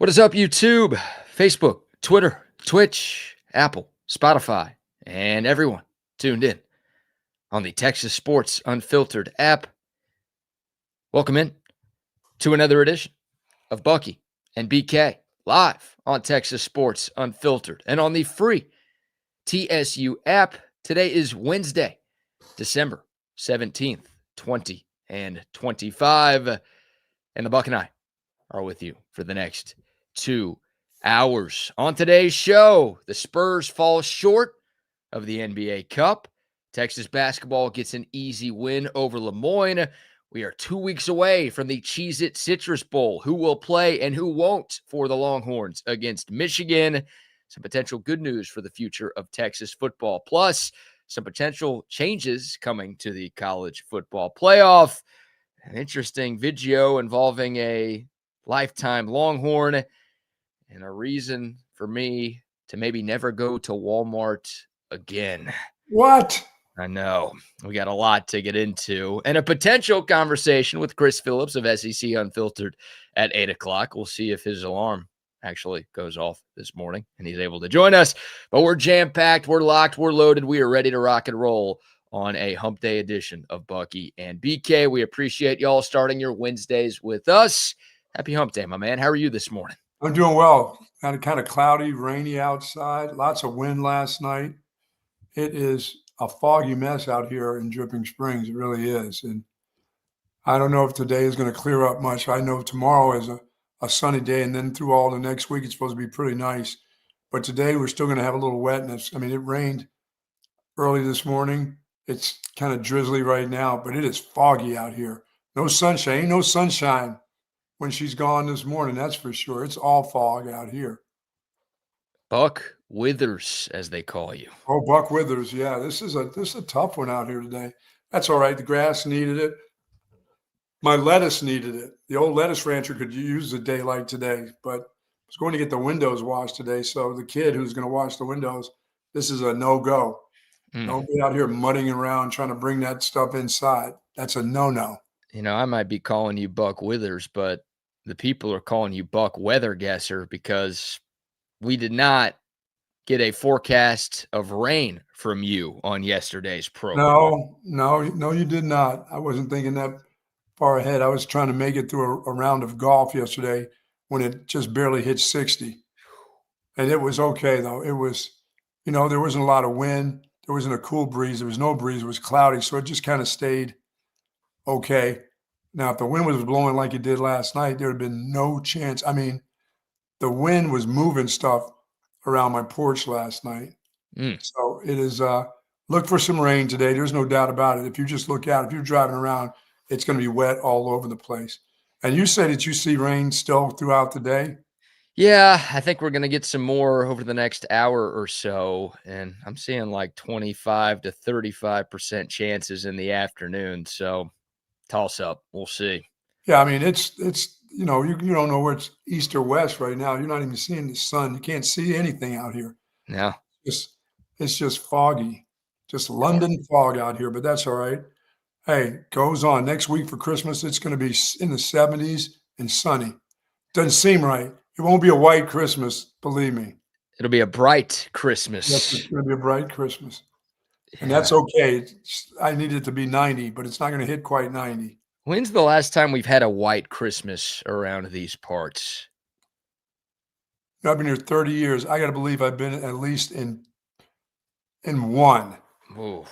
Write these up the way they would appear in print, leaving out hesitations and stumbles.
What is up, YouTube, Facebook, Twitter, Twitch, Apple, Spotify, and everyone tuned in on the Texas Sports Unfiltered app? Welcome in to another edition of Bucky and BK live on Texas Sports Unfiltered and on the free TSU app. Today is Wednesday, December 17th, 2025, and the Buck and I are with you for the next 2 hours. On today's show, the Spurs fall short of the NBA Cup. Texas basketball gets an easy win over Lemoyne. We are 2 weeks away from the Cheez-It Citrus Bowl. Who will play and who won't for the Longhorns against Michigan? Some potential good news for the future of Texas football. Plus, some potential changes coming to the college football playoff. An interesting video involving a lifetime Longhorn and a reason for me to maybe never go to Walmart again. What? I know. We got a lot to get into and a potential conversation with Chris Phillips of SEC Unfiltered at 8 o'clock. We'll see if his alarm actually goes off this morning and he's able to join us. But we're jam-packed, we're locked, we're loaded. We are ready to rock and roll on a hump day edition of Bucky and BK. We appreciate y'all starting your Wednesdays with us. Happy hump day, my man. How are you this morning? I'm doing well. Kind of cloudy, rainy outside. Lots of wind last night. It is a foggy mess out here in Dripping Springs. It really is. And I don't know if today is going to clear up much. I know tomorrow is a sunny day, and then through all the next week, it's supposed to be pretty nice. But today we're still going to have a little wetness. I mean, it rained early this morning. It's kind of drizzly right now, but it is foggy out here. No sunshine. Ain't no sunshine when she's gone this morning, that's for sure. It's all fog out here. Buck Withers, as they call you. Oh, Buck Withers, yeah. This is a tough one out here today. That's all right. The grass needed it. My lettuce needed it. The old lettuce rancher could use a day like today, but I was going to get the windows washed today. So the kid who's going to wash the windows, this is a no-go. Don't be out here mudding around trying to bring that stuff inside. That's a no-no. You know, I might be calling you Buck Withers, but the people are calling you Buck Weather Guesser because we did not get a forecast of rain from you on yesterday's program. No, you did not. I wasn't thinking that far ahead. I was trying to make it through a round of golf yesterday when it just barely hit 60. And it was okay, though. It was, there wasn't a lot of wind. There wasn't a cool breeze. There was no breeze. It was cloudy. So it just kind of stayed okay. Now, if the wind was blowing like it did last night, there would have been no chance. I mean, the wind was moving stuff around my porch last night. So it is, look for some rain today. There's no doubt about it. If you just look out, if you're driving around, it's going to be wet all over the place. And you said that you see rain still throughout the day? Yeah, I think we're going to get some more over the next hour or so. And I'm seeing like 25 to 35% chances in the afternoon. So toss up. We'll see. Yeah, I mean, it's you don't know where it's east or west right now. You're not even seeing the sun. You can't see anything out here. No. It's just foggy. Just London fog out here, but that's all right. Hey, goes on. Next week for Christmas, it's going to be in the 70s and sunny. Doesn't seem right. It won't be a white Christmas, believe me. It'll be a bright Christmas. Yes, it's going to be a bright Christmas. Yeah. And that's okay. I need it to be 90, but it's not going to hit quite 90. When's the last time we've had a white Christmas around these parts? I've been here 30 years. I got to believe I've been at least in one. Oh,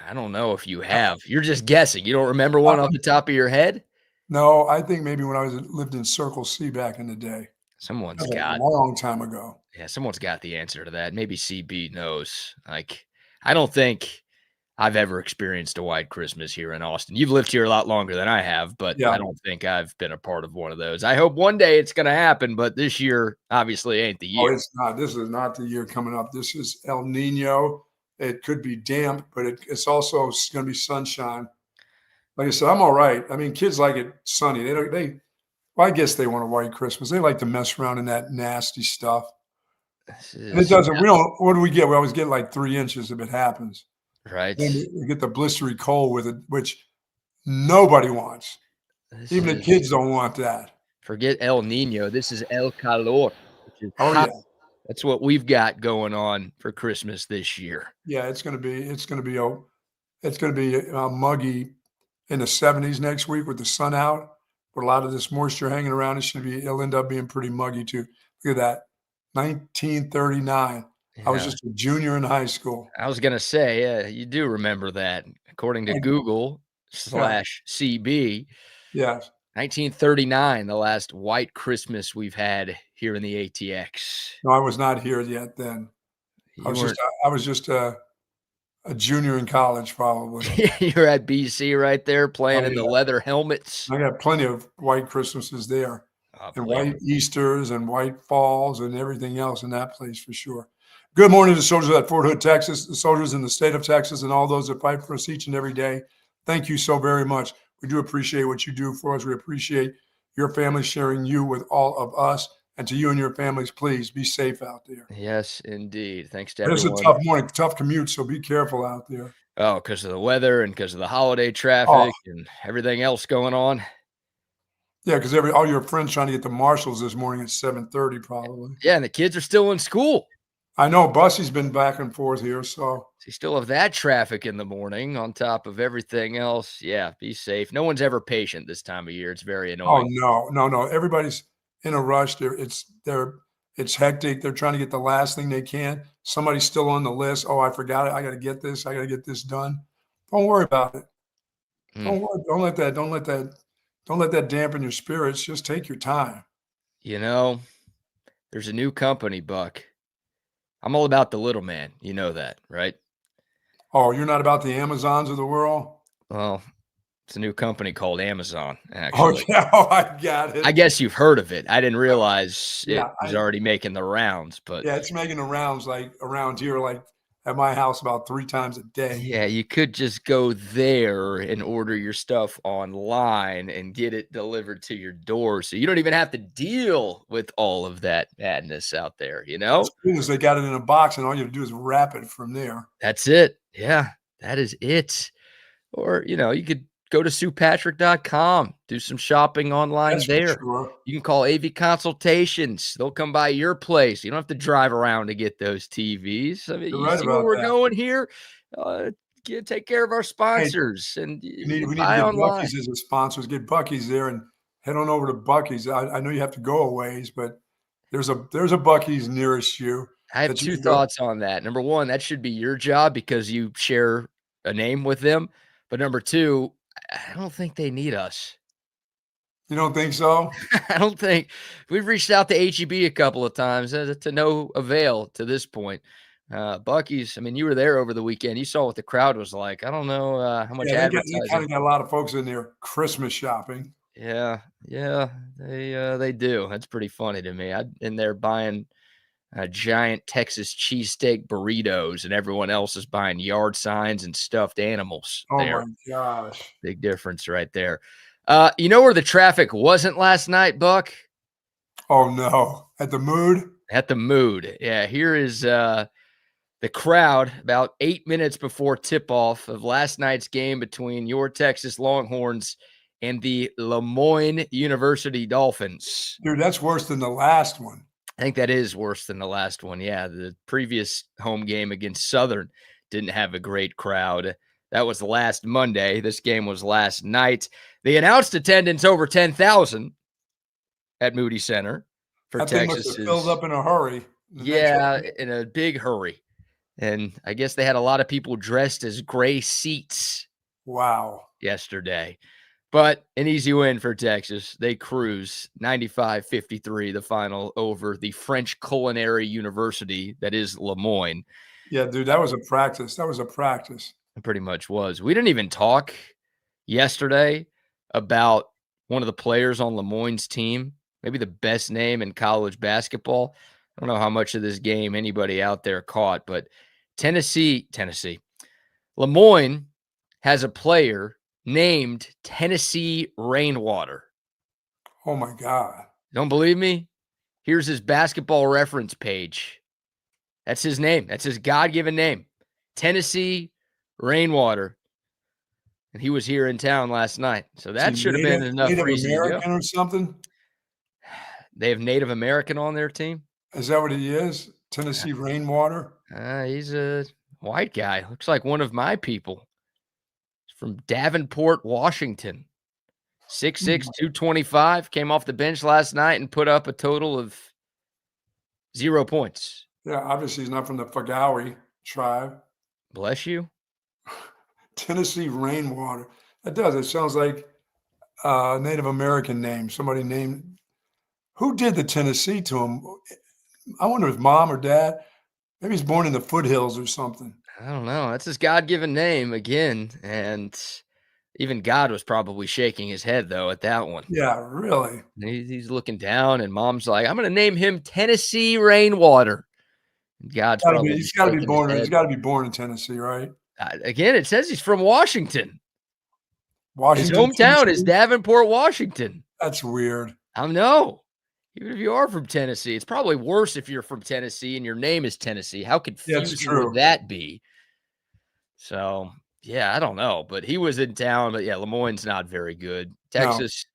I don't know if you have. You're just guessing. You don't remember one off the top of your head? No, I think maybe when I lived in Circle C back in the day. Someone's got a long time ago. Yeah, someone's got the answer to that. Maybe CB knows. Like, I don't think I've ever experienced a white Christmas here in Austin. You've lived here a lot longer than I have, but yeah. I don't think I've been a part of one of those. I hope one day it's going to happen, but this year obviously ain't the year. Oh, it's not. This is not the year coming up. This is El Nino. It could be damp, but it's also going to be sunshine. Like I said, I'm all right. I mean, kids like it sunny. I guess they want a white Christmas. They like to mess around in that nasty stuff. And it doesn't. What do we get? We always get like 3 inches if it happens. Right. Then we get the blistery cold with it, which nobody wants. Even the kids don't want that. Forget El Nino. This is El Calor, which is Oh hot. yeah, That's what we've got going on for Christmas this year. yeah. It's gonna be muggy in the 70s next week with the sun out. With a lot of this moisture hanging around, it'll end up being pretty muggy too. Look at that, 1939. I was Yeah. just a junior in high school. I was gonna say, yeah, you do remember that. According to I, Google yeah, slash CB, yes. 1939, the last white Christmas we've had here in the ATX. No, I was not here yet then. You weren't. I was just a junior in college, probably. You're at BC right there playing Oh in the yeah, leather helmets. I got plenty of white Christmases there, Oh, and believe white me. Easters, and white falls, and everything else in that place for sure. Good morning to soldiers at Fort Hood, Texas, the soldiers in the state of Texas, and all those that fight for us each and every day. Thank you so very much. We do appreciate what you do for us. We appreciate your family sharing you with all of us. And to you and your families, please be safe out there. Yes, indeed. Thanks to But it's a everyone. tough morning, tough commute, so be careful out there. Oh, because of the weather and because of the holiday Oh, traffic and everything else going on. yeah, because all your friends trying to get to Marshalls this morning at 7:30 probably. Yeah, and the kids are still in school. I know Bussy's been back and forth here, so So you still have that traffic in the morning on top of everything else. Yeah, be safe. No one's ever patient this time of year. It's very oh annoying. no, no, no. Everybody's in a rush. It's hectic. They're trying to get the last thing they can. Somebody's still on the list. Oh, I forgot it. I gotta get this. I gotta get this done. Don't worry about it. Mm. Don't worry. Don't let that dampen your spirits. Just take your time. You know, there's a new company, Buck. I'm all about the little man. You know that, right? Oh, you're not about the Amazons of the world? Well, it's a new company called Amazon, Oh, actually. yeah. Oh, I got I it. guess you've heard of it. I didn't realize it Yeah, was already making the rounds, but yeah, it's making the rounds, like, around here, like, at my house about 3 times a day. yeah, you could just go there and order your stuff online and get it delivered to your door. So you don't even have to deal with all of that madness out there, you It's know? cool is they got it in a box, and all you have to do is wrap it from there. That's it. Yeah, that is it. Or, you could go to SuePatrick.com, do some shopping online That's for there. sure. You can call AV Consultations. They'll come by your place. You don't have to drive around to get those TVs. I mean, You're you right see where about we're that. going here? Take care of our Hey, sponsors and you we need to buy get online. Bucky's as a sponsor. Get Bucky's there and head on over to Bucky's. I know you have to go a ways, but there's a Bucky's nearest you I have that you 2 can go. thoughts on that. Number 1, that should be your job because you share a name with them. But number 2, I don't think they need us. You don't think so? I don't think we've reached out to HEB a couple of times to no avail to this point. Bucky's, I mean, you were there over the weekend. You saw what the crowd was like. I don't know how much Yeah, they advertising. kinda got a lot of folks in there Christmas shopping. Yeah, they do. That's pretty funny to me. I'm in there buying giant Texas cheesesteak burritos, and everyone else is buying yard signs and stuffed animals Oh there. my gosh. Big difference right there. You know where the traffic wasn't last night, Buck? Oh, no. At the Mood? At the Mood. Yeah, here is the crowd about 8 minutes before tip-off of last night's game between your Texas Longhorns and the Lemoyne University Dolphins. Dude, that's worse than the last one. I think that is worse than the last one. Yeah, the previous home game against Southern didn't have a great crowd. That was last Monday. This game was last night. They announced attendance over 10,000 at Moody Center for That thing must have filled Texas's. up in a hurry. The next Yeah, in a big hurry. And I guess they had a lot of people dressed as gray seats Wow. yesterday. But an easy win for Texas. They cruise 95-53, the final over the French Culinary University that is Lemoyne. Yeah, dude, that was a practice. That was a practice. It pretty much was. We didn't even talk yesterday about one of the players on Lemoyne's team, maybe the best name in college basketball. I don't know how much of this game anybody out there caught, but Tennessee, Lemoyne has a player named Tennessee Rainwater. Oh my God. Don't believe me? Here's his basketball reference page. That's his name. That's his God-given name. Tennessee Rainwater. And he was here in town last night. So that Is he should have been enough Native reason to go. American or something? They have Native American on their team. Is that what he is? Tennessee Rainwater? He's a white guy. Looks like one of my people. He's from Davenport, Washington. 6'6", 225. Came off the bench last night and put up a total of 0 points. Yeah, obviously he's not from the Fagawi tribe. Bless you. Tennessee Rainwater. It does. It sounds like a Native American name. Somebody named. Who did the Tennessee to him? I wonder if mom or dad. Maybe he's born in the foothills or something. I don't know. That's his God-given name again. And even God was probably shaking his head, though, at that one. Yeah, really. He's looking down, and mom's like, I'm going to name him Tennessee Rainwater. God's probably he's got to be born. He's got to be born in Tennessee, right? Again, it says he's from Washington. Washington. His hometown Tennessee? is Davenport, Washington. That's weird. I know. Even if you are from Tennessee, it's probably worse if you're from Tennessee and your name is Tennessee. How confusing would that be? So, yeah, I don't know. But he was in town. But, yeah, Lemoyne's not very good. Texas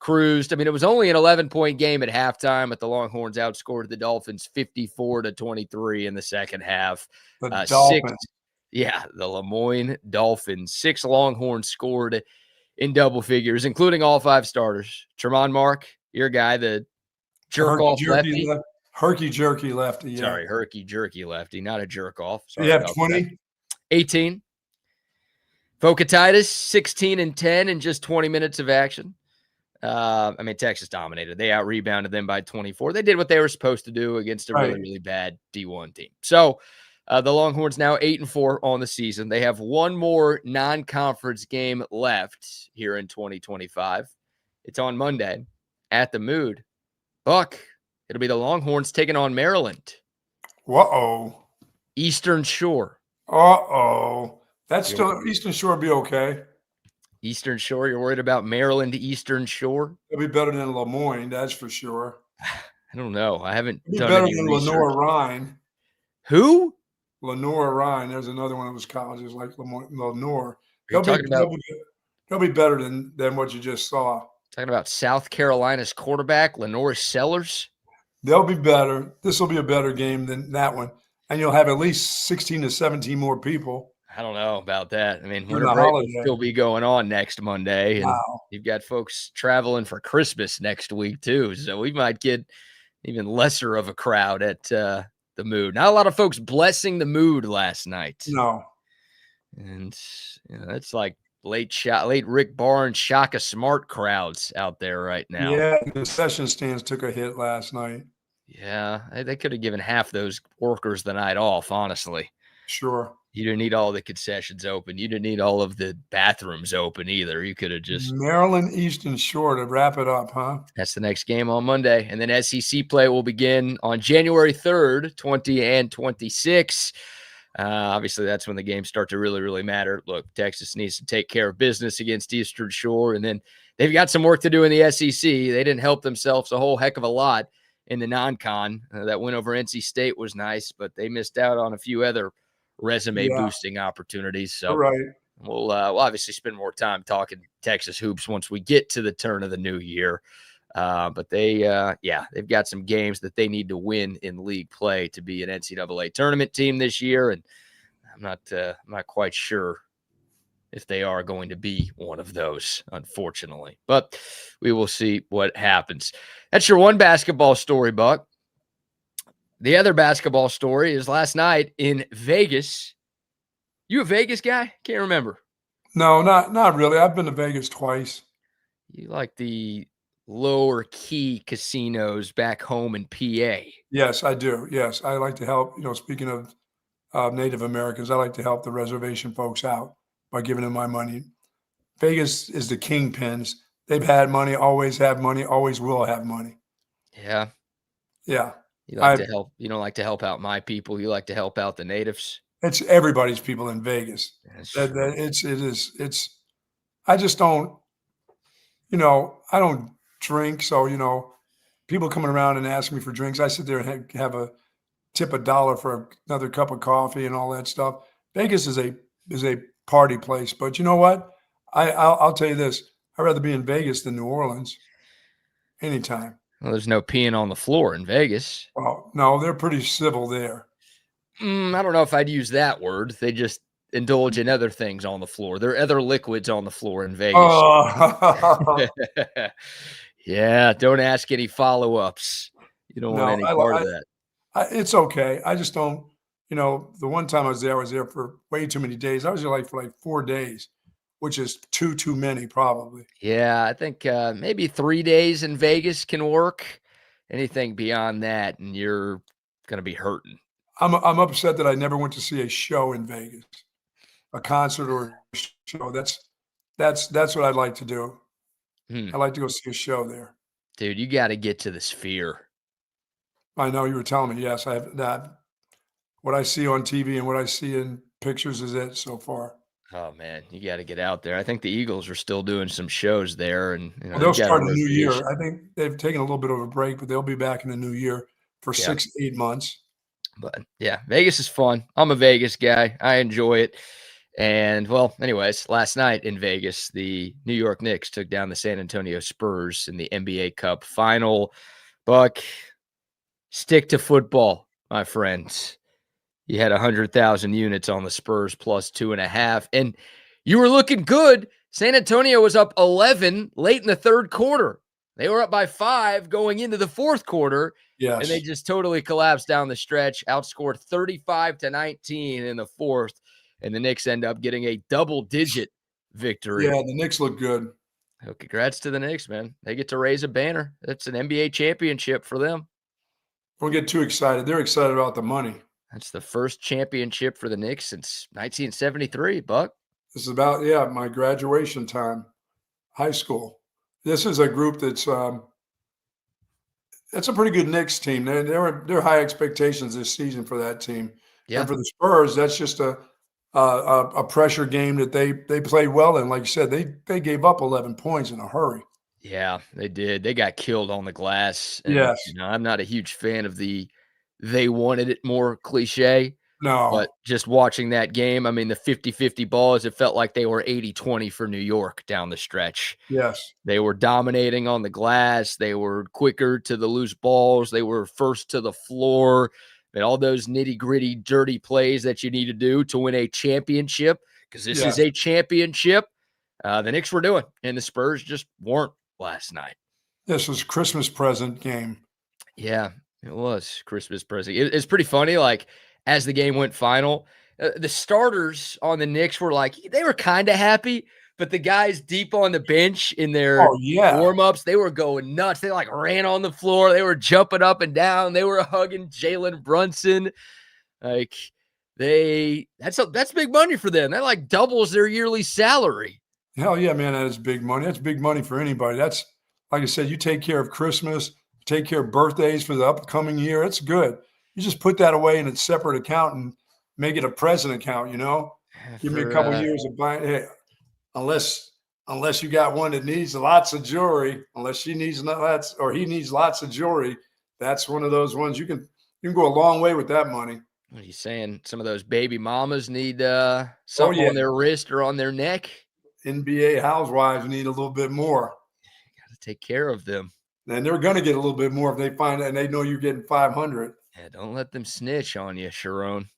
cruised. I mean, it was only an 11-point game at halftime, but the Longhorns outscored the Dolphins 54-23 in the second half. The Dolphins. The Lemoyne Dolphins. 6 Longhorns scored in double figures, including all 5 starters. Tremont Mark, your guy, the jerk-off lefty. Herky-jerky lefty, yeah. Sorry, herky-jerky lefty, not a jerk-off. You have 20? 18. Vocatitis, 16 and 10 in just 20 minutes of action. I mean, Texas dominated. They out-rebounded them by 24. They did what they were supposed to do against a really, really bad D1 team. So, the Longhorns now 8-4 on the season. They have one more non-conference game left here in 2025. It's on Monday at the Mood. Buck, it'll be the Longhorns taking on Maryland. Uh-oh. Eastern Shore. Uh-oh. That's still Eastern Shore will be okay. Eastern Shore, you're worried about Maryland Eastern Shore? It'll be better than Lemoyne, that's for sure. I don't know. I haven't It'll be done better any than research. Lenore Rhine. Who? Lenore Rhine. There's another one of those colleges like Lenore. They'll be better than what you just saw. Talking about South Carolina's quarterback, Lenore Sellers. They'll be better. This will be a better game than that one. And you'll have at least 16 to 17 more people. I don't know about that. I mean, winter break will still be going on next Monday. And you've got folks traveling for Christmas next week, too. So we might get even lesser of a crowd at the Mood. Not a lot of folks blessing the Mood last night. No. And it's like late Rick Barnes, Shaka Smart crowds out there right now. Yeah, the concession stands took a hit last night. Yeah, they could have given half those workers the night off, honestly. Sure. You didn't need all the concessions open. You didn't need all of the bathrooms open either. You could have just Maryland Eastern Shore to wrap it up, huh? That's the next game on Monday. And then SEC play will begin on January 3rd, 20 and 26. Obviously, that's when the games start to really, really matter. Look, Texas needs to take care of business against Eastern Shore, and then they've got some work to do in the SEC. They didn't help themselves a whole heck of a lot in the non-con. That win over NC State was nice, but they missed out on a few other resume-boosting opportunities. So we'll obviously spend more time talking Texas hoops once we get to the turn of the new year. But they've got some games that they need to win in league play to be an NCAA tournament team this year. And I'm not quite sure if they are going to be one of those, unfortunately, but we will see what happens. That's your one basketball story, Buck. The other basketball story is last night in Vegas. You a Vegas guy? Can't remember. No, not really. I've been to Vegas twice. You like the lower key casinos back home in PA? Yes, I do. Yes, I like to help. Speaking of Native Americans, I like to help the reservation folks out by giving them my money. Vegas is the kingpins. They've had money, always have money, always will have money. Yeah. Yeah. You like to help. You don't like to help out my people. You like to help out the natives. It's everybody's people in Vegas. I just don't, I don't drink. So, people coming around and asking me for drinks, I sit there and have a tip $1 for another cup of coffee and all that stuff. Vegas is a party place, but you know what? I'll tell you this. I'd rather be in Vegas than New Orleans anytime. Well, there's no peeing on the floor in Vegas. Well, no, they're pretty civil there. I don't know if I'd use that word. They just indulge in other things on the floor. There are other liquids on the floor in Vegas. Oh, Yeah, don't ask any follow-ups. You don't want any part of that. it's okay. I just don't, the one time I was there for way too many days. I was there for 4 days, which is too many probably. Yeah, I think maybe 3 days in Vegas can work. Anything beyond that, and you're going to be hurting. I'm upset that I never went to see a show in Vegas, a concert or a show. That's what I'd like to do. I'd like to go see a show there. Dude, you got to get to the Sphere. I know you were telling me. Yes, I have that. What I see on TV and what I see in pictures is it so far. Oh man, you got to get out there. I think the Eagles are still doing some shows there, and Well, they'll start in the new year. I think they've taken a little bit of a break, but they'll be back in the new year for 6 to 8 months. But yeah, Vegas is fun. I'm a Vegas guy. I enjoy it. And well, anyways, last night in Vegas, the New York Knicks took down the San Antonio Spurs in the NBA Cup final. Buck, stick to football, my friends. You had 100,000 units on the Spurs plus 2.5, and you were looking good. San Antonio was up 11 late in the third quarter. They were up by 5 going into the fourth quarter. Yes. And they just totally collapsed down the stretch, outscored 35-19 in the fourth. And the Knicks end up getting a double-digit victory. Yeah, the Knicks look good. Oh, congrats to the Knicks, man. They get to raise a banner. That's an NBA championship for them. Don't get too excited. They're excited about the money. That's the first championship for the Knicks since 1973, Buck. This is about, my graduation time, high school. This is a group that's a pretty good Knicks team. They're high expectations this season for that team. Yeah. And for the Spurs, that's just a pressure game that they played well in. Like you said, they gave up 11 points in a hurry. Yeah, they did. They got killed on the glass. And, yes. I'm not a huge fan of the they wanted it more cliche. No. But just watching that game, I mean, the 50-50 balls, it felt like they were 80-20 for New York down the stretch. Yes. They were dominating on the glass. They were quicker to the loose balls. They were first to the floor. And all those nitty-gritty, dirty plays that you need to do to win a championship, because this is a championship, the Knicks were doing, and the Spurs just weren't last night. This was Christmas present game. Yeah, it was Christmas present. It's pretty funny, like, as the game went final, the starters on the Knicks were like, they were kind of happy, but the guys deep on the bench in their warm-ups, they were going nuts. They like ran on the floor. They were jumping up and down. They were hugging Jalen Brunson. Like that's big money for them. That like doubles their yearly salary. Hell yeah, man. That is big money. That's big money for anybody. That's, like I said, you take care of Christmas, take care of birthdays for the upcoming year. It's good. You just put that away in a separate account and make it a present account, Give me a couple years of buying. Hey, unless you got one that needs lots of jewelry, unless she needs lots or he needs lots of jewelry, that's one of those ones you can go a long way with that money. What are you saying? Some of those baby mamas need something on their wrist or on their neck? NBA housewives need a little bit more. You got to take care of them. And they're going to get a little bit more if they find it and they know you're getting 500. Yeah, don't let them snitch on you, Sharon.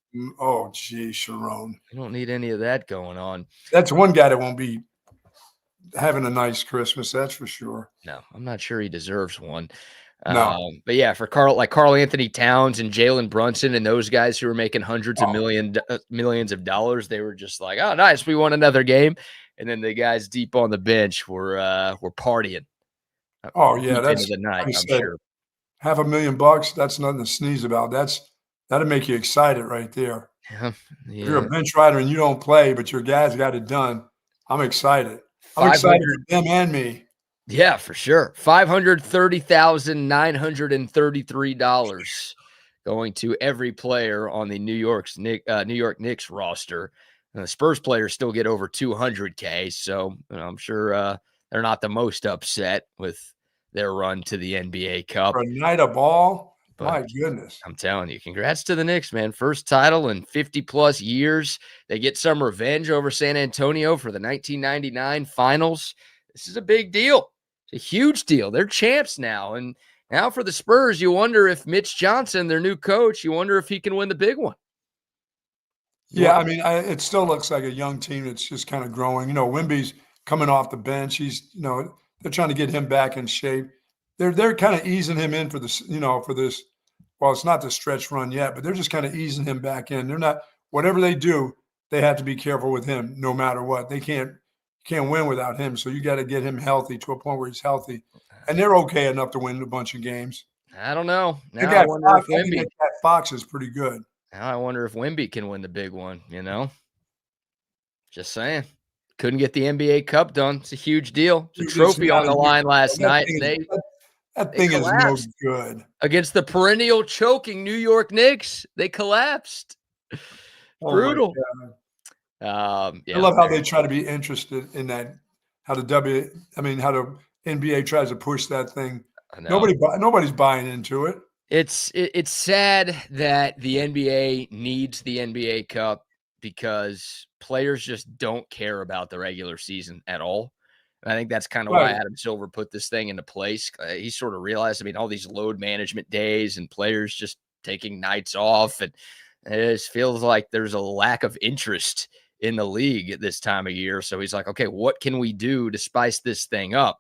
Oh, gee, Sharon. You don't need any of that going on. That's one guy that won't be having a nice Christmas, that's for sure. No, I'm not sure he deserves one. No. But yeah, for Karl Anthony Towns and Jalen Brunson and those guys who were making hundreds of millions of dollars, they were just like, oh, nice, we won another game. And then the guys deep on the bench were partying. Oh yeah, that's the night. I'm sure. $500,000, that's nothing to sneeze about. That'll make you excited right there. Yeah. If you're a bench rider and you don't play, but your guys got it done, I'm excited. I'm excited for them and me. Yeah, for sure. $530,933 going to every player on the New York Knicks roster. And the Spurs players still get over $200K, so I'm sure they're not the most upset with their run to the NBA Cup. For a night of ball, my goodness. I'm telling you, congrats to the Knicks, man. First title in 50-plus years. They get some revenge over San Antonio for the 1999 finals. This is a big deal. It's a huge deal. They're champs now, and Now for the Spurs, you wonder if Mitch Johnson, their new coach, you wonder if he can win the big one. Yeah, I mean, it still looks like a young team that's just kind of growing. Wemby's coming off the bench. He's, they're trying to get him back in shape. They're kind of easing him in for this, for this. Well, it's not the stretch run yet, but they're just kind of easing him back in. They're not, whatever they do, they have to be careful with him no matter what. They can't win without him. So you got to get him healthy to a point where he's healthy. And they're okay enough to win a bunch of games. I don't know. Now I wonder if Wemby. Fox is pretty good. Now I wonder if Wemby can win the big one, Just saying. Couldn't get the NBA Cup done. It's a huge deal. It's a trophy on the line last night. That thing is no good. Against the perennial choking New York Knicks. They collapsed. Brutal. I love how they try to be interested in that, how the NBA tries to push that thing. Nobody's buying into it. It's sad that the NBA needs the NBA Cup because players just don't care about the regular season at all. And I think that's kind of why Adam Silver put this thing into place. He sort of realized, all these load management days and players just taking nights off, and it just feels like there's a lack of interest in the league at this time of year. So he's like, okay, what can we do to spice this thing up?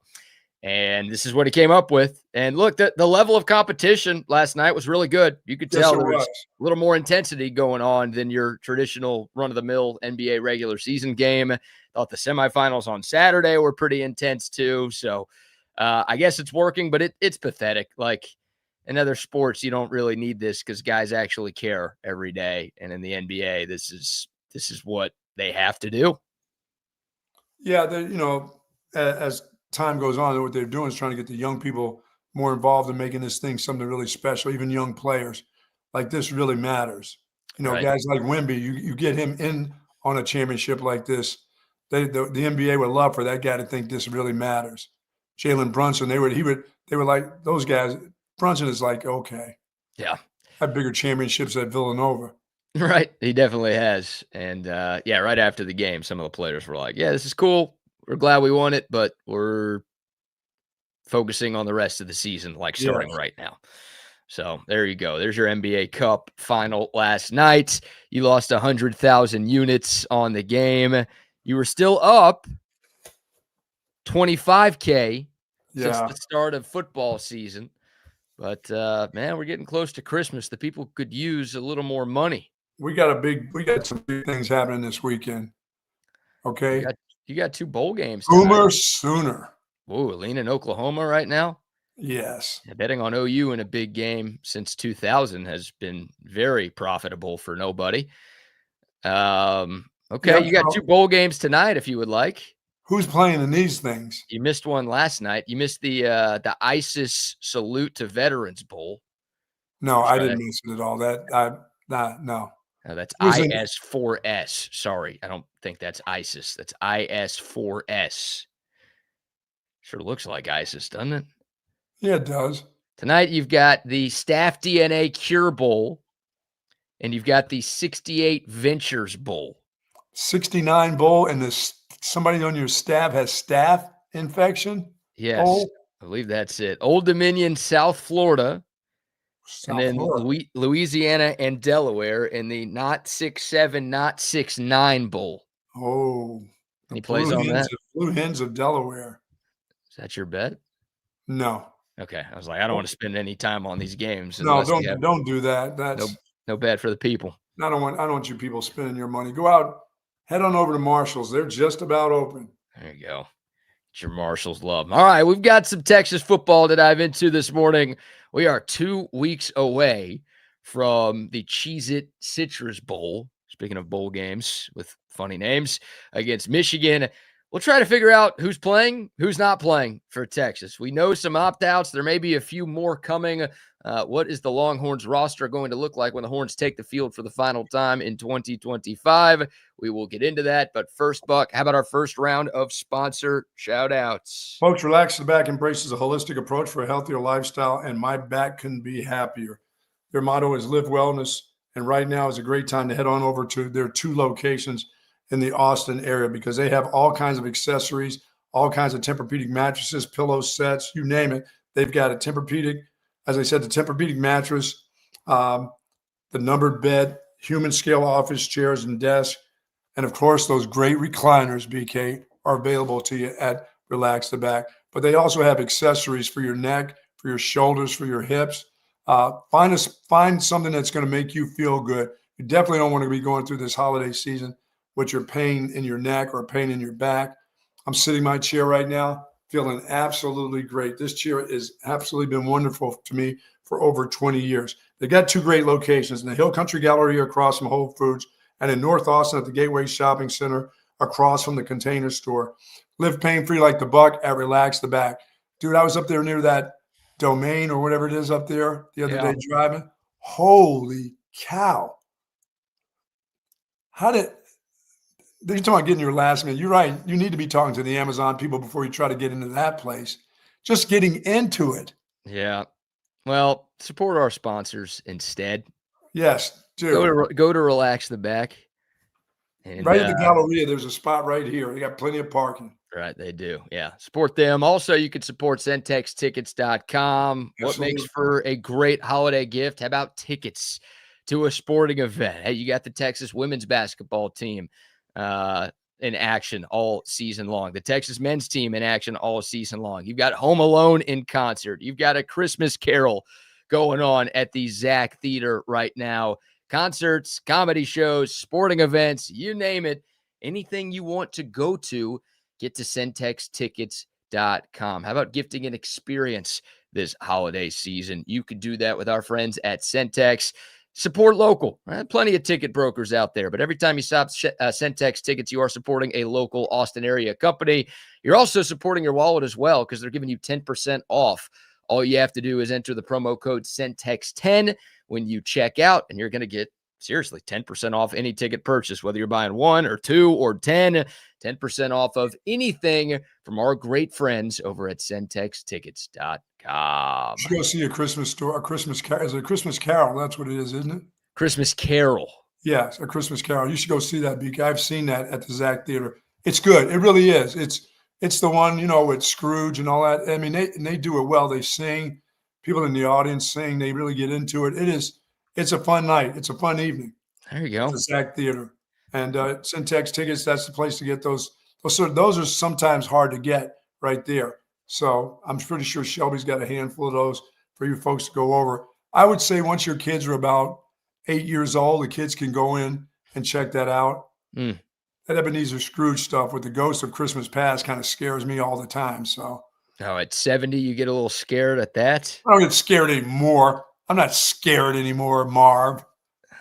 And this is what he came up with. And look, the level of competition last night was really good. You could tell there was a little more intensity going on than your traditional run-of-the-mill NBA regular season game. I thought the semifinals on Saturday were pretty intense too. So I guess it's working, but it's pathetic. Like in other sports, you don't really need this because guys actually care every day. And in the NBA, this is what they have to do. Yeah, as time goes on, what they're doing is trying to get the young people more involved in making this thing something really special. Even young players, like this really matters. Guys like Wemby, you get him in on a championship like this. The NBA would love for that guy to think this really matters. Jalen Brunson, they were like those guys. Brunson is like, okay, yeah, had bigger championships at Villanova. Right, he definitely has. And right after the game, some of the players were like, yeah, this is cool. We're glad we won it, but we're focusing on the rest of the season, starting right now. So there you go. There's your NBA Cup final last night. You lost 100,000 units on the game. You were still up 25K since the start of football season. But, man, we're getting close to Christmas. The people could use a little more money. We got some big things happening this weekend. Okay. You got 2 bowl games. Sooner. Ooh, leaning Oklahoma right now? Yes. Yeah, betting on OU in a big game since 2000 has been very profitable for nobody. Okay, you got 2 bowl games tonight if you would like. Who's playing in these things? You missed one last night. You missed the ISIS Salute to Veterans Bowl. No, I didn't miss it at all. No. That's IS4S. Sorry, I don't think that's ISIS. That's IS4S. Sure looks like ISIS, doesn't it? Yeah, it does. Tonight you've got the Staff DNA Cure Bowl, and you've got the 68 Ventures Bowl. 69 Bowl, and somebody on your staff has staph infection? Yes, bowl? I believe that's it. Old Dominion, South Florida. And then Louisiana and Delaware in the not 6-7, not 6-9 bowl. Oh, any plays on that? Blue Hens of Delaware. Is that your bet? No. Okay, I was like, I don't want to spend any time on these games. No, don't do that. That's no bet for the people. I don't want you people spending your money. Go out, head on over to Marshall's. They're just about open. There you go. It's your Marshall's love. All right, we've got some Texas football to dive into this morning. We are 2 weeks away from the Cheez-It Citrus Bowl. Speaking of bowl games with funny names, against Michigan. We'll try to figure out who's playing, who's not playing for Texas. We know some opt-outs. There may be a few more coming. What is the Longhorns roster going to look like when the Horns take the field for the final time in 2025? We will get into that. But first, Buck, how about our first round of sponsor shout-outs? Folks, Relax the Back embraces a holistic approach for a healthier lifestyle, and my back couldn't be happier. Their motto is Live Wellness, and right now is a great time to head on over to their 2 locations in the Austin area because they have all kinds of accessories, all kinds of Tempur-Pedic mattresses, pillow sets, you name it. They've got a Tempur-Pedic As I said, the Tempur-Pedic mattress, the numbered bed, Humann scale office chairs and desks, and of course, those great recliners, BK, are available to you at Relax the Back. But they also have accessories for your neck, for your shoulders, for your hips. Find something that's going to make you feel good. You definitely don't want to be going through this holiday season with your pain in your neck or pain in your back. I'm sitting in my chair right now, feeling absolutely great. This chair has absolutely been wonderful to me for over 20 years. They got two great locations in the Hill Country Galleria across from Whole Foods and in North Austin at the Gateway Shopping Center across from the Container Store. Live pain-free like the Buck at Relax the Back. Dude, I was up there near that Domain or whatever it is up there the other day driving. Holy cow. They're talking about getting your last minute. You're right. You need to be talking to the Amazon people before you try to get into that place. Just getting into it. Yeah. Well, support our sponsors instead. Yes, do. Go to Relax the Back. And, right at the Galleria, there's a spot right here. They got plenty of parking. Right, they do. Yeah, support them. Also, you can support centextickets.com. What makes for a great holiday gift? How about tickets to a sporting event? Hey, you got the Texas women's basketball team in action all season long. The Texas men's team in action all season long. You've got Home Alone in concert. You've got A Christmas Carol going on at the Zach Theater right now. Concerts, comedy shows, sporting events, you name it. Anything you want to go to, get to centextickets.com. How about gifting an experience this holiday season? You could do that with our friends at Centex. Support local. Plenty of ticket brokers out there, but every time you shop Centex tickets, you are supporting a local Austin area company. You're also supporting your wallet as well because they're giving you 10% off. All you have to do is enter the promo code CENTEX10 when you check out, and you're going to get, seriously, 10% off any ticket purchase, whether you're buying 1 or 2 or 10 off of anything from our great friends over at centextickets.com. You should go see a Christmas store, a Christmas Carol. Is it a Christmas Carol? That's what it is, isn't it? Christmas Carol. Yes, a Christmas Carol. You should go see that, BK. I've seen that at the Zach Theater. It's good. It really is. It's the one, with Scrooge and all that. I mean, they do it well. They sing. People in the audience sing. They really get into it. It's a fun night. It's a fun evening. There you go. The Zach Theater. And Centex tickets, that's the place to get those. Those are sometimes hard to get right there. So I'm pretty sure Shelby's got a handful of those for you folks to go over. I would say once your kids are about 8 years old, the kids can go in and check that out. That Ebenezer Scrooge stuff with the Ghost of Christmas Past kind of scares me all the time. So, at 70, you get a little scared at that? I don't get scared anymore. I'm not scared anymore, Marv.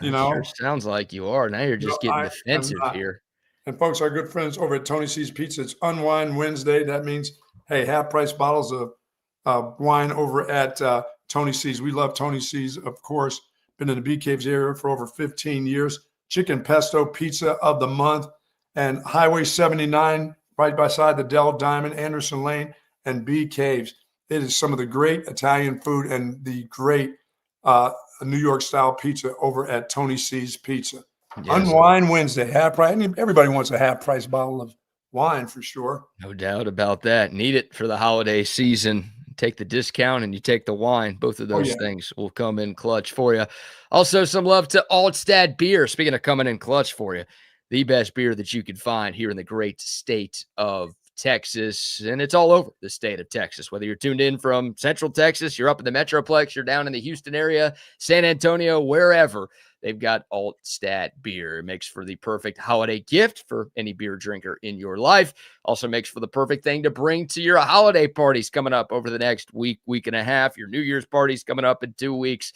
Sure sounds like you are. Now you're just getting defensive here. And folks, our good friends over at Tony C's Pizza, it's Unwind Wednesday. That means, hey, half-price bottles of wine over at Tony C's. We love Tony C's, of course. Been in the Bee Caves area for over 15 years. Chicken pesto pizza of the month. And Highway 79, right beside the Dell Diamond, Anderson Lane, and Bee Caves. It is some of the great Italian food and the great New York-style pizza over at Tony C's Pizza. Yes. Unwind Wednesday, half price. I mean, everybody wants a half-price bottle of wine for sure. No doubt about that. Need it for the holiday season. Take the discount and you take the wine. Both of those things will come in clutch for you. Also, some love to Altstadt Beer. Speaking of coming in clutch for you, the best beer that you can find here in the great state of Texas, and it's all over the state of Texas. Whether you're tuned in from Central Texas, you're up in the Metroplex, you're down in the Houston area, San Antonio, wherever, they've got Altstadt Beer. It makes for the perfect holiday gift for any beer drinker in your life. Also makes for the perfect thing to bring to your holiday parties coming up over the next week and a half. Your New Year's parties coming up in 2 weeks.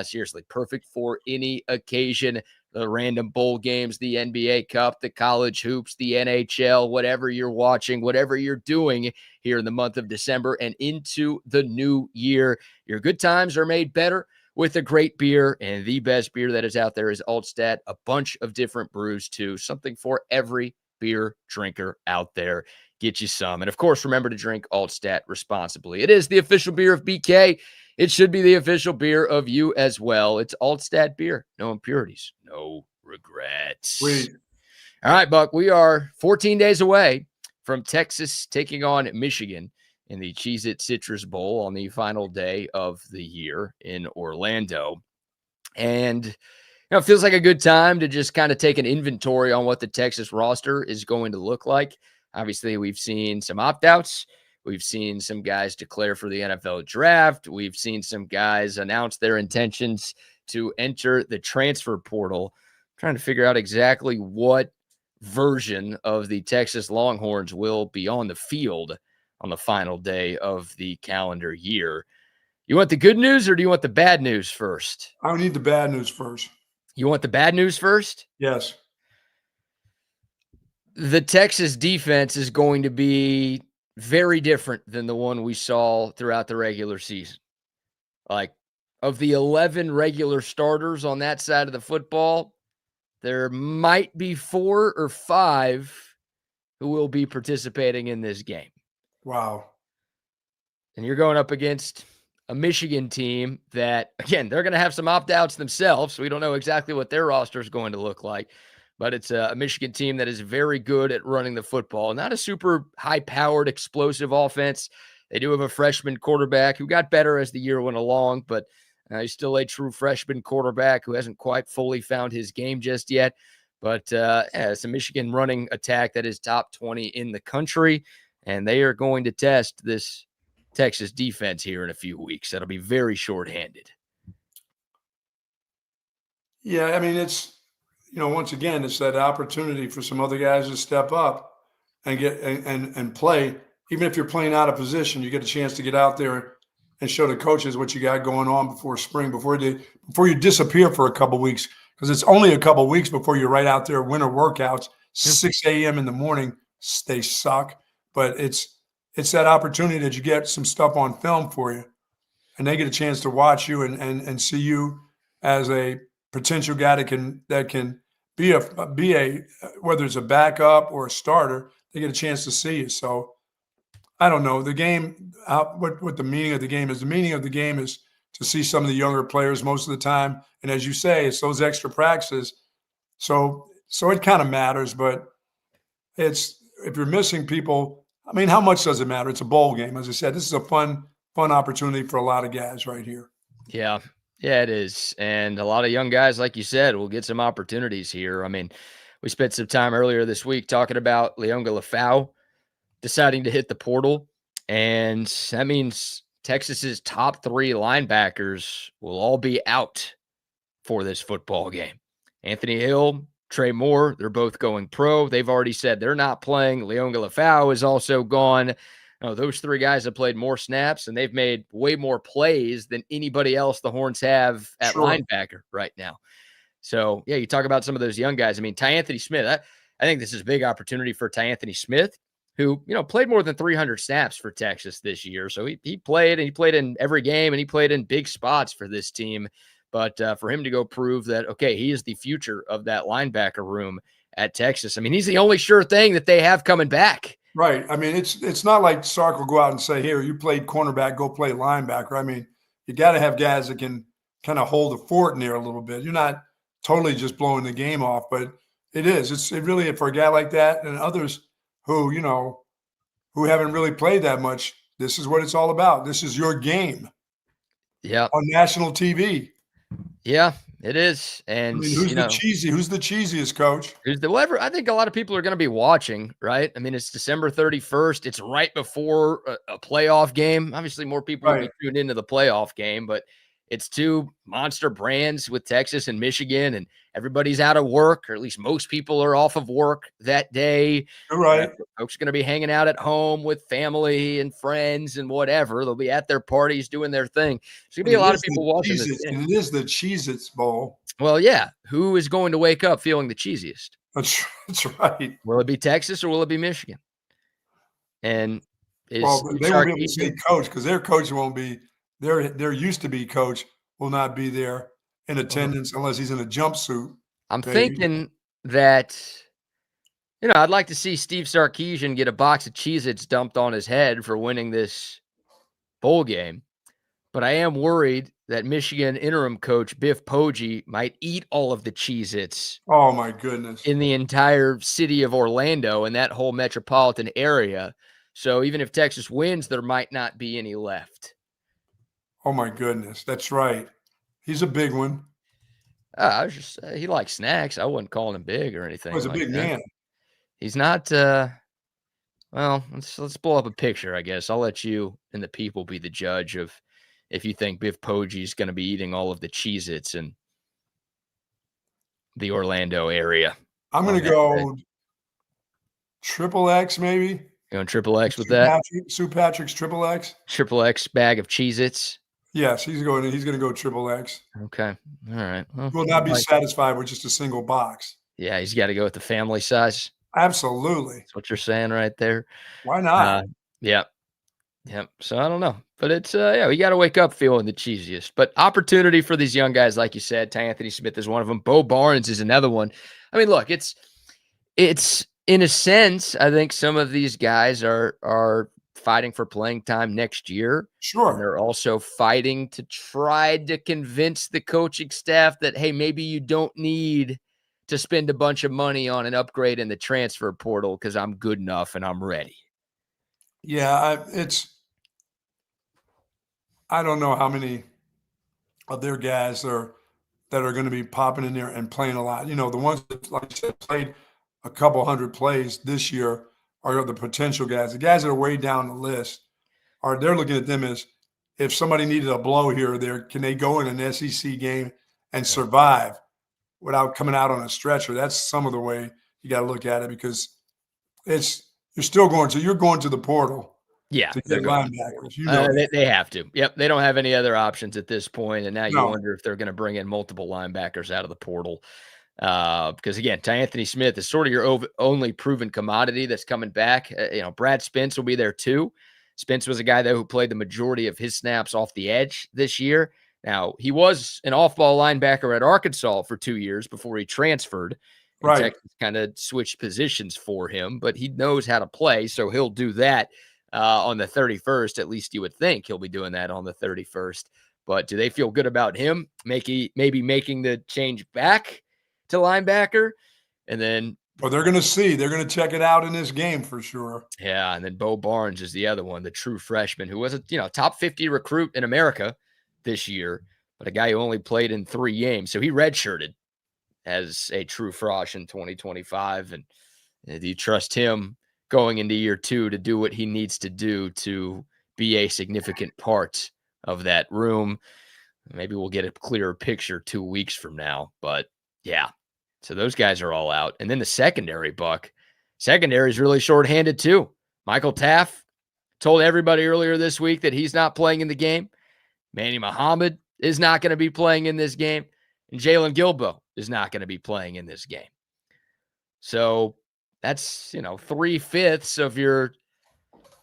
Seriously, perfect for any occasion. The random bowl games, the NBA Cup, the college hoops, the NHL, whatever you're watching, whatever you're doing here in the month of December and into the new year. Your good times are made better with a great beer, and the best beer that is out there is Altstadt. A bunch of different brews, too. Something for every beer drinker out there. Get you some. And, of course, remember to drink Altstadt responsibly. It is the official beer of BK. It should be the official beer of you as well. It's Altstadt Beer. No impurities, no regrets. Sweet. All right, Buck, we are 14 days away from Texas taking on Michigan in the Cheez-It Citrus Bowl on the final day of the year in Orlando. And it feels like a good time to just kind of take an inventory on what the Texas roster is going to look like. Obviously, we've seen some opt-outs. We've seen some guys declare for the NFL draft. We've seen some guys announce their intentions to enter the transfer portal. I'm trying to figure out exactly what version of the Texas Longhorns will be on the field on the final day of the calendar year. You want the good news or do you want the bad news first? I need the bad news first. You want the bad news first? Yes. The Texas defense is going to be very different than the one we saw throughout the regular season. Like, of the 11 regular starters on that side of the football, there might be 4 or 5 who will be participating in this game. Wow. And you're going up against a Michigan team that, again, they're going to have some opt-outs themselves, so we don't know exactly what their roster is going to look like. But it's a Michigan team that is very good at running the football. Not a super high-powered, explosive offense. They do have a freshman quarterback who got better as the year went along, but he's still a true freshman quarterback who hasn't quite fully found his game just yet. But it's a Michigan running attack that is top 20 in the country, and they are going to test this Texas defense here in a few weeks. That'll be very shorthanded. Yeah, I mean, it's, once again, it's that opportunity for some other guys to step up and get and play. Even if you're playing out of position, you get a chance to get out there and show the coaches what you got going on before spring, before you disappear for a couple of weeks, because it's only a couple of weeks before you're right out there winter workouts, 6 a.m. in the morning. They suck, but it's that opportunity that you get some stuff on film for you, and they get a chance to watch you and see you as a potential guy that can be a whether it's a backup or a starter. They get a chance to see you. So I don't know the game. What the meaning of the game is? The meaning of the game is to see some of the younger players most of the time, and as you say, it's those extra practices. So it kind of matters, but it's if you're missing people. I mean, how much does it matter? It's a bowl game. As I said, this is a fun opportunity for a lot of guys right here. Yeah, it is. And a lot of young guys, like you said, will get some opportunities here. I mean, we spent some time earlier this week talking about Leonga Lafau deciding to hit the portal. And that means Texas's top 3 linebackers will all be out for this football game. Anthony Hill, Trey Moore, they're both going pro. They've already said they're not playing. Leonga Lafau is also gone. Those 3 guys have played more snaps, and they've made way more plays than anybody else the Horns have at linebacker right now. So, yeah, you talk about some of those young guys. I mean, Ty-Anthony Smith, I think this is a big opportunity for Ty-Anthony Smith, who, played more than 300 snaps for Texas this year. So he played, and he played in every game, and he played in big spots for this team. But for him to go prove that, okay, he is the future of that linebacker room at Texas. I mean, he's the only sure thing that they have coming back. Right. I mean, it's not like Sark will go out and say, here, you played cornerback, go play linebacker. I mean, you got to have guys that can kind of hold the fort in there a little bit. You're not totally just blowing the game off, but it is. It really, for a guy like that and others who, who haven't really played that much, this is what it's all about. This is your game. Yeah. On national TV. Yeah, it is. And I mean, who's the cheesiest, coach? Whatever. I think a lot of people are going to be watching, right? I mean, it's December 31st. It's right before a playoff game. Obviously, more people will be tuned into the playoff game, but it's 2 monster brands with Texas and Michigan, and everybody's out of work, or at least most people are off of work that day. You're right. Folks are going to be hanging out at home with family and friends and whatever. They'll be at their parties doing their thing. There's going to be a lot of people watching this. And it is the Cheez-It Bowl. Well, yeah. Who is going to wake up feeling the cheesiest? That's right. Will it be Texas or will it be Michigan? And they won't be able to say coach because their coach won't be. Their used to be coach will not be there in attendance unless he's in a jumpsuit. I'm thinking that, I'd like to see Steve Sarkisian get a box of Cheez-Its dumped on his head for winning this bowl game. But I am worried that Michigan interim coach Biff Poggi might eat all of the Cheez-Its. Oh, my goodness. In the entire city of Orlando and that whole metropolitan area. So even if Texas wins, there might not be any left. Oh my goodness, that's right. He's a big one. I was just he likes snacks. I wasn't calling him big or Oh, anything he's a like big that. man. He's not. Well, let's pull up a picture. I guess I'll let you and the people be the judge of if you think Biff Poggi is going to be eating all of the Cheez-Its in the Orlando area. I'm going to go triple X, maybe. Going triple X with that? Sue Patrick's triple X. Triple X bag of Cheez-Its. Yes, he's going to go triple X. Okay. All right. Well, Will not be satisfied with just a single box. Yeah, he's got to go with the family size. Absolutely. That's what you're saying right there. Why not? Yeah. Yep. So I don't know. But it's we got to wake up feeling the cheesiest. But opportunity for these young guys, like you said, Anthony Smith is one of them. Bo Barnes is another one. I mean, look, it's in a sense, I think some of these guys are fighting for playing time next year. Sure. And they're also fighting to try to convince the coaching staff that, hey, maybe you don't need to spend a bunch of money on an upgrade in the transfer portal because I'm good enough and I'm ready. Yeah, I don't know how many of their guys that are going to be popping in there and playing a lot. You know, the ones that, like I said, played a couple hundred plays this year are the potential guys. The guys that are way down the list they're looking at them as if somebody needed a blow here or there, can they go in an SEC game and survive without coming out on a stretcher? That's some of the way you got to look at it because you're going to the portal. Yeah, to get linebackers. You know they have to. Yep, they don't have any other options at this point, and now you wonder if they're going to bring in multiple linebackers out of the portal. Because again, Anthony Smith is sort of your only proven commodity that's coming back. Brad Spence will be there too. Spence was a guy though who played the majority of his snaps off the edge this year. Now he was an off-ball linebacker at Arkansas for 2 years before he transferred. And right. Texas kind of switched positions for him, but he knows how to play, so he'll do that. On the 31st, at least you would think he'll be doing that on the 31st. But do they feel good about him maybe making the change back to linebacker? And then well, they're going to see. They're going to check it out in this game for sure. Yeah, and then Bo Barnes is the other one, the true freshman who was a top 50 recruit in America this year, but a guy who only played in 3 games. So he redshirted as a true frosh in 2025. And do you trust him going into year 2 to do what he needs to do to be a significant part of that room? Maybe we'll get a clearer picture 2 weeks from now, but yeah. So those guys are all out. And then the secondary, Buck. Secondary is really shorthanded too. Michael Taft told everybody earlier this week that he's not playing in the game. Manny Muhammad is not going to be playing in this game. And Jalen Gilbo is not going to be playing in this game. So that's, 3/5 of your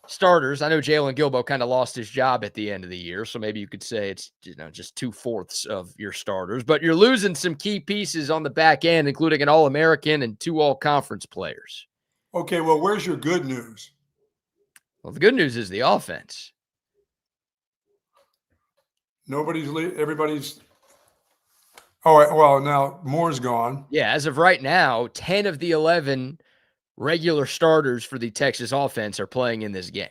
starters. I know Jalen Gilbo kind of lost his job at the end of the year, so maybe you could say it's just 2/4 of your starters, but you're losing some key pieces on the back end, including an All-American and 2 All-Conference players. Okay, well, where's your good news? Well, the good news is the offense. Everybody's. Oh, well, now Moore's gone. Yeah, as of right now, 10 of the 11 regular starters for the Texas offense are playing in this game.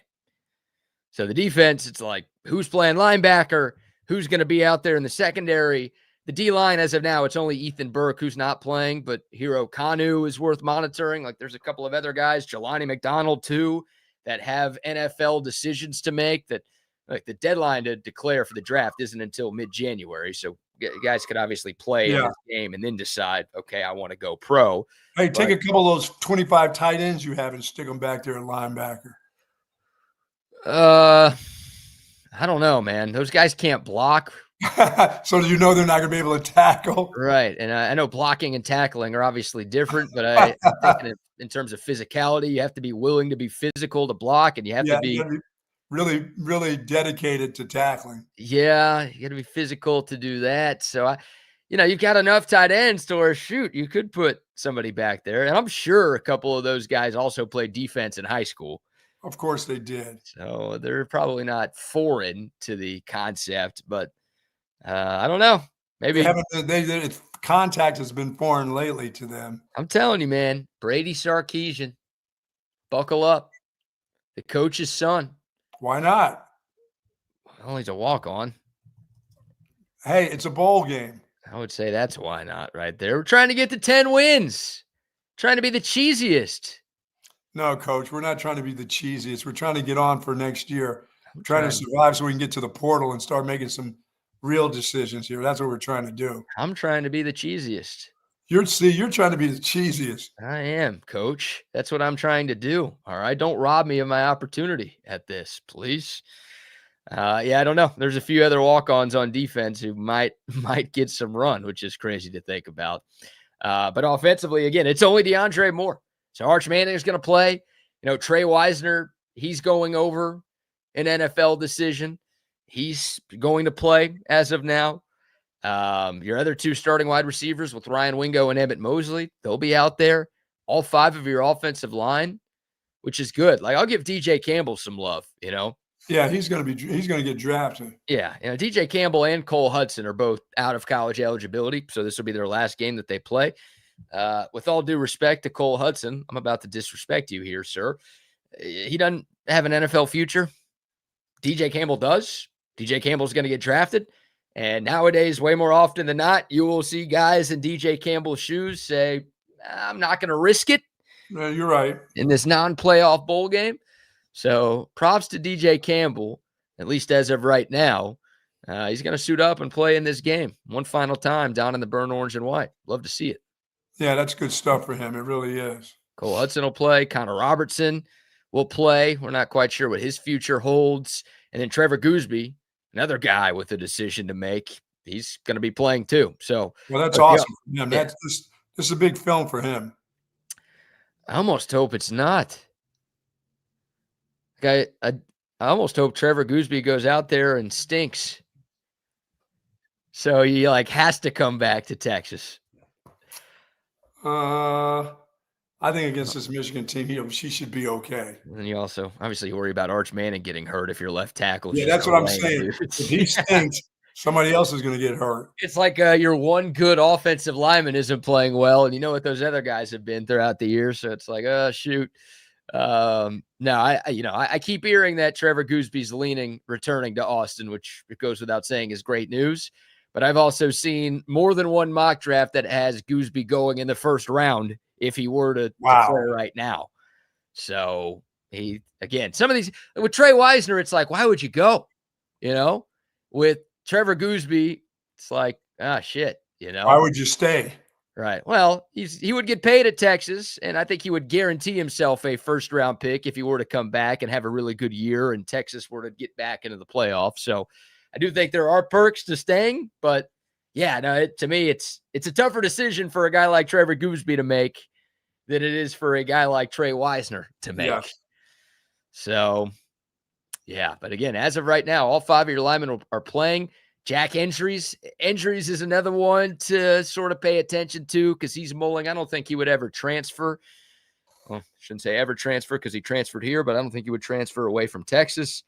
So the defense, it's like, who's playing linebacker? Who's going to be out there in the secondary? The D-line, as of now, it's only Ethan Burke who's not playing, but Hero Kanu is worth monitoring. Like, there's a couple of other guys, Jelani McDonald, too, that have NFL decisions to make that, like, the deadline to declare for the draft isn't until mid-January. So guys could obviously play in this game and then decide, okay, I want to go pro. Hey, take a couple of those 25 tight ends you have and stick them back there at linebacker. I don't know, man. Those guys can't block. So they're not going to be able to tackle. Right. And I know blocking and tackling are obviously different, but I'm thinking in terms of physicality, you have to be willing to be physical to block, and you have to be really, really dedicated to tackling. Yeah, you got to be physical to do that. So, you've got enough tight ends to where, shoot, you could put somebody back there. And I'm sure a couple of those guys also played defense in high school. Of course they did. So they're probably not foreign to the concept, but I don't know. Maybe contact has been foreign lately to them. I'm telling you, man, Brady Sarkisian, buckle up. the coach's son. Why not? Well, he's a walk-on. Hey, it's a bowl game. I would say that's why not right there. We're trying to get to 10 wins. Trying to be the cheesiest. No, Coach, we're not trying to be the cheesiest. We're trying to get on for next year. I'm Trying to survive so we can get to the portal and start making some real decisions here. That's what we're trying to do. I'm trying to be the cheesiest. You're trying to be the cheesiest. I am, Coach. That's what I'm trying to do. All right. Don't rob me of my opportunity at this, please. Yeah, I don't know. There's a few other walk-ons on defense who might get some run, which is crazy to think about. But offensively, again, it's only DeAndre Moore. So Arch Manning is going to play. Trey Wisner, he's going over an NFL decision. He's going to play as of now. Your other two starting wide receivers with Ryan Wingo and Emmett Mosley, they'll be out there. All five of your offensive line, which is good. Like, I'll give DJ Campbell some love, Yeah, he's going to get drafted. Yeah, DJ Campbell and Cole Hudson are both out of college eligibility, so this will be their last game that they play. With all due respect to Cole Hudson, I'm about to disrespect you here, sir. He doesn't have an NFL future. DJ Campbell does. DJ Campbell's going to get drafted. And nowadays, way more often than not, you will see guys in DJ Campbell's shoes say, I'm not going to risk it. You're right. In this non-playoff bowl game. So props to DJ Campbell, at least as of right now. He's going to suit up and play in this game one final time down in the burnt orange and white. Love to see it. Yeah, that's good stuff for him. It really is. Cole Hudson will play. Connor Robertson will play. We're not quite sure what his future holds. And then Trevor Gooseby, another guy with a decision to make. He's going to be playing too. So, well, that's awesome. Yeah, this is a big film for him. I almost hope it's not. I almost hope Trevor Gooseby goes out there and stinks. So he has to come back to Texas. I think against this Michigan team, she should be okay. And you also obviously worry about Arch Manning getting hurt if your left tackle. Yeah, that's what I'm saying. If he stinks, somebody else is going to get hurt. It's like your one good offensive lineman isn't playing well, and you know what those other guys have been throughout the year. So it's like, oh shoot. No, I keep hearing that Trevor Gooseby's returning to Austin, which it goes without saying is great news. But I've also seen more than one mock draft that has Gooseby going in the first round if he were to declare right now. So some of these with Trey Wisner, it's like, why would you go? With Trevor Gooseby, it's like, shit. Why would you stay? Right. Well, he would get paid at Texas, and I think he would guarantee himself a first-round pick if he were to come back and have a really good year and Texas were to get back into the playoffs. So I do think there are perks to staying, but yeah, no, to me, it's a tougher decision for a guy like Trevor Gooseby to make than it is for a guy like Trey Wisner to make. Yeah. So, yeah, but again, as of right now, all five of your linemen are playing. Jack Injuries is another one to sort of pay attention to because he's mulling. I don't think he would ever transfer. Well, I shouldn't say ever transfer because he transferred here, but I don't think he would transfer away from Texas.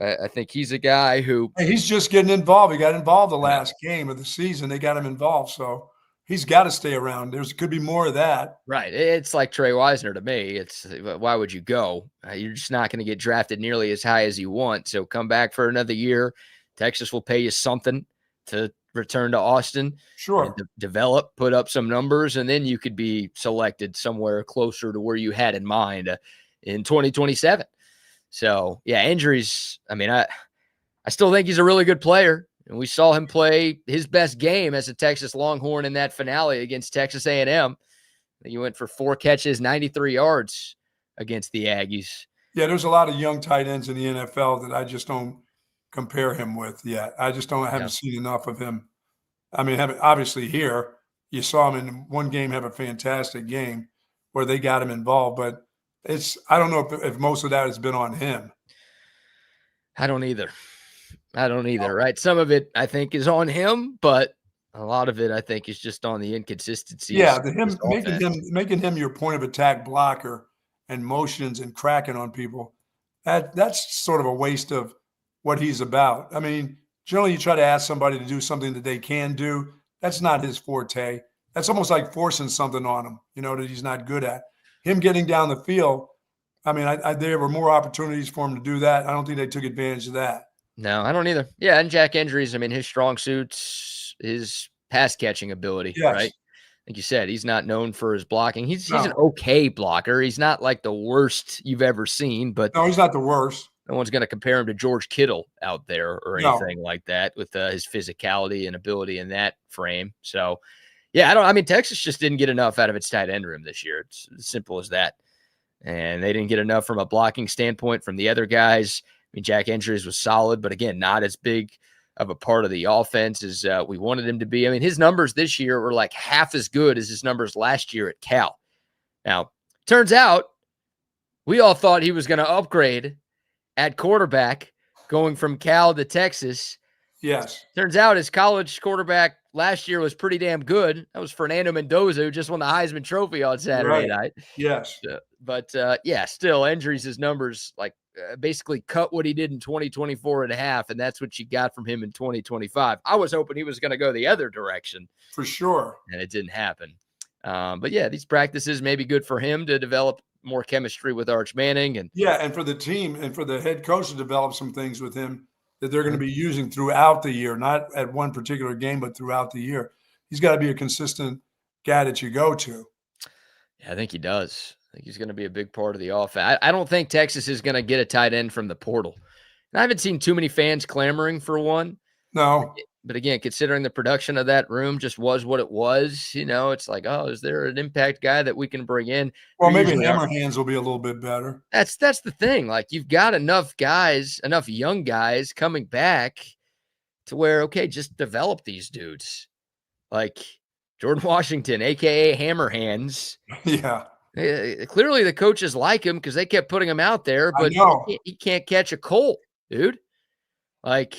I think he's a guy who – he's just getting involved. He got involved the last game of the season. They got him involved, so he's got to stay around. Could be more of that. Right. It's like Trey Wisner to me. It's why would you go? You're just not going to get drafted nearly as high as you want, so come back for another year. Texas will pay you something to return to Austin. Sure. Develop, put up some numbers, and then you could be selected somewhere closer to where you had in mind in 2027. So, yeah, Injuries, I mean, I still think he's a really good player. And we saw him play his best game as a Texas Longhorn in that finale against Texas A&M. He went for 4 catches, 93 yards against the Aggies. Yeah, there's a lot of young tight ends in the NFL that I just don't compare him with yet. I haven't seen enough of him. I mean, obviously here, you saw him in one game have a fantastic game where they got him involved, but I don't know if most of that has been on him. I don't either. Right? Some of it I think is on him, but a lot of it I think is just on the inconsistencies. Yeah, making him your point of attack blocker and motions and cracking on people. That's sort of a waste of what he's about. I mean, generally you try to ask somebody to do something that they can do. That's not his forte. That's almost like forcing something on him, that he's not good at. Him getting down the field, I mean, there were more opportunities for him to do that. I don't think they took advantage of that. No, I don't either. Yeah, and Jack Injuries, I mean, his strong suit's his pass catching ability, right? Yes. Like you said, he's not known for his blocking. He's an No. okay blocker. He's not like the worst you've ever seen, but No, he's not the worst. no one's going to compare him to George Kittle out there or No. anything like that with his physicality and ability in that frame. So, yeah, I mean, Texas just didn't get enough out of its tight end room this year. It's as simple as that. And they didn't get enough from a blocking standpoint from the other guys. I mean, Jack Injuries was solid, but again, not as big of a part of the offense as we wanted him to be. I mean, his numbers this year were like half as good as his numbers last year at Cal. Now, turns out we all thought he was going to upgrade at quarterback going from Cal to Texas. Yes. Turns out his college quarterback last year was pretty damn good. That was Fernando Mendoza, who just won the Heisman Trophy on Saturday night. Yes. But yeah, still injuries, his numbers like basically cut what he did in 2024 and a half. And that's what you got from him in 2025. I was hoping he was going to go the other direction. For sure. And it didn't happen. But yeah, these practices may be good for him to develop more chemistry with Arch Manning. And yeah, and for the team and for the head coach to develop some things with him that they're going to be using throughout the year, not at one particular game, but throughout the year. He's got to be a consistent guy that you go to. Yeah, I think he does. I think he's going to be a big part of the offense. I don't think Texas is going to get a tight end from the portal. And I haven't seen too many fans clamoring for one. No. But again, considering the production of that room just was what it was, it's like, oh, is there an impact guy that we can bring in? Well, maybe Hammerhands will be a little bit better. That's the thing. Like, you've got enough guys, enough young guys coming back to where, okay, just develop these dudes. Like Jordan Washington, a.k.a. Hammerhands. Yeah. Clearly the coaches like him because they kept putting him out there, but he can't catch a colt, dude. Like,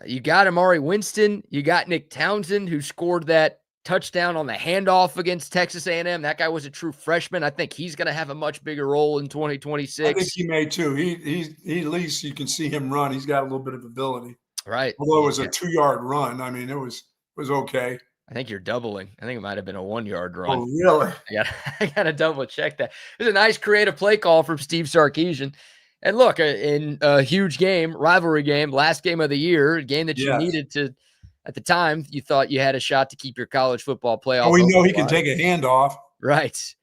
you got Amari Winston, you got Nick Townsend, who scored that touchdown on the handoff against Texas A&M. That guy was a true freshman. I think he's going to have a much bigger role in 2026. I think he may too. He at least you can see him run. He's got a little bit of ability, right? Although it was a 2-yard run. I mean, it was okay. I think you're doubling. I think it might have been a 1-yard run. Oh, really? I got to double check that. It was a nice creative play call from Steve Sarkisian. And look, in a huge game, rivalry game, last game of the year, a game that you needed to, at the time, you thought you had a shot to keep your college football playoff. Oh, we know he can take a handoff. Right.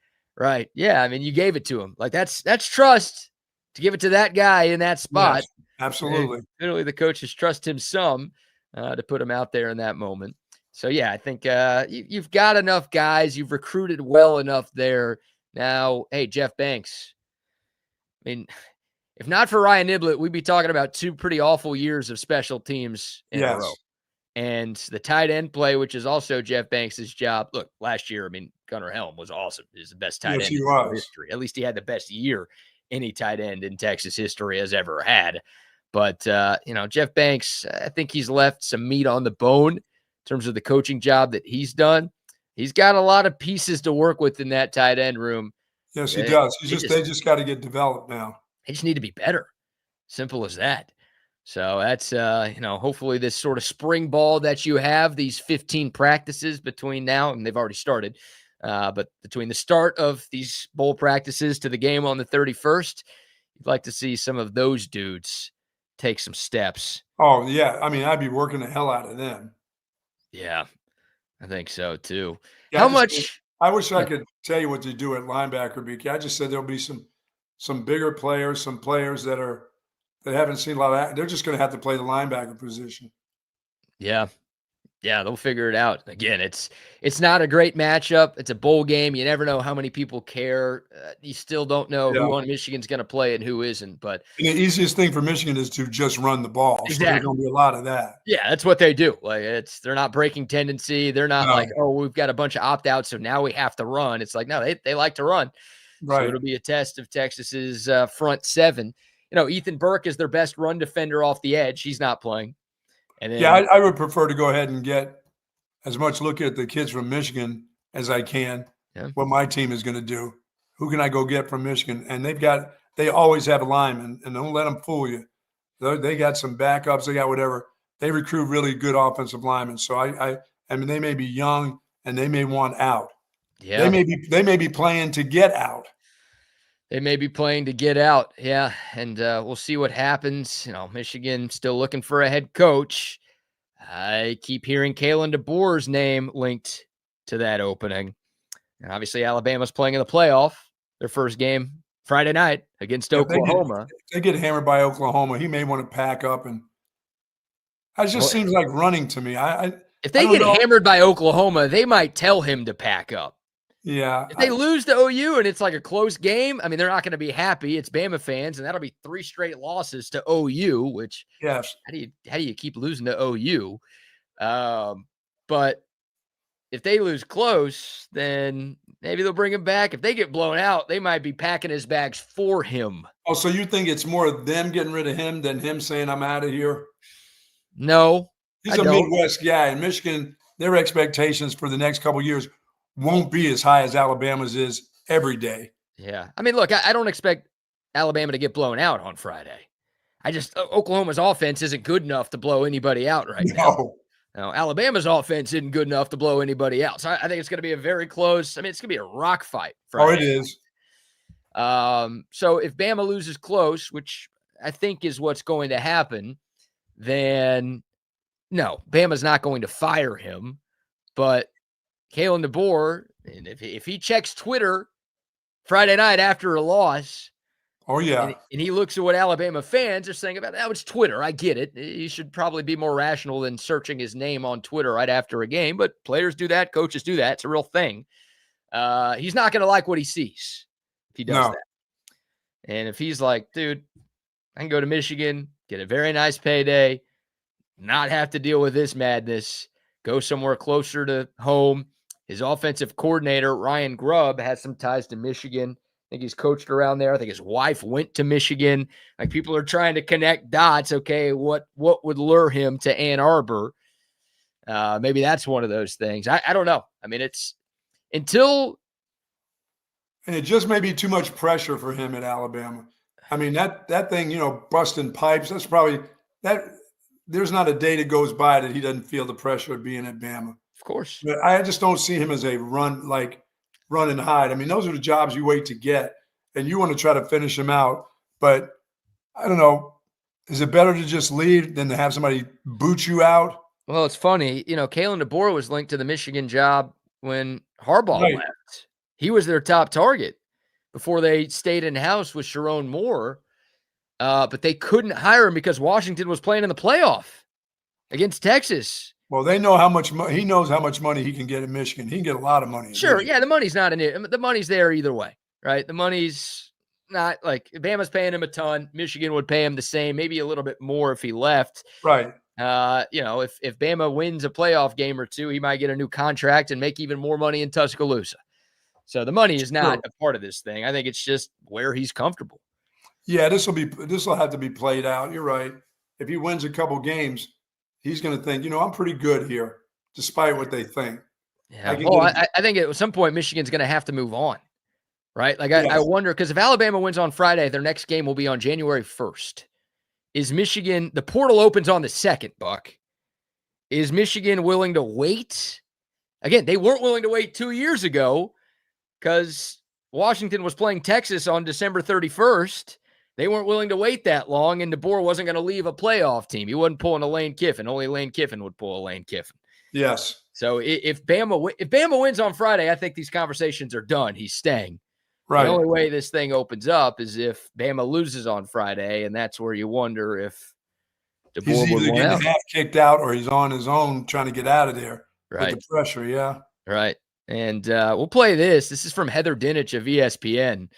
Yeah, I mean, you gave it to him. Like, that's trust to give it to that guy in that spot. Yes, absolutely. And literally, the coaches trust him some to put him out there in that moment. So, yeah, I think you've got enough guys. You've recruited well enough there. Now, hey, Jeff Banks. I mean, if not for Ryan Niblett, we'd be talking about 2 pretty awful years of special teams in a row. And the tight end play, which is also Jeff Banks' job. Look, last year, I mean, Gunnar Helm was awesome. He's the best tight end in history. At least he had the best year any tight end in Texas history has ever had. But, Jeff Banks, I think he's left some meat on the bone in terms of the coaching job that he's done. He's got a lot of pieces to work with in that tight end room. Yes, he does. They just got to get developed now. They just need to be better. Simple as that. So that's, hopefully this sort of spring ball that you have, these 15 practices between now, and they've already started, but between the start of these bowl practices to the game on the 31st, you'd like to see some of those dudes take some steps. Oh, yeah. I mean, I'd be working the hell out of them. Yeah, I think so too. Yeah, How much? I wish I could tell you what to do at linebacker, Bucky. I just said there'll be some bigger players, some players that haven't seen a lot of that. They're just going to have to play the linebacker position. Yeah, they'll figure it out. Again, it's not a great matchup. It's a bowl game. You never know how many people care. You still don't know who on Michigan's going to play and who isn't. But the easiest thing for Michigan is to just run the ball. Exactly. So there's going to be a lot of that. Yeah, that's what they do. Like, they're not breaking tendency. They're not like, oh, we've got a bunch of opt-outs, so now we have to run. It's like, no, they like to run. Right. So it'll be a test of Texas's front seven. Ethan Burke is their best run defender off the edge. He's not playing. And then, I would prefer to go ahead and get as much look at the kids from Michigan as I can. Yeah. What my team is going to do. Who can I go get from Michigan? And they always have a lineman, and don't let them fool you. They got some backups. They got whatever. They recruit really good offensive linemen. So I mean, they may be young and they may want out. Yeah. They may be playing to get out. They may be playing to get out. Yeah. And we'll see what happens. Michigan still looking for a head coach. I keep hearing Kalin DeBoer's name linked to that opening. And obviously Alabama's playing in the playoff, their first game Friday night against Oklahoma. If they get hammered by Oklahoma, he may want to pack up, and it just seems like running to me. If they get hammered by Oklahoma, they might tell him to pack up. Yeah. If they lose to OU and it's like a close game, I mean, they're not going to be happy. It's Bama fans, and that'll be 3 straight losses to OU, which yes. How do you keep losing to OU? But if they lose close, then maybe they'll bring him back. If they get blown out, they might be packing his bags for him. Oh, so you think it's more them getting rid of him than him saying, I'm out of here? No. He's a Midwest guy. In Michigan, their expectations for the next couple of years won't be as high as Alabama's is every day. Yeah. I mean, look, I don't expect Alabama to get blown out on Friday. Oklahoma's offense isn't good enough to blow anybody out right now. No, Alabama's offense isn't good enough to blow anybody out. So I think it's going to be a very close. I mean, it's going to be a rock fight. Friday. Oh, it is. So if Bama loses close, which I think is what's going to happen, then no, Bama's not going to fire him. But Kalin DeBoer, and if he checks Twitter Friday night after a loss, oh yeah, and he looks at what Alabama fans are saying about that, it's Twitter. I get it. He should probably be more rational than searching his name on Twitter right after a game. But players do that, coaches do that. It's a real thing. He's not going to like what he sees if he does that. And if he's like, dude, I can go to Michigan, get a very nice payday, not have to deal with this madness, go somewhere closer to home. His offensive coordinator, Ryan Grubb, has some ties to Michigan. I think he's coached around there. I think his wife went to Michigan. Like, people are trying to connect dots. Okay, what would lure him to Ann Arbor? Maybe that's one of those things. I don't know. I mean, it's until. And it just may be too much pressure for him at Alabama. I mean, that thing, busting pipes, that's probably that. There's not a day that goes by that he doesn't feel the pressure of being at Bama. Of course. But I just don't see him as a run and hide. I mean, those are the jobs you wait to get, and you want to try to finish them out. But I don't know. Is it better to just leave than to have somebody boot you out? Well, it's funny. Kalin DeBoer was linked to the Michigan job when Harbaugh left. He was their top target before they stayed in-house with Sharon Moore. But they couldn't hire him because Washington was playing in the playoff against Texas. Well, they know how much he knows how much money he can get in Michigan. He can get a lot of money. Sure, yeah, the money's not in it. The money's there either way, right? The money's not like Bama's paying him a ton. Michigan would pay him the same, maybe a little bit more if he left. Right. If Bama wins a playoff game or two, he might get a new contract and make even more money in Tuscaloosa. So the money is not a part of this thing. I think it's just where he's comfortable. Yeah, this will have to be played out. You're right. If he wins a couple games, he's going to think, I'm pretty good here, despite what they think. Yeah. I think at some point Michigan's going to have to move on, right? Like I wonder, because if Alabama wins on Friday, their next game will be on January 1st. Is Michigan, the portal opens on the 2nd, Buck. Is Michigan willing to wait? Again, they weren't willing to wait 2 years ago because Washington was playing Texas on December 31st. They weren't willing to wait that long, and DeBoer wasn't going to leave a playoff team. He wasn't pulling a Lane Kiffin. Only Lane Kiffin would pull a Lane Kiffin. Yes. So if Bama wins on Friday, I think these conversations are done. He's staying. Right. The only way this thing opens up is if Bama loses on Friday, and that's where you wonder if DeBoer he's would either want getting half kicked out or he's on his own trying to get out of there with the pressure. Yeah. Right. And we'll play this. This is from Heather Dinich of ESPN.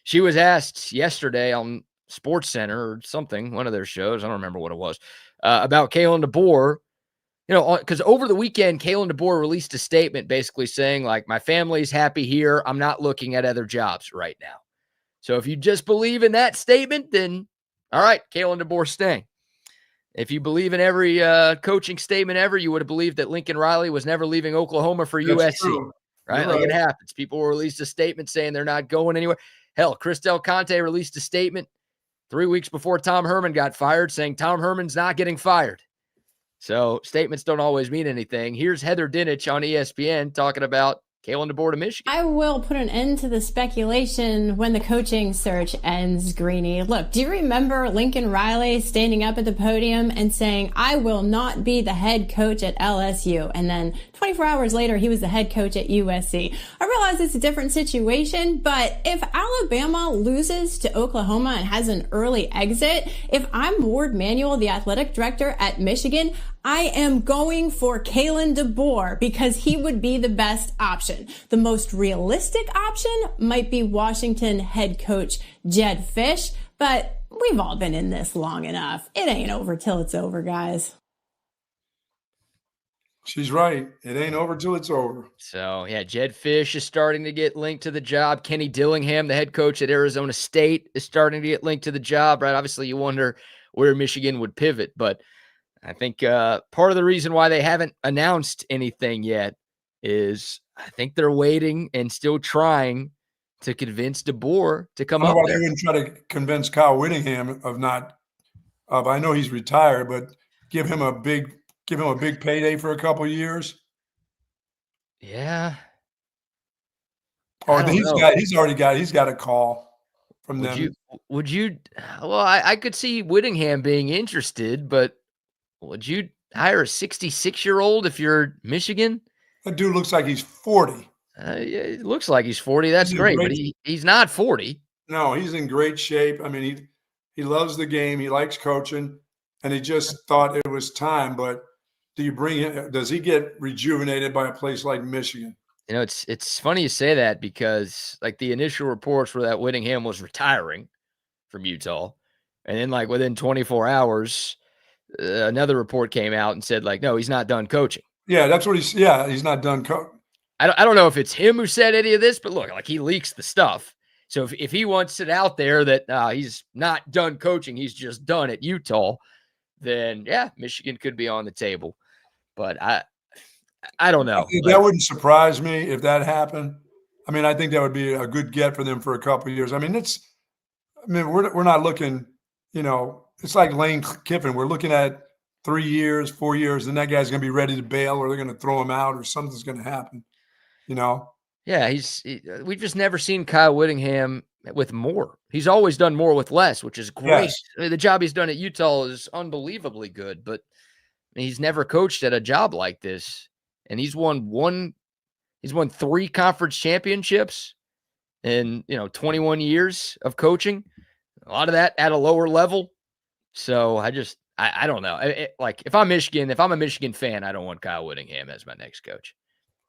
She was asked yesterday on Sports Center or something, one of their shows, I don't remember what it was, about Kalin DeBoer. Because over the weekend, Kalin DeBoer released a statement basically saying, like, my family's happy here. I'm not looking at other jobs right now. So if you just believe in that statement, then all right, Kalin DeBoer staying. If you believe in every coaching statement ever, you would have believed that Lincoln Riley was never leaving Oklahoma for USC. True. Right? Like, it happens. People will release a statement saying they're not going anywhere. Hell, Chris Del Conte released a statement 3 weeks before Tom Herman got fired saying Tom Herman's not getting fired. So statements don't always mean anything. Here's Heather Dinich on ESPN talking about Kalen DeBoer to Michigan. I will put an end to the speculation when the coaching search ends, Greeny. Look, do you remember Lincoln Riley standing up at the podium and saying, I will not be the head coach at LSU? And then 24 hours later, he was the head coach at USC. I realize it's a different situation, but if Alabama loses to Oklahoma and has an early exit, if I'm Ward Manuel, the athletic director at Michigan, I am going for Kalin DeBoer because he would be the best option. The most realistic option might be Washington head coach Jed Fish, but we've all been in this long enough. It ain't over till it's over, guys. She's right. It ain't over till it's over. So, yeah, Jed Fish is starting to get linked to the job. Kenny Dillingham, the head coach at Arizona State, is starting to get linked to the job, right? Obviously, you wonder where Michigan would pivot, but I think part of the reason why they haven't announced anything yet is I think they're waiting and still trying to convince DeBoer to come up there. They're going to try to convince Kyle Whittingham I know he's retired, but give him a big payday for a couple of years. Yeah. Oh, he's got a call from them. Would you? Well, I could see Whittingham being interested, but would you hire a 66-year-old if you're Michigan? That dude looks like he's 40. Yeah, it looks like he's 40. That's great, but he's not 40. No, he's in great shape. I mean, he loves the game. He likes coaching, and he just thought it was time. But does he get rejuvenated by a place like Michigan? You know, it's funny you say that because like the initial reports were that Whittingham was retiring from Utah, and then like within 24 hours, another report came out and said like, no, he's not done coaching. Yeah, that's what he's not done coaching. I don't know if it's him who said any of this, but look, like he leaks the stuff. So if he wants it out there that he's not done coaching, he's just done at Utah, then yeah, Michigan could be on the table. But I don't know. That wouldn't surprise me if that happened. I mean, I think that would be a good get for them for a couple of years. I mean, we're not looking, it's like Lane Kiffin. We're looking at 3 years, 4 years, and that guy's going to be ready to bail, or they're going to throw him out, or something's going to happen. Yeah, we've just never seen Kyle Whittingham with more. He's always done more with less, which is great. Yes. The job he's done at Utah is unbelievably good, but he's never coached at a job like this. And he's won 3 conference championships in 21 years of coaching. A lot of that at a lower level. So I don't know. Like if I'm a Michigan fan, I don't want Kyle Whittingham as my next coach.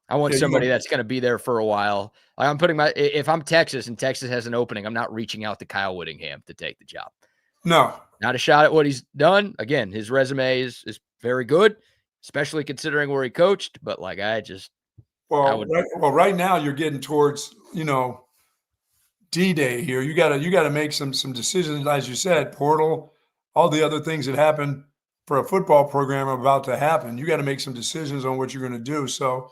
I want somebody that's going to be there for a while. Like if I'm Texas and Texas has an opening, I'm not reaching out to Kyle Whittingham to take the job. No, not a shot at what he's done. Again, his resume is very good, especially considering where he coached. But like, right now you're getting towards, D-Day here. You got to make some decisions. As you said, portal, all the other things that happen for a football program are about to happen. You got to make some decisions on what you're going to do. So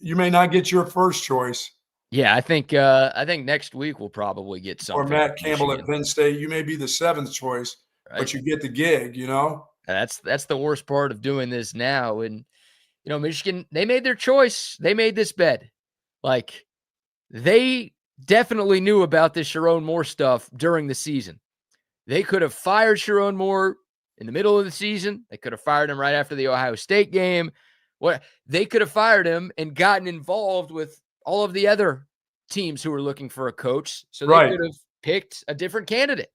you may not get your first choice. Yeah, I think next week we'll probably get something. Or Matt Campbell at Penn State. You may be the 7th choice, right, but you get the gig, That's the worst part of doing this now. And, Michigan, they made their choice. They made this bed. Like, they definitely knew about this Sharon Moore stuff during the season. They could have fired Sharon Moore in the middle of the season. They could have fired him right after the Ohio State game. They could have fired him and gotten involved with all of the other teams who were looking for a coach. So they could have picked a different candidate.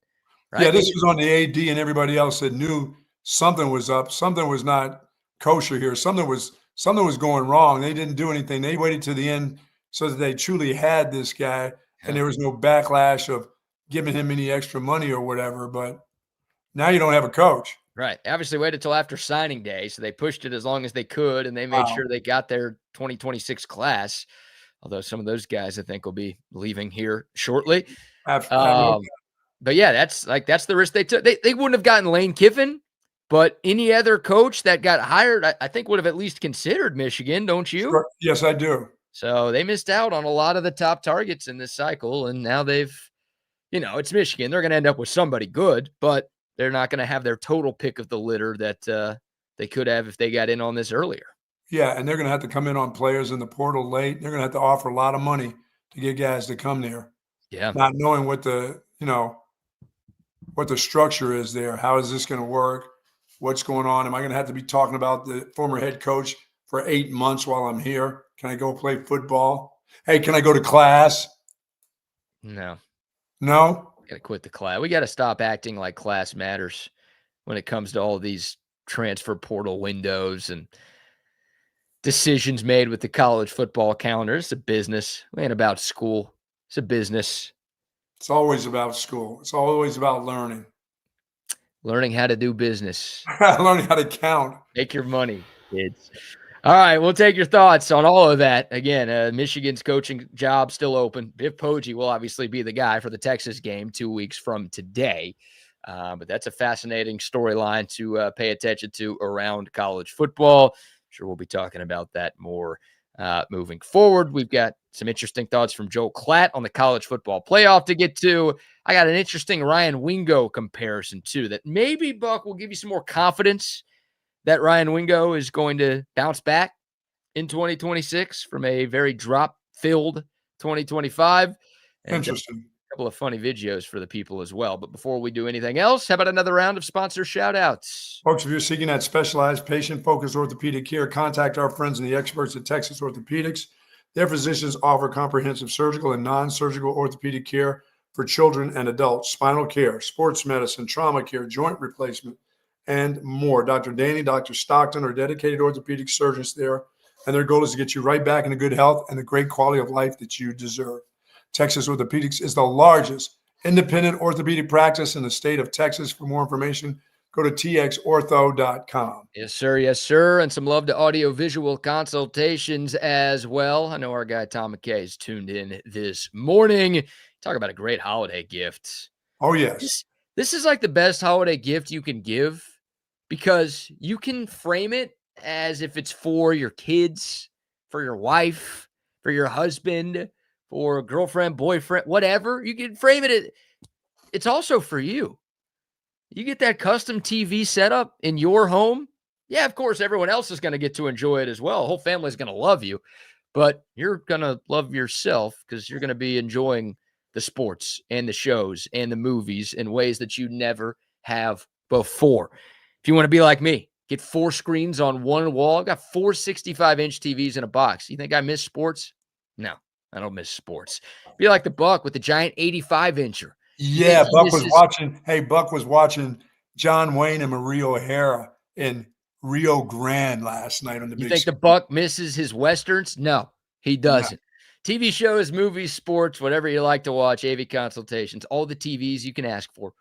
Right? Yeah, this was on the AD and everybody else that knew something was up. Something was not kosher here. Something was going wrong. They didn't do anything. They waited to the end so that they truly had this guy, and there was no backlash of giving him any extra money or whatever. But now you don't have a coach. Right. Obviously waited till after signing day, so they pushed it as long as they could, and they made sure they got their 2026 class, although some of those guys I think will be leaving here shortly. But yeah, that's the risk they took. They wouldn't have gotten Lane Kiffin, but any other coach that got hired, I think would have at least considered Michigan, don't you? Yes, I do. So they missed out on a lot of the top targets in this cycle, and now they've, it's Michigan. They're going to end up with somebody good, but they're not going to have their total pick of the litter that they could have if they got in on this earlier. Yeah, and they're going to have to come in on players in the portal late. They're going to have to offer a lot of money to get guys to come there. Yeah. Not knowing what the structure is there. How is this going to work? What's going on? Am I going to have to be talking about the former head coach for 8 months while I'm here? Can I go play football? Hey, can I go to class? No. No? Got to quit the class. We got to stop acting like class matters when it comes to all these transfer portal windows and decisions made with the college football calendar. It's a business. It ain't about school. It's a business. It's always about school. It's always about learning. Learning how to do business. Learning how to count. Make your money, kids. All right, we'll take your thoughts on all of that. Again, Michigan's coaching job still open. Biff Poggi will obviously be the guy for the Texas game 2 weeks from today. But that's a fascinating storyline to pay attention to around college football. Sure, we'll be talking about that more moving forward. We've got some interesting thoughts from Joe Klatt on the college football playoff to get to. I got an interesting Ryan Wingo comparison, too, that maybe, Buck, will give you some more confidence that Ryan Wingo is going to bounce back in 2026 from a very drop-filled 2025. And Interesting. a couple of funny videos for the people as well. But before we do anything else, how about another round of sponsor shout-outs? Folks, if you're seeking that specialized patient-focused orthopedic care, contact our friends and the experts at Texas Orthopedics. Their physicians offer comprehensive surgical and non-surgical orthopedic care for children and adults, spinal care, sports medicine, trauma care, joint replacement, and more. Dr. Danny, Dr. Stockton are dedicated orthopedic surgeons there, and their goal is to get you right back into good health and the great quality of life that you deserve. Texas Orthopedics is the largest independent orthopedic practice in the state of Texas. For more information, go to txortho.com. Yes, sir. Yes, sir. And some love to audio-visual consultations as well. I know our guy Tom McKay is tuned in this morning. Talk about a great holiday gift. Oh, yes. This is like the best holiday gift you can give because you can frame it as if it's for your kids, for your wife, for your husband, for a girlfriend, boyfriend, whatever. You can frame it. It's also for you. You get that custom TV setup in your home. Yeah, of course, everyone else is going to get to enjoy it as well. The whole family is going to love you, but you're going to love yourself because you're going to be enjoying the sports and the shows and the movies in ways that you never have before. If you want to be like me, get 4 screens on one wall. I've got 4 65-inch TVs in a box. You think I miss sports? No, I don't miss sports. Be like the Buck with the giant 85-incher. Yeah, Buck was watching John Wayne and Maria O'Hara in Rio Grande last night on the big You think screen. the Buck misses his Westerns? No, he doesn't. TV shows, movies, sports, whatever you like to watch, AV consultations, all the TVs you can ask for.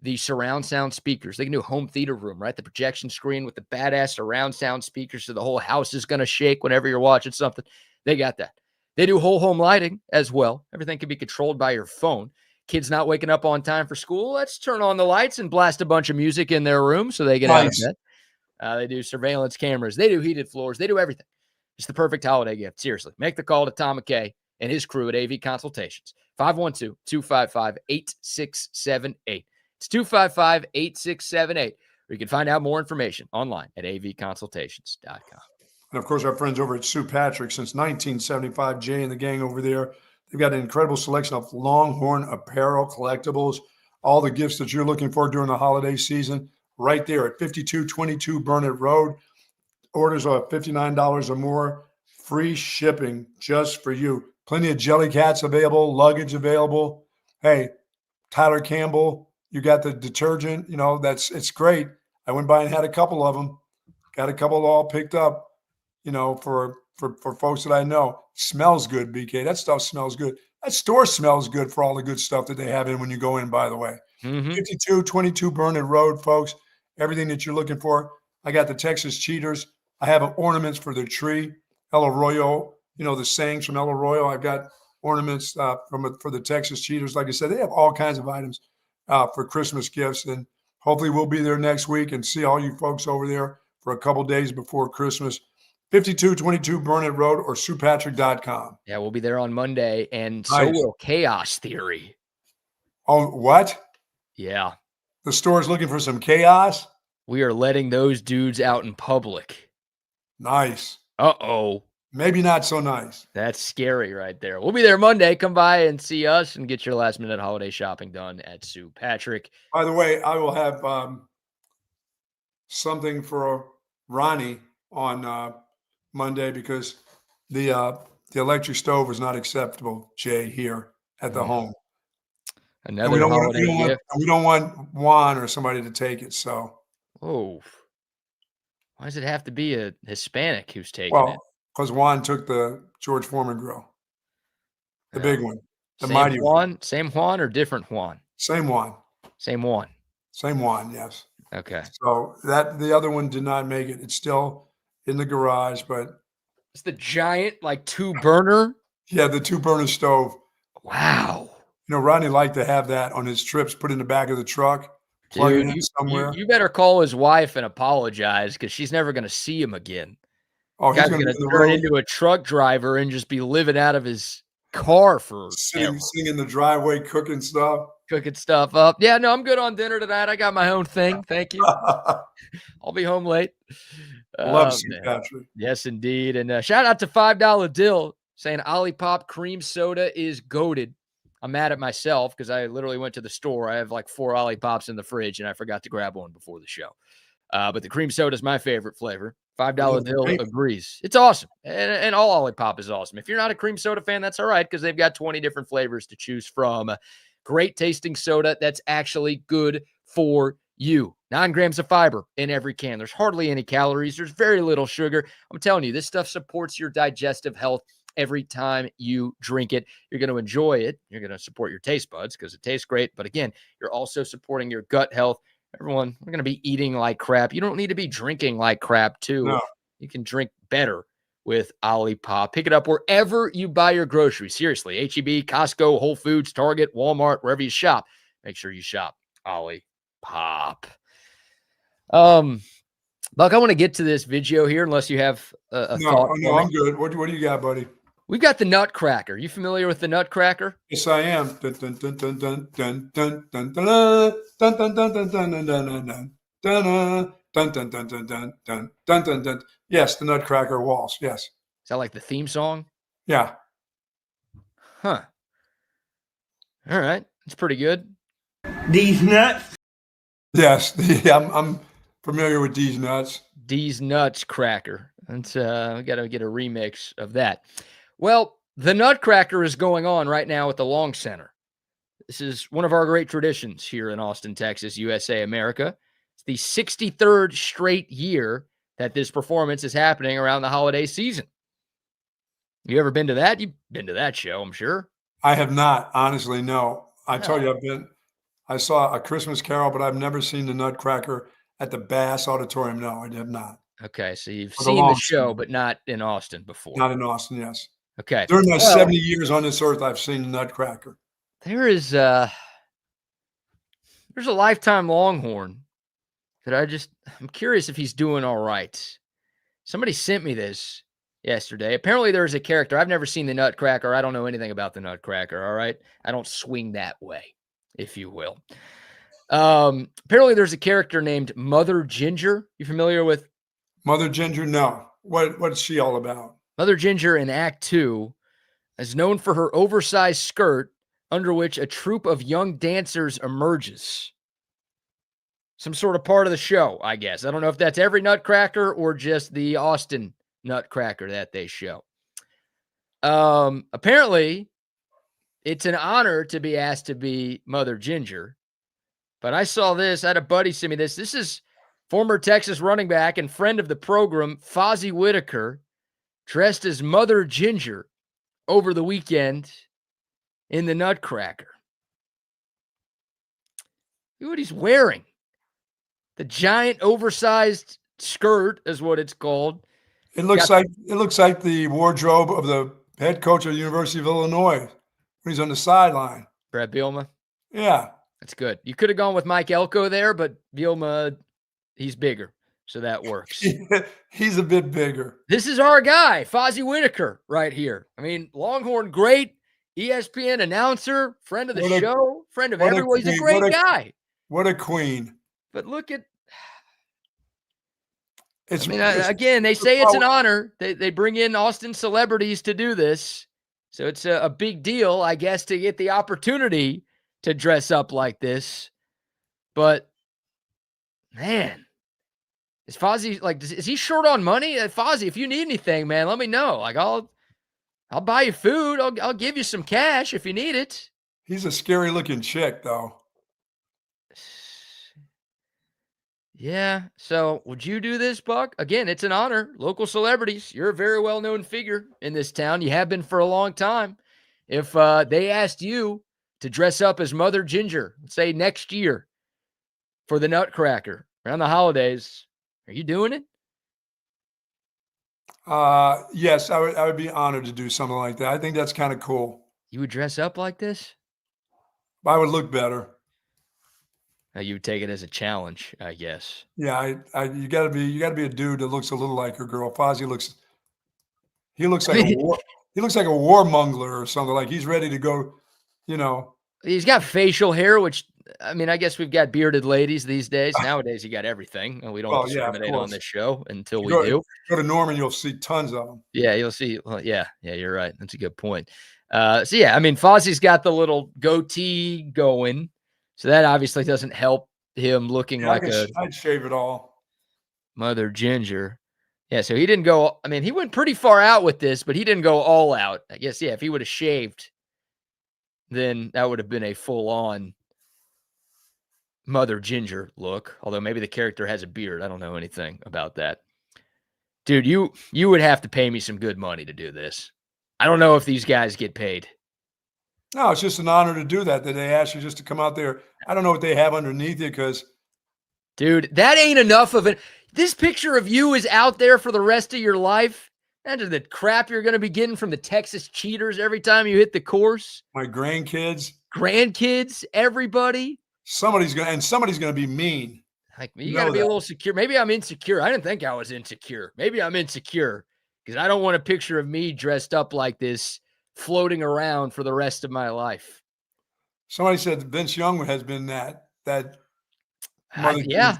The surround sound speakers. They can do a home theater room, right? The projection screen with the badass surround sound speakers so the whole house is going to shake whenever you're watching something. They got that. They do whole home lighting as well. Everything can be controlled by your phone. Kids not waking up on time for school, let's turn on the lights and blast a bunch of music in their room so they get out of bed. They do surveillance cameras. They do heated floors. They do everything. It's the perfect holiday gift. Seriously, make the call to Tom McKay and his crew at AV Consultations. 512-255-8678. It's 255-8678. Or you can find out more information online at avconsultations.com. And, of course, our friends over at Sue Patrick, since 1975, Jay and the gang over there, they've got an incredible selection of Longhorn apparel, collectibles, all the gifts that you're looking for during the holiday season, right there at 5222 Burnett Road. Orders are $59 or more, free shipping just for you. Plenty of jelly cats available, luggage available. Hey, Tyler Campbell, you got the detergent, it's great. I went by and had a couple of them, got a couple all picked up, for folks that I know. Smells good, BK. That stuff smells good. That store smells good for all the good stuff that they have in when you go in, by the way. 5222 Burnett Road, folks. Everything that you're looking for. I got the Texas Cheaters. I have ornaments for the tree. El Arroyo, the sayings from El Arroyo. I've got ornaments for the Texas Cheaters. Like I said, they have all kinds of items for Christmas gifts. And hopefully we'll be there next week and see all you folks over there for a couple days before Christmas. 5222 Burnett Road or SuePatrick.com. Yeah, we'll be there on Monday, and so will Chaos Theory. Oh, what? Yeah. The store is looking for some chaos? We are letting those dudes out in public. Nice. Uh-oh. Maybe not so nice. That's scary right there. We'll be there Monday. Come by and see us and get your last-minute holiday shopping done at Sue Patrick. By the way, I will have something for Rodney on Monday because the electric stove was not acceptable, Jay, here at the home. Another holiday gift. We don't want Juan or somebody to take it. So, why does it have to be a Hispanic who's taking it? Because Juan took the George Foreman grill, the big one, the mighty one. Same Juan or different Juan? Same Juan. Same one. Same one. Yes. Okay. So the other one did not make it. It's still in the garage, but it's the giant like 2-burner. Yeah, the 2-burner stove. Wow. You know, Rodney liked to have that on his trips, put in the back of the truck, plug it in somewhere. You better call his wife and apologize because she's never going to see him again. Oh, he's going to turn into a truck driver and just be living out of his car for sitting in the driveway, cooking stuff up. Yeah, no, I'm good on dinner tonight. I got my own thing. Thank you. I'll be home late. Love St. Patrick. Yes, indeed. And shout out to $5 Dill saying OLIPOP cream soda is goated. I'm mad at myself because I literally went to the store. I have like 4 OLIPOPs in the fridge and I forgot to grab one before the show. But the cream soda is my favorite flavor. $5 Dill agrees. It's awesome. And all OLIPOP is awesome. If you're not a cream soda fan, that's all right because they've got 20 different flavors to choose from. Great tasting soda that's actually good for you. 9 grams of fiber in every can. There's hardly any calories. There's very little sugar. I'm telling you, this stuff supports your digestive health every time you drink it. You're going to enjoy it. You're going to support your taste buds because it tastes great. But again, you're also supporting your gut health. Everyone, we're going to be eating like crap. You don't need to be drinking like crap, too. No. You can drink better with OLIPOP. Pick it up wherever you buy your groceries. Seriously, H-E-B, Costco, Whole Foods, Target, Walmart, wherever you shop. Make sure you shop OLIPOP. Buck, I want to get to this video here unless you have a thought. No, I'm good. What do you got, buddy? We've got the Nutcracker. You familiar with the Nutcracker? Yes, I am. Yes, the Nutcracker waltz. Yes. Is that like the theme song? Yeah. Huh. All right. It's pretty good. These nuts. Yes. I'm familiar with these nuts. These nuts cracker. And we got to get a remix of that. Well, the Nutcracker is going on right now at the Long Center. This is one of our great traditions here in Austin, Texas, USA, America. It's the 63rd straight year that this performance is happening around the holiday season. You ever been to that? You've been to that show, I'm sure. I have not, honestly, no. I told you I saw A Christmas Carol, but I've never seen the Nutcracker at the Bass Auditorium. No, I have not. Okay, so you've seen the show, but not in Austin before. Not in Austin, yes. Okay. During my 70 years on this earth, I've seen the Nutcracker. There's a lifetime Longhorn that I'm curious if he's doing all right. Somebody sent me this yesterday. Apparently there's a character. I've never seen the Nutcracker. I don't know anything about the Nutcracker, all right? I don't swing that way, if you will. Apparently there's a character named Mother Ginger. You familiar with Mother Ginger? No. What's she all about? Mother Ginger in Act 2 is known for her oversized skirt under which a troupe of young dancers emerges. Some sort of part of the show, I guess. I don't know if that's every Nutcracker or just the Austin Nutcracker that they show. Apparently, it's an honor to be asked to be Mother Ginger. But I saw this. I had a buddy send me this. This is former Texas running back and friend of the program, Fozzy Whitaker, dressed as Mother Ginger over the weekend in the Nutcracker. Look what he's wearing. The giant oversized skirt is what it's called. It looks like the wardrobe of the head coach of the University of Illinois when he's on the sideline. Brad Bielema? Yeah. That's good. You could have gone with Mike Elko there, but Bielema, he's bigger. So that works. He's a bit bigger. This is our guy, Fozzy Whitaker, right here. I mean, Longhorn great, ESPN announcer, friend of the show, friend of everyone. He's a great guy. What a queen. But look at It's I mean, again, they say it's an honor. They bring in Austin celebrities to do this. So it's a big deal, I guess, to get the opportunity to dress up like this. But, man, is Fozzy, like, is he short on money? Fozzy, if you need anything, man, let me know. Like, I'll buy you food. I'll give you some cash if you need it. He's a scary looking chick, though. Yeah. So would you do this, Buck? Again, it's an honor. Local celebrities. You're a very well-known figure in this town. You have been for a long time. If they asked you to dress up as Mother Ginger, say next year for the Nutcracker around the holidays, are you doing it? Yes, I would be honored to do something like that. I think that's kind of cool. You would dress up like this? I would look better. You would take it as a challenge, I guess. Yeah, you gotta be a dude that looks a little like her girl. Fozzy looks like he looks like a warmonger or something. Like he's ready to go, you know. He's got facial hair, which, I mean, I guess we've got bearded ladies these days. Nowadays, you got everything. And we don't discriminate on this show until we do. Go to Norman, you'll see tons of them. Yeah, you'll see. Well, yeah, you're right. That's a good point. So, yeah, I mean, Fozzy's got the little goatee going. So that obviously doesn't help him looking like I'd shave it all. Mother Ginger. Yeah, so he didn't go. I mean, he went pretty far out with this, but he didn't go all out. I guess, yeah, if he would have shaved, then that would have been a full-on Mother Ginger look. Although maybe the character has a beard. I don't know anything about that. Dude, you would have to pay me some good money to do this. I don't know if these guys get paid. No, it's just an honor to do that they ask you just to come out there. I don't know what they have underneath it because. Dude, that ain't enough of it. This picture of you is out there for the rest of your life. Imagine the crap you're going to be getting from the Texas cheaters every time you hit the course. My grandkids, everybody. Somebody's going to be mean. Like, you got to be a little secure. Maybe I'm insecure. I didn't think I was insecure. Maybe I'm insecure because I don't want a picture of me dressed up like this floating around for the rest of my life. Somebody said Vince Young has been that. Yeah,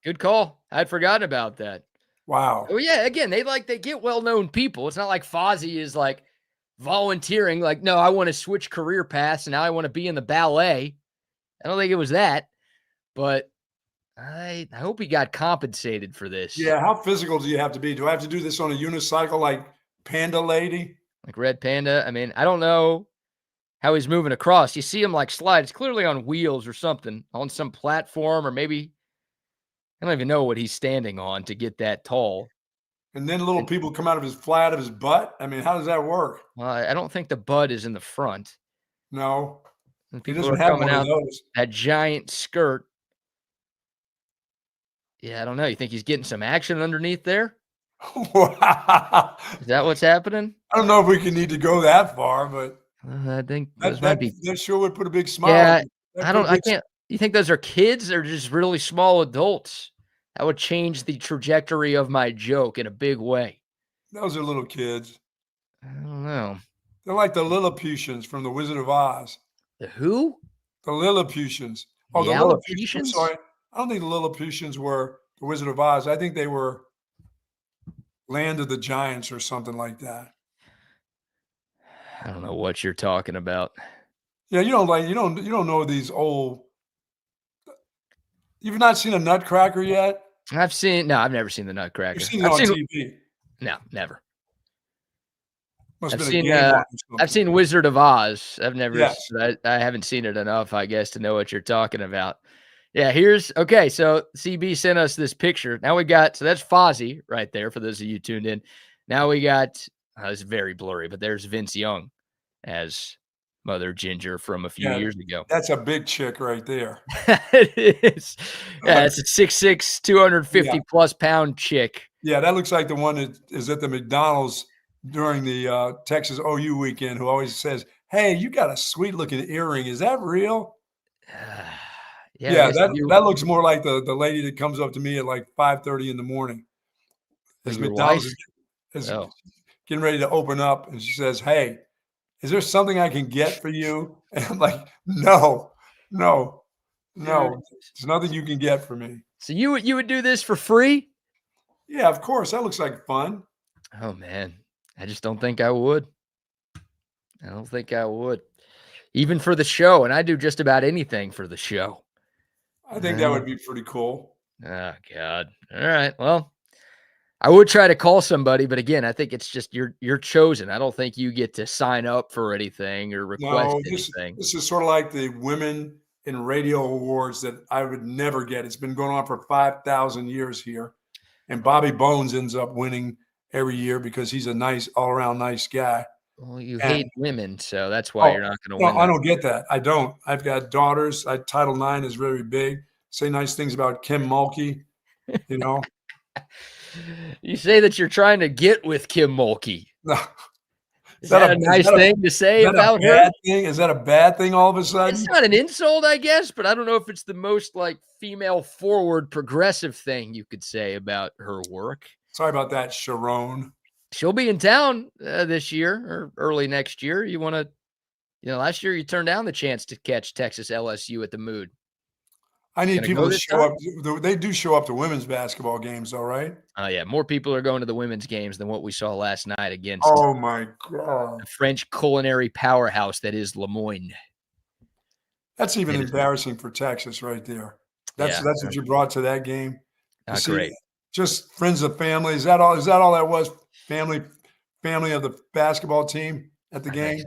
good call. I'd forgotten about that. Wow. Oh yeah, again, they get well-known people. It's not like Fozzy is like volunteering. Like, no, I want to switch career paths and now I want to be in the ballet. I don't think it was that, but I hope he got compensated for this. Yeah, how physical do you have to be? Do I have to do this on a unicycle like Panda Lady? Like Red Panda? I mean, I don't know how he's moving across. You see him like slide. It's clearly on wheels or something, on some platform, or maybe I don't even know what he's standing on to get that tall. And then little people come out of his flat of his butt. I mean, how does that work? Well, I don't think the butt is in the front. No. And people are coming out that giant skirt. Yeah, I don't know. You think he's getting some action underneath there? Wow. Is that what's happening? I don't know if we need to go that far, but I think that sure would put a big smile. Yeah, I can't. You think those are kids or just really small adults? That would change the trajectory of my joke in a big way. Those are little kids. I don't know. They're like the Lilliputians from The Wizard of Oz. The who? The Lilliputians. Oh, the Lilliputians. Sorry, I don't think the Lilliputians were The Wizard of Oz. I think they were Land of the Giants or something like that. I don't know what you're talking about. Yeah, you don't know these old. You've not seen a Nutcracker yet? I've never seen the Nutcracker. You've seen it on TV? No, never. I've seen Wizard of Oz. I've never. Yes. I haven't seen it enough, I guess, to know what you're talking about. Yeah, okay. So CB sent us this picture. Now so that's Fozzy right there for those of you tuned in. Now we got, it's very blurry, but there's Vince Young as Mother Ginger from a few years ago. That's a big chick right there. It is. Yeah, it's a 6'6", 250 plus pound chick. Yeah, that looks like the one that is at the McDonald's during the Texas OU weekend who always says, "Hey, you got a sweet looking earring. Is that real?" Yeah, that looks more like the lady that comes up to me at like 5:30 in the morning. As McDonald's is getting ready to open up, and she says, "Hey, is there something I can get for you?" And I'm like, no, there's nothing you can get for me. So you would do this for free? Yeah, of course. That looks like fun. Oh, man. I just don't think I would. I don't think I would. Even for the show, and I do just about anything for the show. I think that would be pretty cool. Oh, God. All right. Well, I would try to call somebody, but again, I think it's just you're chosen. I don't think you get to sign up for anything or request No, anything. this is sort of like the Women in Radio Awards that I would never get. It's been going on for 5,000 years here. And Bobby Bones ends up winning every year because he's a nice, all-around nice guy. Well, you hate women, so that's why you're not going to win. I don't get that. I don't. I've got daughters. Title IX is very big. Say nice things about Kim Mulkey, you know. You say that you're trying to get with Kim Mulkey. No. Is that a nice thing to say about her? Is that a bad thing all of a sudden? It's not an insult, I guess, but I don't know if it's the most like female forward progressive thing you could say about her work. Sorry about that, Sharon. She'll be in town this year or early next year. You want to, last year you turned down the chance to catch Texas LSU at the Mood. I need people to show up. They do show up to women's basketball games, though, right? Oh, yeah. More people are going to the women's games than what we saw last night against oh my God. the French culinary powerhouse that is Lemoyne. That's even embarrassing for Texas right there. That's what you brought to that game. Not great. Just friends of family. Is that all that was? Family of the basketball team at the game?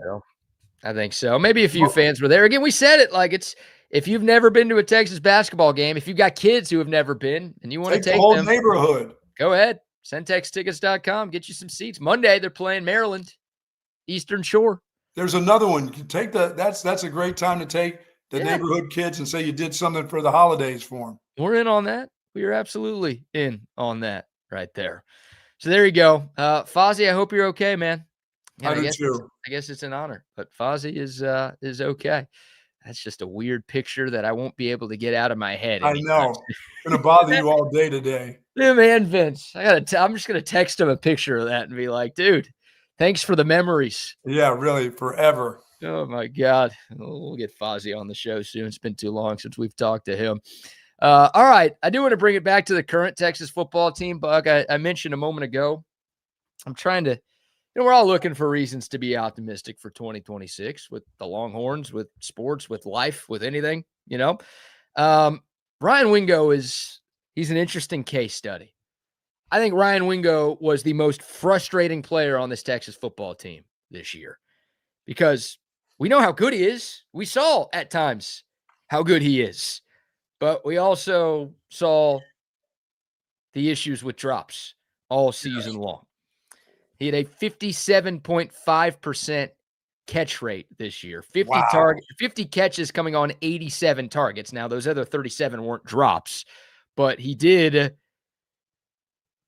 I think so. Maybe a few fans were there. Again, we said it like it's if you've never been to a Texas basketball game, if you've got kids who have never been and you want to take the whole them, neighborhood. Go ahead. CentexTickets.com. Get you some seats. Monday, they're playing Maryland, Eastern Shore. There's another one. You take that's a great time to take the neighborhood kids and say you did something for the holidays for them. We're in on that. We are absolutely in on that right there. So there you go. Fozzy, I hope you're okay, man. Yeah, I do too. I guess it's an honor, but Fozzy is okay. That's just a weird picture that I won't be able to get out of my head. I know. It's going to bother you all day today. Yeah, man, Vince. I'm just going to text him a picture of that and be like, dude, thanks for the memories. Yeah, really, forever. Oh, my God. We'll get Fozzy on the show soon. It's been too long since we've talked to him. All right. I do want to bring it back to the current Texas football team, Buck. I mentioned a moment ago, I'm trying to, we're all looking for reasons to be optimistic for 2026 with the Longhorns, with sports, with life, with anything, Ryan Wingo he's an interesting case study. I think Ryan Wingo was the most frustrating player on this Texas football team this year because we know how good he is. We saw at times how good he is, but we also saw the issues with drops all season long. He had a 57.5% catch rate this year. 50 catches coming on 87 targets. Now, those other 37 weren't drops, but he did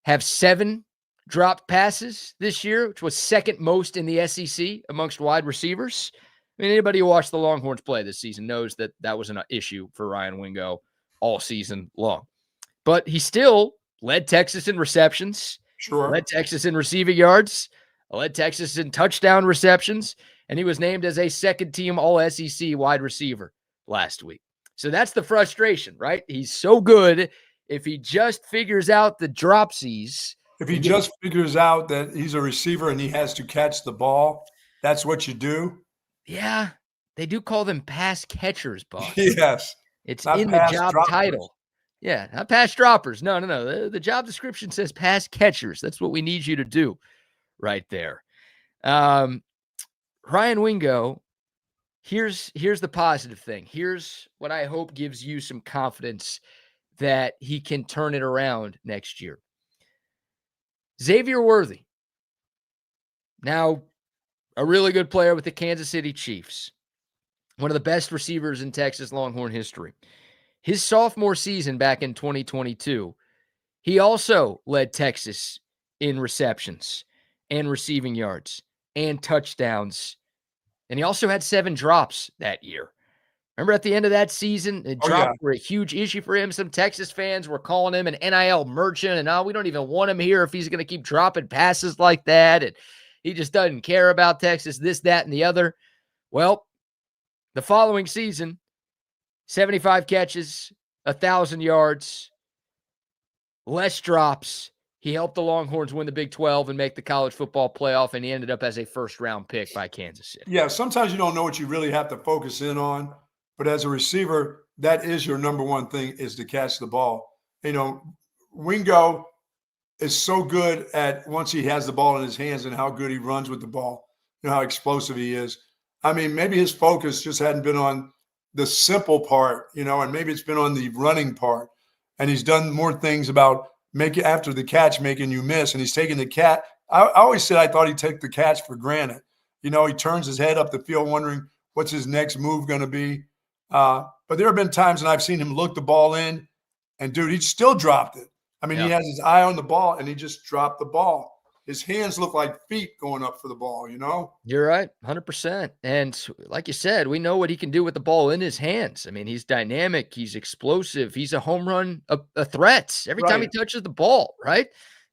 have 7 dropped passes this year, which was second most in the SEC amongst wide receivers. I mean, anybody who watched the Longhorns play this season knows that that was an issue for Ryan Wingo all season long. But he still led Texas in receptions. Sure. Led Texas in receiving yards, led Texas in touchdown receptions, and he was named as a second-team All-SEC wide receiver last week. So that's the frustration, right? He's so good. If he just figures out the dropsies. If he just figures out that he's a receiver and he has to catch the ball, that's what you do? Yeah. They do call them pass catchers, boss. Yes. It's in the job title. Yeah, not pass droppers. No. The job description says pass catchers. That's what we need you to do right there. Ryan Wingo, here's the positive thing. Here's what I hope gives you some confidence that he can turn it around next year. Xavier Worthy, now a really good player with the Kansas City Chiefs, one of the best receivers in Texas Longhorn history. His sophomore season back in 2022, he also led Texas in receptions and receiving yards and touchdowns. And he also had 7 drops that year. Remember at the end of that season, drops were a huge issue for him. Some Texas fans were calling him an NIL merchant and we don't even want him here if he's going to keep dropping passes like that. And he just doesn't care about Texas, this, that, and the other. Well, the following season, 75 catches, 1,000 yards, less drops. He helped the Longhorns win the Big 12 and make the college football playoff, and he ended up as a first-round pick by Kansas City. Yeah, sometimes you don't know what you really have to focus in on, but as a receiver, that is your number one thing, is to catch the ball. You know, Wingo is so good at, once he has the ball in his hands, and how good he runs with the ball, you know, how explosive he is. I mean, maybe his focus just hadn't been on the simple part, you know, and maybe it's been on the running part. And he's done more things about making after the catch, making you miss. And he's taking the catch. I always said I thought he'd take the catch for granted. You know, he turns his head up the field wondering what's his next move going to be. But there have been times when I've seen him look the ball in, and, dude, he still dropped it. I mean, He has his eye on the ball, and he just dropped the ball. His hands look like feet going up for the ball, you know? You're right, 100%. And like you said, we know what he can do with the ball in his hands. I mean, he's dynamic. He's explosive. He's a home run, a threat every time he touches the ball, right?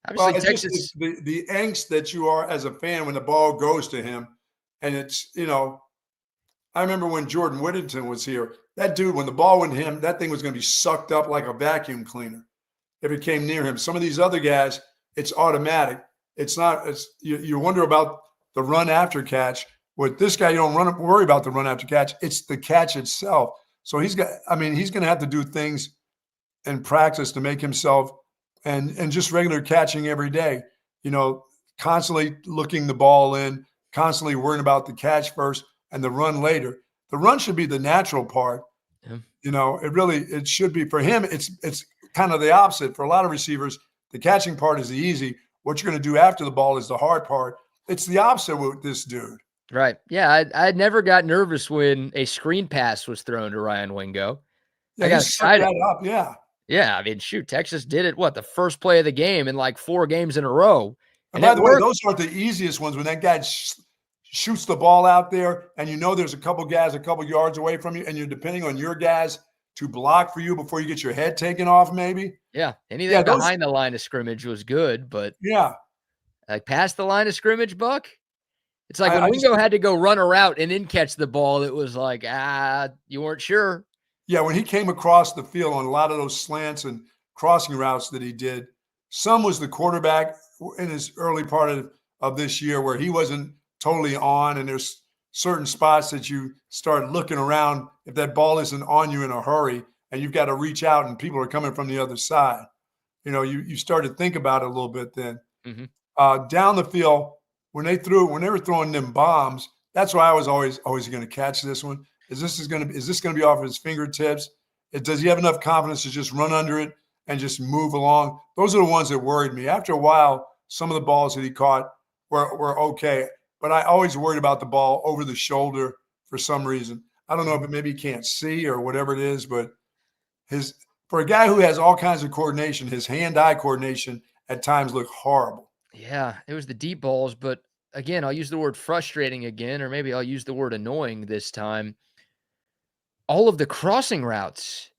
Obviously, Texas. The angst that you are as a fan when the ball goes to him. And it's, you know, I remember when Jordan Whittington was here, that dude, when the ball went to him, that thing was going to be sucked up like a vacuum cleaner if it came near him. Some of these other guys, it's automatic. It's not. You wonder about the run after catch. With this guy, you don't worry about the run after catch. It's the catch itself. So he's going to have to do things in practice to make himself and just regular catching every day. You know, constantly looking the ball in, constantly worrying about the catch first and the run later. The run should be the natural part. Yeah. You know, it should be for him. It's kind of the opposite for a lot of receivers. The catching part is the easy. What you're going to do after the ball is the hard part. It's the opposite with this dude. Right. Yeah. I never got nervous when a screen pass was thrown to Ryan Wingo. Yeah, I got excited. That up. Yeah. Yeah. I mean, shoot, Texas did it. The first play of the game in like 4 games in a row. And by the way, those aren't the easiest ones when that guy shoots the ball out there and you know there's a couple guys a couple yards away from you and you're depending on your guys to block for you before you get your head taken off, maybe. Yeah. Anything behind the line of scrimmage was good, but like past the line of scrimmage, Buck, it's like when Wingo had to go run a route and then catch the ball, it was like, you weren't sure. Yeah, when he came across the field on a lot of those slants and crossing routes that he did, some was the quarterback in his early part of this year where he wasn't totally on, and there's certain spots that you start looking around if that ball isn't on you in a hurry and you've got to reach out and people are coming from the other side. You know, you start to think about it a little bit then. Mm-hmm. Down the field, when they were throwing them bombs, that's why I was always going to catch this one. Is this going to be off his fingertips? Does he have enough confidence to just run under it and just move along? Those are the ones that worried me. After a while, some of the balls that he caught were okay. But I always worried about the ball over the shoulder for some reason. I don't know if maybe he can't see or whatever it is, but for a guy who has all kinds of coordination, his hand-eye coordination at times looked horrible. Yeah, it was the deep balls, but again, I'll use the word frustrating again, or maybe I'll use the word annoying this time. All of the crossing routes.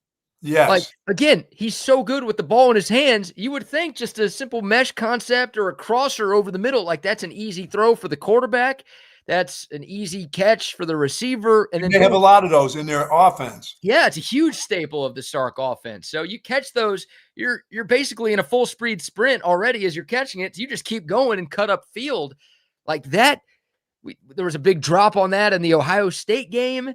Yes. Like, again, he's so good with the ball in his hands. You would think just a simple mesh concept or a crosser over the middle, like that's an easy throw for the quarterback. That's an easy catch for the receiver. And then they have a lot of those in their offense. Yeah, it's a huge staple of the Stark offense. So you catch those, you're basically in a full speed sprint already as you're catching it. So you just keep going and cut up field like that. There was a big drop on that in the Ohio State game.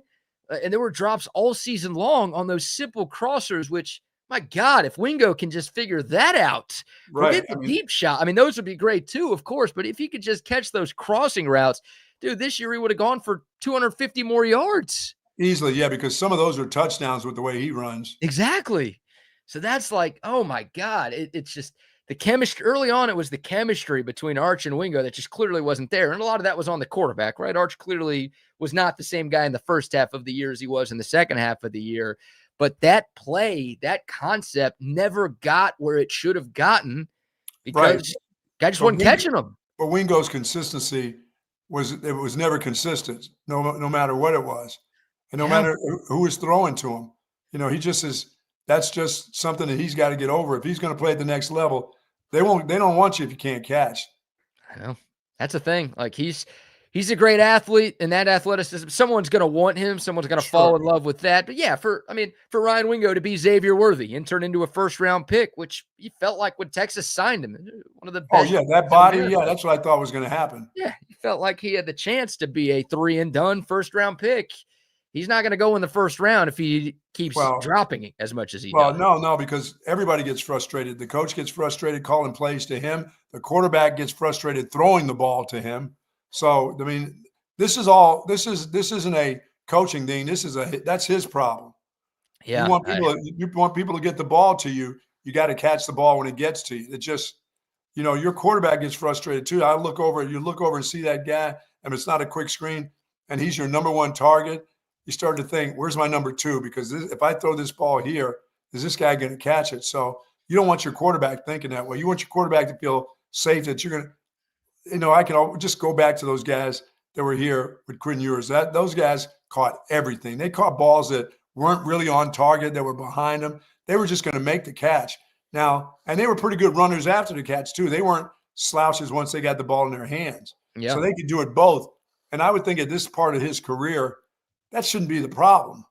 And there were drops all season long on those simple crossers, which, my God, if Wingo can just figure that out, forget the deep shot. I mean, those would be great too, of course, but if he could just catch those crossing routes, dude, this year he would have gone for 250 more yards. Easily, yeah, because some of those are touchdowns with the way he runs. Exactly. So that's like, oh my God, it's just the chemistry. Early on, it was the chemistry between Arch and Wingo that just clearly wasn't there. And a lot of that was on the quarterback, right? Arch clearly was not the same guy in the first half of the year as he was in the second half of the year. But that play, that concept never got where it should have gotten because guy just wasn't catching them. But Wingo's consistency was never consistent, no matter what it was. And no matter who was throwing to him. You know, he just is. That's just something that he's got to get over. If he's going to play at the next level, they don't want you if you can't catch. I know. That's the thing. Like he's he's a great athlete, and that athleticism, someone's going to want him. Someone's going to fall in love with that. But yeah, for Ryan Wingo to be Xavier Worthy and turn into a first-round pick, which he felt like when Texas signed him, one of the best. Oh yeah, that body. Yeah, that's what I thought was going to happen. Yeah, he felt like he had the chance to be a 3-and-done first-round pick. He's not going to go in the first round if he keeps dropping it as much as he does. No, because everybody gets frustrated. The coach gets frustrated calling plays to him. The quarterback gets frustrated throwing the ball to him. So, I mean, this isn't a coaching thing. That's his problem. Yeah. You want people to get the ball to you. You got to catch the ball when it gets to you. It just, your quarterback gets frustrated too. You look over and see that guy, and it's not a quick screen, and he's your number one target. You start to think, where's my number two? Because if I throw this ball here, is this guy going to catch it? So you don't want your quarterback thinking that way. You want your quarterback to feel safe that you're going to, I can just go back to those guys that were here with Quinn Ewers. Those guys caught everything. They caught balls that weren't really on target, that were behind them. They were just going to make the catch. Now, and they were pretty good runners after the catch too. They weren't slouches once they got the ball in their hands. Yeah. So they could do it both. And I would think at this part of his career, that shouldn't be the problem.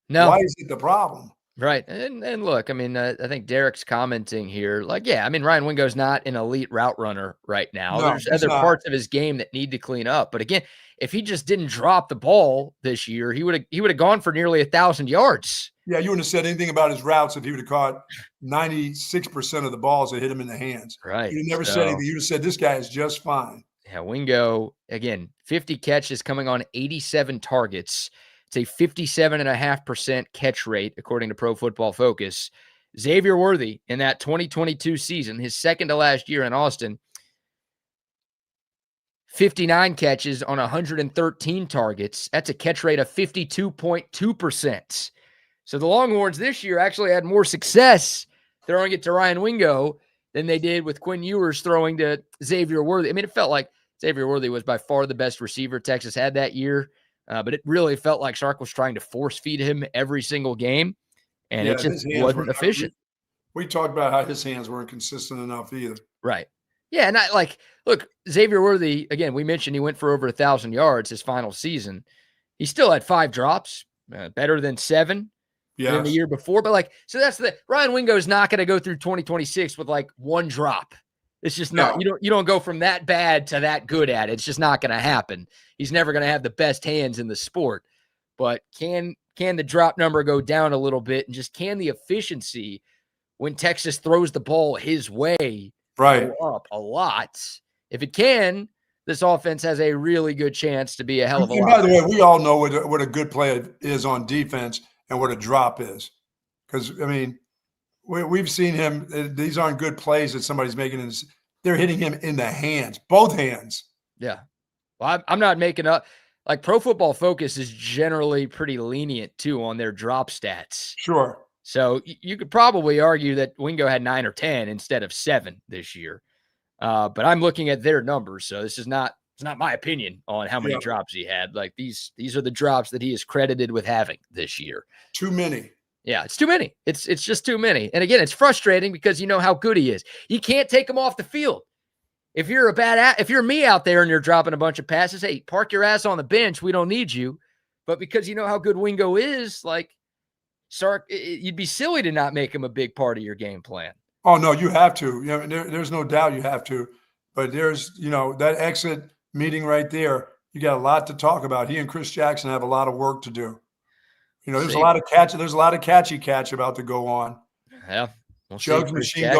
No. Why is it the problem? Right. And look, I think Derek's commenting here, Ryan Wingo's not an elite route runner right now. No, there's other parts of his game that need to clean up. But again, if he just didn't drop the ball this year, he would have gone for nearly 1,000 yards. Yeah, you wouldn't have said anything about his routes if he would have caught 96% of the balls that hit him in the hands. Right. You'd never said anything. You would have said this guy is just fine. Yeah, Wingo, again, 50 catches coming on 87 targets. It's a 57.5% catch rate, according to Pro Football Focus. Xavier Worthy in that 2022 season, his second to last year in Austin, 59 catches on 113 targets. That's a catch rate of 52.2%. So the Longhorns this year actually had more success throwing it to Ryan Wingo than they did with Quinn Ewers throwing to Xavier Worthy. It felt like Xavier Worthy was by far the best receiver Texas had that year. But it really felt like Sark was trying to force feed him every single game, and it just wasn't efficient. We talked about how his hands weren't consistent enough either. Right. Yeah, and look, Xavier Worthy, again, we mentioned he went for over 1,000 yards his final season. He still had 5 drops, better than 7 in the year before. But so that's Ryan Wingo is not going to go through 2026 with 1 drop. It's just not. You don't go from that bad to that good at it. It's just not going to happen. He's never going to have the best hands in the sport. But can the drop number go down a little bit, and just can the efficiency when Texas throws the ball his way go up a lot? If it can, this offense has a really good chance to be a hell of a lot. By the way, we all know what a good play is on defense and what a drop is. Because, we've seen him. These aren't good plays that somebody's making. They're hitting him in the hands, both hands. Yeah. Well, I'm not making up. Pro Football Focus is generally pretty lenient, too, on their drop stats. Sure. So you could probably argue that Wingo had 9 or 10 instead of 7 this year. But I'm looking at their numbers. So this is not my opinion on how many drops he had. These are the drops that he is credited with having this year. Too many. Yeah, it's too many. It's just too many. And again, it's frustrating because you know how good he is. You can't take him off the field. If you're if you're me out there and you're dropping a bunch of passes, hey, park your ass on the bench. We don't need you. But because you know how good Wingo is, Sark, you'd be silly to not make him a big part of your game plan. Oh no, you have to. There's no doubt you have to. But there's, that exit meeting right there. You got a lot to talk about. He and Chris Jackson have a lot of work to do. There's a lot of catch. There's a lot of catchy catch about to go on. Yeah. Jugs machine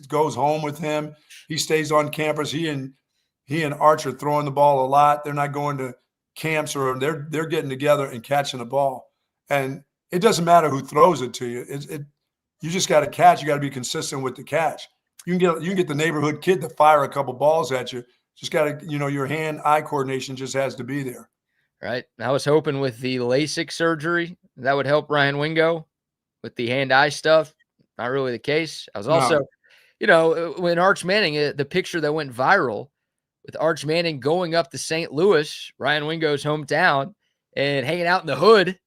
goes home with him. He stays on campus. He and Arch are throwing the ball a lot. They're not going to camps, or they're getting together and catching the ball. And it doesn't matter who throws it to you. You just got to catch. You got to be consistent with the catch. You can get the neighborhood kid to fire a couple balls at you. Just got to, your hand-eye coordination just has to be there. Right. I was hoping with the LASIK surgery that would help Ryan Wingo with the hand-eye stuff. Not really the case. I was also, when Arch Manning, the picture that went viral with Arch Manning going up to St. Louis, Ryan Wingo's hometown, and hanging out in the hood,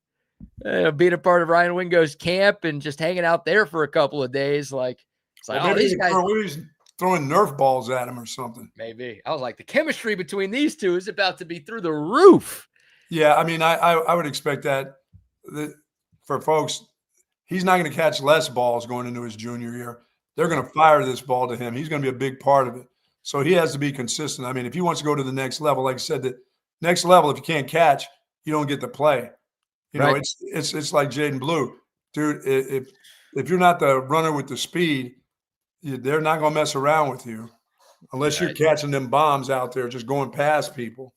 being a part of Ryan Wingo's camp and just hanging out there for a couple of days. These guys. throwing Nerf balls at him or something. Maybe. I was like, the chemistry between these two is about to be through the roof. Yeah, I mean, I would expect that for folks, he's not going to catch less balls going into his junior year. They're going to fire this ball to him. He's going to be a big part of it. So he has to be consistent. I mean, if he wants to go to the next level, like I said, the next level, if you can't catch, you don't get to play. You know, it's like Jaden Blue. Dude, if you're not the runner with the speed, they're not going to mess around with you unless you're catching them bombs out there just going past people.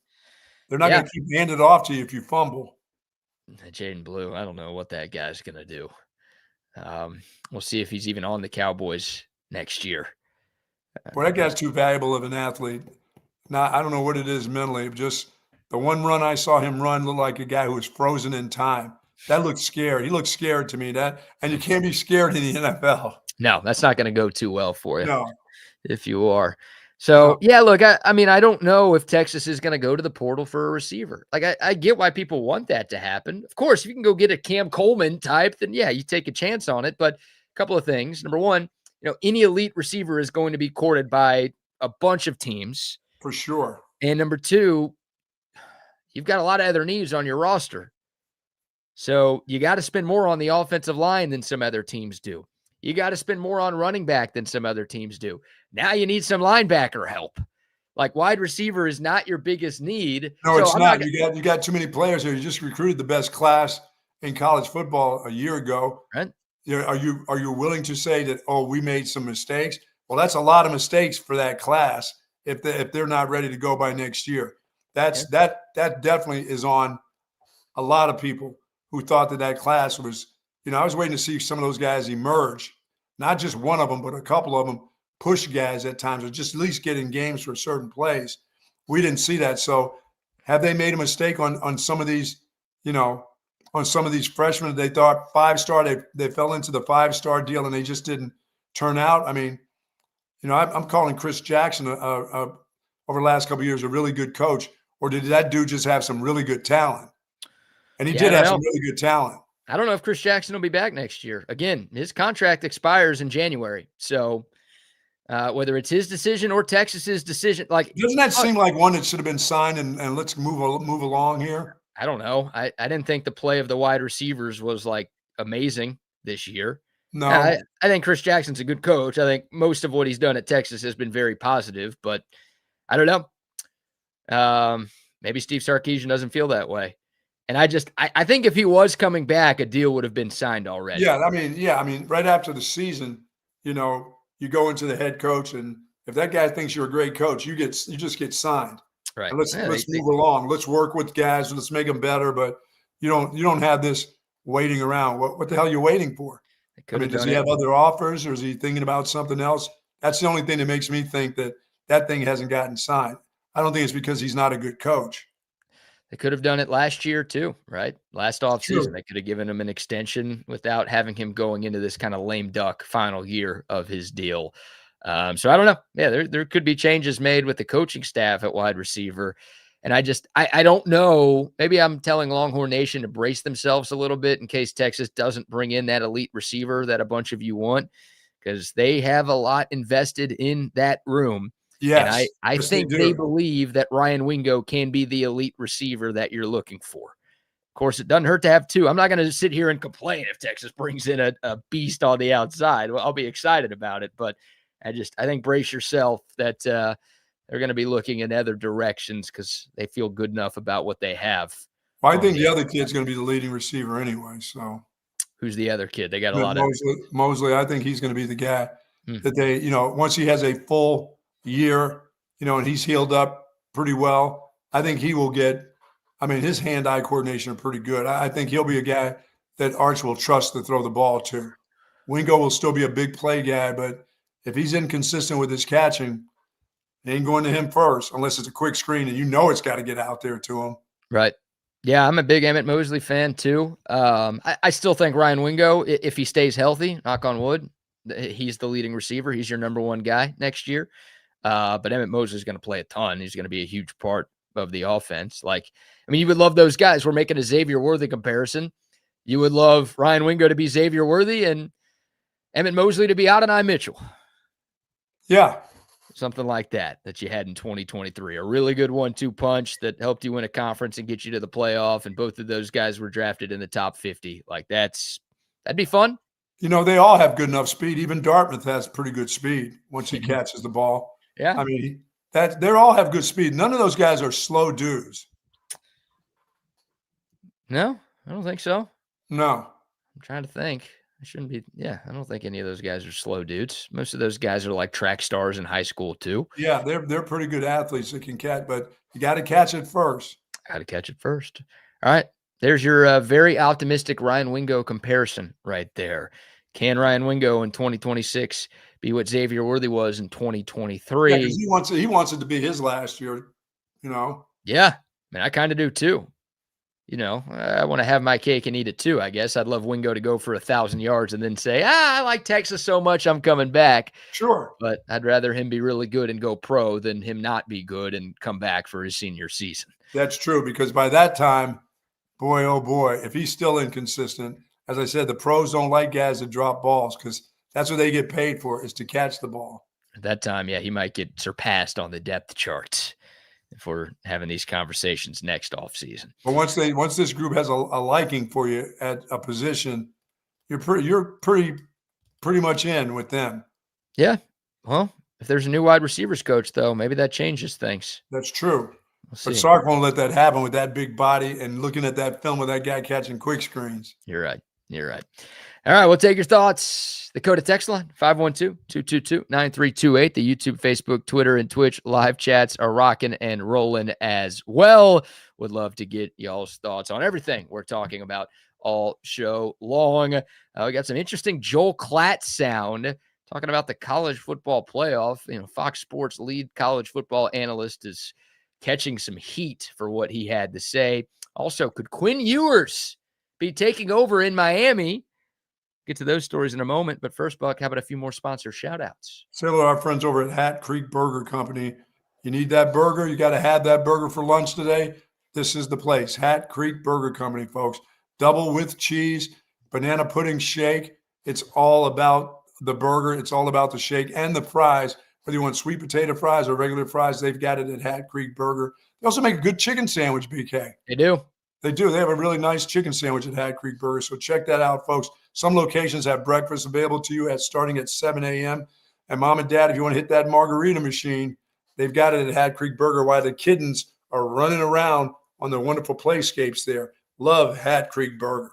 They're not going to keep handing it off to you if you fumble. Jaden Blue, I don't know what that guy's going to do. We'll see if he's even on the Cowboys next year. Well, that guy's too valuable of an athlete. Now, I don't know what it is mentally. Just the one run I saw him run looked like a guy who was frozen in time. That looked scary. He looked scared to me. And you can't be scared in the NFL. No, that's not going to go too well for you. No. If you are. So, yeah, look, I mean, I don't know if Texas is going to go to the portal for a receiver. Like, I get why people want that to happen. Of course, if you can go get a Cam Coleman type, then, yeah, you take a chance on it. But a couple of things. Number one, any elite receiver is going to be courted by a bunch of teams. For sure. And number two, you've got a lot of other needs on your roster. So you got to spend more on the offensive line than some other teams do. You got to spend more on running back than some other teams do. Now you need some linebacker help. Like, wide receiver is not your biggest need. No, it's not. You got too many players here. You just recruited the best class in college football a year ago. Right. Are you willing to say that, we made some mistakes? Well, that's a lot of mistakes for that class if they're not ready to go by next year. That definitely is on a lot of people who thought that class was, I was waiting to see some of those guys emerge. Not just one of them, but a couple of them push guys at times, or just at least get in games for certain plays. We didn't see that. So have they made a mistake on some of these, on some of these freshmen that they thought 5-star, they fell into the 5-star deal and they just didn't turn out? I mean, I'm calling Chris Jackson over the last couple of years a really good coach, or did that dude just have some really good talent? And he did have some really good talent. I don't know if Chris Jackson will be back next year. Again, his contract expires in January. So whether it's his decision or Texas's decision, doesn't that seem like one that should have been signed and let's move along here? I don't know. I didn't think the play of the wide receivers was amazing this year. No, I think Chris Jackson's a good coach. I think most of what he's done at Texas has been very positive, but I don't know. Maybe Steve Sarkisian doesn't feel that way. And I think if he was coming back, a deal would have been signed already. Yeah, I mean, right after the season, you go into the head coach, and if that guy thinks you're a great coach, you just get signed. Right. And let's move along. Let's work with guys. Let's make them better. But you don't have this waiting around. What the hell are you waiting for? Does he have other offers, or is he thinking about something else? That's the only thing that makes me think that thing hasn't gotten signed. I don't think it's because he's not a good coach. They could have done it last year too, right? Last offseason, they could have given him an extension without having him going into this kind of lame duck final year of his deal. So I don't know. Yeah, there could be changes made with the coaching staff at wide receiver. And I don't know. Maybe I'm telling Longhorn Nation to brace themselves a little bit in case Texas doesn't bring in that elite receiver that a bunch of you want, because they have a lot invested in that room. Yes. And I think they believe that Ryan Wingo can be the elite receiver that you're looking for. Of course, it doesn't hurt to have two. I'm not going to sit here and complain if Texas brings in a beast on the outside. Well, I'll be excited about it, but I think brace yourself that they're going to be looking in other directions because they feel good enough about what they have. Well, I think the other kid's going to be the leading receiver anyway. So who's the other kid? They got a lot Mosley. I think he's going to be the guy that they, once he has a full year, and he's healed up pretty well, I think he will get, his hand-eye coordination are pretty good. I think he'll be a guy that Arch will trust to throw the ball to. Wingo will still be a big play guy, but if he's inconsistent with his catching, it ain't going to him first unless it's a quick screen, and it's got to get out there to him. Right. Yeah, I'm a big Emmett Mosley fan too. I still think Ryan Wingo, if he stays healthy, knock on wood, he's the leading receiver. He's your number one guy next year. But Emmett Mosley is going to play a ton. He's going to be a huge part of the offense. You would love those guys. We're making a Xavier Worthy comparison. You would love Ryan Wingo to be Xavier Worthy and Emmett Mosley to be Adonai Mitchell. Yeah. Something like that you had in 2023. A really good 1-2 punch that helped you win a conference and get you to the playoff, and both of those guys were drafted in the top 50. Like, that'd be fun. You know, they all have good enough speed. Even Dartmouth has pretty good speed once he catches the ball. Yeah. I mean, they all have good speed. None of those guys are slow dudes. No, I don't think so. No. I'm trying to think. I shouldn't be. Yeah, I don't think any of those guys are slow dudes. Most of those guys are like track stars in high school too. Yeah, they're pretty good athletes that can catch, but you got to catch it first. Got to catch it first. All right. There's your very optimistic Ryan Wingo comparison right there. Can Ryan Wingo in 2026 be what Xavier Worthy was in 2023? Yeah, because he wants it to be his last year, you know? Yeah. Man, I kind of do too. You know, I want to have my cake and eat it too, I guess. I'd love Wingo to go for 1,000 yards and then say, I like Texas so much, I'm coming back. Sure. But I'd rather him be really good and go pro than him not be good and come back for his senior season. That's true, because by that time, boy, oh boy, if he's still inconsistent, as I said, the pros don't like guys that drop balls because that's what they get paid for, is to catch the ball. At that time, yeah, he might get surpassed on the depth charts if we're having these conversations next offseason. But once this group has a liking for you at a position, you're pretty much in with them. Yeah. Well, if there's a new wide receivers coach, though, maybe that changes things. That's true. We'll but Sark won't let that happen with that big body and looking at that film of that guy catching quick screens. You're right. You're right. All right, we'll take your thoughts. The Coda text line, 512-222-9328. The YouTube, Facebook, Twitter, and Twitch live chats are rocking and rolling as well. Would love to get y'all's thoughts on everything we're talking about all show long. We got some interesting Joel Klatt sound talking about the college football playoff. You know, Fox Sports lead college football analyst is catching some heat for what he had to say. Also, could Quinn Ewers be taking over in Miami? Get to those stories in a moment. But first, Buck, how about a few more sponsor shout-outs? Say hello to our friends over at Hat Creek Burger Company. You need that burger? You got to have that burger for lunch today? This is the place. Hat Creek Burger Company, folks. Double with cheese, banana pudding shake. It's all about the burger. It's all about the shake and the fries. Whether you want sweet potato fries or regular fries, they've got it at Hat Creek Burger. They also make a good chicken sandwich, BK. They do. They do. They have a really nice chicken sandwich at Hat Creek Burger. So check that out, folks. Some locations have breakfast available to you starting at 7 a.m. And mom and dad, if you want to hit that margarita machine, they've got it at Hat Creek Burger while the kittens are running around on their wonderful playscapes there. Love Hat Creek Burger.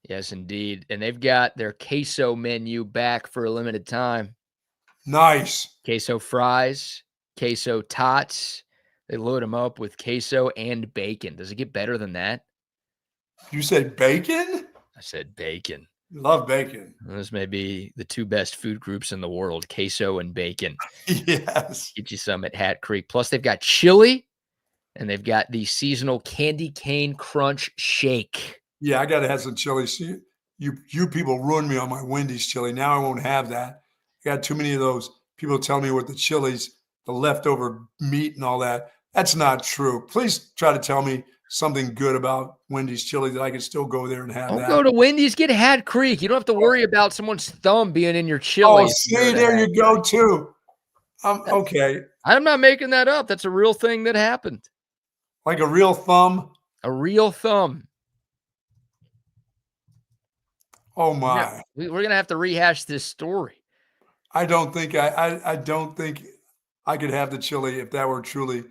Yes, indeed. And they've got their queso menu back for a limited time. Nice. Queso fries, queso tots. They load them up with queso and bacon. Does it get better than that? You said bacon? I said bacon. Love bacon. Those may be the two best food groups in the world, queso and bacon. Yes. Get you some at Hat Creek. Plus, they've got chili, and they've got the seasonal candy cane crunch shake. Yeah, I got to have some chili. See, you people ruined me on my Wendy's chili. Now I won't have that. I got too many of those people tell me with the chilies, the leftover meat and all that. That's not true. Please try to tell me something good about Wendy's chili that I can still go there and have. Don't go to Wendy's. Get Hat Creek. You don't have to worry about someone's thumb being in your chili. Oh, see, there you go, too. Okay. I'm not making that up. That's a real thing that happened. Like a real thumb? A real thumb. Oh, my. We're going to have to rehash this story. I don't think I don't think I could have the chili if that were truly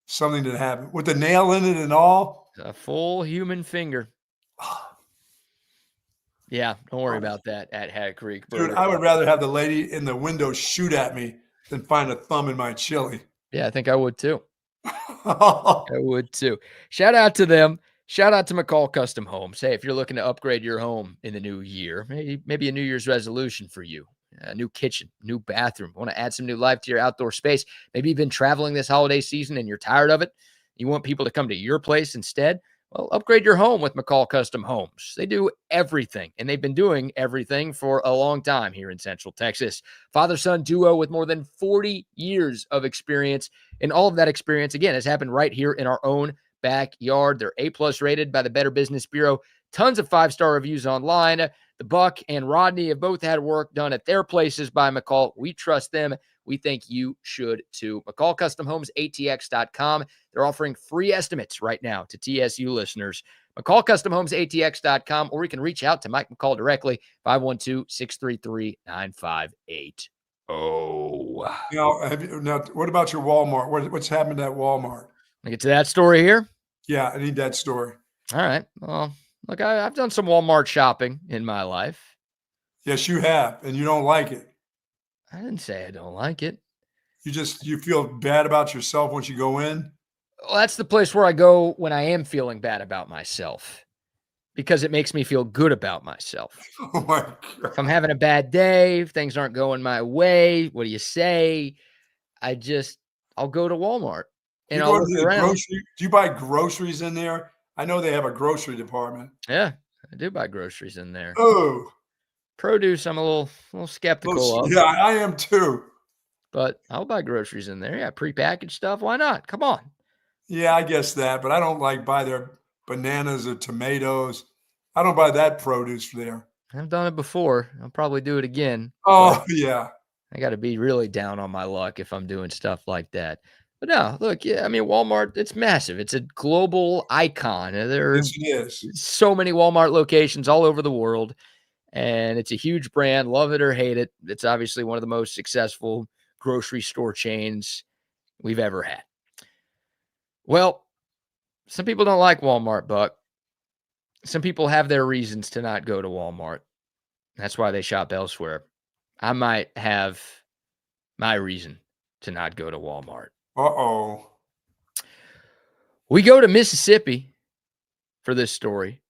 something that happened. With the nail in it and all. A full human finger. Yeah, don't worry about that at Hat Creek Burger. Dude, I would rather have the lady in the window shoot at me than find a thumb in my chili. Yeah, I think I would too. I would too. Shout out to them. Shout out to McCall Custom Homes. Hey, if you're looking to upgrade your home in the new year, maybe a New Year's resolution for you. A new kitchen, new bathroom. Want to add some new life to your outdoor space. Maybe you've been traveling this holiday season and you're tired of it. You want people to come to your place instead. Well, upgrade your home with McCall Custom Homes. They do everything, and they've been doing everything for a long time here in Central Texas. Father-son duo with more than 40 years of experience. And all of that experience, again, has happened right here in our own backyard. They're A+ rated by the Better Business Bureau. Tons of 5-star reviews online. The The Buck and Rodney have both had work done at their places by McCall. We trust them. We think you should too. McCall Custom Homes, ATX.com. They're offering free estimates right now to TSU listeners. McCall Custom Homes, ATX.com, or you can reach out to Mike McCall directly, 512-633-9580. Now, what about your Walmart? What's happened at Walmart? I'll get to that story here. Yeah, I need that story. All right. Well, look, I've done some Walmart shopping in my life. Yes, you have, and you don't like it. I didn't say I don't like it. You feel bad about yourself once you go in? Well, that's the place where I go when I am feeling bad about myself, because it makes me feel good about myself. Oh my God. If I'm having a bad day, if things aren't going my way, what do you say? I'll go to Walmart and You I'll go to look the around. grocery. Do you buy groceries in there? I know they have a grocery department. Yeah, I do buy groceries in there. Oh, Produce, I'm a little skeptical of, yeah, I am too. but I'll buy groceries in there. Yeah, prepackaged stuff. Why not? Come on. Yeah, I guess that, but I don't buy their bananas or tomatoes. I don't buy that produce there. I've done it before. I'll probably do it again. Oh, yeah. I got to be really down on my luck if I'm doing stuff like that. But no, look, yeah, I mean, Walmart, it's massive. It's a global icon. There are Yes, it is. so many Walmart locations all over the world, and it's a huge brand. Love it or hate it. It's obviously one of the most successful grocery store chains we've ever had. Well, some people don't like Walmart, Buck. Some people have their reasons to not go to Walmart. That's why they shop elsewhere. I might have my reason to not go to Walmart. Uh-oh. We go to Mississippi for this story,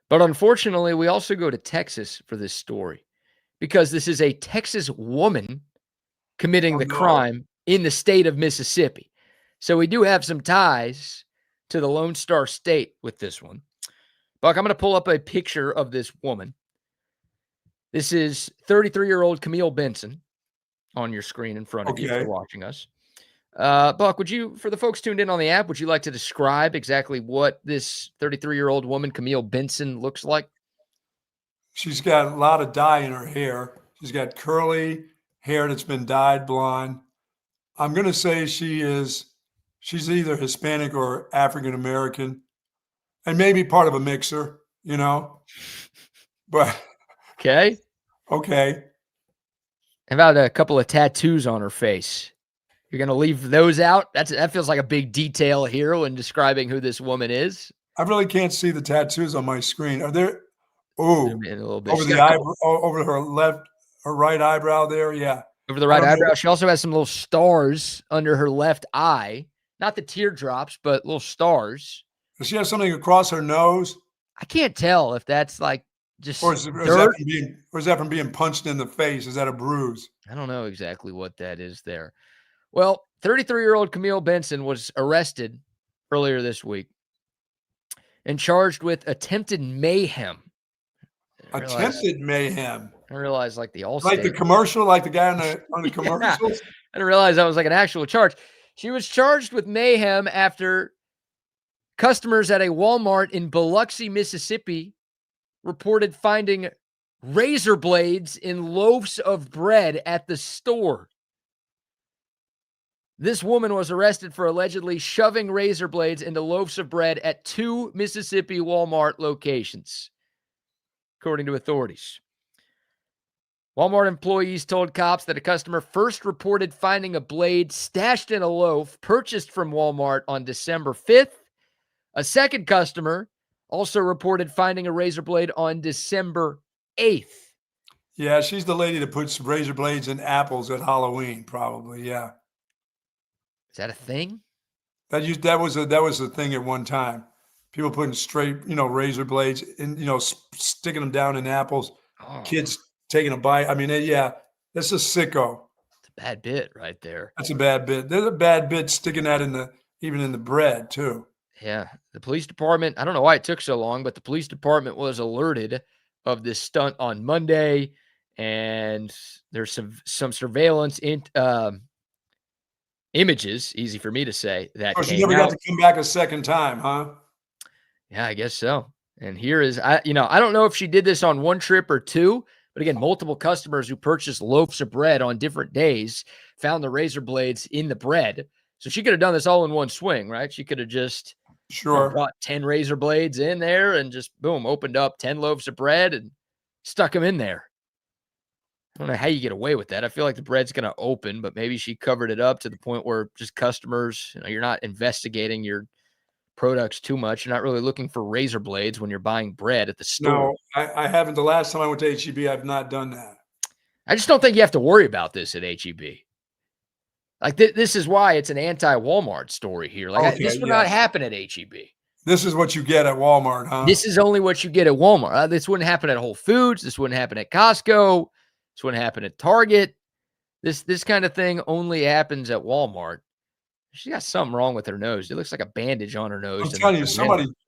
but unfortunately, we also go to Texas for this story because this is a Texas woman committing the crime in the state of Mississippi. So we do have some ties to the Lone Star State with this one. Buck, I'm going to pull up a picture of this woman. This is 33-year-old Camille Benson on your screen in front of you if you're watching us. Buck, would you, for the folks tuned in on the app, would you like to describe exactly what this 33-year-old woman, Camille Benson, looks like? She's got a lot of dye in her hair. She's got curly hair that's been dyed blonde. I'm going to say she's either Hispanic or African-American, and maybe part of a mixer, but Okay. Okay. How about a couple of tattoos on her face? You're going to leave those out? That feels like a big detail here when describing who this woman is. I really can't see the tattoos on my screen. Are there? Oh, a little bit. Over the eyebrow, over her right eyebrow there. Yeah. Over the right eyebrow. She also has some little stars under her left eye. Not the teardrops, but little stars. Does she have something across her nose? I can't tell if that's like just or is that from being punched in the face? Is that a bruise? I don't know exactly what that is there. Well, 33-year-old Camille Benson was arrested earlier this week and charged with attempted mayhem. Attempted mayhem. I realized like the Allstate. Like the commercial, like the guy on the commercials? Yeah, I didn't realize that was like an actual charge. She was charged with mayhem after customers at a Walmart in Biloxi, Mississippi reported finding razor blades in loaves of bread at the store. This woman was arrested for allegedly shoving razor blades into loaves of bread at 2 Mississippi Walmart locations, according to authorities. Walmart employees told cops that a customer first reported finding a blade stashed in a loaf purchased from Walmart on December 5th. A second customer also reported finding a razor blade on December 8th. Yeah, she's the lady that puts razor blades in apples at Halloween, probably. Yeah. Is that a thing? That was a thing at one time. People putting straight, razor blades in, sticking them down in apples. Oh. Kids taking a bite. I mean, yeah, that's a sicko. It's a bad bit right there. That's a bad bit. There's a bad bit sticking that even in the bread too. Yeah, the police department, I don't know why it took so long, but the police department was alerted of this stunt on Monday, and there's some surveillance images, easy for me to say, that she never got to come back a second time, huh? Yeah, I guess so. And here is, I don't know if she did this on one trip or two, but again, multiple customers who purchased loaves of bread on different days found the razor blades in the bread. So she could have done this all in one swing, right? She could have just brought 10 razor blades in there and just boom, opened up 10 loaves of bread and stuck them in there. I don't know how you get away with that. I feel like the bread's going to open, but maybe she covered it up to the point where just customers, you're not investigating your products too much. You're not really looking for razor blades when you're buying bread at the store. No, I haven't. The last time I went to HEB, I've not done that. I just don't think you have to worry about this at HEB. Like this is why it's an anti-Walmart story here. Like this would not happen at HEB. This is what you get at Walmart, huh? This is only what you get at Walmart. This wouldn't happen at Whole Foods. This wouldn't happen at Costco. This wouldn't happen at Target. This kind of thing only happens at Walmart. She got something wrong with her nose. It looks like a bandage on her nose. I'm telling you,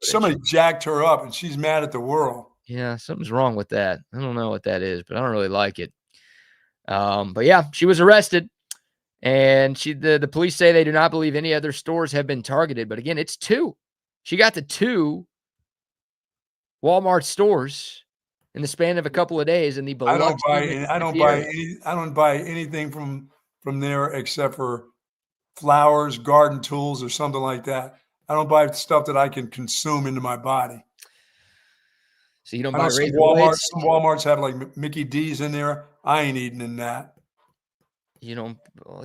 somebody jacked her up, and she's mad at the world. Yeah, something's wrong with that. I don't know what that is, but I don't really like it. But yeah, she was arrested, and the police say they do not believe any other stores have been targeted. But again, it's 2. She got to 2 Walmart stores in the span of a couple of days. And I don't buy anything from there except for flowers, garden tools, or something like that. I don't buy stuff that I can consume into my body. So you don't buy razor blades? Some Walmarts have like Mickey D's in there. I ain't eating in that. You don't?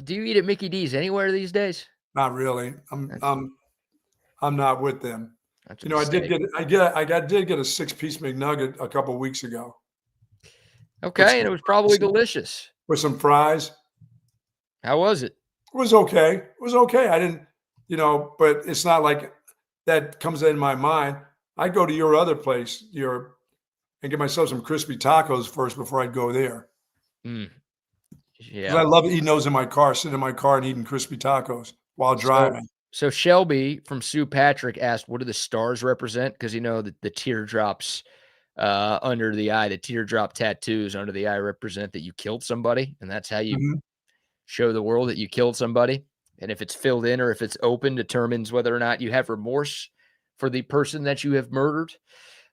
Do you eat at Mickey D's anywhere these days? Not really. I'm not with them. I did get a 6-piece McNugget a couple weeks ago. Okay, and it was probably delicious with some fries. How was it? It was okay. It was okay. I didn't, but it's not like that comes in my mind. I go to your other place, and get myself some crispy tacos first before I go there. Yeah, I love eating those in my car, sitting in my car and eating crispy tacos while driving. So Shelby from Sue Patrick asked, what do the stars represent? Because the teardrops under the eye, the teardrop tattoos under the eye represent that you killed somebody. And that's how you show the world that you killed somebody. And if it's filled in or if it's open, determines whether or not you have remorse for the person that you have murdered.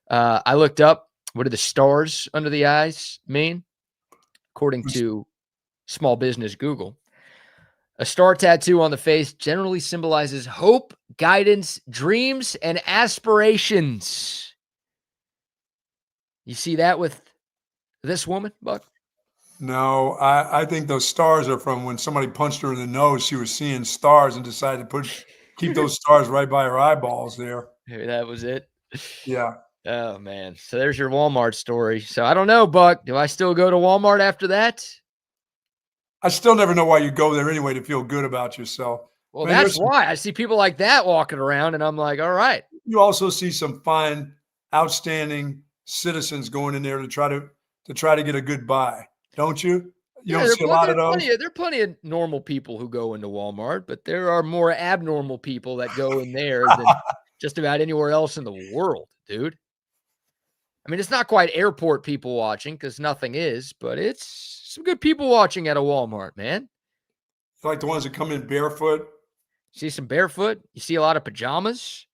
I looked up, what do the stars under the eyes mean? According to Small Business Google. A star tattoo on the face generally symbolizes hope, guidance, dreams, and aspirations. You see that with this woman, Buck? No, I think those stars are from when somebody punched her in the nose. She was seeing stars and decided to keep those stars right by her eyeballs there. Maybe that was it. Yeah. Oh, man. So there's your Walmart story. So I don't know, Buck. Do I still go to Walmart after that? I still never know why you go there anyway to feel good about yourself. Well, that's why. I see people like that walking around, and I'm like, all right. You also see some fine, outstanding citizens going in there to try to get a good buy, don't you? You don't see a lot of those? There are plenty of normal people who go into Walmart, but there are more abnormal people that go in there than just about anywhere else in the world, dude. I mean, it's not quite airport people watching because nothing is, but it's some good people watching at a Walmart, man. Like the ones that come in barefoot. See some barefoot. You see a lot of pajamas.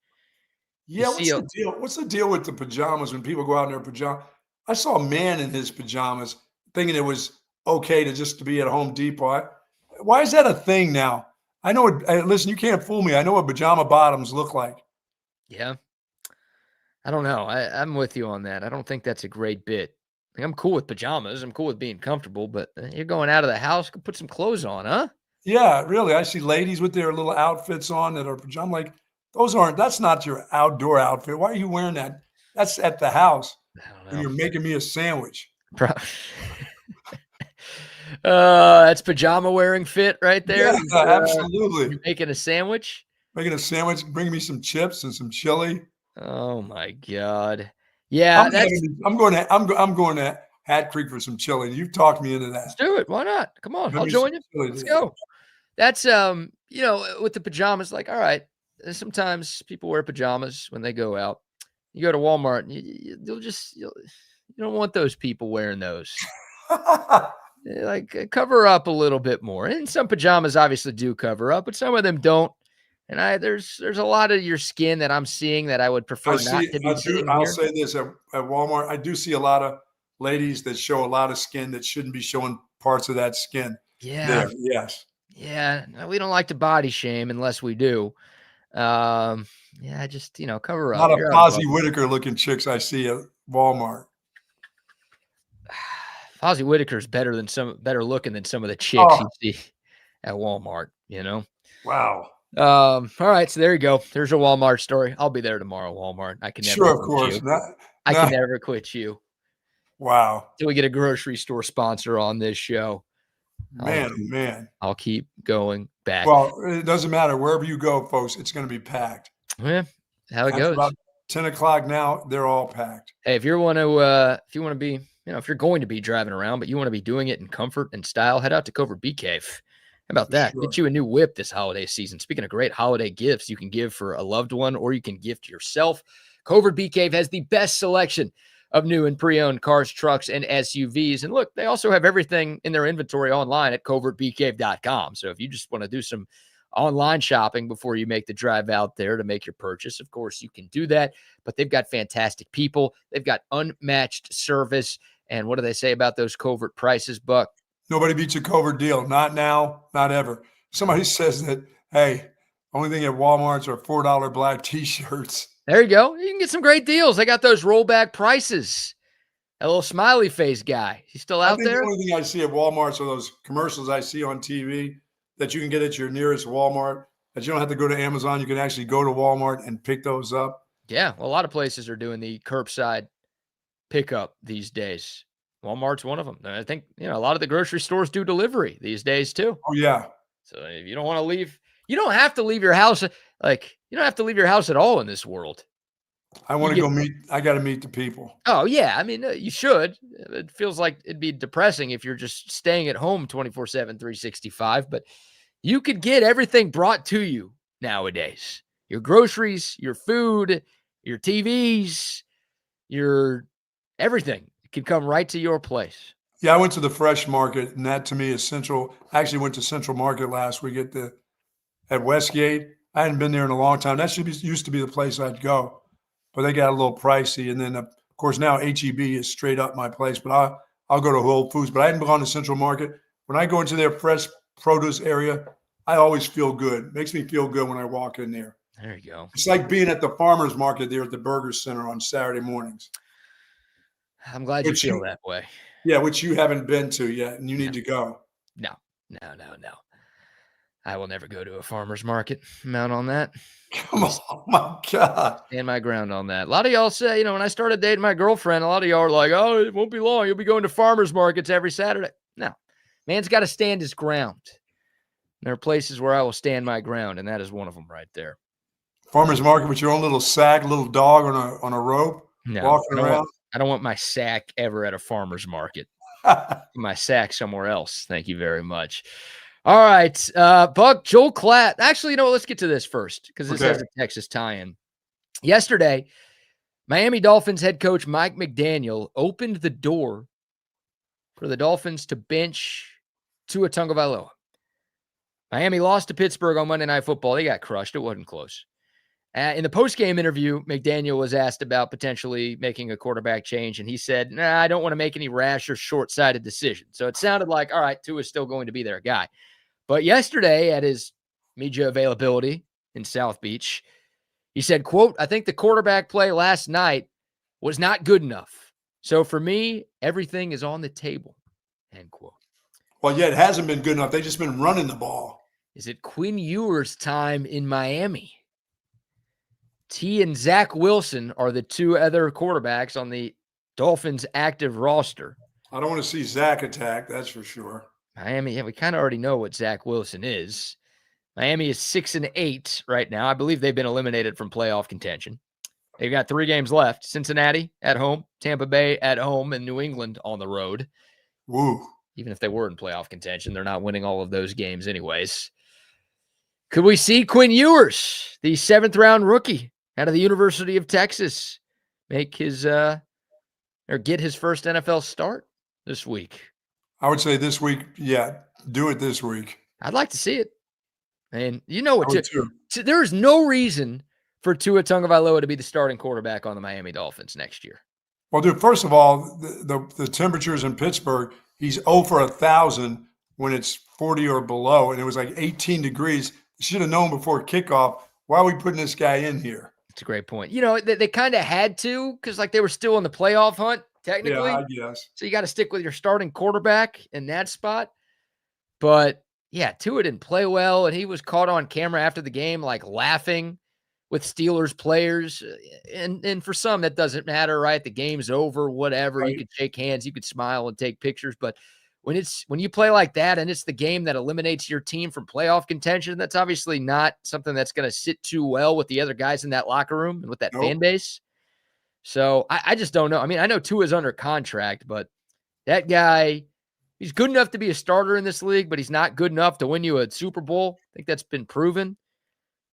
Yeah, what's the deal? What's the deal with the pajamas when people go out in their pajamas? I saw a man in his pajamas thinking it was okay to be at Home Depot. Why is that a thing now? I know it. Listen, you can't fool me. I know what pajama bottoms look like. Yeah. I don't know. I'm with you on that. I don't think that's a great bit. Like, I'm cool with pajamas. I'm cool with being comfortable, but you're going out of the house, go put some clothes on, huh? Yeah, really. I see ladies with their little outfits on that are pajamas. Like, that's not your outdoor outfit. Why are you wearing that? That's at the house. I don't know. And you're making me a sandwich. That's pajama wearing fit right there. Yeah, absolutely. You're making a sandwich? Making a sandwich, bring me some chips and some chili. Oh my God. Yeah, I'm going to Hat Creek for some chili. You've talked me into that. Let's do it. Why not? Come on, I'll join you. Let's go. That's with the pajamas, like, all right. Sometimes people wear pajamas when they go out. You go to Walmart and you don't want those people wearing those. Like, cover up a little bit more. And some pajamas obviously do cover up, but some of them don't. And there's a lot of your skin that I'm seeing that I would prefer not to be seeing I'll here. say this at Walmart, I do see a lot of ladies that show a lot of skin that shouldn't be showing parts of that skin. Yeah. There. Yes. Yeah. We don't like to body shame unless we do. Yeah, just, cover A up. lot of You're out of Fozzy public. Whitaker looking chicks I see at Walmart. Fozzy Whitaker's better looking than some of the chicks you see at Walmart, Wow. All right, so there you go. There's a Walmart story. I'll be there tomorrow, Walmart. I can never Sure, of quit course. you. I can never quit you. Wow. Till we get a grocery store sponsor on this show. Man. I'll keep going back. Well, it doesn't matter. Wherever you go, folks, it's going to be packed. Yeah, how it After goes. about 10 o'clock now, they're all packed. Hey, if you want to be, if you're going to be driving around, but you want to be doing it in comfort and style, head out to Covert Bee Cave. How about that? Sure. Get you a new whip this holiday season. Speaking of great holiday gifts, you can give for a loved one or you can gift yourself. Covert Bee Cave has the best selection of new and pre-owned cars, trucks, and SUVs. And look, they also have everything in their inventory online at covertbeecave.com. So if you just want to do some online shopping before you make the drive out there to make your purchase, of course, you can do that. But they've got fantastic people. They've got unmatched service. And what do they say about those Covert prices, Buck? Nobody beats a Covert deal. Not now, not ever. Somebody says that, hey, only thing at Walmart's are $4 black T-shirts. There you go. You can get some great deals. They got those rollback prices. That little smiley face guy. He's still out there? The only thing I see at Walmart's are those commercials I see on TV that you can get at your nearest Walmart, that you don't have to go to Amazon. You can actually go to Walmart and pick those up. Yeah, well, a lot of places are doing the curbside pickup these days. Walmart's one of them. I think, a lot of the grocery stores do delivery these days too. Oh, yeah. So if you don't want to leave, you don't have to leave your house. You don't have to leave your house at all in this world. I want to I got to meet the people. Oh, yeah. I mean, you should. It feels like it'd be depressing if you're just staying at home 24/7, 365. But you could get everything brought to you nowadays. Your groceries, your food, your TVs, your everything. Can come right to your place. Yeah, I went to the fresh market, and that to me is central. I actually went to Central Market last week at Westgate. I hadn't been there in a long time. That used to be the place I'd go, but they got a little pricey. And then, of course, now HEB is straight up my place. But I'll go to Whole Foods. But I hadn't gone to Central Market. When I go into their fresh produce area, I always feel good. It makes me feel good when I walk in there. There you go. It's like being at the farmers market there at the Burger Center on Saturday mornings. I'm glad you feel that way. Yeah, which you haven't been to yet, and you need to go. No. I will never go to a farmer's market. I'm out on that. Come on, my God. Stand my ground on that. A lot of y'all say, when I started dating my girlfriend, a lot of y'all are like, oh, it won't be long. You'll be going to farmer's markets every Saturday. No. Man's got to stand his ground. There are places where I will stand my ground, and that is one of them right there. Farmer's market with your own little sack, little dog on a rope, walking around. I don't want my sack ever at a farmer's market. My sack somewhere else. Thank you very much. All right. Buck, Joel Klatt. Actually, let's get to this first because this has a Texas tie-in. Yesterday, Miami Dolphins head coach Mike McDaniel opened the door for the Dolphins to bench Tua Tagovailoa. Miami lost to Pittsburgh on Monday Night Football. They got crushed. It wasn't close. In the post-game interview, McDaniel was asked about potentially making a quarterback change, and he said, nah, I don't want to make any rash or short-sighted decisions. So it sounded like, all right, Tua's still going to be their guy. But yesterday at his media availability in South Beach, he said, quote, I think the quarterback play last night was not good enough. So for me, everything is on the table, end quote. Well, yeah, it hasn't been good enough. They've just been running the ball. Is it Quinn Ewers' time in Miami? T and Zach Wilson are the two other quarterbacks on the Dolphins' active roster. I don't want to see Zach attack, that's for sure. Miami, we kind of already know what Zach Wilson is. Miami is 6-8 right now. I believe they've been eliminated from playoff contention. They've got 3 games left. Cincinnati at home, Tampa Bay at home, and New England on the road. Woo. Even if they were in playoff contention, they're not winning all of those games anyways. Could we see Quinn Ewers, the 7th-round rookie out of the University of Texas, make his or get his first NFL start this week? I would say this week, yeah, do it this week. I'd like to see it. And you know what? I would too. There is no reason for Tua Tagovailoa to be the starting quarterback on the Miami Dolphins next year. Well, dude, first of all, the temperatures in Pittsburgh, he's 0 for 1,000 when it's 40 or below, and it was like 18 degrees. You should have known before kickoff, why are we putting this guy in here? It's a great point. You know, they kind of had to because, like, they were still in the playoff hunt, technically. Yeah, I guess. So you got to stick with your starting quarterback in that spot. But, yeah, Tua didn't play well, and he was caught on camera after the game, like, laughing with Steelers players. And for some, that doesn't matter, right? The game's over, whatever. Right. You could shake hands, you could smile and take pictures. But when you play like that and it's the game that eliminates your team from playoff contention, that's obviously not something that's going to sit too well with the other guys in that locker room and with that fan base. So I just don't know. I mean, I know Tua's under contract, but that guy, he's good enough to be a starter in this league, but he's not good enough to win you a Super Bowl. I think that's been proven.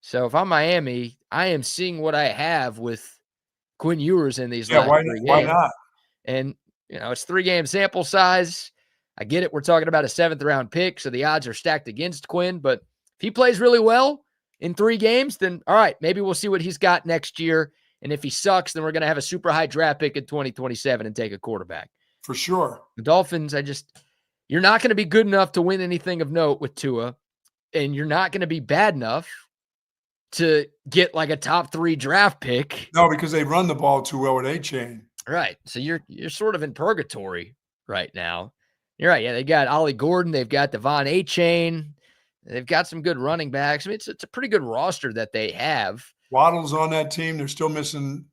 So if I'm Miami, I am seeing what I have with Quinn Ewers in these last 3 games. Why not? And, you know, it's 3-game sample size. I get it. We're talking about a 7th-round pick, so the odds are stacked against Quinn. But if he plays really well in 3 games, then all right, maybe we'll see what he's got next year. And if he sucks, then we're going to have a super high draft pick in 2027 and take a quarterback. For sure. The Dolphins, you're not going to be good enough to win anything of note with Tua, and you're not going to be bad enough to get like a top 3 draft pick. No, because they run the ball too well with A-Chain. Right. So you're sort of in purgatory right now. You're right. Yeah, they got Ollie Gordon. They've got Devon A-Chain. They've got some good running backs. I mean, it's a pretty good roster that they have. Waddle's on that team. They're still missing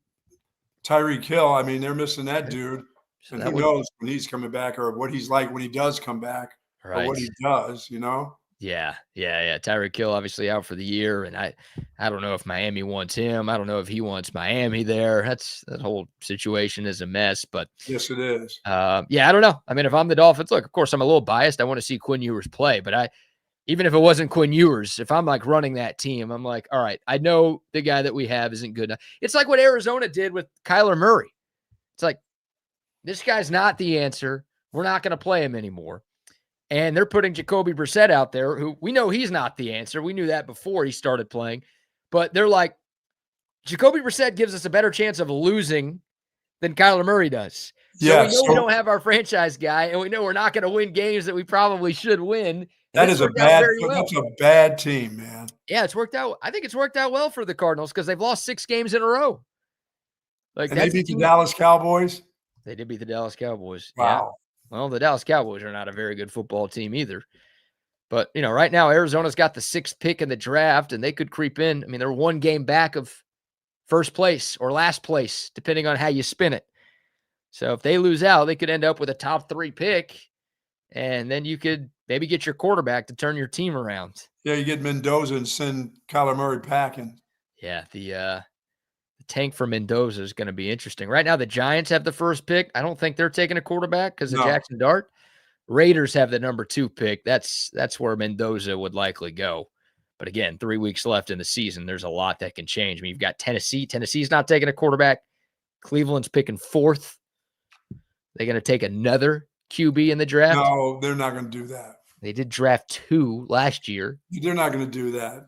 Tyreek Hill. I mean, they're missing that dude. So and who knows when he's coming back or what he's like when he does come back or what he does, you know? Yeah. Tyreek Hill obviously out for the year, and I don't know if Miami wants him. I don't know if he wants Miami there. That whole situation is a mess. But yes, it is. I don't know. I mean, if I'm the Dolphins, look, of course I'm a little biased. I want to see Quinn Ewers play, but even if it wasn't Quinn Ewers, if I'm like running that team, I'm like, all right, I know the guy that we have isn't good enough. It's like what Arizona did with Kyler Murray. It's like, this guy's not the answer. We're not going to play him anymore. And they're putting Jacoby Brissett out there, who we know he's not the answer. We knew that before he started playing. But they're like, Jacoby Brissett gives us a better chance of losing than Kyler Murray does. So we know we don't have our franchise guy, and we know we're not going to win games that we probably should win. That's a bad team, man. Yeah, it's worked out. I think it's worked out well for the Cardinals because they've lost 6 games in a row. Like, and they beat the Dallas Cowboys? They did beat the Dallas Cowboys. Wow. Yeah. Well, the Dallas Cowboys are not a very good football team either. But, you know, right now Arizona's got the 6th pick in the draft, and they could creep in. I mean, they're 1 game back of first place or last place, depending on how you spin it. So if they lose out, they could end up with a top 3 pick, and then you could maybe get your quarterback to turn your team around. Yeah, you get Mendoza and send Kyler Murray packing. Yeah, the tank for Mendoza is going to be interesting. Right now, the Giants have the 1st pick. I don't think they're taking a quarterback because of Jackson Dart. Raiders have the number 2 pick. That's where Mendoza would likely go. But again, 3 weeks left in the season. There's a lot that can change. I mean, you've got Tennessee. Tennessee's not taking a quarterback. Cleveland's picking 4th. They're going to take another QB in the draft. No, they're not going to do that. They did draft 2 last year. They're not going to do that.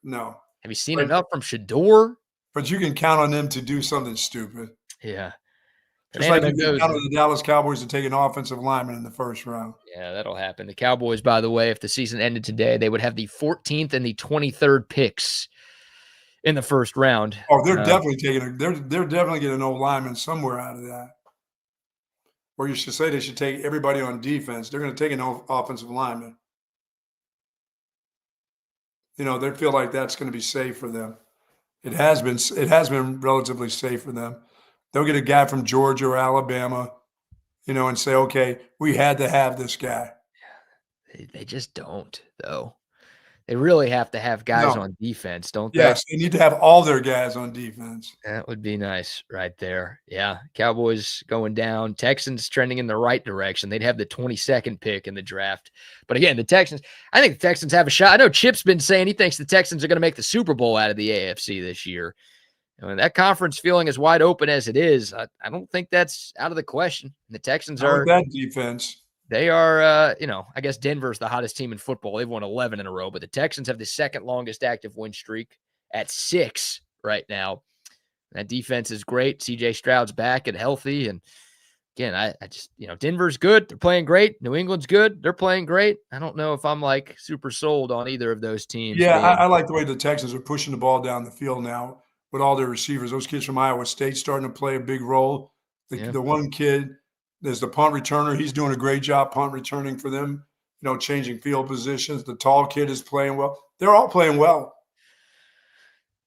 No. Have you seen enough from Shador? But you can count on them to do something stupid. Yeah. Just like you can count on the Dallas Cowboys to take an offensive lineman in the 1st round. Yeah, that'll happen. The Cowboys, by the way, if the season ended today, they would have the 14th and the 23rd picks in the 1st round. Oh, they're definitely taking they're definitely getting an old lineman somewhere out of that. Or you should say they should take everybody on defense. They're going to take an offensive lineman. You know, they feel like that's going to be safe for them. It has been relatively safe for them. They'll get a guy from Georgia or Alabama, you know, and say, okay, we had to have this guy. They just don't, though. They really have to have guys on defense, don't they? Yes, they need to have all their guys on defense. That would be nice right there. Yeah, Cowboys going down. Texans trending in the right direction. They'd have the 22nd pick in the draft. But again, I think the Texans have a shot. I know Chip's been saying he thinks the Texans are going to make the Super Bowl out of the AFC this year. And that conference feeling as wide open as it is, I don't think that's out of the question. The Texans are that defense. They are, I guess Denver's the hottest team in football. They've won 11 in a row, but the Texans have the second longest active win streak at 6 right now. That defense is great. CJ Stroud's back and healthy. And again, I just, Denver's good. They're playing great. New England's good. They're playing great. I don't know if I'm like super sold on either of those teams. Yeah, I like the way the Texans are pushing the ball down the field now with all their receivers. Those kids from Iowa State starting to play a big role. The one kid, there's the punt returner. He's doing a great job punt returning for them, changing field positions. The tall kid is playing well. They're all playing well.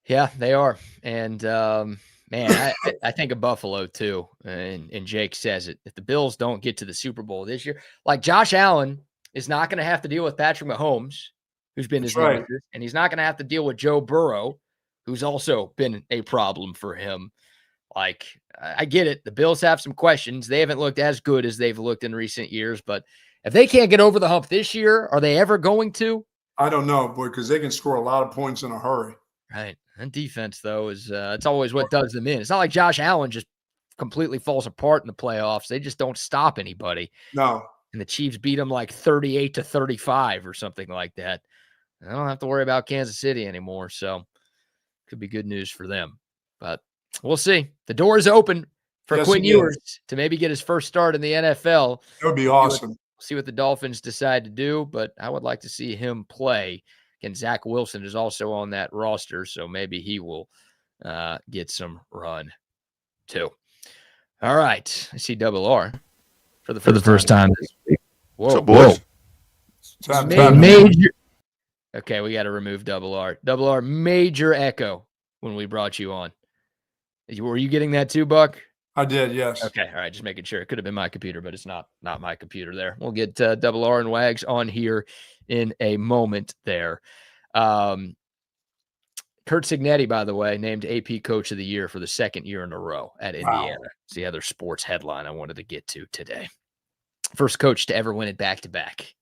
Yeah, they are. And, man, I think of Buffalo too. And Jake says it. If the Bills don't get to the Super Bowl this year, like Josh Allen is not going to have to deal with Patrick Mahomes, who's been his nemesis, and he's not going to have to deal with Joe Burrow, who's also been a problem for him. Like, I get it. The Bills have some questions. They haven't looked as good as they've looked in recent years, but if they can't get over the hump this year, are they ever going to? I don't know, boy, because they can score a lot of points in a hurry. Right. And defense, though, is it's always what does them in. It's not like Josh Allen just completely falls apart in the playoffs. They just don't stop anybody. No. And the Chiefs beat them like 38-35 or something like that. I don't have to worry about Kansas City anymore, so could be good news for them. But we'll see. The door is open for Quinn Ewers to maybe get his first start in the NFL. That would be awesome. See what the Dolphins decide to do, but I would like to see him play. And Zach Wilson is also on that roster, so maybe he will get some run too. All right. I see Double R for the first time this week. Whoa, boys. Major. Okay, we got to remove Double R. Double R, major echo when we brought you on. Were you getting that too, Buck? I did, yes. Okay, all right, just making sure. It could have been my computer, but it's not my computer there. We'll get Double R and Wags on here in a moment there. Curt Cignetti, by the way, named AP Coach of the Year for the second year in a row at Indiana. It's the other sports headline I wanted to get to today. First coach to ever win it back-to-back.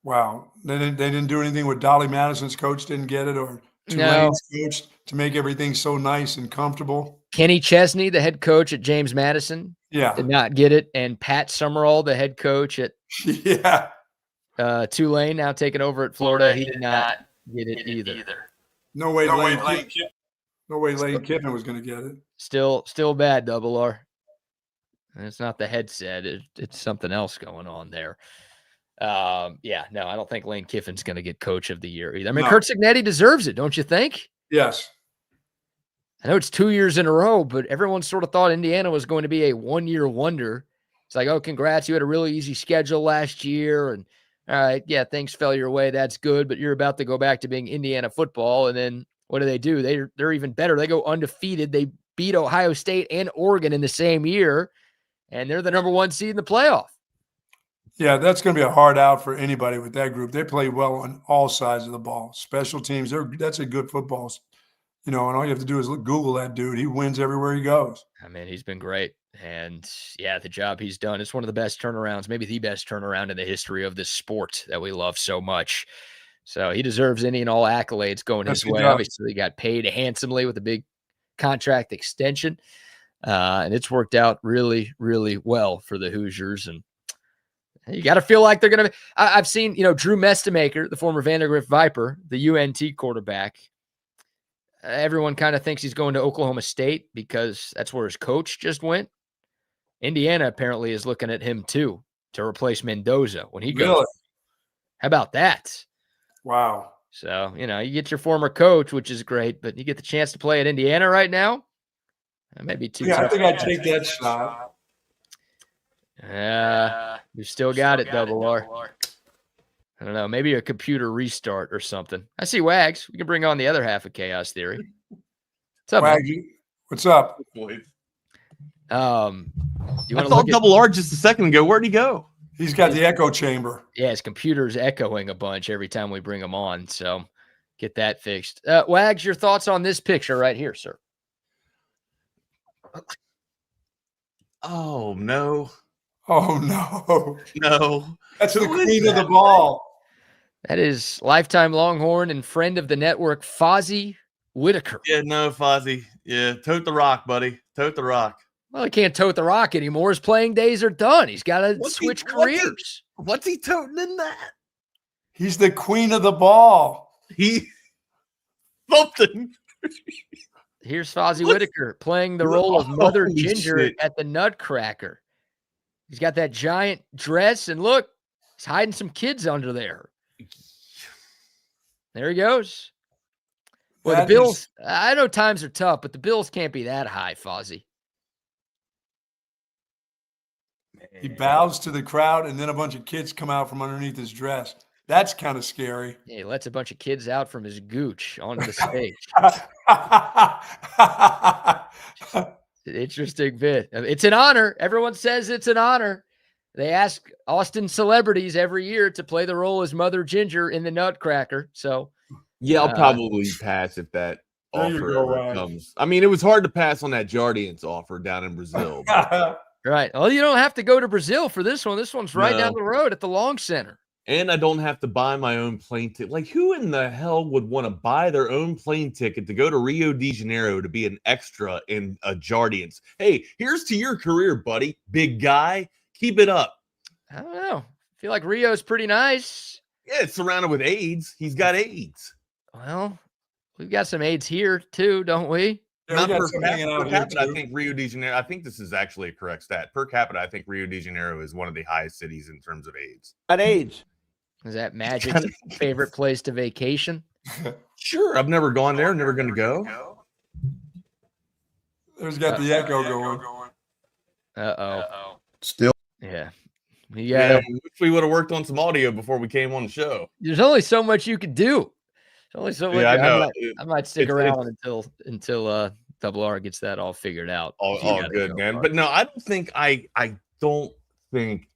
Wow. They didn't do anything with Dolly Madison's coach didn't get it, or Tulane's coach to make everything so nice and comfortable. Kenny Chesney, the head coach at James Madison, did not get it. And Pat Summerall, the head coach at Tulane, now taking over at Florida, he did not get it either. No way Lane Kiffin was going to get it. Still bad, Double R. And it's not the headset. It's something else going on there. I don't think Lane Kiffin's going to get Coach of the Year either. I mean, Curt Cignetti deserves it, don't you think? Yes. I know it's 2 years in a row, but everyone sort of thought Indiana was going to be a one-year wonder. It's like, oh, congrats, you had a really easy schedule last year, and all right, yeah, things fell your way. That's good, but you're about to go back to being Indiana football, and then what do? They're even better. They go undefeated. They beat Ohio State and Oregon in the same year, and they're the number 1 seed in the playoff. Yeah, that's going to be a hard out for anybody with that group. They play well on all sides of the ball. Special teams, that's a good football. And all you have to do is Google that dude. He wins everywhere he goes. I mean, he's been great. And, the job he's done, it's one of the best turnarounds, maybe the best turnaround in the history of this sport that we love so much. So he deserves any and all accolades going his way. Obviously, he got paid handsomely with a big contract extension. And it's worked out really, really well for the Hoosiers. And you got to feel like they're going to be – I've seen, Drew Mestemaker, the former Vandergrift Viper, the UNT quarterback. Everyone kind of thinks he's going to Oklahoma State because that's where his coach just went. Indiana apparently is looking at him too to replace Mendoza when he goes. Really? How about that? Wow. So, you get your former coach, which is great, but you get the chance to play at Indiana right now. That may be too tough. I think I'd take that shot. You still got it, Double R. I don't know, maybe a computer restart or something. I see Wags. We can bring on the other half of Chaos Theory. What's up, Wags? What's up? I saw Double R just a second ago. Where'd he go? He's got the echo chamber. Yeah, his computer's echoing a bunch every time we bring him on, so get that fixed. Wags, your thoughts on this picture right here, sir? Oh, no. Oh, no. No. That's the queen of the ball. That is lifetime Longhorn and friend of the network, Fozzy Whitaker. Yeah, no, Fozzy. Yeah, tote the rock, buddy. Tote the rock. Well, he can't tote the rock anymore. His playing days are done. He's got to switch careers. What's he toting in that? He's the queen of the ball. He something. Here's Fozzy Whitaker playing the role of Mother Holy Ginger shit. at the Nutcracker. He's got that giant dress, and look, he's hiding some kids under there. There he goes. Well, the Bills, I know times are tough, but the Bills can't be that high, Fozzy. He bows to the crowd, and then a bunch of kids come out from underneath his dress. That's kind of scary. Yeah, he lets a bunch of kids out from his gooch onto the stage. Interesting bit. It's an honor. Everyone says it's an honor. They ask Austin celebrities every year to play the role as Mother Ginger in the Nutcracker. So, yeah, I'll probably pass if that offer ever comes. I mean, it was hard to pass on that Jardiance offer down in Brazil. Right. Well, you don't have to go to Brazil for this one. This one's right down the road at the Long Center. And I don't have to buy my own plane ticket. Like, who in the hell would want to buy their own plane ticket to go to Rio de Janeiro to be an extra in a Jardiance? Hey, here's to your career, buddy. Big guy. Keep it up. I don't know. I feel like Rio's pretty nice. Yeah, it's surrounded with AIDS. He's got AIDS. Well, we've got some AIDS here too, don't we? Not per capita, I think Rio de Janeiro, I think this is actually a correct stat. Per capita, I think Rio de Janeiro is one of the highest cities in terms of AIDS. At AIDS. Is that Magic's favorite place to vacation? Sure. I've never gone there. Never going to go. There's got the echo going. Uh-oh. Still. Yeah. Yeah. Wish we would have worked on some audio before we came on the show. There's only so much you could do. There's only so much. Yeah, I know. I might stick around until Double R gets that all figured out. All good, man. But no, I don't think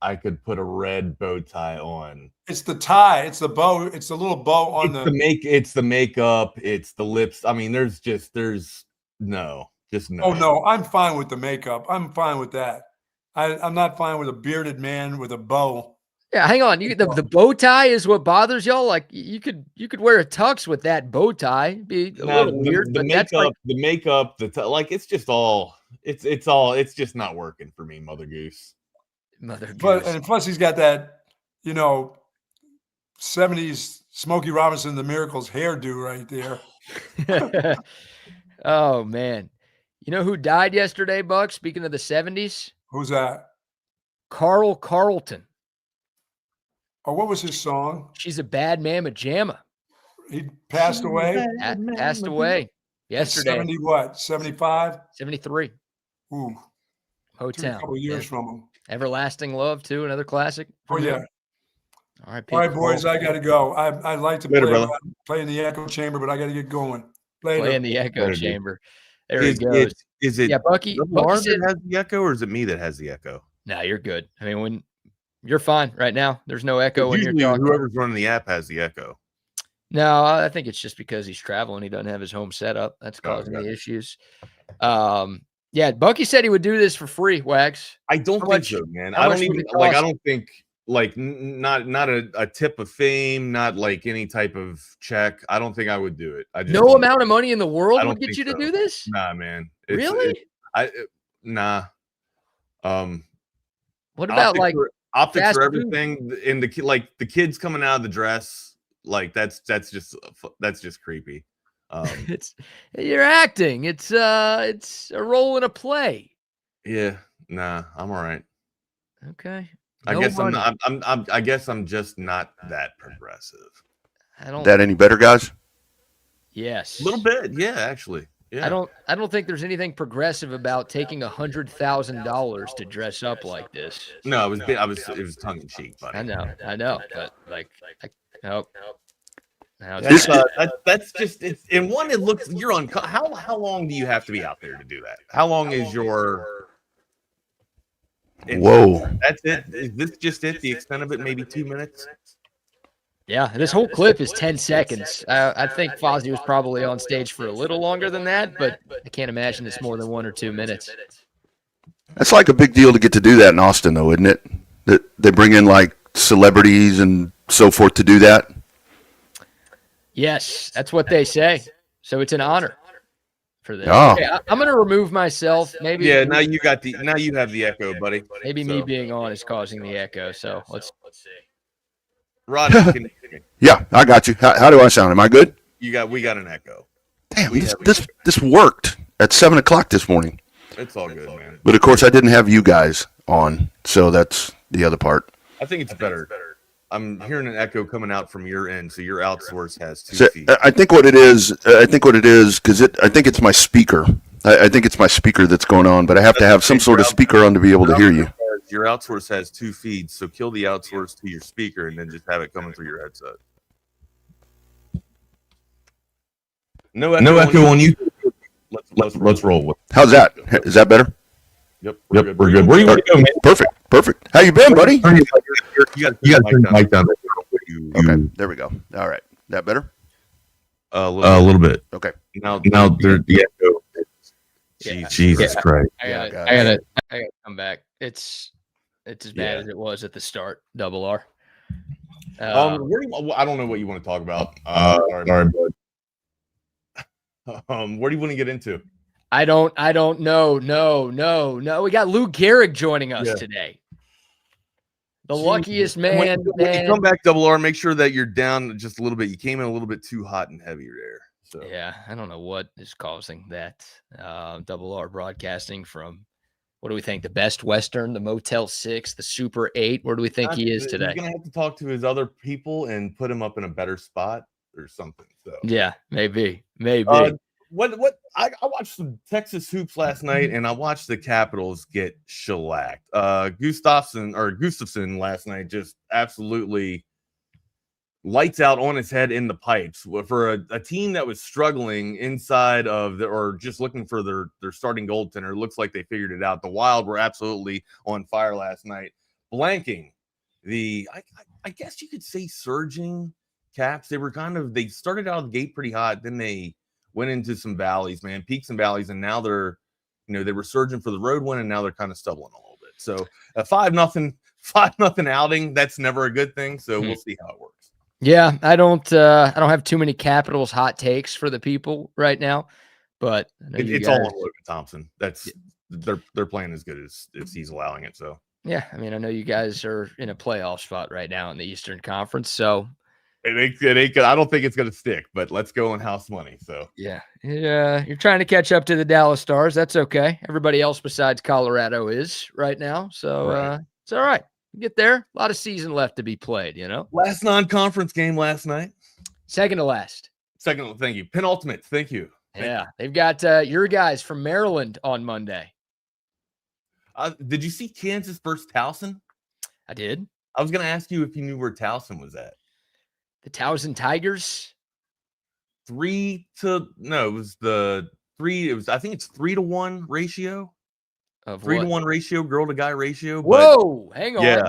I could put a red bow tie on. It's the tie. It's the bow. It's the little bow on It's the makeup. It's the lips. I mean, there's no. Oh no, I'm fine with the makeup. I'm fine with that. I'm not fine with a bearded man with a bow. Yeah, hang on. The bow tie is what bothers y'all. Like you could wear a tux with that bow tie. Be a little weird. The makeup, it's just all. It's just not working for me, Mother Goose. And plus he's got that, 70s Smokey Robinson, the Miracles hairdo right there. Oh man. You know who died yesterday, Buck? Speaking of the 70s? Who's that? Carl Carlton. Oh, what was his song? She's a bad mamma jamma. He passed away? Passed away yesterday. 70 what? 75? 73. Ooh. Hotel. A couple years from him. Everlasting Love, too, another classic. Oh, yeah. All right, boys, I got to go. I'd like to play in the echo chamber, but I got to get going. Play in the echo chamber. There he goes. Is it Bucky that has the echo, or is it me that has the echo? No, you're good. I mean, when you're fine right now, there's no echo when you're Usually talking. whoever's running the app has the echo. No, I think it's just because he's traveling. He doesn't have his home set up. That's causing the issues. Yeah, Bucky said he would do this for free, Wags. I don't think so, man. I don't think not a tip of fame, not like any type of check. I don't think I would do it. No amount of money in the world would get you to do this? Nah, man. Really? Nah. What about optics for everything? And the kids coming out of the dress, that's just creepy. You're acting. It's a role in a play. Yeah, nah, I'm all right. Okay. I guess I'm just not that progressive. That any better, guys? Yes. A little bit, yeah, actually. Yeah. I don't think there's anything progressive about taking $100,000 to dress up like this. No, it was tongue in cheek, buddy. I know, but nope. That's just it's in one. It looks you're on. How long do you have to be out there to do that? How long is your? Whoa! That's it. Is this just it? The extent of it, maybe 2 minutes. Yeah, this whole clip is 10 seconds. I think Fozzy was probably on stage for a little longer than that, but I can't imagine it's more than 1 or 2 minutes. That's like a big deal to get to do that in Austin, though, isn't it? That they bring in like celebrities and so forth to do that. Yes, that's what they say. So it's an honor for this. Oh. Okay, I'm going to remove myself. Maybe. Yeah, now you have the echo, buddy. Maybe me being on is causing the echo. So let's see. Rodney, can you hear me? Yeah, I got you. How do I sound? Am I good? We got an echo. Damn, this worked at 7 o'clock this morning. It's all good, man. But of course, I didn't have you guys on, so that's the other part. I think it's better. I'm hearing an echo coming out from your end, so your outsource has 2 So, feet. I think what it is, because I think it's my speaker. I think it's my speaker that's going on, but I have to have some sort of speaker on to be able to hear you. Your outsource has 2 feeds, so kill the outsource to your speaker and then just have it coming through your headset. No echo on you. Let's roll with. How's that? Is that better? Yep, we're good. Where you want to go, man? Perfect. How you been, buddy? You got to turn the mic down. Okay, there we go. All right, that better? A little bit. Okay. Now the echo. Jesus Christ! I gotta come back. It's as bad as it was at the start. Double R. I don't know what you want to talk about. Sorry, bud. What do you want to get into? I don't know. No. We got Lou Gehrig joining us today. The luckiest man. When you come back, Double R, make sure that you're down just a little bit. You came in a little bit too hot and heavy there. So. Yeah, I don't know what is causing that. Double R broadcasting from, what do we think? The Best Western, the Motel 6, the Super 8. Where do we think he is today? He's going to have to talk to his other people and put him up in a better spot or something. So yeah, maybe. What I watched some Texas hoops last night, and I watched the Capitals get shellacked. Gustafson last night just absolutely lights out on his head in the pipes for a team that was struggling inside of or just looking for their starting goaltender. It looks like they figured it out. The Wild were absolutely on fire last night, blanking the I guess you could say surging Caps. They started out of the gate pretty hot, then they went into some valleys, man, peaks and valleys, and now they're, they were surging for the road win, and now they're kind of stumbling a little bit. So a 5-0 outing, that's never a good thing. So we'll see how it works. Yeah, I don't have too many Capitals hot takes for the people right now, but it's all on Logan Thompson. That's they're playing as good as he's allowing it. So yeah, I mean, I know you guys are in a playoff spot right now in the Eastern Conference, so. It ain't good. I don't think it's going to stick, but let's go on house money. So yeah, you're trying to catch up to the Dallas Stars. That's okay. Everybody else besides Colorado is right now, so it's all right. Get there. A lot of season left to be played. Last non-conference game last night. Second to last. Second. Thank you. Penultimate. Thank you. They've got your guys from Maryland on Monday. Did you see Kansas versus Towson? I did. I was going to ask you if you knew where Towson was at. The Towson Tigers? It was the 3. It was, I think it's 3-to-1 ratio. Of 3-to-1 ratio, girl to guy ratio. Whoa, hang on. Yeah.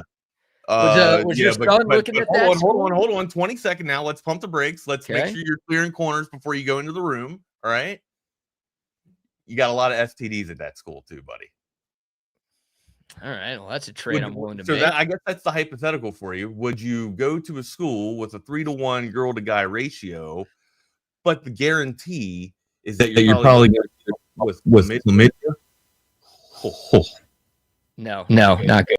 Was your son looking at that? Hold on. 20 seconds now. Let's pump the brakes. Let's make sure you're clearing corners before you go into the room. All right. You got a lot of STDs at that school too, buddy. All right. Well, that's a trade I'm willing to make. I guess that's the hypothetical for you. Would you go to a school with a 3-to-1 girl to guy ratio, but the guarantee is that you're probably going to with chlamydia? No, not good.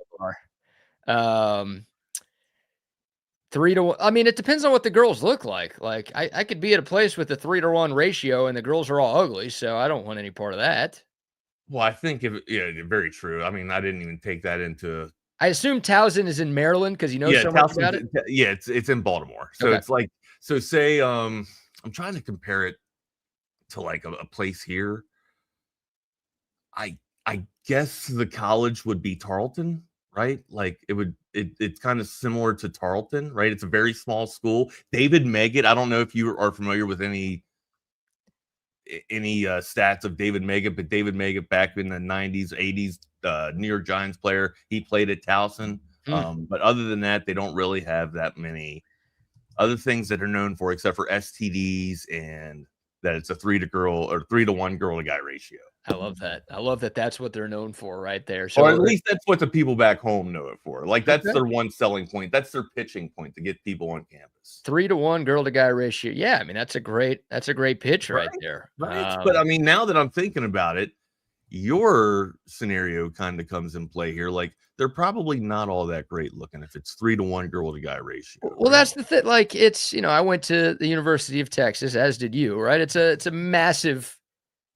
3-to-1. I mean, it depends on what the girls look like. Like I could be at a place with a 3-to-1 ratio and the girls are all ugly, so I don't want any part of that. Well, I think very true. I mean, I didn't even take that into. I assume Towson is in Maryland because you know so much about it. Yeah, it's in Baltimore. So it's like, say I'm trying to compare it to like a place here. I guess the college would be Tarleton, right? Like it's kind of similar to Tarleton, right? It's a very small school. David Meggett, I don't know if you are familiar with any stats of David Meggett, but David Meggett back in the 90s, 80s, New York Giants player, he played at Towson. But other than that, they don't really have that many other things that are known for, except for STDs and that it's a 3-to-1 girl to guy ratio. I love that. I love that. That's what they're known for, right there. So, Or at least that's what the people back home know it for. Like that's Okay. their one selling point. That's their pitching point to get people on campus. 3-to-1 girl to guy ratio. Yeah, I mean that's a great pitch right there. Right. But I mean, now that I'm thinking about it, your scenario kind of comes in play here. Like they're probably not all that great looking if it's 3-to-1 girl to guy ratio. Well, that's the thing. Like it's, I went to the University of Texas, as did you, right? It's a massive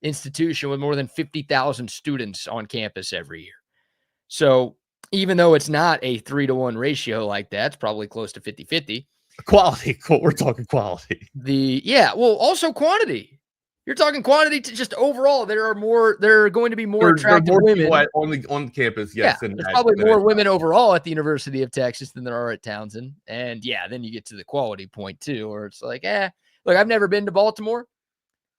institution with more than 50,000 students on campus every year. So even though it's not a 3-to-1 ratio like that, it's probably close to 50-50. Quality. We're talking quality. Also quantity. You're talking quantity to just overall. There are going to be more attractive women on campus. Yes, there's probably more women overall at the University of Texas than there are at Townsend. And then you get to the quality point too, where it's like, look, I've never been to Baltimore.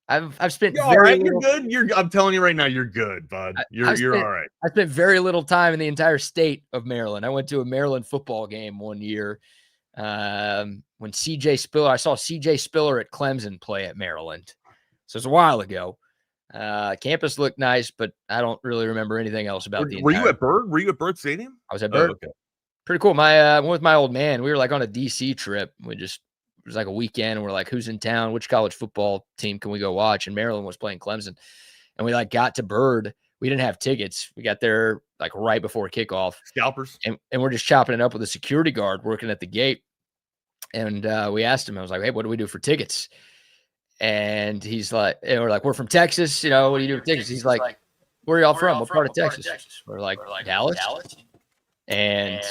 I've spent you're good. I'm telling you right now, you're good, bud. You're all right. I spent very little time in the entire state of Maryland. I went to a Maryland football game one year when I saw CJ Spiller at Clemson play at Maryland. So it's a while ago. Campus looked nice, but I don't really remember anything else about the. Were you at Bird? Were you at Bird Stadium? I was at Bird. Oh, okay. Pretty cool. Went with my old man. We were like on a DC trip. It was like a weekend, and we're like, who's in town? Which college football team can we go watch? And Maryland was playing Clemson. And we got to Bird. We didn't have tickets. We got there like right before kickoff. Scalpers. And we're just chopping it up with a security guard working at the gate. And we asked him, I was like, hey, what do we do for tickets? And he's like, we're like, we're from Texas. What do you do with tickets? He's like, where are y'all from? What part of Texas? We're like, Dallas. And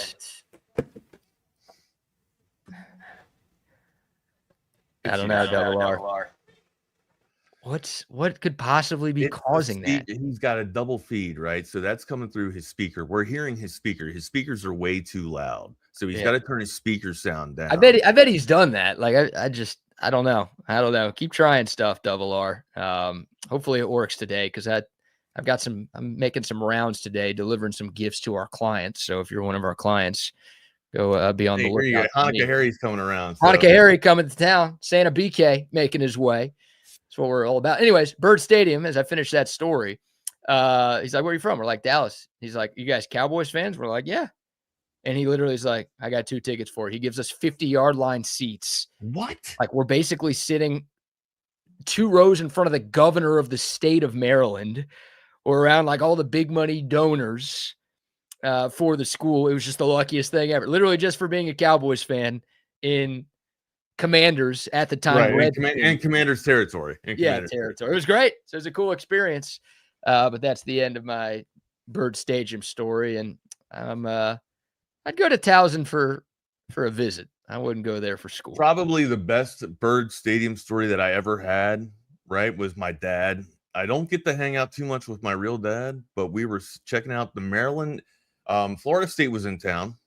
I don't know, Double R. What could possibly be causing that? He's got a double feed, right? So that's coming through his speaker. We're hearing his speaker. His speakers are way too loud. So he's got to turn his speaker sound down. I bet he's done that. Like I don't know. Keep trying stuff, Double R. Hopefully it works today because I'm making some rounds today, delivering some gifts to our clients. So if you're one of our clients, go be on the lookout. Hanukkah Harry's coming around. So. Hanukkah Harry coming to town. Santa BK making his way. That's what we're all about. Anyways, Bird Stadium, as I finish that story, he's like, where are you from? We're like, Dallas. He's like, you guys Cowboys fans? We're like, yeah. And he literally is like, I got 2 tickets for it. He gives us 50-yard line seats. What? Like we're basically sitting 2 rows in front of the governor of the state of Maryland or around like all the big money donors for the school. It was just the luckiest thing ever. Literally just for being a Cowboys fan in Commanders at the time. Right, in Commanders territory. Territory. It was great. So it was a cool experience. But that's the end of my Bird Stadium story. And I'd go to Townsend for a visit. I wouldn't go there for school. Probably the best Bird Stadium story that I ever had, right, was my dad. I don't get to hang out too much with my real dad, but we were checking out the Maryland. Florida State was in town,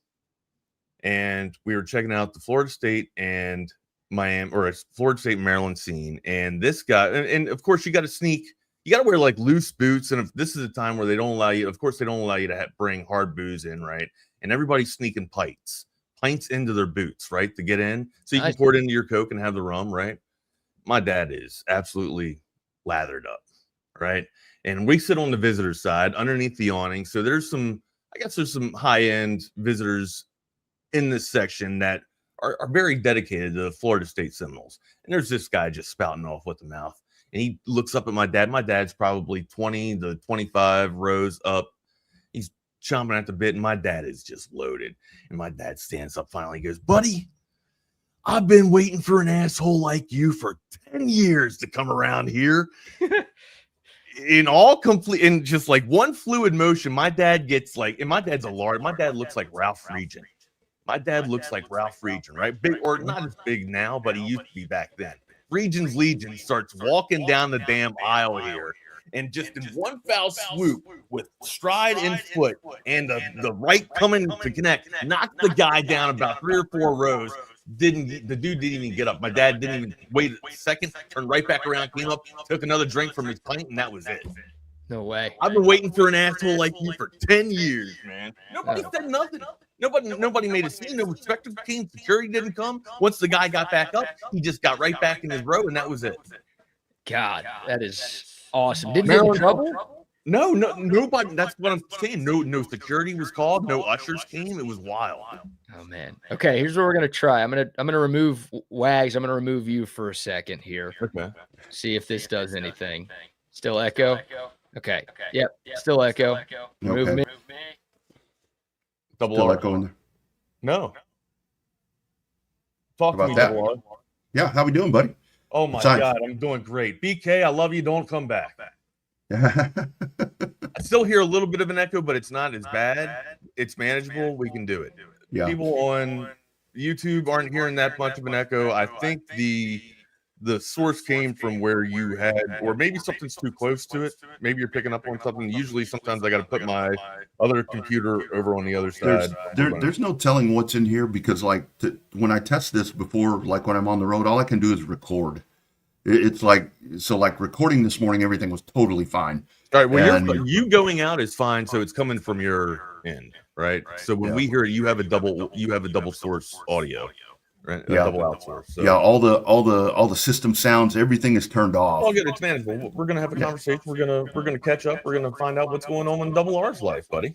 and we were checking out the Florida State and Miami, or Florida State Maryland scene. And this guy, and of course, you got to sneak. You got to wear like loose boots. And if this is a time where they don't allow you, of course, they don't allow you to bring hard booze in, right? And everybody's sneaking pints into their boots, right, to get in. So you can pour it into your Coke and have the rum, right? My dad is absolutely lathered up, right? And we sit on the visitor side underneath the awning. So there's some high-end visitors in this section that are very dedicated to the Florida State Seminoles. And there's this guy just spouting off with the mouth. And he looks up at my dad. My dad's probably 20 to 25 rows up. He's chomping at the bit, and my dad is just loaded. And my dad stands up finally. He goes, buddy, I've been waiting for an asshole like you for 10 years to come around here. In just like one fluid motion, my dad gets like, and my dad's my dad looks like Ralph Regent. My dad looks like Ralph Regent, right? Big, or not as big now, but he used to be back then. Region's Legion starts walking down the damn aisle here, and just in one foul swoop with stride and foot and the right coming to connect, knocked the guy down about 3 or 4 rows. The dude didn't even get up. My dad didn't even wait a second, turned right back around, came up, took another drink from his pint, and that was it. No way. I've been waiting for an asshole like you for 10 years, man. Nobody said nothing. Nobody made a scene. No respective team. Security didn't come. Once the guy got back up, he just got right back in his row, and that was it. God, that is awesome. Didn't get in trouble? No, nobody. That's what I'm saying. No security was called. No ushers came. It was wild. Oh man. Okay, here's what we're gonna try. I'm gonna remove Wags. I'm gonna remove you for a second here. Okay. See if this does anything. Still echo. Okay. Yep. Still echo. Remove Okay. me. Double Still R. echo in there. No. Talk to About me, that? Double R. Yeah, how we doing, buddy? Oh my Besides- God, I'm doing great. BK, I love you. Don't come back. Yeah. I still hear a little bit of an echo, but it's not as bad. It's manageable. We can do it. Yeah. People on YouTube aren't hearing that much of an echo. I think the source came from where you had, or maybe something's too close to it. Maybe you're picking up on something. Usually, sometimes I got to put my other computer over on the other side. There's no telling what's in here because, like, when I test this before, like when I'm on the road, all I can do is record. It's like, so like recording this morning, everything was totally fine. All right. Well, And- you going out is fine. So it's coming from your end, right? So when we hear it, you have a double source audio, right? A Yeah. double out source. So. Yeah, all the system sounds, everything is turned off. All good. It's manageable. We're gonna have a conversation. We're gonna catch up. We're gonna find out what's going on in Double R's life, buddy.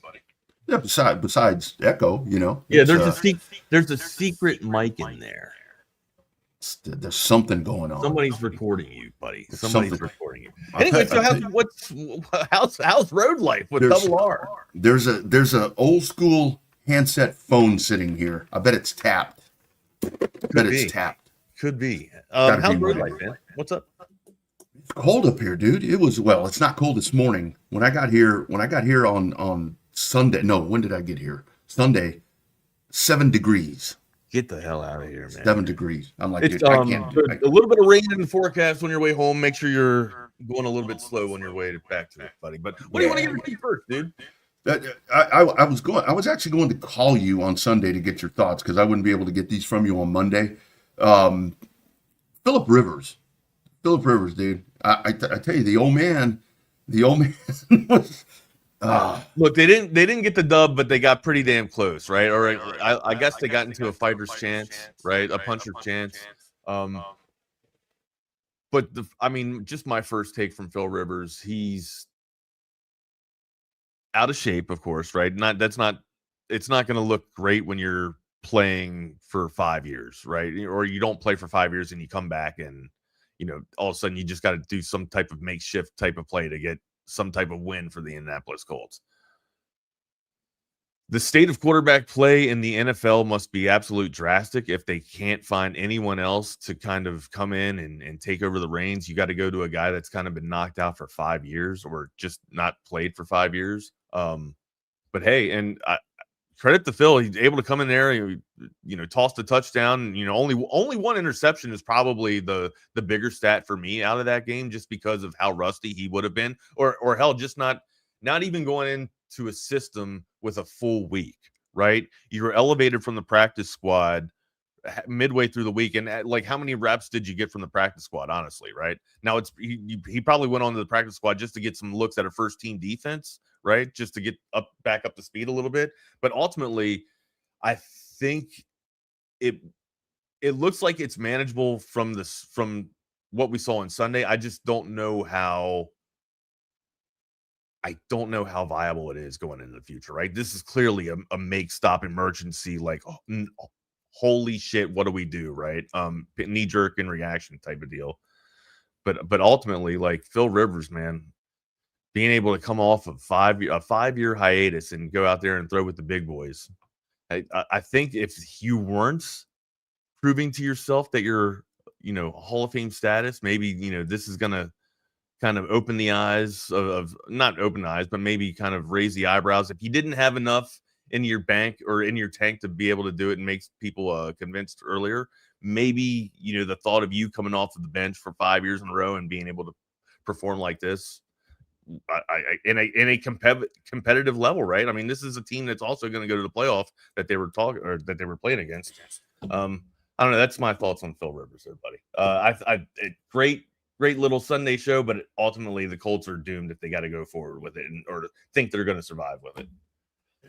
Yeah, besides echo, you know. Yeah, it's, there's a secret mic in there. there's something going on. Somebody's recording you, buddy. There's Somebody's something. recording you. I'll Anyway, tell- so how's road life with There's- Double R? There's a old school handset phone sitting here. I bet it's tapped. It's tapped. Could be. Gotta How's be road mine. life, man? What's up? It's cold up here, dude. It was, well, it's not cold this morning. When I got here on Sunday, no, when did I get here? Sunday, 7 degrees. Get the hell out of here, man. 7 degrees. I'm like, It's dude, I can't do it. a little bit of rain in the forecast on your way home. Make sure you're going a little bit slow on your way back to it, buddy. But what do you want to get into first, dude? I was actually going to call you on Sunday to get your thoughts because I wouldn't be able to get these from you on Monday. Phillip Rivers, dude. I tell you, the old man was. Look, they didn't get the dub, but they got pretty damn close, right? Or I guess they got into a fighter's chance, right? A puncher's chance. But just my first take from Phil Rivers, he's out of shape, of course, right? It's not going to look great when you're playing for 5 years, right? Or you don't play for 5 years and you come back and, all of a sudden you just got to do some type of makeshift type of play to get some type of win for the Indianapolis Colts. The state of quarterback play in the NFL must be absolute drastic. If they can't find anyone else to kind of come in and take over the reins, you got to go to a guy that's kind of been knocked out for 5 years or just not played for 5 years. But hey, and credit to Phil, he's able to come in there, toss the touchdown. Only one interception is probably the bigger stat for me out of that game, just because of how rusty he would have been, or hell, just not even going into a system with a full week, right? You were elevated from the practice squad midway through the week, and like, how many reps did you get from the practice squad? Honestly, right now, he probably went on to the practice squad just to get some looks at a first team defense, right? Just to get back up to speed a little bit. But ultimately, I think it looks like it's manageable from what we saw on Sunday. I just don't know how. I don't know how viable it is going into the future, right? This is clearly a make-stop emergency, like, holy shit, what do we do, right? Knee-jerk and reaction type of deal. But ultimately, like, Phil Rivers, man, being able to come off of a 5-year hiatus and go out there and throw with the big boys. I think if you weren't proving to yourself that you're, Hall of Fame status, maybe, this is going to kind of open the eyes of not open the eyes, but maybe kind of raise the eyebrows. If you didn't have enough in your bank or in your tank to be able to do it and make people convinced earlier, maybe, the thought of you coming off of the bench for 5 years in a row and being able to perform like this in a competitive level, right? I mean, this is a team that's also going to go to the playoff that they were playing against. I don't know. That's my thoughts on Phil Rivers there, buddy. Great little Sunday show, but ultimately the Colts are doomed if they got to go forward with it or think they're going to survive with it.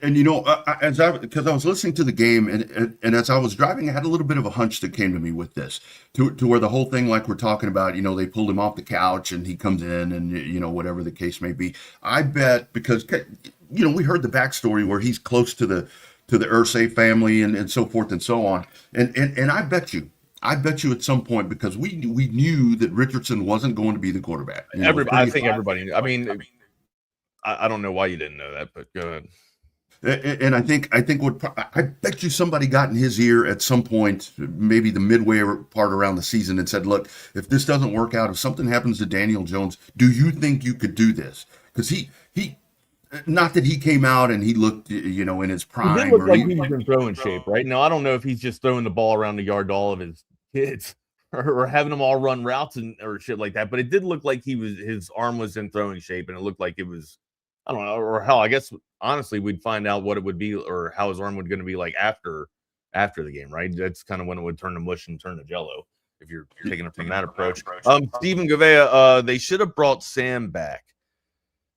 And because I was listening to the game, and as I was driving, I had a little bit of a hunch that came to me with this, to where the whole thing, like we're talking about, they pulled him off the couch and he comes in, and whatever the case may be. I bet because we heard the backstory where he's close to the Irsay family and so forth and so on, and I bet you at some point, because we knew that Richardson wasn't going to be the quarterback. I think everybody knew. I mean, I don't know why you didn't know that, but go ahead. And I bet you somebody got in his ear at some point, maybe the midway part around the season, and said, look, if this doesn't work out, if something happens to Daniel Jones, do you think you could do this? Because he not that he came out and he looked, in his prime. He did look like he was in throwing shape, right? Now, I don't know if he's just throwing the ball around the yard to all of his kids or having them all run routes or shit like that, but it did look like his arm was in throwing shape, and it looked like it was, I don't know, or hell, I guess honestly we'd find out what it would be or how his arm would going to be like after the game, right? That's kind of when it would turn to mush and turn to jello if you're taking it from that approach. Stephen Gavea, they should have brought Sam back.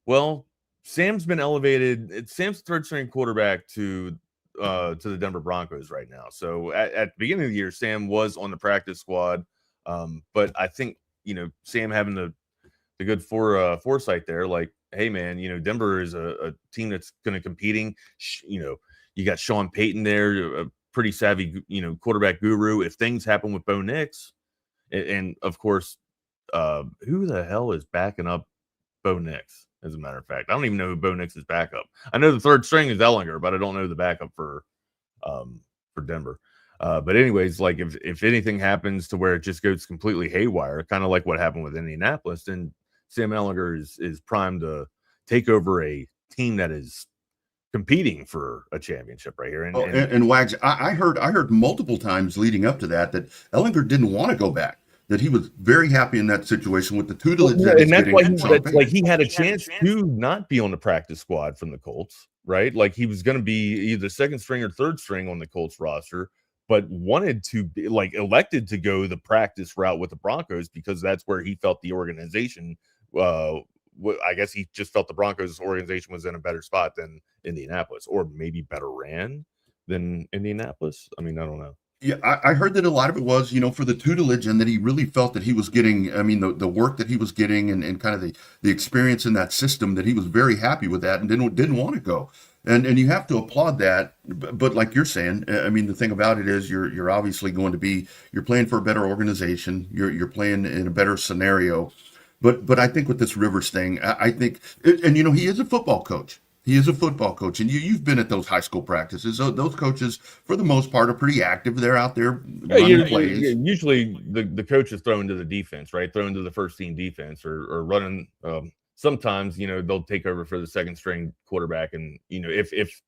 Well, Sam's been elevated. Sam's third string quarterback to the Denver Broncos right now. So at the beginning of the year, Sam was on the practice squad, but I think Sam having the good foresight there, like, hey man, Denver is a team that's going to competing. You got Sean Payton there, a pretty savvy, quarterback guru. If things happen with Bo Nix, and of course, who the hell is backing up Bo Nix? As a matter of fact, I don't even know who Bo Nix's backup. I know the third string is Ehlinger, but I don't know the backup for Denver. But anyways, like if anything happens to where it just goes completely haywire, kind of like what happened with Indianapolis, then Sam Ehlinger is primed to take over a team that is competing for a championship right here. And Wags, I heard multiple times leading up to that Ehlinger didn't want to go back. That he was very happy in that situation with the tutelage. And that's why he had a chance to not be on the practice squad from the Colts, right? Like he was going to be either second string or third string on the Colts roster, but wanted to be elected to go the practice route with the Broncos because that's where he felt the organization. I guess he just felt the Broncos organization was in a better spot than Indianapolis, or maybe better ran than Indianapolis. I mean, I don't know. Yeah, I heard that a lot of it was, for the tutelage, and that he really felt that he was getting, the work that he was getting and kind of the experience in that system, that he was very happy with that and didn't want to go. And you have to applaud that. But like you're saying, the thing about it is you're obviously you're playing for a better organization. You're playing in a better scenario. But I think with this Rivers thing, I think, and he is a football coach. He is a football coach, and you've been at those high school practices. So those coaches, for the most part, are pretty active. They're out there running plays. Usually, the coach is thrown to the defense, right? Thrown to the first team defense, or running. Sometimes, they'll take over for the second string quarterback, and if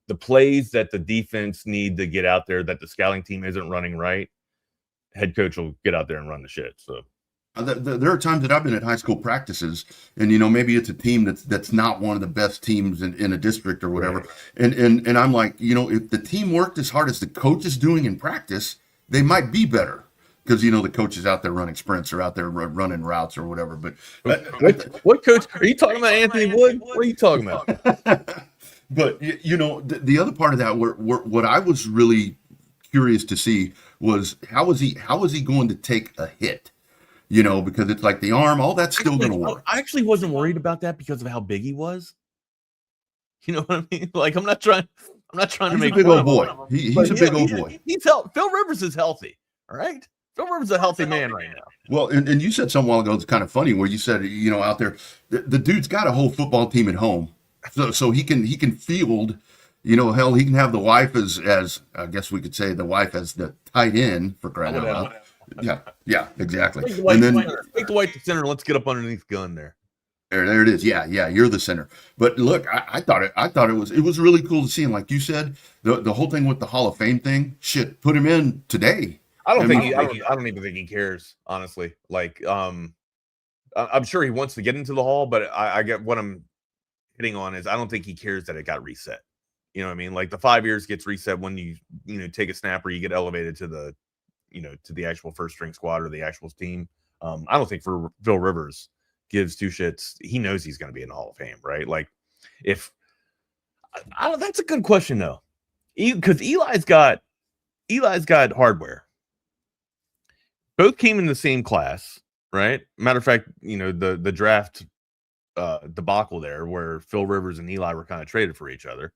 the plays that the defense need to get out there that the scouting team isn't running right, head coach will get out there and run the shit. So. There are times that I've been at high school practices, and maybe it's a team that's not one of the best teams in a district or whatever, right. and I'm like, if the team worked as hard as the coach is doing in practice, they might be better because the coach is out there running sprints or out there running routes or whatever. But what coach are you talking about? Anthony Wood? What are you talking about? But the other part of that, what I was really curious to see was how is he going to take a hit. Because it's like the arm, all that's still going to work. I actually wasn't worried about that because of how big he was. You know what I mean? Like I'm not trying to make a big old boy. He's a big old boy. He's healthy. Phil Rivers is healthy. All right. Phil Rivers is a healthy man right now. Well, and you said something a while ago. It's kind of funny where you said, out there, the dude's got a whole football team at home, so he can field. Hell, he can have the wife as I guess we could say the wife as the tight end for crying out loud. Yeah, exactly. And then take the white to center. Let's get up underneath gun there. There it is. Yeah, you're the center. But look, I thought it was really cool to see him. Like you said, the whole thing with the Hall of Fame thing. Shit, put him in today. I don't even think he cares, honestly. Like, I'm sure he wants to get into the Hall, but I get what I'm hitting on is I don't think he cares that it got reset. You know what I mean? Like the 5 years gets reset when you take a snap or you get elevated to the to the actual first string squad or the actual team. I don't think for Phil Rivers gives two shits. He knows he's going to be in the Hall of Fame, right? Like if That's a good question though, because Eli's got hardware. Both came in the same class, right? Matter of fact, the draft debacle there, where Phil Rivers and Eli were kind of traded for each other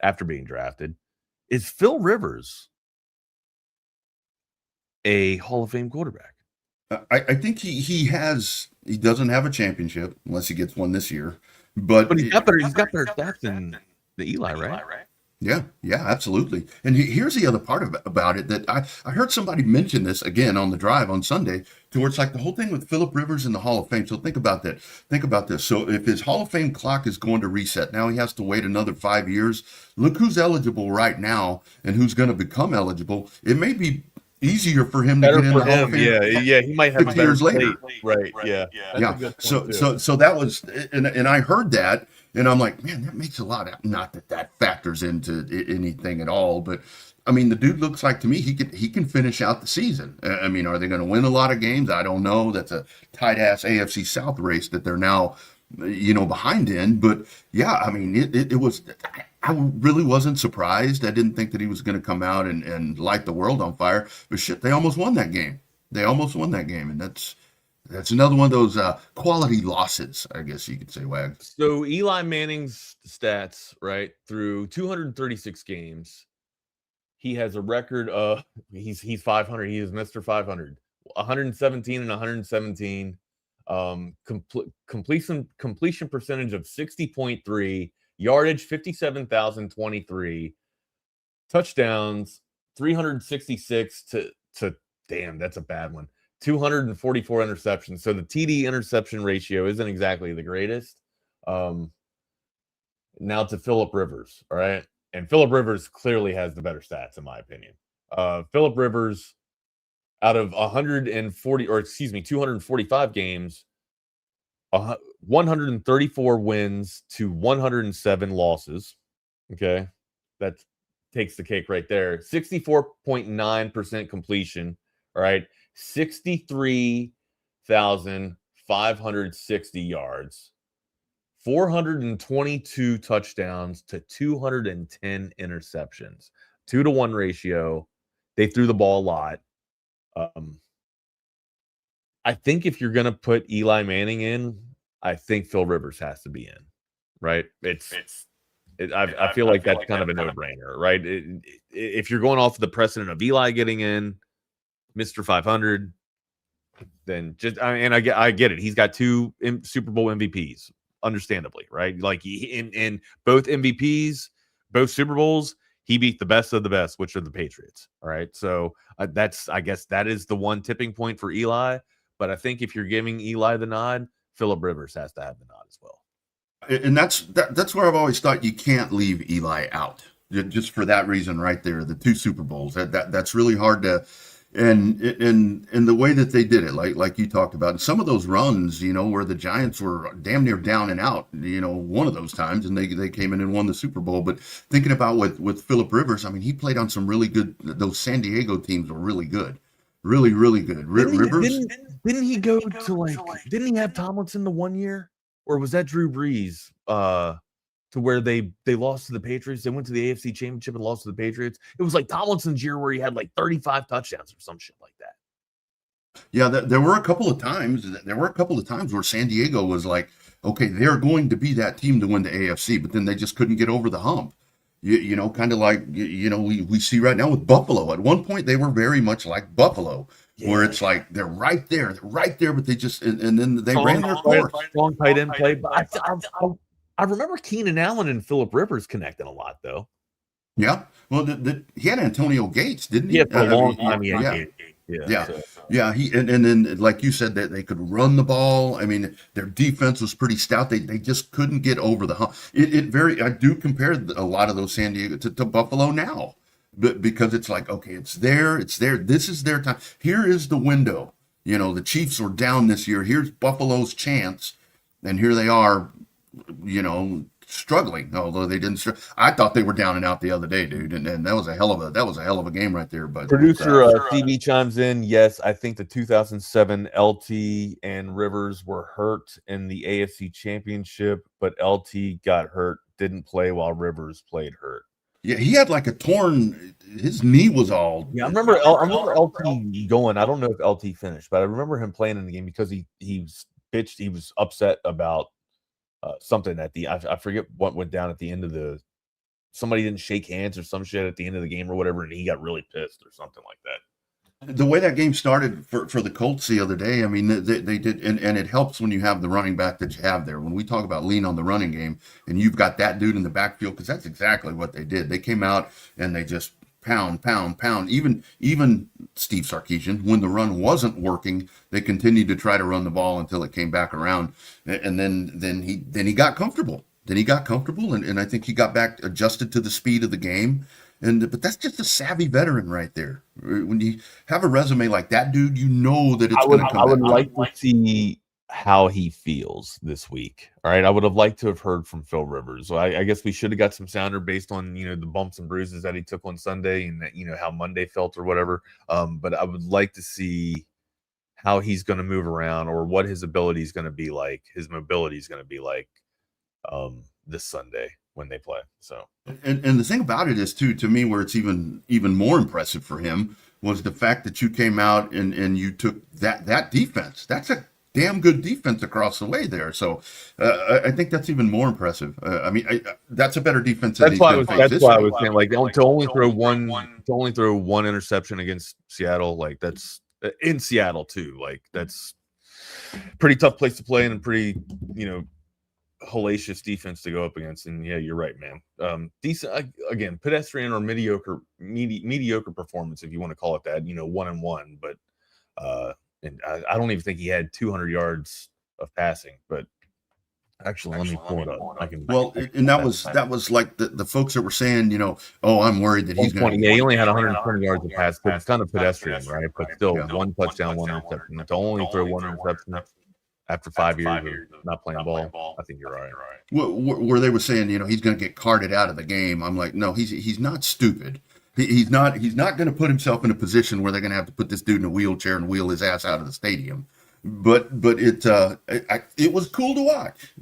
after being drafted. Is Phil Rivers a Hall of Fame quarterback? I think he doesn't have a championship unless he gets one this year, but he's got better stats than the Eli, right? Yeah, absolutely. And here's the other part about it that I heard somebody mention this again on the drive on Sunday, to where it's like the whole thing with Phillip Rivers in the Hall of Fame. So think about that. Think about this. So if his Hall of Fame clock is going to reset, now he has to wait another 5 years. Look who's eligible right now and who's going to become eligible. It may be easier for him to get in the Hall of Fame. Yeah, he might have 6 years later. Right. Yeah. So that was, and I heard that, and I'm like, man, that makes a lot of, not that factors into anything at all, but I mean, the dude looks like, to me, he can finish out the season. I mean, are they going to win a lot of games? I don't know. That's a tight ass AFC South race that they're now, behind in. But yeah, I mean, it was. I really wasn't surprised. I didn't think that he was going to come out and light the world on fire. But shit, they almost won that game. And that's another one of those quality losses, I guess you could say, Wag. So Eli Manning's stats, right, through 236 games, he has a record of he's 500. He is Mr. 500, 117 and 117. Completion percentage of 60.3, yardage 57,023, touchdowns 366 to damn, that's a bad one. 244 interceptions. So the TD interception ratio isn't exactly the greatest. Now to Phillip Rivers, all right? And Phillip Rivers clearly has the better stats, in my opinion. Phillip Rivers, out of 245 games, 134 wins to 107 losses. Okay, that takes the cake right there. 64.9% completion. All right, 63,560 yards, 422 touchdowns to 210 interceptions, 2-to-1 ratio. They threw the ball a lot. I think if you're going to put Eli Manning in, I think Phil Rivers has to be in, right? I feel like that's kind of a no-brainer, right? If you're going off the precedent of Eli getting in, Mr. 500, then I get it. He's got 2 Super Bowl MVPs, understandably, right? Like in both MVPs, both Super Bowls, he beat the best of the best, which are the Patriots. All right, so I guess that is the one tipping point for Eli. But I think if you're giving Eli the nod, Phillip Rivers has to have the nod as well. And that's where I've always thought you can't leave Eli out, just for that reason right there. The 2 Super Bowls, that's really hard to. And the way that they did it, like you talked about, and some of those runs, where the Giants were damn near down and out, one of those times, and they came in and won the Super Bowl. But thinking about with Phillip Rivers, I mean, he played on some really good. Those San Diego teams were really good, really good. Rivers didn't he go to Didn't he have Tomlinson the one year, or was that Drew Brees? To where they lost to the Patriots. They went to the AFC Championship and lost to the Patriots. It was like Tomlinson's year where he had 35 touchdowns or some shit like that. Yeah, there were a couple of times. Where San Diego was like, okay, they're going to be that team to win the AFC, but then they just couldn't get over the hump. Kind of like we see right now with Buffalo. At one point, they were very much like Buffalo, where it's like they're right there, but they just and then they ran their course. Strong tight end play, but I remember Keenan Allen and Phillip Rivers connecting a lot, though. Yeah. Well, he had Antonio Gates, didn't he? Yeah, for a long time. Yeah. He and then, like you said, that they could run the ball. I mean, their defense was pretty stout. They just couldn't get over the hump. I do compare a lot of those San Diego to Buffalo now, but because it's like, okay, it's there. This is their time. Here is the window. The Chiefs were down this year. Here's Buffalo's chance, and here they are. Struggling, although they didn't. I thought they were down and out the other day, dude, and that was a hell of a game right there. But producer TV chimes in. Yes, I think the 2007 LT and Rivers were hurt in the AFC Championship, but LT got hurt didn't play while Rivers played hurt. Yeah, he had like a torn. His knee was all. Yeah, I remember LT going. I don't know if LT finished, but I remember him playing in the game because he was bitched. He was upset about something at the. I forget what went down at the end of the. Somebody didn't shake hands or some shit at the end of the game or whatever, and he got really pissed or something like that. The way that game started for the Colts the other day, I mean, they did, and it helps when you have the running back that you have there. When we talk about lean on the running game, and you've got that dude in the backfield, because that's exactly what they did. They came out and they just pound. Even Steve Sarkisian, when the run wasn't working, they continued to try to run the ball until it came back around, and then he got comfortable. And I think he got back adjusted to the speed of the game. But that's just a savvy veteran right there. When you have a resume like that, dude, you know that it's going to come. I would like to see how he feels this week. All right, I would have liked to have heard from Phil Rivers. So I guess we should have got some sounder based on the bumps and bruises that he took on Sunday and that how Monday felt or whatever. But I would like to see how he's going to move around or what his ability is going to be like, his mobility is going to be like this Sunday when they play. So and the thing about it is too, to me, where it's even more impressive for him was the fact that you came out and you took that defense. That's a damn good defense across the way there. So I think that's even more impressive. That's a better defense. That's why I was saying, like, to only throw one interception against Seattle, like that's in Seattle too. Like that's pretty tough place to play and a pretty hellacious defense to go up against. And yeah, you're right, man. Decent again, pedestrian or mediocre performance, if you want to call it that. 1-1, but and I don't even think he had 200 yards of passing. But actually, let me pull it up. That was like the folks that were saying, I'm worried that he's going to. Yeah, he only had 120 yards of pass, but it's kind of pedestrian, right? But still, one touchdown, one interception. To only throw one interception after 5 years of not playing ball, I think you're right. Where they were saying, he's going to get carted out of the game. I'm like, no, he's not stupid. He's not going to put himself in a position where they're going to have to put this dude in a wheelchair and wheel his ass out of the stadium. But it was cool to watch.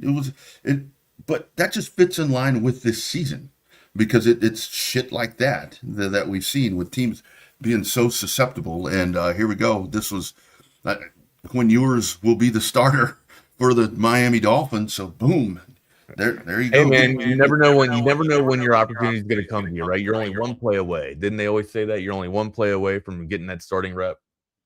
But that just fits in line with this season because it's shit like that we've seen with teams being so susceptible. And here we go. This was. Quinn Ewers will be the starter for the Miami Dolphins. So boom, there you go. Hey man, you never know when your opportunity is going to come to you, right? You're only one play away. Didn't they always say that? You're only one play away from getting that starting rep.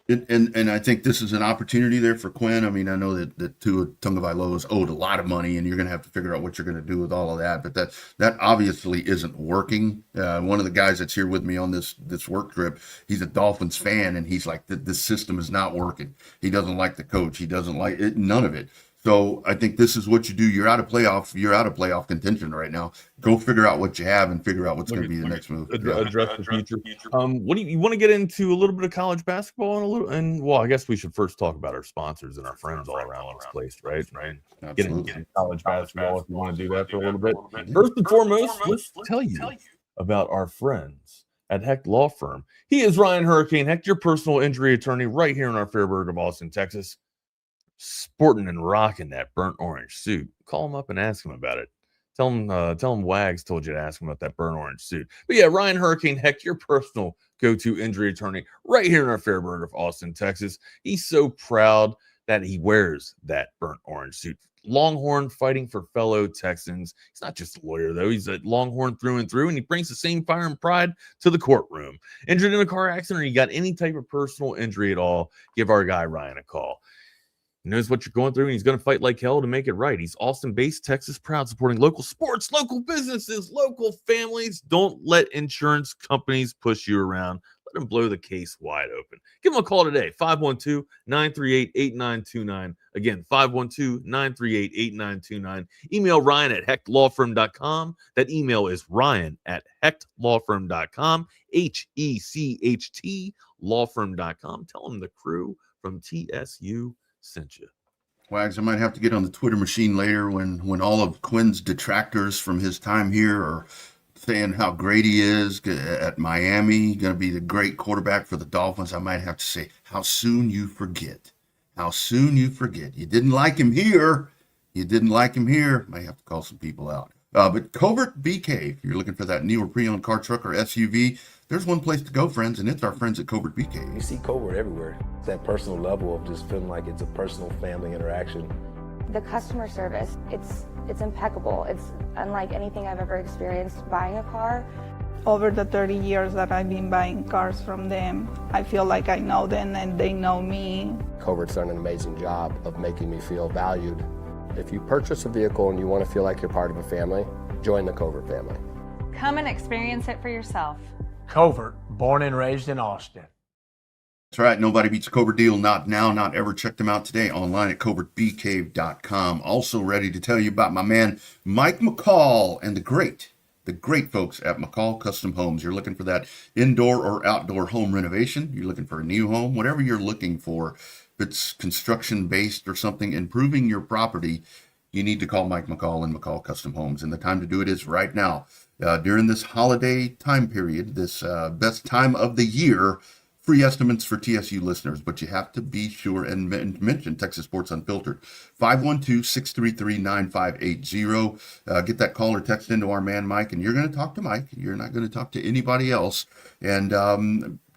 And I think this is an opportunity there for Quinn. I mean, I know that Tua Tagovailoa is owed a lot of money, and you're going to have to figure out what you're going to do with all of that. But that obviously isn't working. One of the guys that's here with me on this work trip, he's a Dolphins fan, and he's like, this system is not working. He doesn't like the coach. He doesn't like it, none of it. So I think this is what you do. You're out of playoff contention right now. Go figure out what you have and figure out what's going to be the next move. Address the future. What do you want to get into a little bit of college basketball and I guess we should first talk about our sponsors and our friends all around this place, right? Get into college basketball if you want to do that for a little bit. First and foremost, let's tell you about our friends at Hecht Law Firm. He is Ryan Hurricane Hecht, your personal injury attorney right here in our Fairburg of Austin, Texas. Sporting and rocking that burnt orange suit. Call him up and ask him about it. Tell him Wags told you to ask him about that burnt orange suit. But yeah, Ryan Hurricane Hecht, your personal go-to injury attorney right here in our Fairburg of Austin, Texas. He's so proud that he wears that burnt orange suit. Longhorn fighting for fellow Texans. He's not just a lawyer, though. He's a Longhorn through and through, and he brings the same fire and pride to the courtroom. Injured in a car accident or you got any type of personal injury at all, give our guy Ryan a call. He knows what you're going through, and he's going to fight like hell to make it right. He's Austin-based, Texas proud, supporting local sports, local businesses, local families. Don't let insurance companies push you around. Let them blow the case wide open. Give them a call today, 512-938-8929. Again, 512-938-8929. Email Ryan at hechtlawfirm.com. That email is Ryan at hechtlawfirm.com, HECHT lawfirm.com. Tell them the crew from TSU sent you. Wags, I might have to get on the Twitter machine later when all of Quinn's detractors from his time here are saying how great he is at Miami, going to be the great quarterback for the Dolphins. I might have to say, how soon you forget. How soon you forget. You didn't like him here. Might have to call some people out. But Covert BK, if you're looking for that new or pre-owned car, truck, or SUV, there's one place to go, friends, and it's our friends at Covert BK. You see Covert everywhere. It's that personal level of just feeling like it's a personal family interaction. The customer service, it's impeccable. It's unlike anything I've ever experienced buying a car. Over the 30 years that I've been buying cars from them, I feel like I know them and they know me. Covert's done an amazing job of making me feel valued. If you purchase a vehicle and you want to feel like you're part of a family, join the Covert family. Come and experience it for yourself. Covert, born and raised in Austin. That's right. Nobody beats Covert deal. Not now, not ever. Check them out today online at covertbcave.com. Also ready to tell you about my man, Mike McCall, and the great folks at McCall Custom Homes. You're looking for that indoor or outdoor home renovation. You're looking for a new home, whatever you're looking for. If it's construction based or something, improving your property, you need to call Mike McCall and McCall Custom Homes. And the time to do it is right now. During this holiday time period, this best time of the year, free estimates for TSU listeners, but you have to be sure and mention Texas Sports Unfiltered. 512-633-9580. Get that call or text into our man Mike, and you're going to talk to Mike. You're not going to talk to anybody else. And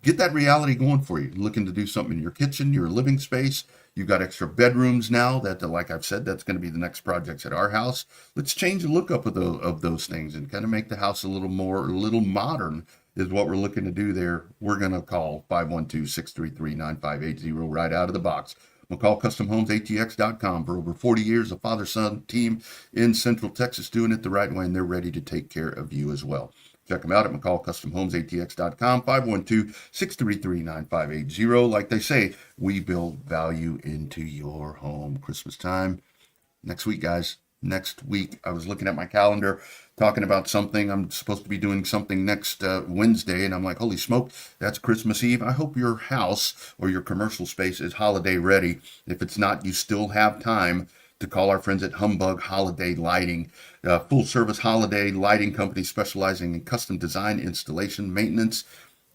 get that reality going for you. Looking to do something in your kitchen, your living space. You've got extra bedrooms now that, like I've said, that's going to be the next projects at our house. Let's change the look up of those things and kind of make the house a little modern is what we're looking to do there. We're going to call 512-633-9580 right out of the box. McCall Custom Homes, ATX.com. For over 40 years, a father-son team in Central Texas doing it the right way, and they're ready to take care of you as well. Check them out at McCall Custom Homes, ATX.com, 512-633-9580. Like they say, we build value into your home. Christmas time next week, guys. Next week, I was looking at my calendar, talking about something. I'm supposed to be doing something next Wednesday, and I'm like, holy smoke, that's Christmas Eve. I hope your house or your commercial space is holiday ready. If it's not, you still have time to call our friends at Humbug Holiday Lighting, full-service holiday lighting company specializing in custom design, installation, maintenance.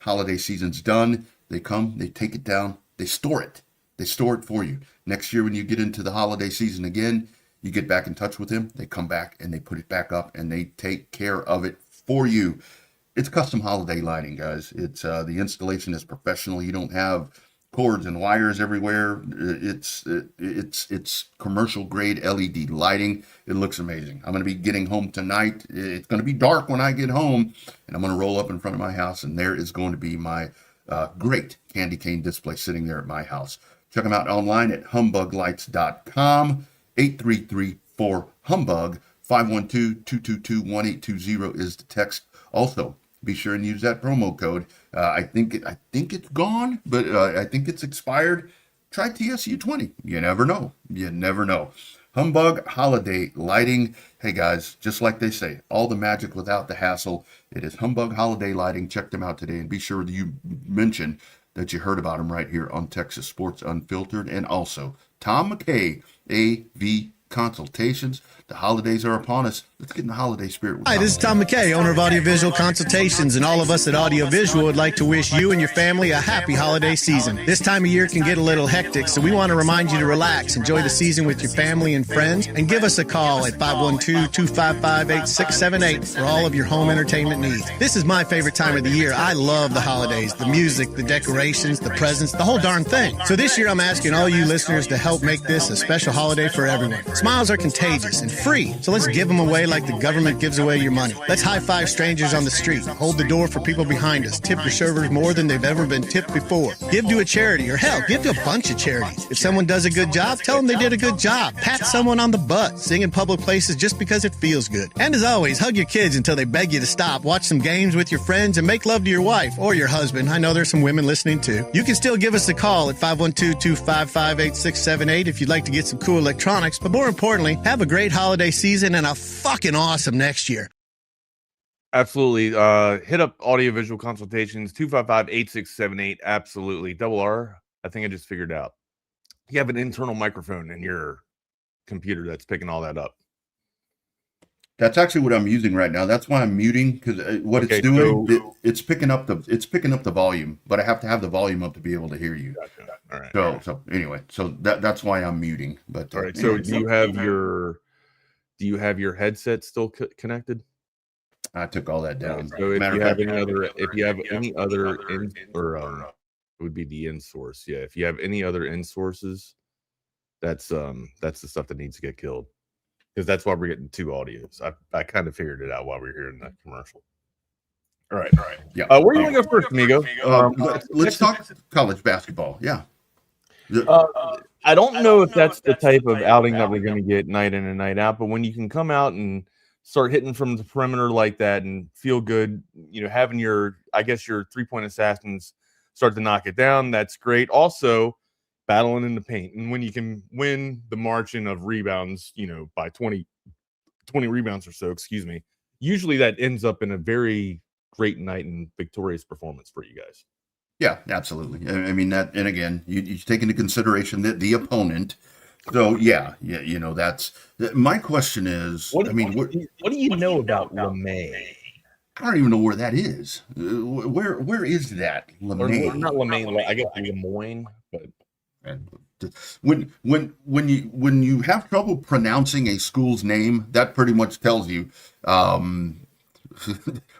Holiday season's done. They come, they take it down, they store it. They store it for you. Next year when you get into the holiday season again, you get back in touch with them, they come back and they put it back up and they take care of it for you. It's custom holiday lighting, guys. It's the installation is professional. You don't have cords and wires everywhere. It's commercial grade LED lighting. It looks amazing. I'm going to be getting home tonight. It's going to be dark when I get home, and I'm going to roll up in front of my house, and there is going to be my great candy cane display sitting there at my house. Check them out online at humbuglights.com. 8334-HUMBUG. 512-222-1820 is the text. Also, be sure and use that promo code. I think it's gone, but I think it's expired. Try TSU20. You never know. You never know. Humbug Holiday Lighting. Hey guys, just like they say, all the magic without the hassle. It is Humbug Holiday Lighting. Check them out today and be sure that you mention that you heard about them right here on Texas Sports Unfiltered. And also, Tom McKay, AV Consultations. The holidays are upon us. Let's get in the holiday spirit. Hi, this is Tom McKay, owner of Audiovisual Consultations, and all of us at Audiovisual would like to wish you and your family a happy holiday season. This time of year can get a little hectic, so we want to remind you to relax, enjoy the season with your family and friends, and give us a call at 512-255-8678 for all of your home entertainment needs. This is my favorite time of the year. I love the holidays, the music, the decorations, the presents, the whole darn thing. So this year I'm asking all you listeners to help make this a special holiday for everyone. Smiles are contagious and free, so let's give them away like the government gives away your money. Let's high-five strangers on the street, hold the door for people behind us, tip your servers more than they've ever been tipped before. Give to a charity, or hell, give to a bunch of charities. If someone does a good job, tell them they did a good job. Pat someone on the butt. Sing in public places just because it feels good. And as always, hug your kids until they beg you to stop. Watch some games with your friends and make love to your wife or your husband. I know there's some women listening too. You can still give us a call at 512-255-8678 if you'd like to get some cool electronics, but more importantly, have a great holiday season and a fucking awesome next year. Absolutely. Hit up Audiovisual Consultations, 255-8678. Absolutely. Double R. I think I just figured out. You have an internal microphone in your computer that's picking all that up. That's actually what I'm using right now. That's why I'm muting, because what it's doing, it's picking up the volume, but I have to have the volume up to be able to hear you. Gotcha. All right. So anyway, so that's why I'm muting. But all right. Anyway, So you have your Do you have your headset still connected? I took all that down. So if you have any other it would be the in source. Yeah, if you have any other in sources, that's the stuff that needs to get killed, because that's why we're getting 2 audios. I kind of figured it out while we were hearing that commercial. All right. Yeah. Where do you want to go first, amigo? Let's talk college basketball. Yeah. I don't know if that's the type of outing that we're going to get night in and night out, but when you can come out and start hitting from the perimeter like that and feel good, having your 3-point assassins start to knock it down, that's great. Also, battling in the paint. And when you can win the margin of rebounds, by 20 rebounds or so, usually that ends up in a very great night and victorious performance for you guys. Yeah, absolutely. I mean, that, and again, you take into consideration the opponent. So yeah, that's my question is, what do you know about LeMay? I don't even know where that is. Where is that? LeMay? Or not LeMay. I guess Lemoyne, but when you have trouble pronouncing a school's name, that pretty much tells you.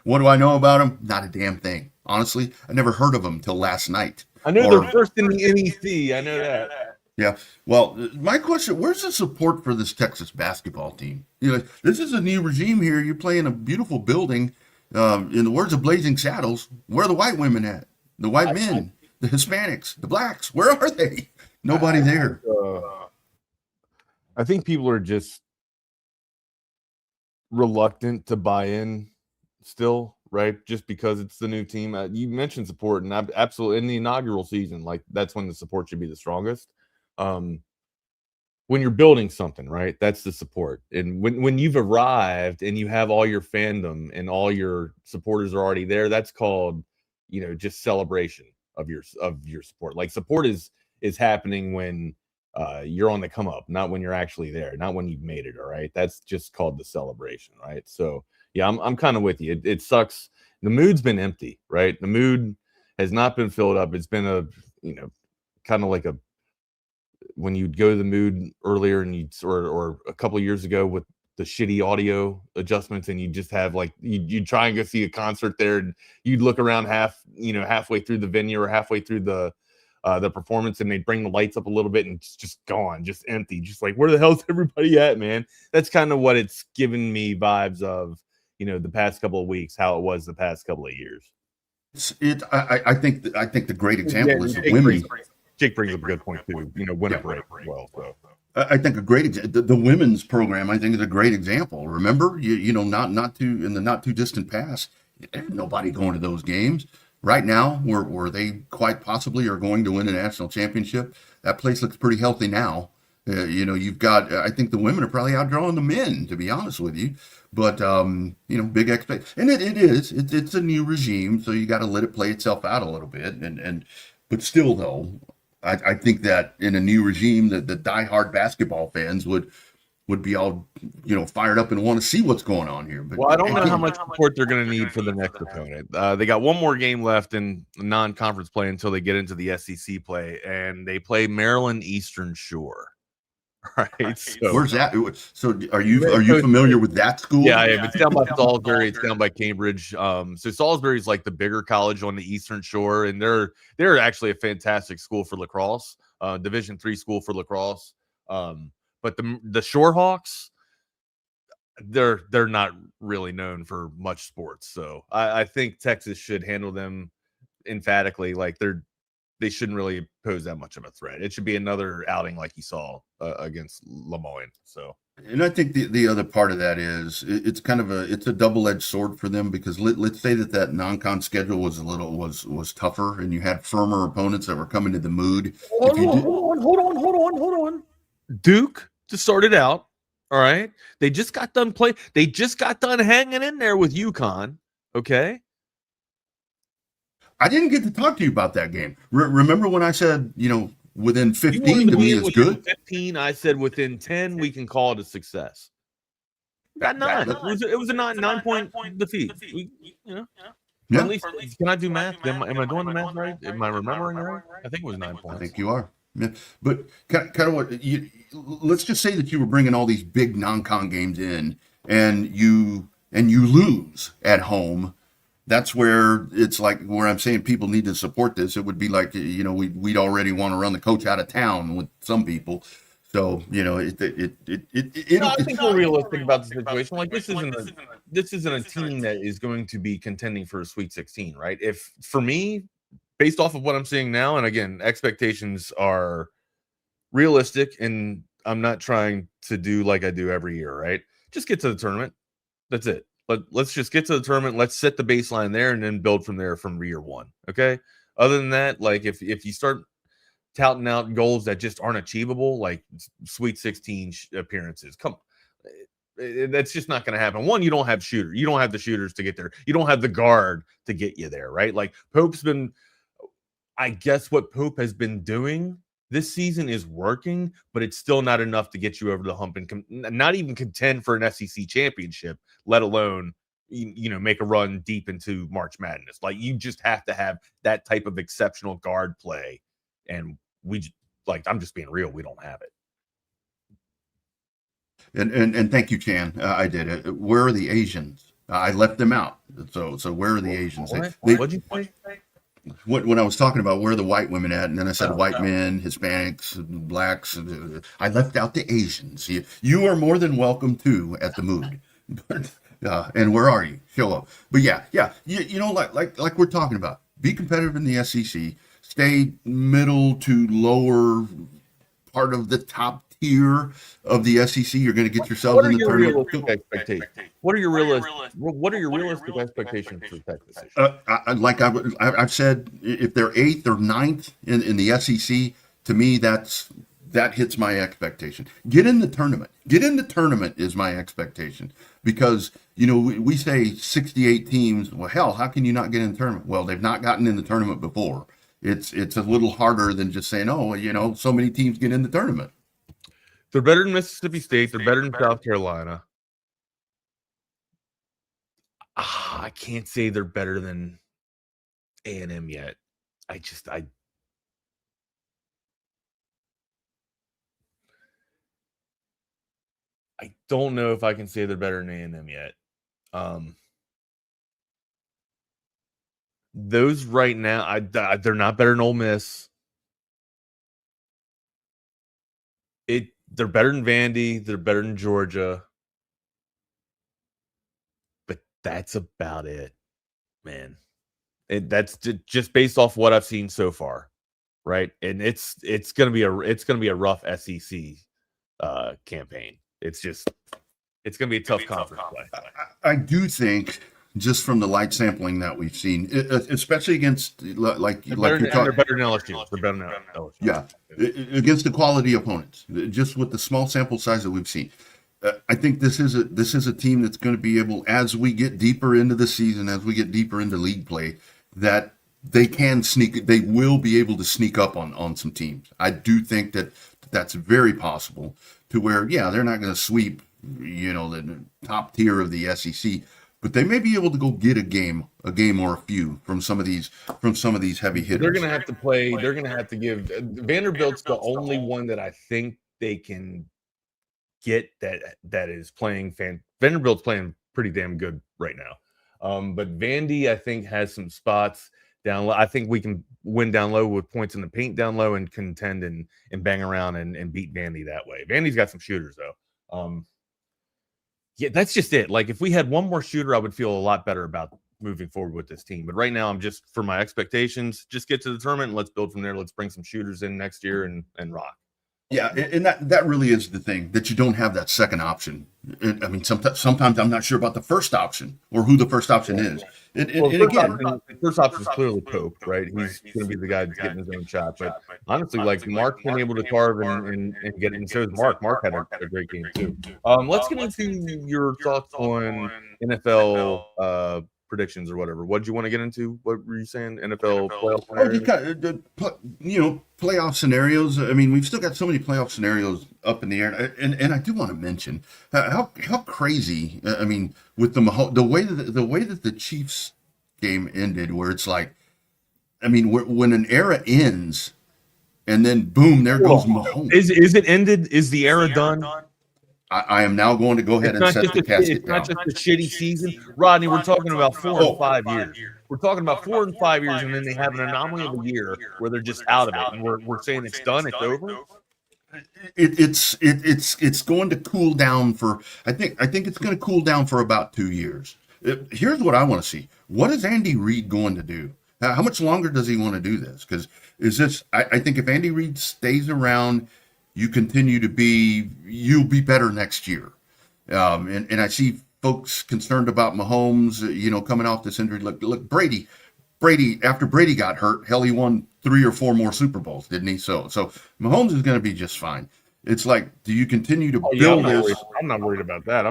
What do I know about them? Not a damn thing. Honestly, I never heard of them till last night. I know they're first in the NEC. I know that. Yeah. Well, my question: where's the support for this Texas basketball team? This is a new regime here. You're playing a beautiful building. In the words of Blazing Saddles, where are the white women at? The white men, the Hispanics, the blacks. Where are they? Nobody there. I think people are just reluctant to buy in still, right? Just because it's the new team. You mentioned support, and absolutely in the inaugural season, like that's when the support should be the strongest. When you're building something, right? That's the support. And when you've arrived and you have all your fandom and all your supporters are already there, that's called, just celebration of your support. Like support is happening when you're on the come up, not when you're actually there, not when you've made it. All right. That's just called the celebration. Right. So yeah, I'm kind of with you. It sucks. The mood's been empty, right? The mood has not been filled up. It's been kind of like when you'd go to the mood earlier and or a couple of years ago with the shitty audio adjustments, and you just have you'd try and go see a concert there, and you'd look around halfway through the venue or halfway through the performance, and they'd bring the lights up a little bit and it's just gone, just empty, just like, where the hell's everybody at, man? That's kind of what it's given me vibes of, the past couple of weeks, how it was the past couple of years. I think the great example is the women. Jake brings up a good point too. Win a break as well. So I think a great the women's program, I think, is a great example. Remember, not too distant past, nobody going to those games. Right now, where they quite possibly are going to win a national championship, that place looks pretty healthy now. You've got, I think the women are probably outdrawing the men, to be honest with you. But, big expectation. And it's a new regime, so you got to let it play itself out a little bit. But still, though, I think that in a new regime, that the diehard basketball fans would be all, fired up and want to see what's going on here. But I don't know how much support they're going to need for the next opponent. They got one more game left in non-conference play until they get into the SEC play, and they play Maryland Eastern Shore. Right. So, where's that? So are you familiar with that school? Yeah, it's down by Salisbury. It's down by Cambridge. So Salisbury is like the bigger college on the Eastern Shore, and they're actually a fantastic school for lacrosse, Division III school for lacrosse. But the Shorehawks, they're not really known for much sports. So I think Texas should handle them emphatically. Like they shouldn't really pose that much of a threat. It should be another outing like you saw against Lemoyne. So, and I think the other part of that is it's kind of a double-edged sword for them, because let's say that non-con schedule was tougher and you had firmer opponents that were coming to the mood. Hold on. Duke to start it out. All right. They just got done playing. They just got done hanging in there with UConn. Okay. I didn't get to talk to you about that game. Remember when I said, within 15 to me is good? 15, I said within 10, we can call it a success. Got 9. It was a 9-point defeat. Yeah. At least, can I do math? Am I doing the math right? Am I remembering right? I think it was 9 points. I think you are. Yeah. But kind of what you, let's just say that you were bringing all these big non-con games in, and you lose at home. That's where it's like where I'm saying people need to support this. It would be like, you know, we'd already want to run the coach out of town with some people. So, you know, I think we're realistic about the situation. Like this isn't a team that is going to be contending for a Sweet 16, right? If for me, based off of what I'm seeing now, and again, expectations are realistic, and I'm not trying to do like I do every year, right? Just get to the tournament. That's it. Let's just get to the tournament. Let's set the baseline there and then build from there from year one. Okay. Other than that, like if you start touting out goals that just aren't achievable, like Sweet 16 appearances, come on. That's just not going to happen. One, you don't have shooters. You don't have the shooters to get there. You don't have the guard to get you there, right? Like Pope's been, I guess what Pope has been doing this season is working, but it's still not enough to get you over the hump and not even contend for an SEC championship, let alone, you know, make a run deep into March Madness. Like you just have to have that type of exceptional guard play. And I'm just being real. We don't have it. And thank you, Chan. I did it. Where are the Asians? I left them out. So where are the Asians? What'd you say? When I was talking about where are the white women at, and then I said white men, Hispanics, blacks. I left out the Asians. You are more than welcome to at the Mood. And where are you? Show up. But yeah. You know, like we're talking about, be competitive in the SEC. Stay middle to lower part of the top tier of the SEC. You're going to get yourself in the tournament. What are your realistic expectations for Texas? Like I've said, if they're 8th or 9th in the SEC, to me that hits my expectation. Get in the tournament. Get in the tournament is my expectation, because you know we say 68 teams. Well, hell, how can you not get in the tournament? Well, they've not gotten in the tournament before. It's a little harder than just saying, oh, you know, so many teams get in the tournament. They're better than Mississippi State. They're better than South Carolina. I can't say they're better than A&M yet. I don't know if I can say they're better than A&M yet. Those right now, they're not better than Ole Miss. They're better than Vandy. They're better than Georgia. But that's about it, man. That's just based off what I've seen so far, right? And it's gonna be a rough SEC campaign. It's gonna be a tough conference play. I do think, just from the light sampling that we've seen, especially against like you're talking, they're better than LSU. They're better than LSU. Yeah, against the quality opponents, just with the small sample size that we've seen. I think this is a team that's going to be able, as we get deeper into the season, as we get deeper into league play, that they will be able to sneak up on some teams. I do think that's very possible, to where, yeah, they're not going to sweep, you know, the top tier of the SEC, but they may be able to go get a game or a few from some of these heavy hitters. They're going to have to play. They're going to have to give. Vanderbilt's the only one that I think they can get that is playing. Vanderbilt's playing pretty damn good right now. But Vandy, I think, has some spots down low. I think we can win down low with points in the paint down low and contend and bang around and beat Vandy that way. Vandy's got some shooters though. Yeah, that's just it. Like if we had one more shooter, I would feel a lot better about moving forward with this team. But right now, I'm just, for my expectations, just get to the tournament and let's build from there. Let's bring some shooters in next year and rock. Yeah, and that really is the thing, that you don't have that second option. I mean, sometimes I'm not sure about the first option or who the first option is. The first option is clearly Pope, right? He's going to be the guy that's getting his own shot. But honestly, like Mark's been able to carve and get it, and so is Mark. Mark had a great game too. Let's get into your thoughts on NFL predictions or whatever. What did you want to get into? What were you saying? NFL playoff scenarios? Playoff scenarios. I mean, we've still got so many playoff scenarios up in the air, and I do want to mention how crazy. I mean, with the way that the Chiefs game ended, where it's like, I mean, when an era ends, and then boom, there goes Mahomes. Is it ended? Is the era done? I am now going to go ahead and set the casket down. It's not just a shitty season. Rodney, we're talking about 4 and 5 years. We're talking about 4 and 5 years, and then they have an anomaly of a year where they're just out of it, and we're saying it's done, it's over. It's going to cool down for. I think it's going to cool down for about 2 years. Here's what I want to see. What is Andy Reid going to do? How much longer does he want to do this? Because I think if Andy Reid stays around, you continue to you'll be better next year. And I see folks concerned about Mahomes, coming off this injury. Look, Brady, after Brady got hurt, hell, he won 3 or 4 more Super Bowls, didn't he? So Mahomes is going to be just fine. It's like, do you continue to build this? I'm not worried about that.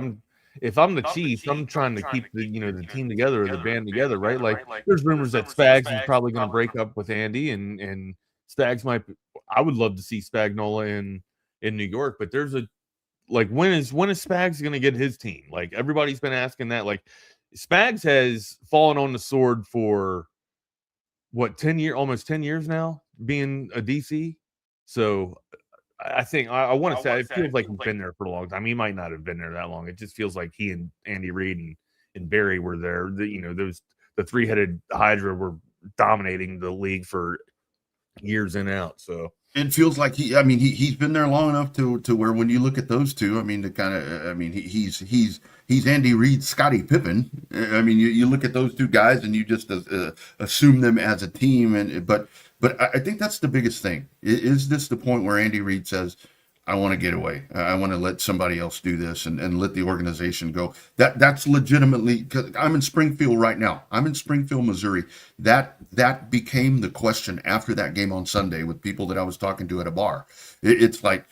If I'm the Chiefs, I'm trying to keep the team together or the band together, right? Like, there's rumors that Spags is probably going to break up with Andy, and Spags might. I would love to see Spagnuolo in New York, but there's when is Spags going to get his team? Like, everybody's been asking that. Like, Spags has fallen on the sword for what, almost 10 years now, being a DC. So I think I want to say it feels like he's been there for a long time. He might not have been there that long. It just feels like he and Andy Reid and Barry were there. The 3-headed Hydra were dominating the league for years in and out. So it feels like he's been there long enough to where when you look at those two, he's Andy Reid, Scottie Pippen. You look at those two guys and you just assume them as a team. But I think that's the biggest thing. Is this the point where Andy Reid says, I want to get away. I want to let somebody else do this and let the organization go. That's legitimately, because I'm in Springfield right now. I'm in Springfield, Missouri. That became the question after that game on Sunday with people that I was talking to at a bar. It's like,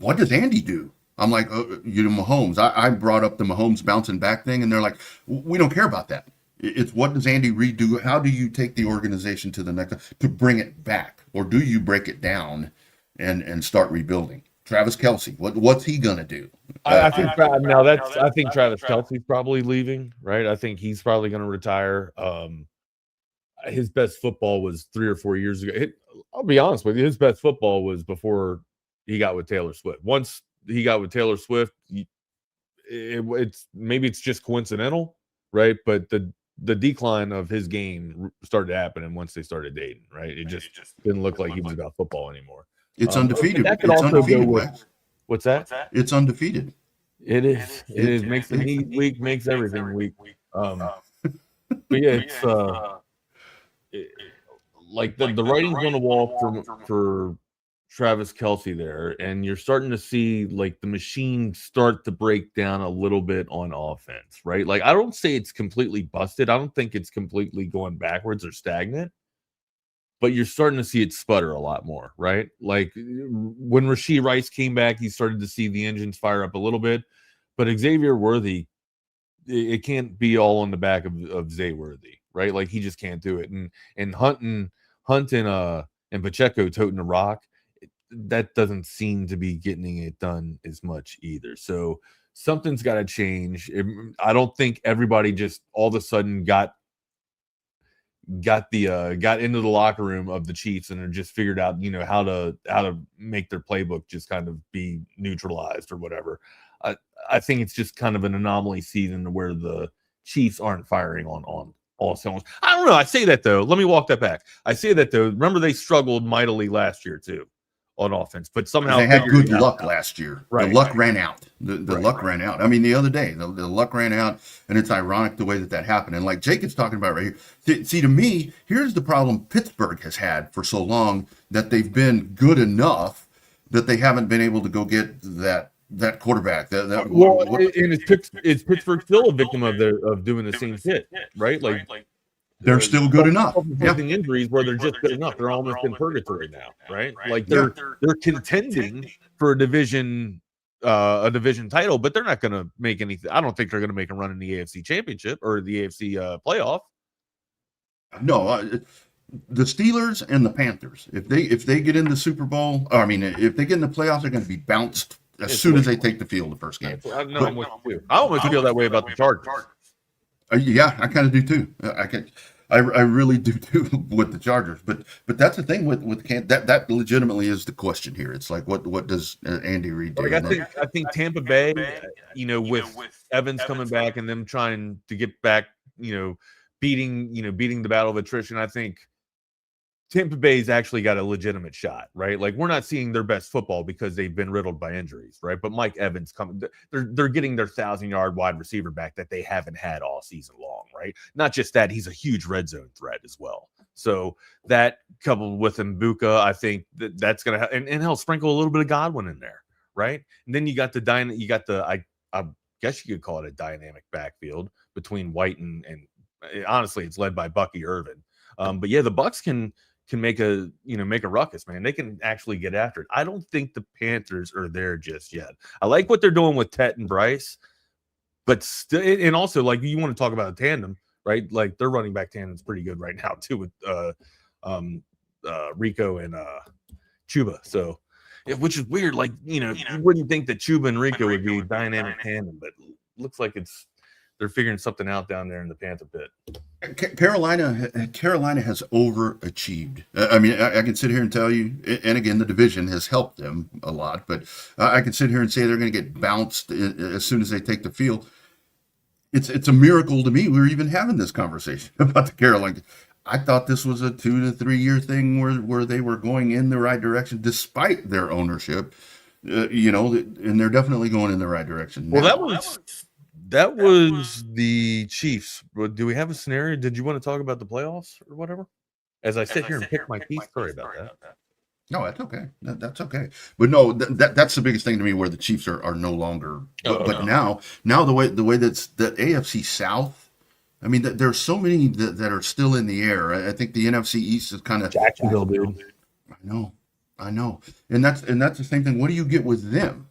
what does Andy do? I'm like, Mahomes. I brought up the Mahomes bouncing back thing, and they're like, we don't care about that. It's what does Andy Reid do? How do you take the organization to the next, to bring it back? Or do you break it down and start rebuilding? Travis Kelce, what's he gonna do? I think Travis Kelce's probably leaving, right? I think he's probably gonna retire. His best football was 3 or 4 years ago. I'll be honest with you, his best football was before he got with Taylor Swift. Once he got with Taylor Swift, it's just coincidental, right? But the decline of his game started happening once they started dating, right? It just didn't look like he was about football anymore. It's undefeated. That could it's also undefeated. Go with, what's that? It's undefeated. It is. It is. Makes the knee weak. Makes everything weak. But yeah, it's like the writing's on the wall for Travis Kelce there, and you're starting to see like the machine start to break down a little bit on offense, right? Like, I don't say it's completely busted. I don't think it's completely going backwards or stagnant. But you're starting to see it sputter a lot more, right? Like when Rashee Rice came back, you started to see the engines fire up a little bit. But Xavier Worthy, it can't be all on the back of Zay Worthy, right? Like, he just can't do it. And Hunt and Pacheco toting the rock, that doesn't seem to be getting it done as much either. So something's got to change. I don't think everybody just all of a sudden got into the locker room of the Chiefs and just figured out, how to make their playbook just kind of be neutralized or whatever. I think it's just kind of an anomaly season where the Chiefs aren't firing on all cylinders. I don't know. I say that though. Let me walk that back. I say that though. Remember, they struggled mightily last year too on offense, but somehow they had good luck last year. Right. The luck ran out. The luck ran out. I mean, the other day, the luck ran out, and it's ironic the way that happened. And like Jacob's talking about right here, see, to me, here's the problem Pittsburgh has had for so long, that they've been good enough that they haven't been able to go get that quarterback. Is Pittsburgh still a victim of doing the same shit, right? Like they're still good enough. Injuries where they're just good enough. They're almost in purgatory now, right? Like they're contending for a division title, but they're not going to make anything. I don't think they're going to make a run in the AFC Championship or the AFC playoff. No, the Steelers and the Panthers, if they get in the Super Bowl, if they get in the playoffs, they're going to be bounced as soon as they take the field the first game. I almost feel that way about the Chargers. Yeah, I kind of do too. I really do too with the Chargers, but that's the thing with that legitimately is the question here. It's like what does Andy Reid do? Like I think Tampa Bay, with Evans coming back and them trying to get back, beating the battle of attrition. I think Tampa Bay's actually got a legitimate shot, right? Like we're not seeing their best football because they've been riddled by injuries, right? But Mike Evans coming, they're getting their 1,000-yard wide receiver back that they haven't had all season long, right? Not just that, he's a huge red zone threat as well. So that coupled with Mbuka, I think that's going to and he'll sprinkle a little bit of Godwin in there, right? And then you got I guess you could call it a dynamic backfield between White and honestly, it's led by Bucky Irvin. But yeah, the Bucs can make a ruckus, man. They can actually get after it. I don't think the Panthers are there just yet. I like what they're doing with Tet and Bryce, but still, and also like you want to talk about a tandem, right? Like their running back tandem's pretty good right now too with Rico and Chuba. So, which is weird. Like you wouldn't think that Chuba and Rico would be a dynamic tandem, but looks like they're figuring something out down there in the Panther pit. Carolina has overachieved. I mean, I can sit here and tell you, and again, the division has helped them a lot, but I can sit here and say they're going to get bounced as soon as they take the field. It's a miracle to me we're even having this conversation about the Carolina. I thought this was a 2 to 3 year thing where they were going in the right direction despite their ownership, and they're definitely going in the right direction. Well, that was the Chiefs. Do we have a scenario? Did you want to talk about the playoffs or whatever? As I sit here and pick my teeth, sorry about that. No, that's okay. That's okay. But no, that's the biggest thing to me where the Chiefs are no longer. But now the way that's the AFC South. I mean, there's so many that are still in the air. I think the NFC East is kind of Jacksonville, dude. I know, and that's the same thing. What do you get with them?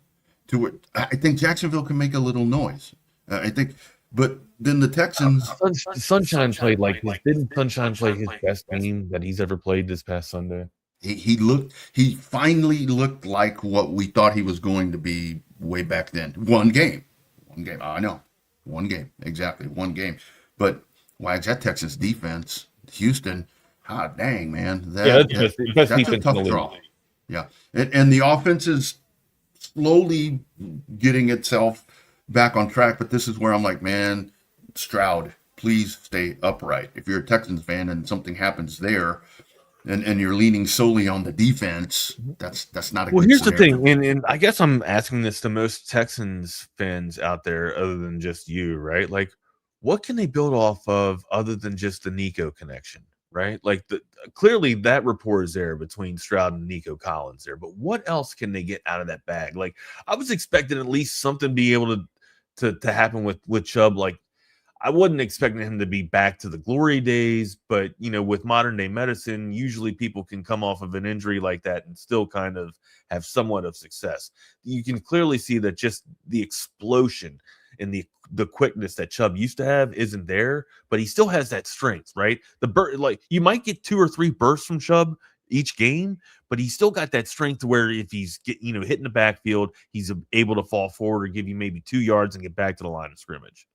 I think Jacksonville can make a little noise. I think, but then the Texans. Sunshine played like this. Didn't Sunshine play his best game that he's ever played this past Sunday? He finally looked like what we thought he was going to be way back then. One game. I know. One game. Exactly. One game. But Wags, that Texas defense, Houston, hot dang, man. That's a tough draw. Yeah. And the offense is slowly getting itself back on track, but this is where I'm like, man, Stroud, please stay upright. If you're a Texans fan and something happens there and you're leaning solely on the defense, that's not a good here's scenario. The thing, and I guess I'm asking this to most Texans fans out there other than just you, right? Like, what can they build off of other than just the Nico connection, right? Like, clearly that rapport is there between Stroud and Nico Collins there, but what else can they get out of that bag? Like, I was expecting at least something to be able to happen with Chubb. Like, I wasn't expecting him to be back to the glory days, but with modern day medicine, usually people can come off of an injury like that and still kind of have somewhat of success. You can clearly see that just the explosion and the quickness that Chubb used to have isn't there, but he still has that strength, right? Like you might get 2 or 3 bursts from Chubb each game, but he's still got that strength to where if he's hitting the backfield, he's able to fall forward or give you maybe 2 yards and get back to the line of scrimmage.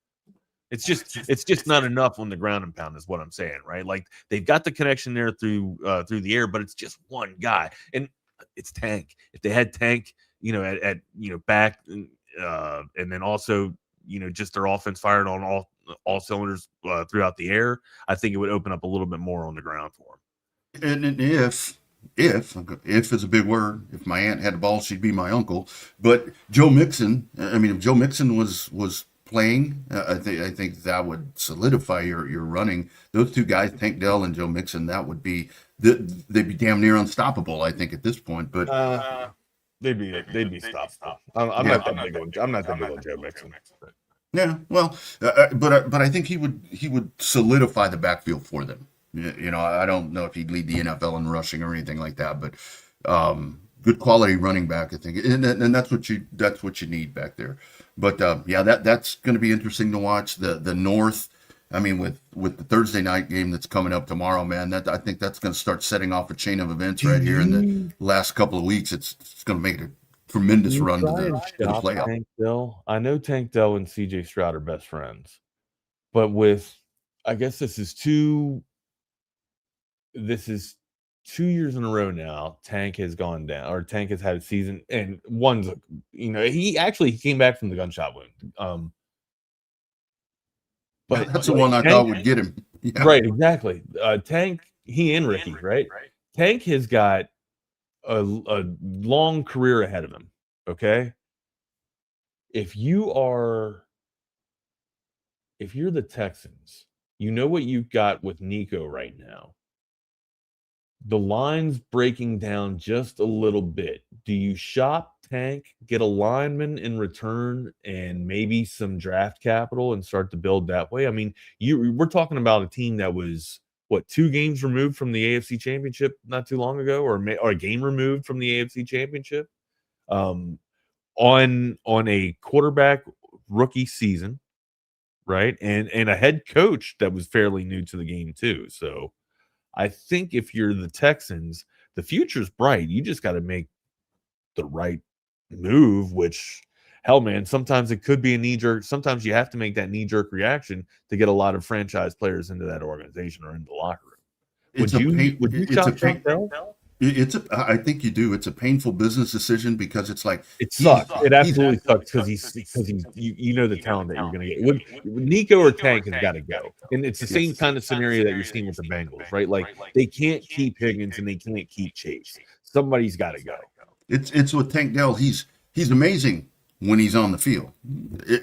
It's just not enough on the ground and pound is what I'm saying, right? Like they've got the connection there through the air, but it's just one guy, and it's Tank. If they had Tank, at back, and then also just their offense fired on all cylinders throughout the air, I think it would open up a little bit more on the ground for him. And if is a big word. If my aunt had a ball, she'd be my uncle. But Joe Mixon, if Joe Mixon was playing, I think that would solidify your running. Those two guys, Tank Dell and Joe Mixon, they'd be damn near unstoppable, I think, at this point. But they'd be stoppable. I'm not that big on Joe Mixon. Yeah, well, but I think he would solidify the backfield for them. I don't know if he'd lead the NFL in rushing or anything like that, but good quality running back, I think, and that's what you need back there. But that's going to be interesting to watch. The North, with the Thursday night game that's coming up tomorrow, man, I think that's going to start setting off a chain of events right here in the last couple of weeks. It's going to make a tremendous run to the playoff. Tank Dell. I know Tank Dell and CJ Stroud are best friends, but I guess this is 2 this is 2 years in a row now. Tank has gone down, or Tank has had a season, and one's, he came back from the gunshot wound. But that's the one I thought would get him. Yeah. Right, exactly. Tank, he and Ricky, right? Tank has got a long career ahead of him. Okay. If you're the Texans, you know what you've got with Nico right now. The line's breaking down just a little bit. Do you shop Tank, get a lineman in return, and maybe some draft capital and start to build that way? I mean, we're talking about a team that was, 2 games removed from the AFC Championship not too long ago, or a game removed from the AFC Championship, on a quarterback rookie season, right? And a head coach that was fairly new to the game too. So I think if you're the Texans, the future's bright. You just got to make the right move, which, hell, man, sometimes it could be a knee-jerk. Sometimes you have to make that knee-jerk reaction to get a lot of franchise players into that organization or into the locker room. Would you shop Tank Dell? I think you do. It's a painful business decision because it's like it sucks. It absolutely sucks because he's the talent that you're going to get. With Nico or Tank has got to go, and it's the same kind of scenario that you're seeing with the Bengals, right? Like they can't keep Higgins and they can't keep Chase. Somebody's got to go. It's with Tank Dell. He's amazing when he's on the field,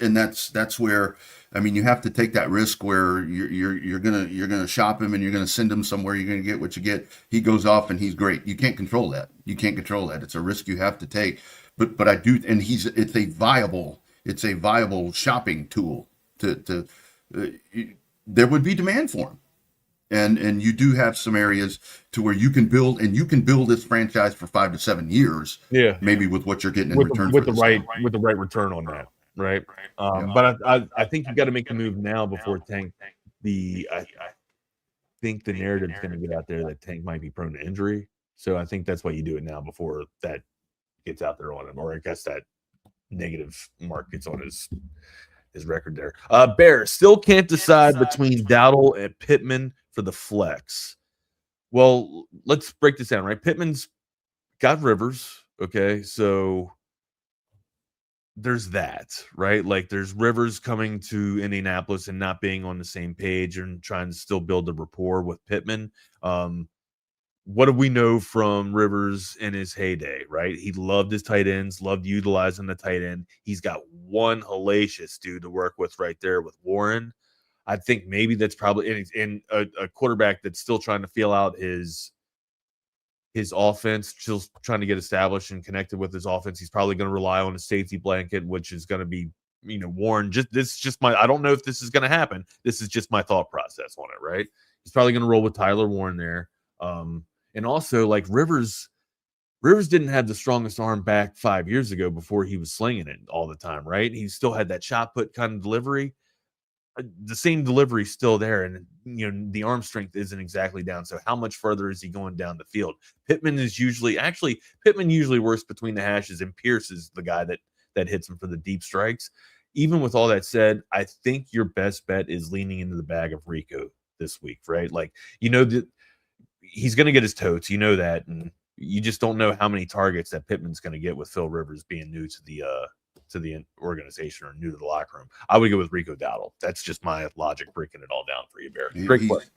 and that's where, I mean, you have to take that risk where you're gonna shop him and you're gonna send him somewhere. You're gonna get what you get. He goes off and he's great. You can't control that. It's a risk you have to take. But I do, and it's a viable shopping tool. There would be demand for him. And you do have some areas to where you can build this franchise for 5 to 7 years. Yeah, maybe with what you're getting in return with the right return on that, right? But I think you got to make the move now before Tank. I think the narrative is going to get out there that Tank might be prone to injury, so I think that's why you do it now before that gets out there on him, or I guess that negative mark gets on his record there. Bear still can't decide between Dowdle and Pittman for the flex. Well, let's break this down, right? Pittman's got Rivers, okay? So there's that, right? Like there's Rivers coming to Indianapolis and not being on the same page and trying to still build a rapport with Pittman. What do we know from Rivers in his heyday, right? He loved his tight ends, loved utilizing the tight end. He's got one hellacious dude to work with right there with Warren. I think maybe that's probably in a quarterback that's still trying to feel out his offense, still trying to get established and connected with his offense. He's probably going to rely on a safety blanket, which is going to be, Warren. I don't know if this is going to happen. This is just my thought process on it, right? He's probably going to roll with Tyler Warren there. And also, like Rivers didn't have the strongest arm back 5 years ago before he was slinging it all the time, right? He still had that shot put kind of delivery. The same delivery is still there, and the arm strength isn't exactly down. So how much further is he going down the field? Pittman usually works between the hashes, and Pierce is the guy that hits him for the deep strikes. Even with all that said, I think your best bet is leaning into the bag of Rico this week, right? Like he's going to get his totes, that, and you just don't know how many targets that Pittman's going to get with Phil Rivers being new to the organization or new to the locker room. I would go with Rico Dowdle. That's just my logic, breaking it all down for you, Bear. Great question.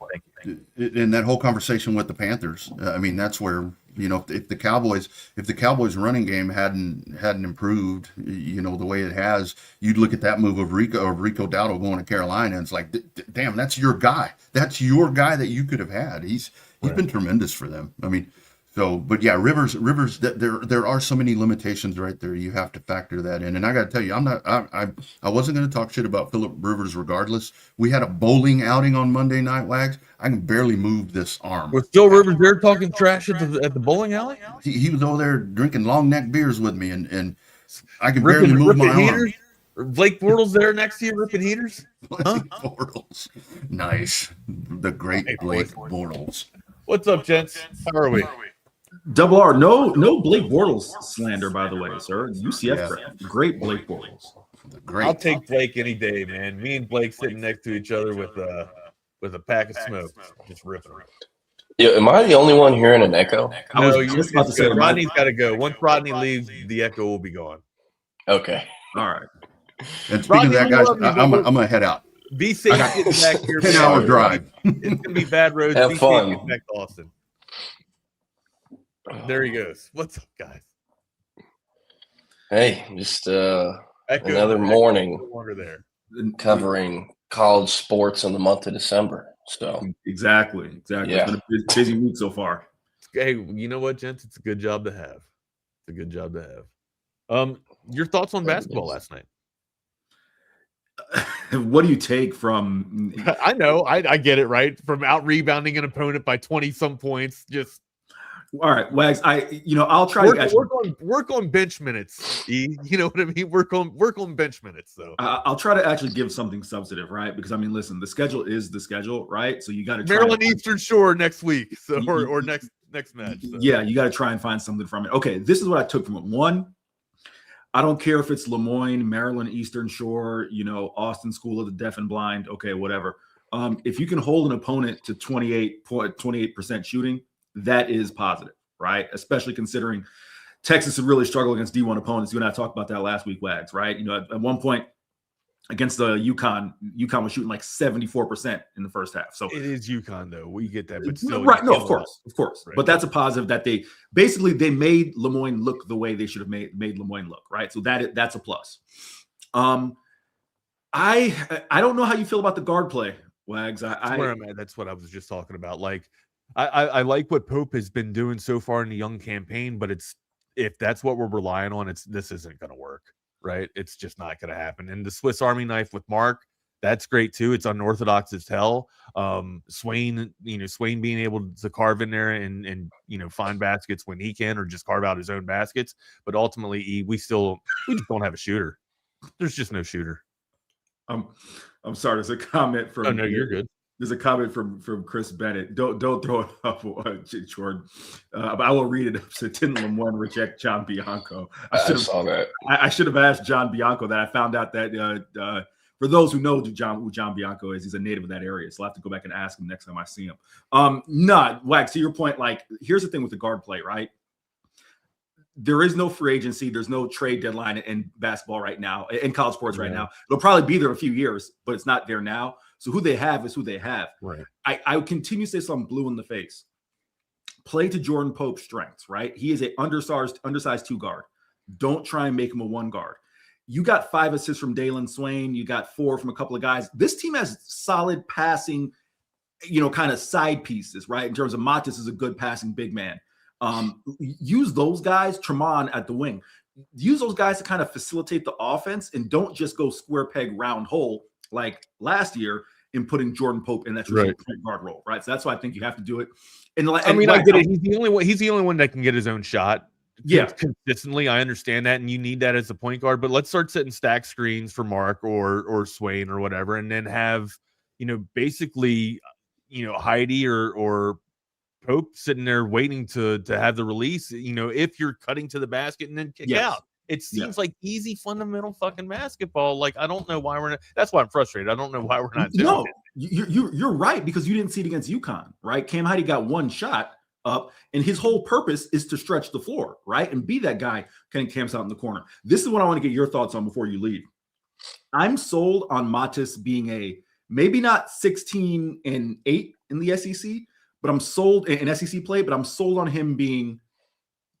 Thank you. In that whole conversation with the Panthers, I mean, that's where, if the Cowboys running game hadn't improved, the way it has, you'd look at that move of Rico Dowdle going to Carolina, and it's like, damn, that's your guy. That's your guy that you could have had. He's been tremendous for them. I mean, but yeah, Rivers. There are so many limitations right there. You have to factor that in. And I got to tell you, I wasn't going to talk shit about Phillip Rivers regardless. We had a bowling outing on Monday night, Wags. I can barely move this arm. Was Phil Rivers there talking trash at the bowling alley? He was over there drinking long neck beers with me, and I can barely move my arm. Blake Bortles there next to you, ripping heaters. Blake Bortles, nice. The great Blake Bortles. What's up, gents? How are we? Double R, no Blake Bortles slander, by the way, sir. UCF crap. Great Blake Bortles. Great. I'll take Blake any day, man. Me and Blake sitting next to each other with a pack of smokes, just ripping. Yeah, am I the only one hearing an echo? No, you're just about to say Rodney's got to go. Once Rodney leaves, the echo will be gone. Okay. All right. And speaking of that, guys, I'm going to head out. Be safe getting back here. 10-hour drive. It's going to be bad roads. Have be fun. Safe getting back to Austin. There he goes. What's up, guys? Hey, just another morning there. covering college sports in the month of December. So exactly. Yeah. It's been a busy week so far. Hey, you know what, gents? It's a good job to have. It's a good job to have. Your thoughts on basketball last night? What do you take from? I know, I get it, right? From out rebounding an opponent by 20-some points, just. All right, Wags. I'll try to work on bench minutes. You know what I mean? Work on bench minutes. So I'll try to actually give something substantive, right? Because I mean, listen, the schedule is the schedule, right? So you got to Maryland Eastern Shore next week, so or next match. So. Yeah, you got to try and find something from it. Okay, this is what I took from it. One, I don't care if it's Lemoyne, Maryland Eastern Shore, Austin School of the Deaf and Blind. Okay, whatever. If you can hold an opponent to 28% shooting. That is positive, right? Especially considering Texas has really struggled against D1 opponents. You and I talked about that last week, Wags, right? At one point against the UConn was shooting like 74% in the first half. So it is UConn, though. We get that, but still, right? No, of course. Right. But that's a positive that they made Lemoyne look the way they should have made Lemoyne look, right? So that's a plus. I don't know how you feel about the guard play, Wags. That's where I'm at. That's what I was just talking about. Like. I like what Pope has been doing so far in the young campaign, but if that's what we're relying on, this isn't going to work, right? It's just not going to happen. And the Swiss Army knife with Mark, that's great too. It's unorthodox as hell. Swain being able to carve in there and find baskets when he can, or just carve out his own baskets. But ultimately, we just don't have a shooter. There's just no shooter. I'm sorry. There's a comment from. Oh no, you're good. There's a comment from Chris Bennett. Don't throw it up, Jordan. But I will read it up. So didn't Lemoyne reject John Bianco? I saw that. I should have asked John Bianco that. I found out that for those who know who John Bianco is, he's a native of that area. So I'll have to go back and ask him next time I see him. Wax, to your point, like, here's the thing with the guard play, right? There is no free agency. There's no trade deadline in basketball right now, in college sports right now. It'll probably be there in a few years, but it's not there now. So who they have is who they have. Right. I would continue to say something blue in the face. Play to Jordan Pope's strengths, right? He is an undersized 2 guard. Don't try and make him a 1 guard. You got 5 assists from Dalen Swain. You got 4 from a couple of guys. This team has solid passing, kind of side pieces, right? In terms of Matis is a good passing big man. Use those guys, Tremont at the wing. Use those guys to kind of facilitate the offense, and don't just go square peg round hole like last year in putting Jordan Pope in that point guard role, right? So that's why I think you have to do it. And I get it. He's the only one that can get his own shot. Yeah, consistently. I understand that, and you need that as a point guard. But let's start setting stack screens for Mark or Swain or whatever, and then have basically Heidi or Pope sitting there waiting to have the release. If you're cutting to the basket and then kick out. It seems like easy, fundamental fucking basketball. Like, I don't know why we're not. That's why I'm frustrated. I don't know why we're not doing it. You're right, because you didn't see it against UConn, right? Cam Heidi got 1 shot up, and his whole purpose is to stretch the floor, right? And be that guy kind of camps out in the corner. This is what I want to get your thoughts on before you leave. I'm sold on Matis being a maybe not 16-8 in the SEC, but I'm sold in SEC play, but I'm sold on him being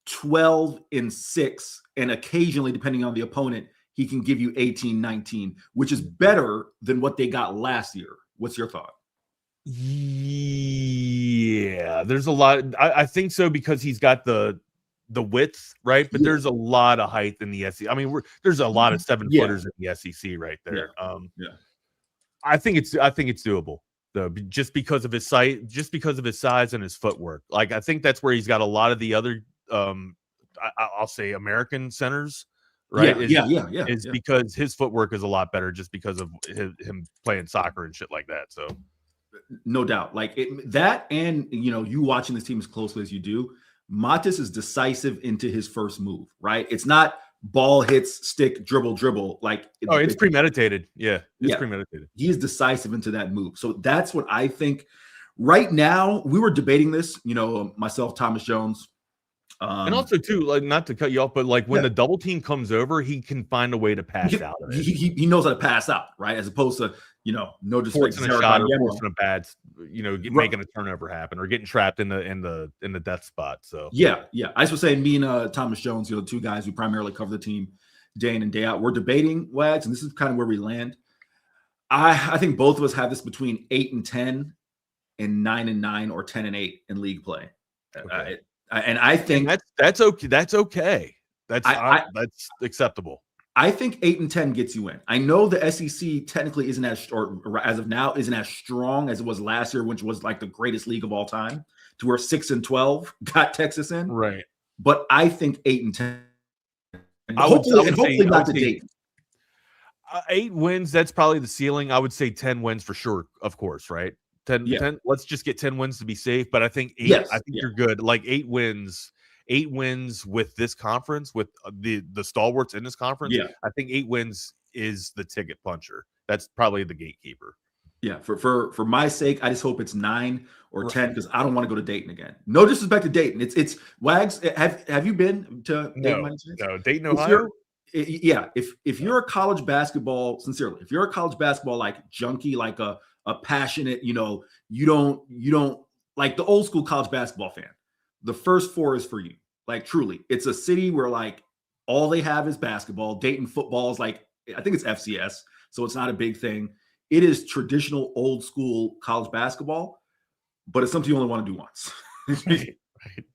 12-6, and occasionally, depending on the opponent, he can give you 18-19, which is better than what they got last year. What's your thought? Yeah, there's a lot. I think so, because he's got the width, right? But there's a lot of height in the SEC. I mean, there's a lot of 7-footers in the SEC right there. I think it's doable. Though, just because of his size, and his footwork. Like, I think that's where he's got a lot of the other I'll say American centers, right? Because his footwork is a lot better, just because of him playing soccer and shit like that. So no doubt, like that, and you watching this team as closely as you do, Matis is decisive into his first move, right? It's not ball hits, stick, dribble. Like, it's premeditated. Yeah, it's premeditated. He is decisive into that move. So that's what I think Right now, we were debating this, myself, Thomas Jones. And also, too, like, not to cut you off, but like when the double team comes over, he can find a way to pass out of it. He knows how to pass out, right? As opposed to, no disrespect Forcing a shot or forcing a bad, making a turnover happen or getting trapped in the death spot. So yeah. I was saying, me and Thomas Jones, two guys who primarily cover the team day in and day out, we're debating, Wags, and this is kind of where we land. I think both of us have this between 8-10 and 9-9 or 10-8 in league play. Okay. And I think that's okay. That's okay. That's acceptable. I think 8-10 gets you in. I know the SEC technically isn't as strong as it was last year, which was like the greatest league of all time, to where 6-12 got Texas in. Right. But I think 8-10. Hopefully not the date. 8 wins. That's probably the ceiling. I would say 10 wins for sure. Of course, right? 10, let's just get 10 wins to be safe. But I think 8. I think you're good. Like 8 wins. 8 wins with this conference, with the stalwarts in this conference. Yeah, I think 8 wins is the ticket puncher. That's probably the gatekeeper. Yeah, for my sake, I just hope it's 9 or 10 because I don't want to go to Dayton again. No disrespect to Dayton. It's Wags. Have you been to Dayton? No, Dayton, Ohio. If you're a college basketball, sincerely, if you're a college basketball like junkie, like a passionate, you don't like the old school college basketball fan, the first 4 is for you. Like, truly, it's a city where like all they have is basketball. Dayton football is like, I think it's FCS, so it's not a big thing. It is traditional old school college basketball, but it's something you only want to do once. Right.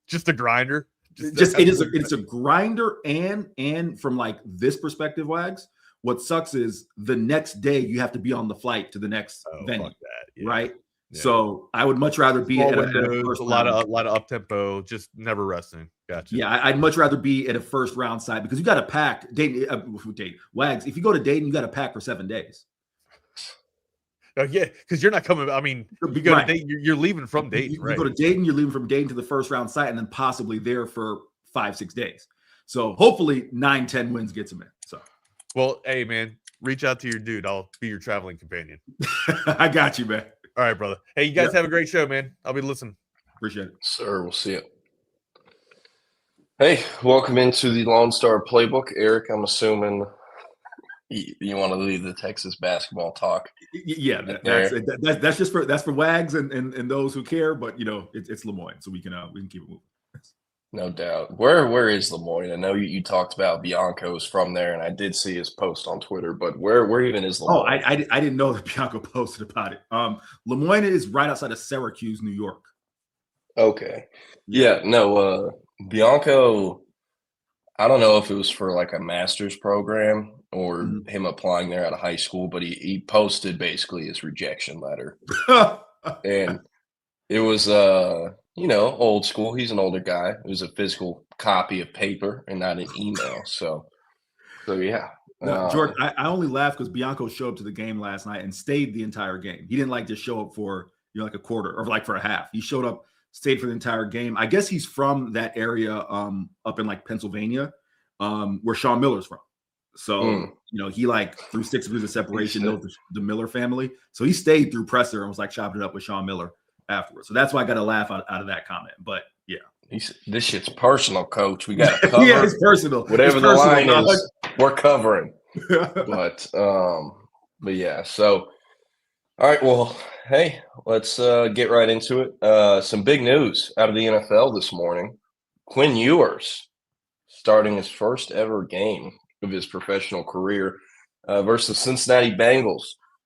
Just a grinder. It's a grinder, and from like this perspective, Wags, what sucks is the next day you have to be on the flight to the next venue, right? Yeah. So I would much rather be at a lot of up tempo, just never resting. Gotcha. Yeah, I'd much rather be at a first round side because you got to pack. Dayton, Wags. If you go to Dayton, you got to pack for 7 days. Yeah, because you're not coming. I mean, you go to Dayton, you're leaving from Dayton, right? You go to Dayton, you're leaving from Dayton to the first round site, and then possibly there for 5-6 days. So hopefully 9-10 wins gets them in. So, well, hey man, reach out to your dude. I'll be your traveling companion. I got you, man. All right, brother. Hey, you guys have a great show, man. I'll be listening. Appreciate it, sir. We'll see you. Hey, welcome into the Lone Star Playbook, Eric. I'm assuming you want to leave the Texas basketball talk. Yeah, that's just for Wags and those who care. But it's Lemoyne, so we can keep it moving. No doubt. Where is Lemoyne? I know you talked about Bianco's from there, and I did see his post on Twitter. But where even is Lemoyne? Oh, I didn't know that Bianco posted about it. Lemoyne is right outside of Syracuse, New York. Okay. Yeah. No. Bianco. I don't know if it was for like a master's program or him applying there out of high school, but he posted basically his rejection letter, and it was old school. He's an older guy. It was a physical copy of paper and not an email. So yeah. George, I only laughed because Bianco showed up to the game last night and stayed the entire game. He didn't like just show up for like a quarter or like for a half. He showed up, stayed for the entire game. I guess he's from that area up in like Pennsylvania, where Sean Miller's from. So he like through 6 degrees of separation knows the Miller family. So he stayed through presser and was like chopping it up with Sean Miller afterwards. So that's why I got a laugh out of that comment. But yeah, this shit's personal, coach. We got to cover. Yeah, it's personal. Whatever the line is, we're covering. But yeah. So all right. Well, hey, let's get right into it. Some big news out of the NFL this morning. Quinn Ewers starting his first ever game of his professional career versus Cincinnati Bengals.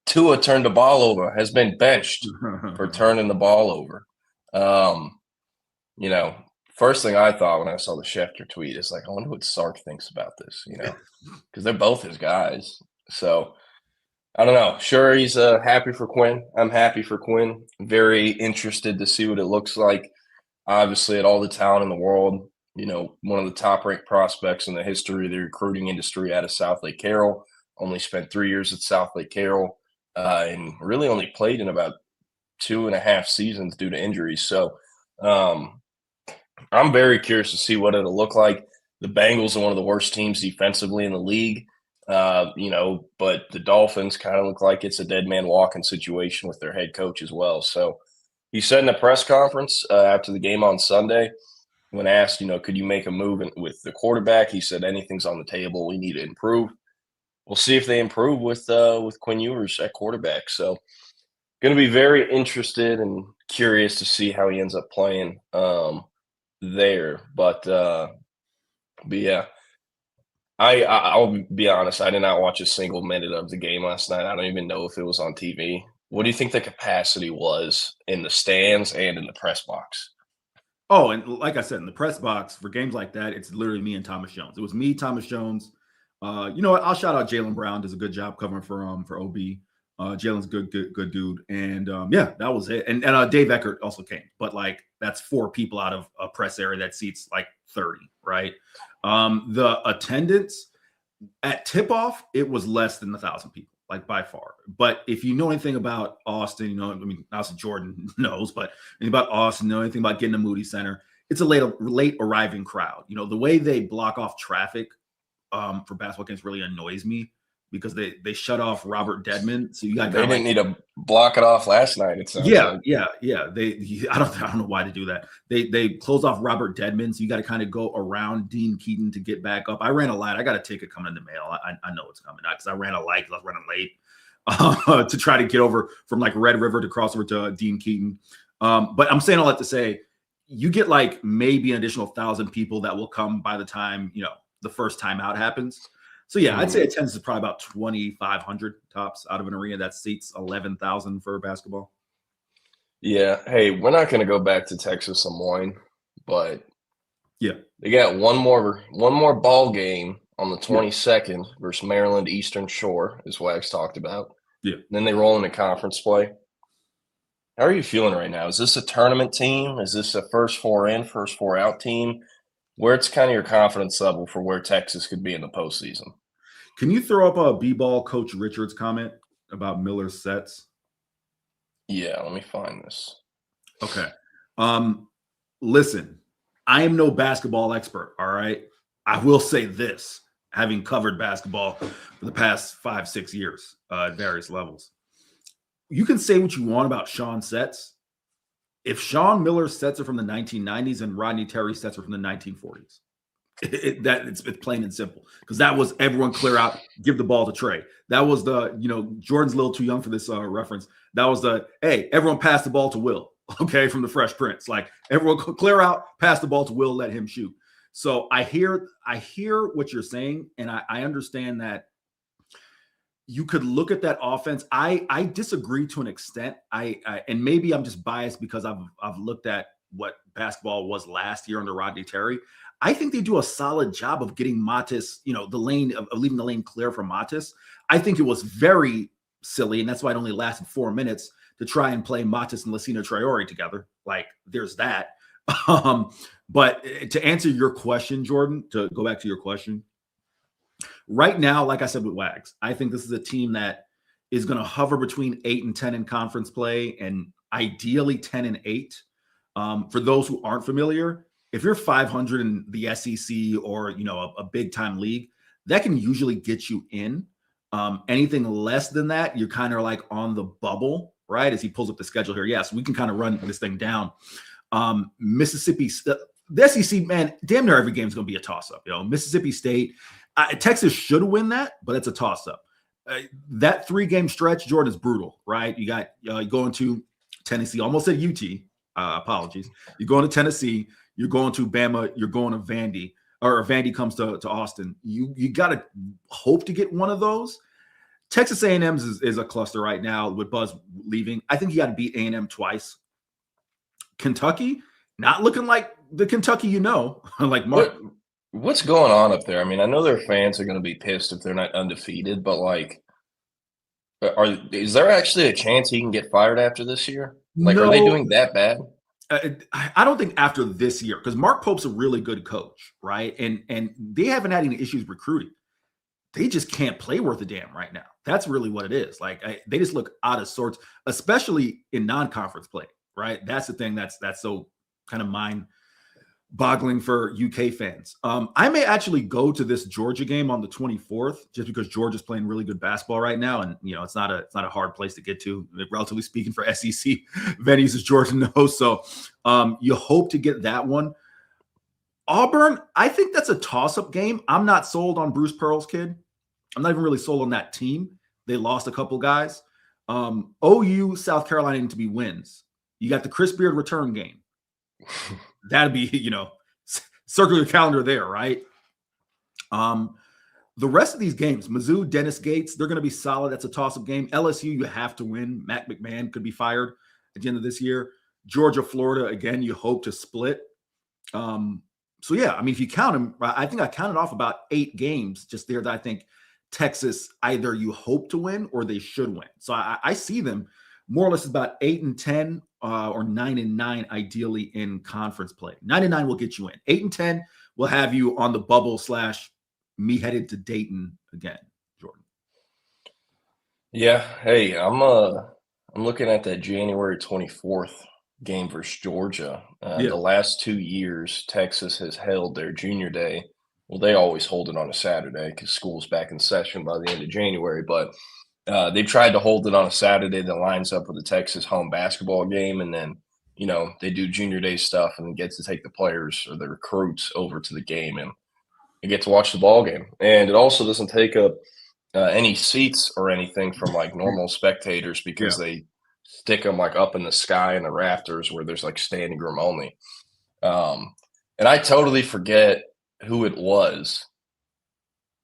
Tua turned the ball over, has been benched for turning the ball over. First thing I thought when I saw the Schefter tweet is like, I wonder what Sark thinks about this, because they're both his guys. So I don't know. Sure, he's happy for Quinn. I'm happy for Quinn. Very interested to see what it looks like. Obviously, at all the talent in the world, one of the top-ranked prospects in the history of the recruiting industry out of South Lake Carroll. Only spent 3 years at South Lake Carroll and really only played in about 2.5 seasons due to injuries. So I'm very curious to see what it'll look like. The Bengals are one of the worst teams defensively in the league, but the Dolphins kind of look like it's a dead man walking situation with their head coach as well. So He said in the press conference after the game on Sunday, when asked, could you make a move with the quarterback? He said anything's on the table. We need to improve. We'll see if they improve with Quinn Ewers at quarterback. So, going to be very interested and curious to see how he ends up playing there. But yeah, I'll be honest. I did not watch a single minute of the game last night. I don't even know if it was on TV. What do you think the capacity was in the stands and in the press box? Oh, and like I said, in the press box for games like that, it's literally me and Thomas Jones. It was me, Thomas Jones. You know what? I'll shout out Jalen Brown. Does a good job covering for OB. Jalen's good dude. And yeah, that was it. And Dave Eckert also came. But like that's 4 people out of a press area that seats like 30, right? The attendance at tip-off, it was less than 1,000 people. Like by far. But if you know anything about Austin, obviously Jordan knows, but about Austin, know anything about getting to Moody Center, it's a late arriving crowd. The way they block off traffic for basketball games really annoys me because they shut off Robert Dedman. So you got they didn't need to block it off last night. It sounds yeah. I don't know why to do that. They closed off Robert Dedman, so you got to kind of go around Dean Keaton to get back up. I ran a light. I got a ticket coming in the mail. I know it's coming out because I ran a light. I was running late to try to get over from like Red River to cross over to Dean Keaton. But I'm saying all that to say, you get like maybe an additional 1,000 people that will come by the time the first time out happens. So yeah, I'd say attendance is probably about 2,500 tops out of an arena that seats 11,000 for basketball. Yeah. Hey, we're not going to go back to Texas Longhorns, but yeah, they got one more ball game on the 22nd versus Maryland Eastern Shore, as Wags talked about. Yeah. And then they roll into conference play. How are you feeling right now? Is this a tournament team? Is this a first 4 in, first 4 out team? Where's kind of your confidence level for where Texas could be in the postseason? Can you throw up a B-ball Coach Richards comment about Miller's sets? Yeah, let me find this. Okay. Listen, I am no basketball expert, all right? I will say this, having covered basketball for the past 5-6 years at various levels. You can say what you want about Sean sets. If Sean Miller's sets are from the 1990s and Rodney Terry's sets are from the 1940s, it's plain and simple, because that was everyone clear out, give the ball to Trey. That was the, Jordan's a little too young for this reference. That was the, hey, everyone pass the ball to Will, okay, from the Fresh Prince. Like everyone clear out, pass the ball to Will, let him shoot. So I hear what you're saying, and I understand that you could look at that offense. I disagree to an extent. And maybe I'm just biased because I've looked at what basketball was last year under Rodney Terry. I think they do a solid job of getting Matis, the lane of leaving the lane clear for Matis. I think it was very silly, and that's why it only lasted 4 minutes to try and play Matis and Lacina Traore together. Like there's that. But to answer your question, Jordan, to go back to your question, right now, like I said with Wags, I think this is a team that is going to hover between 8 and 10 in conference play, and ideally 10 and 8. For those who aren't familiar, if you're 500 in the SEC or a big time league, that can usually get you in. Anything less than that, you're kind of like on the bubble, right? As he pulls up the schedule here, yes, we can kind of run this thing down. Mississippi, the SEC, man, damn near every game is going to be a toss up. Mississippi State. Texas should win that, but it's a toss-up. That 3-game stretch, Jordan, is brutal, right? You got going to Tennessee, almost at UT. Apologies. You're going to Tennessee. You're going to Bama. You're going to Vandy. Or Vandy comes to Austin. You got to hope to get one of those. Texas A&M is a cluster right now with Buzz leaving. I think you got to beat A&M twice. Kentucky, not looking like the Kentucky like Mark. What's going on up there? I mean, I know their fans are going to be pissed if they're not undefeated, but like, is there actually a chance he can get fired after this year? Like, no. Are they doing that bad? I don't think after this year, because Mark Pope's a really good coach, right? And they haven't had any issues recruiting. They just can't play worth a damn right now. That's really what it is. Like they just look out of sorts, especially in non-conference play, right? That's the thing that's so kind of boggling for UK fans. I may actually go to this Georgia game on the 24th, just because Georgia's playing really good basketball right now, and it's not a hard place to get to, relatively speaking, for SEC venues as Georgia knows. So you hope to get that one. Auburn, I think that's a toss-up game. I'm not sold on Bruce Pearl's kid. I'm not even really sold on that team. They lost a couple guys. OU, South Carolina need to be wins. You got the Chris Beard return game. That'd be, circle your calendar there, right? The rest of these games, Mizzou, Dennis Gates, they're going to be solid. That's a toss-up game. LSU, you have to win. Matt McMahon could be fired at the end of this year. Georgia, Florida, again, you hope to split. So, yeah, I mean, if you count them, I think I counted off about 8 games just there that I think Texas, either you hope to win or they should win. So I see them more or less about 8-10 or 9-9, ideally in conference play. 9-9 will get you in. 8-10 will have you on the bubble / me headed to Dayton again, Jordan. Yeah. Hey, I'm looking at that January 24th game versus Georgia. The last 2 years, Texas has held their junior day. Well, they always hold it on a Saturday because school's back in session by the end of January. But they've tried to hold it on a Saturday that lines up with the Texas home basketball game. And then, they do junior day stuff and get to take the players or the recruits over to the game and get to watch the ball game. And it also doesn't take up any seats or anything from like normal spectators because they stick them like up in the sky in the rafters where there's like standing room only. And I totally forget who it was,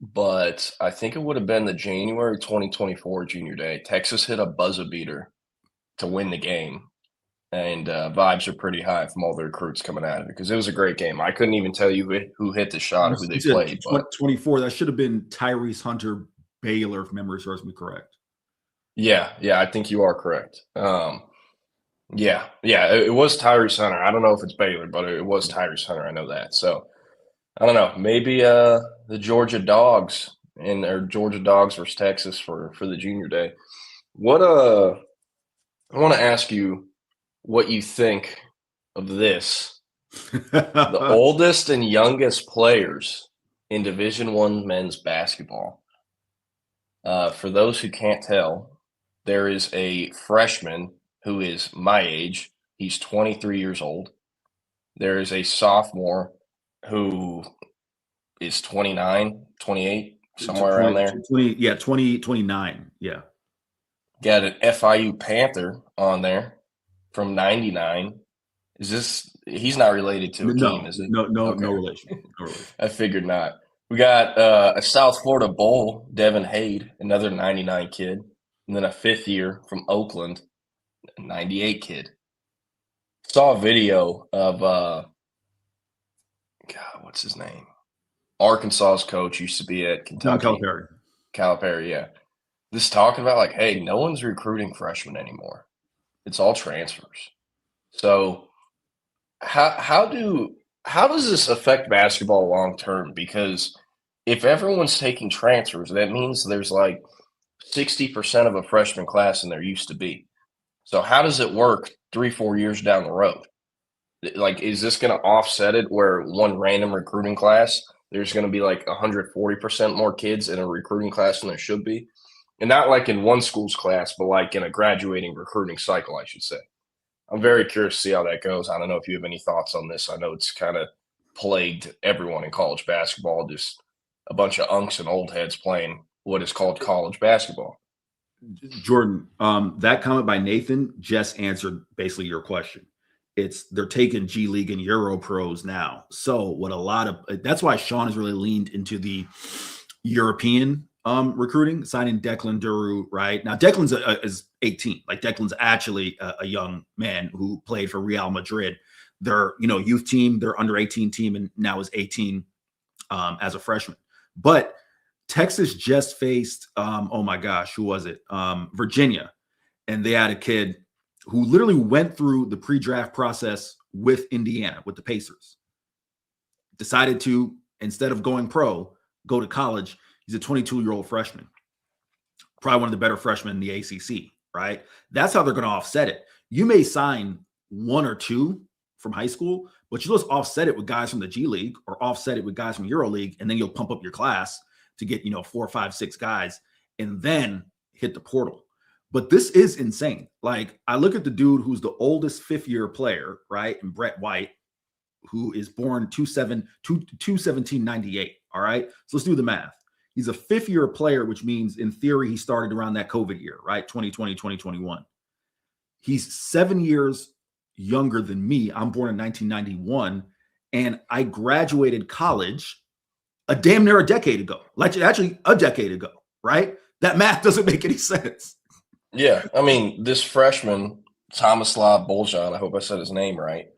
but I think it would have been the January 2024 junior day. Texas hit a buzzer beater to win the game, and vibes are pretty high from all the recruits coming out of it because it was a great game. I couldn't even tell you who hit the shot or who they played. But 24, that should have been Tyrese Hunter Baylor, if memory serves me correct. Yeah, I think you are correct. It was Tyrese Hunter. I don't know if it's Baylor, but it was Tyrese Hunter. I know that. So I don't know. Maybe the Georgia Dogs or Georgia Dogs versus Texas for the junior day. What I want to ask you what you think of this. The oldest and youngest players in Division I men's basketball. For those who can't tell, there is a freshman who is my age. He's 23 years old. There is a sophomore who is 29, 28, somewhere around there. 29. Yeah. Got an FIU Panther on there from 99. He's not related to Akeem, is he? No Okay. relation. No relation. I figured not. We got a South Florida Bull, Devin Hade, another 99 kid, and then a 5th year from Oakland, a 98 kid. Saw a video of what's his name? Arkansas's coach used to be at Kentucky. Calipari, yeah. This talking about like, hey, no one's recruiting freshmen anymore. It's all transfers. So how does this affect basketball long term? Because if everyone's taking transfers, that means there's like 60% of a freshman class than there used to be. So how does it work 3-4 years down the road? Like, is this going to offset it where one random recruiting class, there's going to be like 140% more kids in a recruiting class than there should be? And not like in one school's class, but like in a graduating recruiting cycle, I should say. I'm very curious to see how that goes. I don't know if you have any thoughts on this. I know it's kind of plagued everyone in college basketball, just a bunch of unks and old heads playing what is called college basketball. Jordan, that comment by Nathan just answered basically your question. They're taking G League and Euro pros now. So that's why Sean has really leaned into the European recruiting, signing Declan Duru, right? Now, Declan's is 18. Like, Declan's actually a young man who played for Real Madrid. Their, youth team, their under 18 team, and now is 18 as a freshman. But Texas just faced, oh my gosh, who was it? Virginia. And they had a kid who literally went through the pre-draft process with Indiana, with the Pacers. Decided to, instead of going pro, go to college. He's a 22-year-old freshman. Probably one of the better freshmen in the ACC, right? That's how they're going to offset it. You may sign 1 or 2 from high school, but you just offset it with guys from the G League or offset it with guys from Euro League, and then you'll pump up your class to get, 4, 5, 6 guys, and then hit the portal. But this is insane. Like, I look at the dude who's the oldest 5th-year player, right? And Brett White, who is born 2/17/98. All right. So let's do the math. He's a 5th-year player, which means in theory, he started around that COVID year, right? 2020, 2021. He's 7 years younger than me. I'm born in 1991, and I graduated college a damn near a decade ago. Like, actually a decade ago, right? That math doesn't make any sense. Yeah. I mean, this freshman, Tomislav Boljan, I hope I said his name right.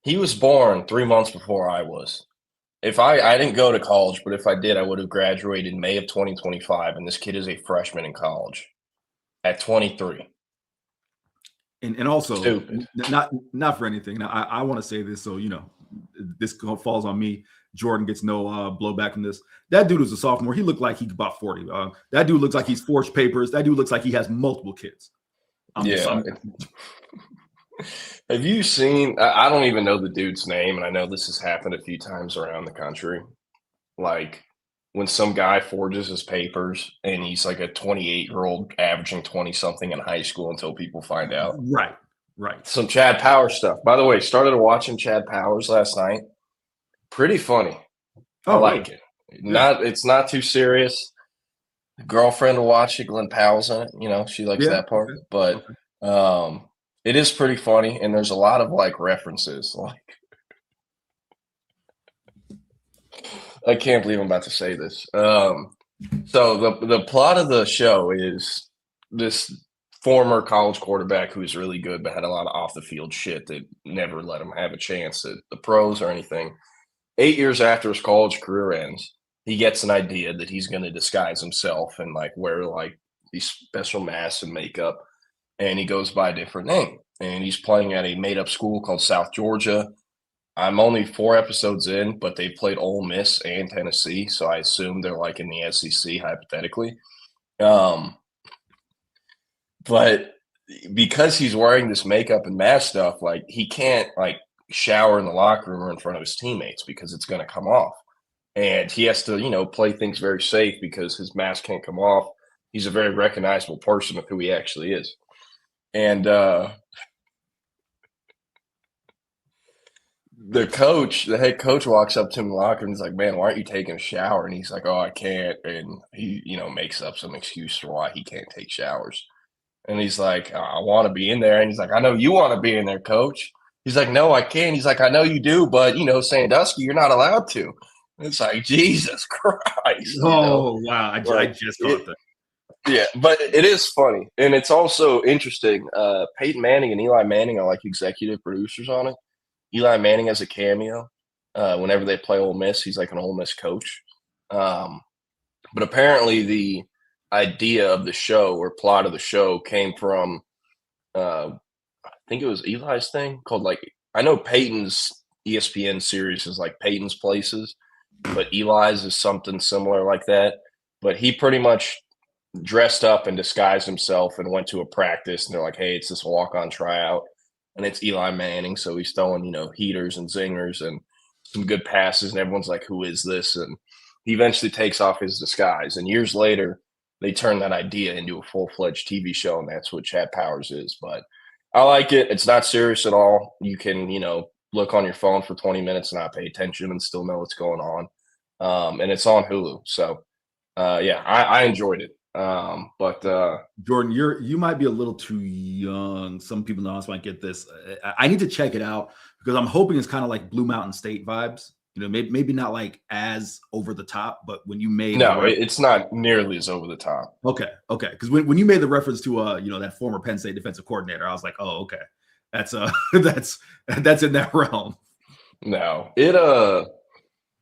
He was born 3 months before I was. If I didn't go to college, but if I did, I would have graduated in May of 2025, and this kid is a freshman in college at 23. And also, Stupid. not for anything. Now, I want to say this, so this falls on me. Jordan gets no blowback from this. That dude was a sophomore. He looked like he about 40. That dude looks like he's forged papers. That dude looks like he has multiple kids. Have you seen? I don't even know the dude's name, and I know this has happened a few times around the country. Like, when some guy forges his papers and he's like a 28-year-old averaging 20-something in high school until people find out. Right. Some Chad Powers stuff. By the way, started watching Chad Powers last night. Pretty funny. I like it. It's not too serious. Girlfriend will watch it. Glenn Powell's in it. She likes that part. But it is pretty funny, and there's a lot of like references. Like, I can't believe I'm about to say this. So the plot of the show is this former college quarterback who's really good but had a lot of off the field shit that never let him have a chance at the pros or anything. 8 years after his college career ends, he gets an idea that he's going to disguise himself and like wear like these special masks and makeup, and he goes by a different name. And he's playing at a made-up school called South Georgia. I'm only 4 episodes in, but they played Ole Miss and Tennessee, so I assume they're like in the SEC hypothetically. But because he's wearing this makeup and mask stuff, like he can't like shower in the locker room or in front of his teammates because it's going to come off. And he has to, play things very safe because his mask can't come off. He's a very recognizable person of who he actually is. And the head coach walks up to him in the locker room and he's like, "Man, why aren't you taking a shower?" And he's like, "Oh, I can't." And he, makes up some excuse for why he can't take showers. And he's like, "I want to be in there." And he's like, "I know you want to be in there, coach." He's like, "No, I can't." He's like, "I know you do, but Sandusky, you're not allowed to." And it's like, Jesus Christ. Oh, wow. I just caught that. Yeah, but it is funny. And it's also interesting. Peyton Manning and Eli Manning are like executive producers on it. Eli Manning has a cameo. Whenever they play Ole Miss, he's like an Ole Miss coach. But apparently the idea of the show or plot of the show came from, I think it was Eli's thing called I know Peyton's ESPN series is like Peyton's Places, but Eli's is something similar like that. But he pretty much dressed up and disguised himself and went to a practice, and they're like, "Hey, it's this walk-on tryout." And it's Eli Manning, so he's throwing, heaters and zingers and some good passes, and everyone's like, "Who is this?" And he eventually takes off his disguise. And years later, they turn that idea into a full-fledged TV show, and that's what Chad Powers is. But I like it. It's not serious at all. You can, look on your phone for 20 minutes and not pay attention and still know what's going on. And it's on Hulu. So, I enjoyed it. But Jordan, you might be a little too young. Some people know us might get this. I need to check it out because I'm hoping it's kind of like Blue Mountain State vibes. Maybe not like as over the top, but when you made it's not nearly as over the top. Okay. Because when you made the reference to that former Penn State defensive coordinator, I was like, oh, okay, that's that's in that realm. No,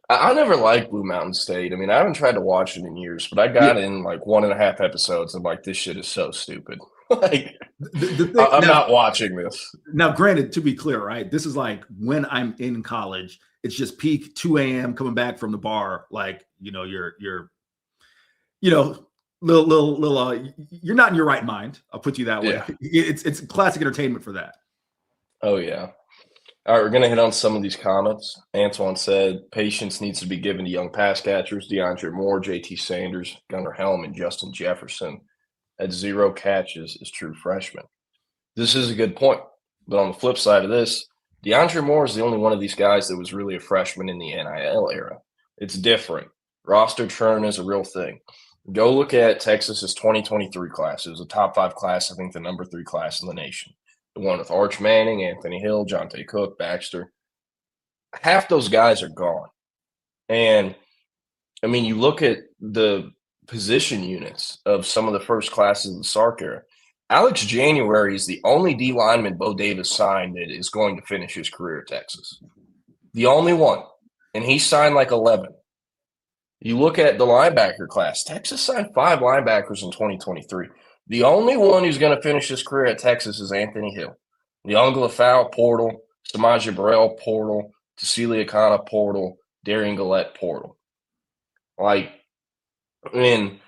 I never liked Blue Mountain State. I mean, I haven't tried to watch it in years, but I got in like 1.5 episodes. I'm like, this shit is so stupid. I'm not watching this. Now, granted, to be clear, right? This is like when I'm in college. It's just peak 2 a.m. coming back from the bar. Like, you're little you're not in your right mind. I'll put you that way. Yeah. It's classic entertainment for that. Oh yeah. All right, we're going to hit on some of these comments. Antoine said, patience needs to be given to young pass catchers, DeAndre Moore, JT Sanders, Gunnar Helm, and Justin Jefferson at 0 catches as true freshmen. This is a good point. But on the flip side of this, DeAndre Moore is the only one of these guys that was really a freshman in the NIL era. It's different. Roster churn is a real thing. Go look at Texas's 2023 class. It was a top 5 class, I think the number 3 class in the nation. The one with Arch Manning, Anthony Hill, Jonte Cook, Baxter. Half those guys are gone. And, I mean, you look at the position units of some of the first classes of the Sark era. Alex January is the only D lineman Bo Davis signed that is going to finish his career at Texas. The only one. And he signed like 11. You look at the linebacker class. Texas signed 5 linebackers in 2023. The only one who's going to finish his career at Texas is Anthony Hill. Leonga Lafau, portal. Samaje Burrell, portal. Cecilia Kana, portal. Darian Gillette, portal. Like, I mean,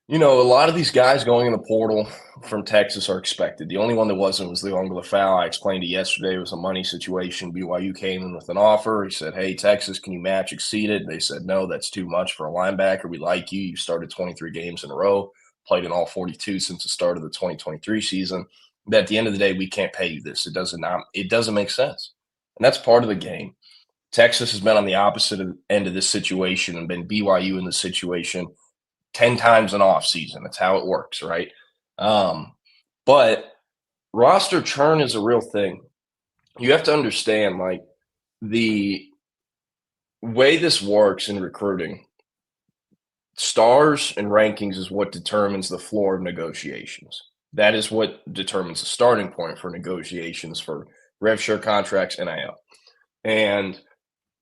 you know, a lot of these guys going in the portal from Texas are expected. The only one that wasn't was Leonga Lafau. I explained it yesterday. It was a money situation. BYU came in with an offer. He said, hey, Texas, can you match exceeded? They said, no, that's too much for a linebacker. We like you. You started 23 games in a row, played in all 42 since the start of the 2023 season. But at the end of the day, we can't pay you this. It doesn't make sense. And that's part of the game. Texas has been on the opposite end of this situation and been BYU in this situation 10 times an off season. That's how it works, right? But roster churn is a real thing. You have to understand, like, the way this works in recruiting, stars and rankings is what determines the floor of negotiations. That is what determines the starting point for negotiations for rev share contracts, NIL. And,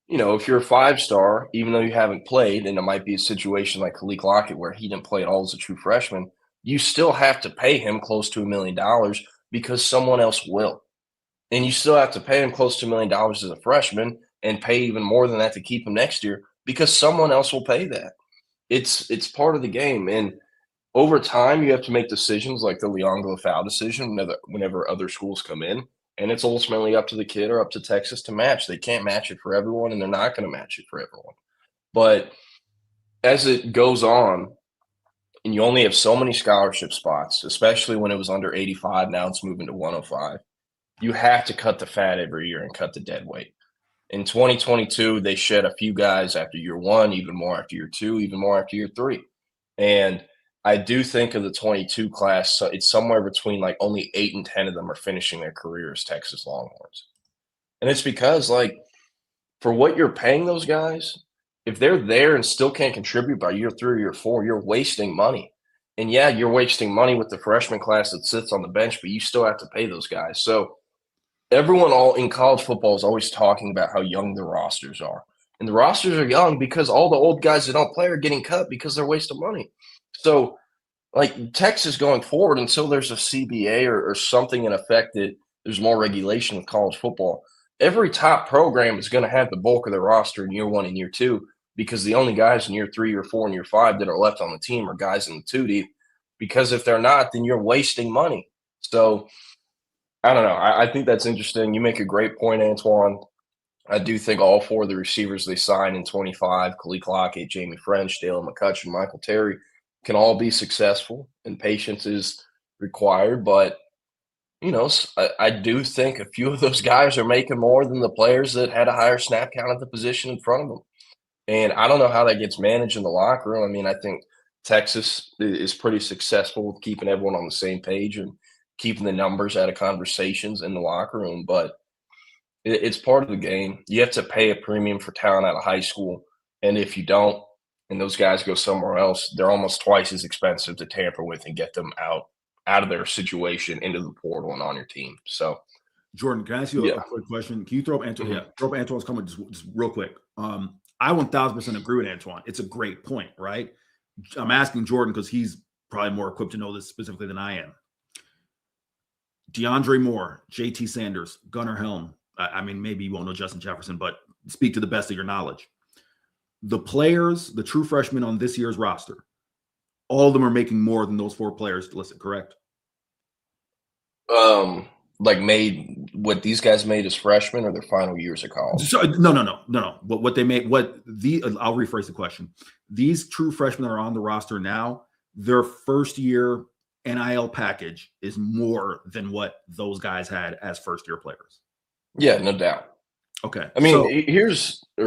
you know, if you're a 5-star, even though you haven't played, and it might be a situation like Khalil Lockett where he didn't play at all as a true freshman, you still have to pay him close to $1 million because someone else will. And you still have to pay him close to $1 million as a freshman and pay even more than that to keep him next year because someone else will pay that. It's part of the game. And over time, you have to make decisions like the Leonga Lafau decision whenever other schools come in. And it's ultimately up to the kid or up to Texas to match. They can't match it for everyone, and they're not going to match it for everyone. But as it goes on, and you only have so many scholarship spots, especially when it was under 85, now it's moving to 105, you have to cut the fat every year and cut the dead weight. In 2022, they shed a few guys after year 1, even more after year 2, even more after year 3. And I do think of the 22 class, so it's somewhere between like only 8 and 10 of them are finishing their career as Texas Longhorns. And it's because, like, for what you're paying those guys, if they're there and still can't contribute by year 3 or year 4, you're wasting money. And yeah, you're wasting money with the freshman class that sits on the bench, but you still have to pay those guys. So everyone all in college football is always talking about how young the rosters are. And the rosters are young because all the old guys that don't play are getting cut because they're wasting money. So, like, Texas going forward, until there's a CBA or something in effect that there's more regulation with college football, every top program is going to have the bulk of their roster in year 1 and year 2 because the only guys in year 3 or 4 and year 5 that are left on the team are guys in the 2 deep. Because if they're not, then you're wasting money. So, I don't know. I think that's interesting. You make a great point, Antoine. I do think all 4 of the receivers they signed in 25, Khalil Lockett, Jamie French, Dale McCutcheon, Michael Terry, can all be successful, and patience is required. But, you know, I do think a few of those guys are making more than the players that had a higher snap count at the position in front of them. And I don't know how that gets managed in the locker room. I mean, I think Texas is pretty successful with keeping everyone on the same page and keeping the numbers out of conversations in the locker room. But it's part of the game. You have to pay a premium for talent out of high school. And if you don't, and those guys go somewhere else, they're almost twice as expensive to tamper with and get them out of their situation into the portal and on your team. So, Jordan, can I ask you a quick question? Can you throw up Antoine? Yeah, throw up Antoine's comment just real quick. I 1,000% agree with Antoine. It's a great point, right? I'm asking Jordan because he's probably more equipped to know this specifically than I am. DeAndre Moore, JT Sanders, Gunnar Helm. I mean, maybe you won't know Justin Jefferson, but speak to the best of your knowledge. The players, the true freshmen on this year's roster, all of them are making more than those 4 players listed, correct? Like made what these guys made as freshmen or their final years of college? So, no. What they made, I'll rephrase the question. These true freshmen that are on the roster now, their first year NIL package is more than what those guys had as first year players. Yeah, no doubt. Okay. I mean,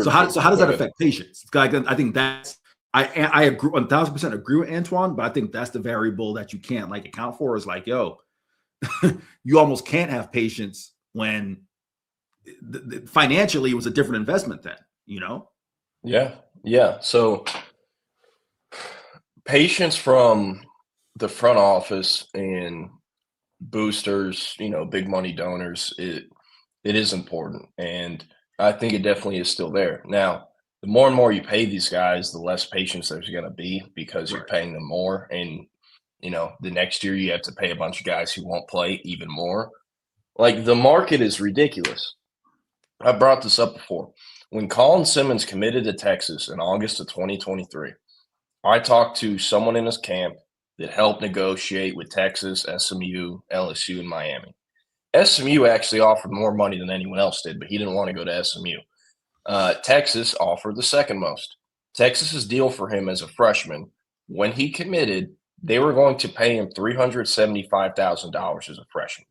how does that affect patience? I think that's I agree 1,000% agree with Antoine, but I think that's the variable that you can't like account for is like, yo, you almost can't have patience when financially it was a different investment then, you know? Yeah. So patience from the front office and boosters, you know, big money donors, it is important. And I think it definitely is still there. Now, the more and more you pay these guys, the less patience there's going to be because you're paying them more. And, you know, the next year you have to pay a bunch of guys who won't play even more. Like, the market is ridiculous. I brought this up before. When Colin Simmons committed to Texas in August of 2023, I talked to someone in his camp that helped negotiate with Texas, SMU, LSU, and Miami. SMU actually offered more money than anyone else did, but he didn't want to go to SMU. Texas offered the second most. Texas's deal for him as a freshman, when he committed, they were going to pay him $375,000 as a freshman,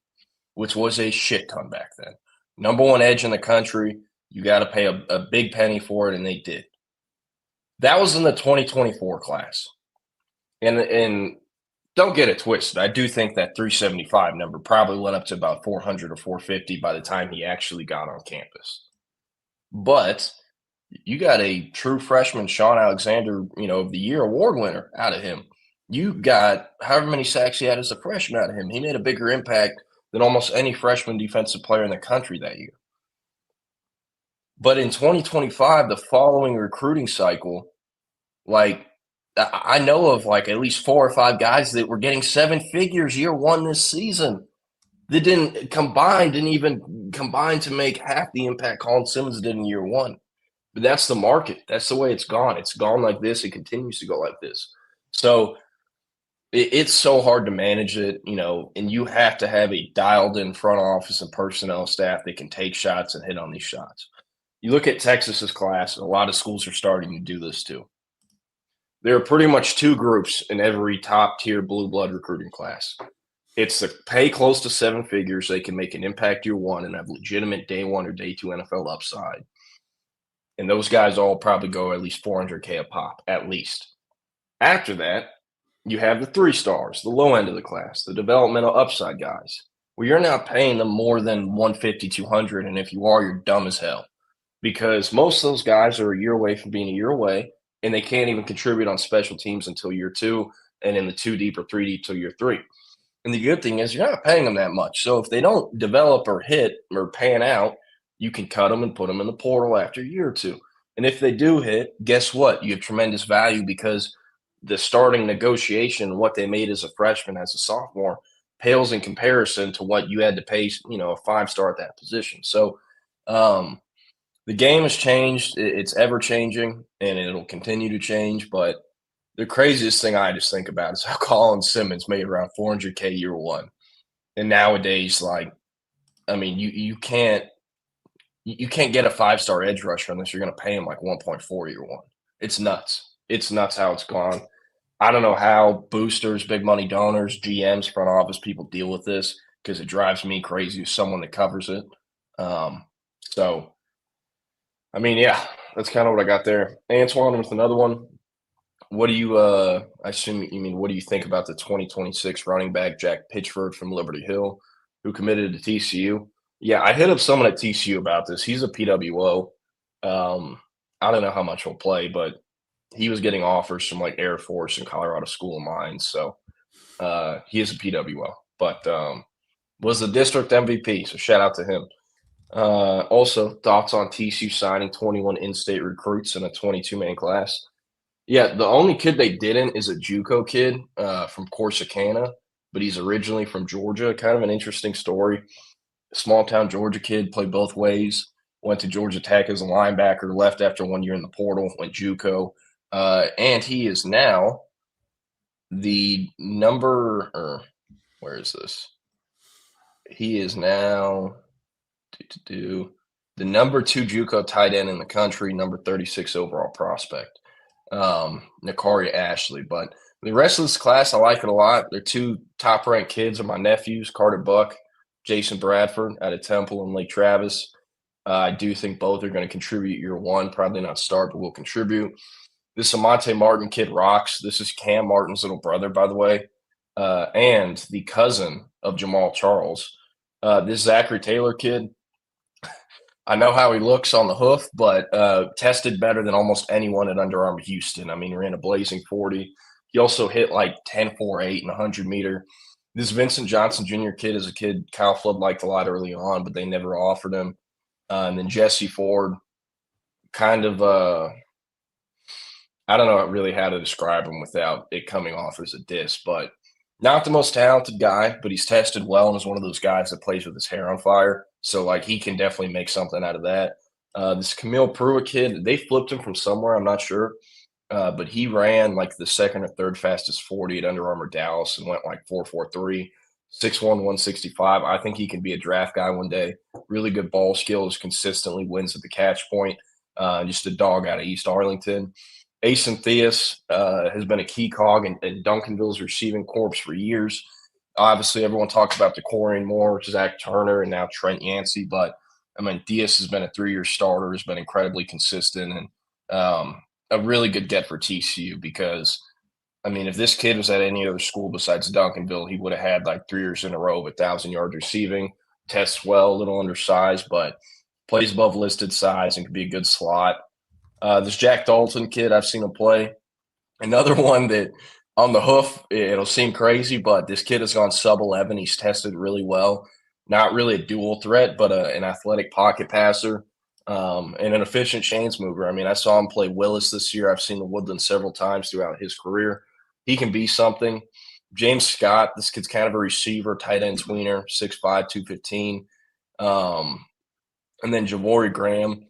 which was a shit ton back then. Number one edge in the country, you got to pay a big penny for it, and they did. That was in the 2024 class. And don't get it twisted. I do think that 375 number probably went up to about 400 or 450 by the time he actually got on campus. But you got a true freshman, Sean Alexander, you know, of the year award winner out of him. You got however many sacks he had as a freshman out of him. He made a bigger impact than almost any freshman defensive player in the country that year. But in 2025, the following recruiting cycle, like, I know of like at least 4 or 5 guys that were getting 7 figures year one this season that didn't even combine to make half the impact Colin Simmons did in year one. But that's the market. That's the way it's gone. It's gone like this. It continues to go like this. So it's so hard to manage it, you know, and you have to have a dialed in front office and personnel staff that can take shots and hit on these shots. You look at Texas's class, and a lot of schools are starting to do this too. There are pretty much 2 groups in every top-tier blue blood recruiting class. It's the pay close to 7 figures. They can make an impact year one and have legitimate day 1 or day 2 NFL upside. And those guys all probably go at least $400K a pop, at least. After that, you have the 3 stars, the low end of the class, the developmental upside guys, where you're not paying them more than $150, $200, and if you are, you're dumb as hell. Because most of those guys are a year away from being a year away, and they can't even contribute on special teams until year 2, and in the 2 deep or 3 deep till year 3. And the good thing is you're not paying them that much. So if they don't develop or hit or pan out, you can cut them and put them in the portal after a year or 2. And if they do hit, guess what? You have tremendous value because the starting negotiation, what they made as a freshman, as a sophomore, pales in comparison to what you had to pay, you know, a 5-star at that position. So the game has changed. It's ever changing, and it'll continue to change. But the craziest thing I just think about is how Colin Simmons made around $400K year one. And nowadays, like, I mean, you can't get a 5-star edge rusher unless you're going to pay him like 1.4 year one. It's nuts. It's nuts how it's gone. I don't know how boosters, big money donors, GMs, front office people deal with this because it drives me crazy as someone that covers it. So, I mean, yeah, that's kind of what I got there. Antoine with another one. What do you I assume you mean what do you think about the 2026 running back Jack Pitchford from Liberty Hill who committed to TCU? Yeah, I hit up someone at TCU about this. He's a PWO. I don't know how much he'll play, but he was getting offers from like Air Force and Colorado School of Mines. So he is a PWO, but was the district MVP. So shout out to him. Also, thoughts on TCU signing 21 in-state recruits in a 22-man class. Yeah, the only kid they didn't is a JUCO kid from Corsicana, but he's originally from Georgia. Kind of an interesting story. Small-town Georgia kid, played both ways. Went to Georgia Tech as a linebacker, left after 1 year in the portal, went JUCO. And he is now the number – where is this? He is now the number 2 JUCO tight end in the country, number 36 overall prospect, Nakaria Ashley. But the rest of this class, I like it a lot. They're 2 top-ranked kids are my nephews, Carter Buck, Jason Bradford out of Temple and Lake Travis. I do think both are going to contribute year one, probably not start, but will contribute. This Amante Martin kid rocks. This is Cam Martin's little brother, by the way, and the cousin of Jamal Charles. This Zachary Taylor kid, I know how he looks on the hoof, but tested better than almost anyone at Under Armour Houston. I mean, he ran a blazing 40. He also hit like 10.48 in the 100-meter. This Vincent Johnson Jr. kid is a kid Kyle Flood liked a lot early on, but they never offered him. And then Jesse Ford, kind of I don't know really how to describe him without it coming off as a diss, but not the most talented guy, but he's tested well and is one of those guys that plays with his hair on fire. So, like, he can definitely make something out of that. This Camille Pruitt kid, they flipped him from somewhere, I'm not sure. But he ran like the second or third fastest 40 at Under Armour Dallas and went like 4.43, 6'1", 165. I think he can be a draft guy one day. Really good ball skills, consistently wins at the catch point. Just a dog out of East Arlington. Asen Theus has been a key cog in Duncanville's receiving corps for years. Obviously, everyone talks about DeCorian Moore, Zach Turner, and now Trent Yancey. But, I mean, Theus has been a 3-year starter, has been incredibly consistent, and a really good get for TCU because, I mean, if this kid was at any other school besides Duncanville, he would have had like 3 years in a row of 1,000 yards receiving, tests well, a little undersized, but plays above listed size and can be a good slot. This Jack Dalton kid, I've seen him play. Another one that on the hoof, it'll seem crazy, but this kid has gone sub-11. He's tested really well. Not really a dual threat, but an athletic pocket passer. And an efficient chains mover. I mean, I saw him play Willis this year. I've seen the Woodland several times throughout his career. He can be something. James Scott, this kid's kind of a receiver, tight end tweener, 6'5", 215. And then Javori Graham.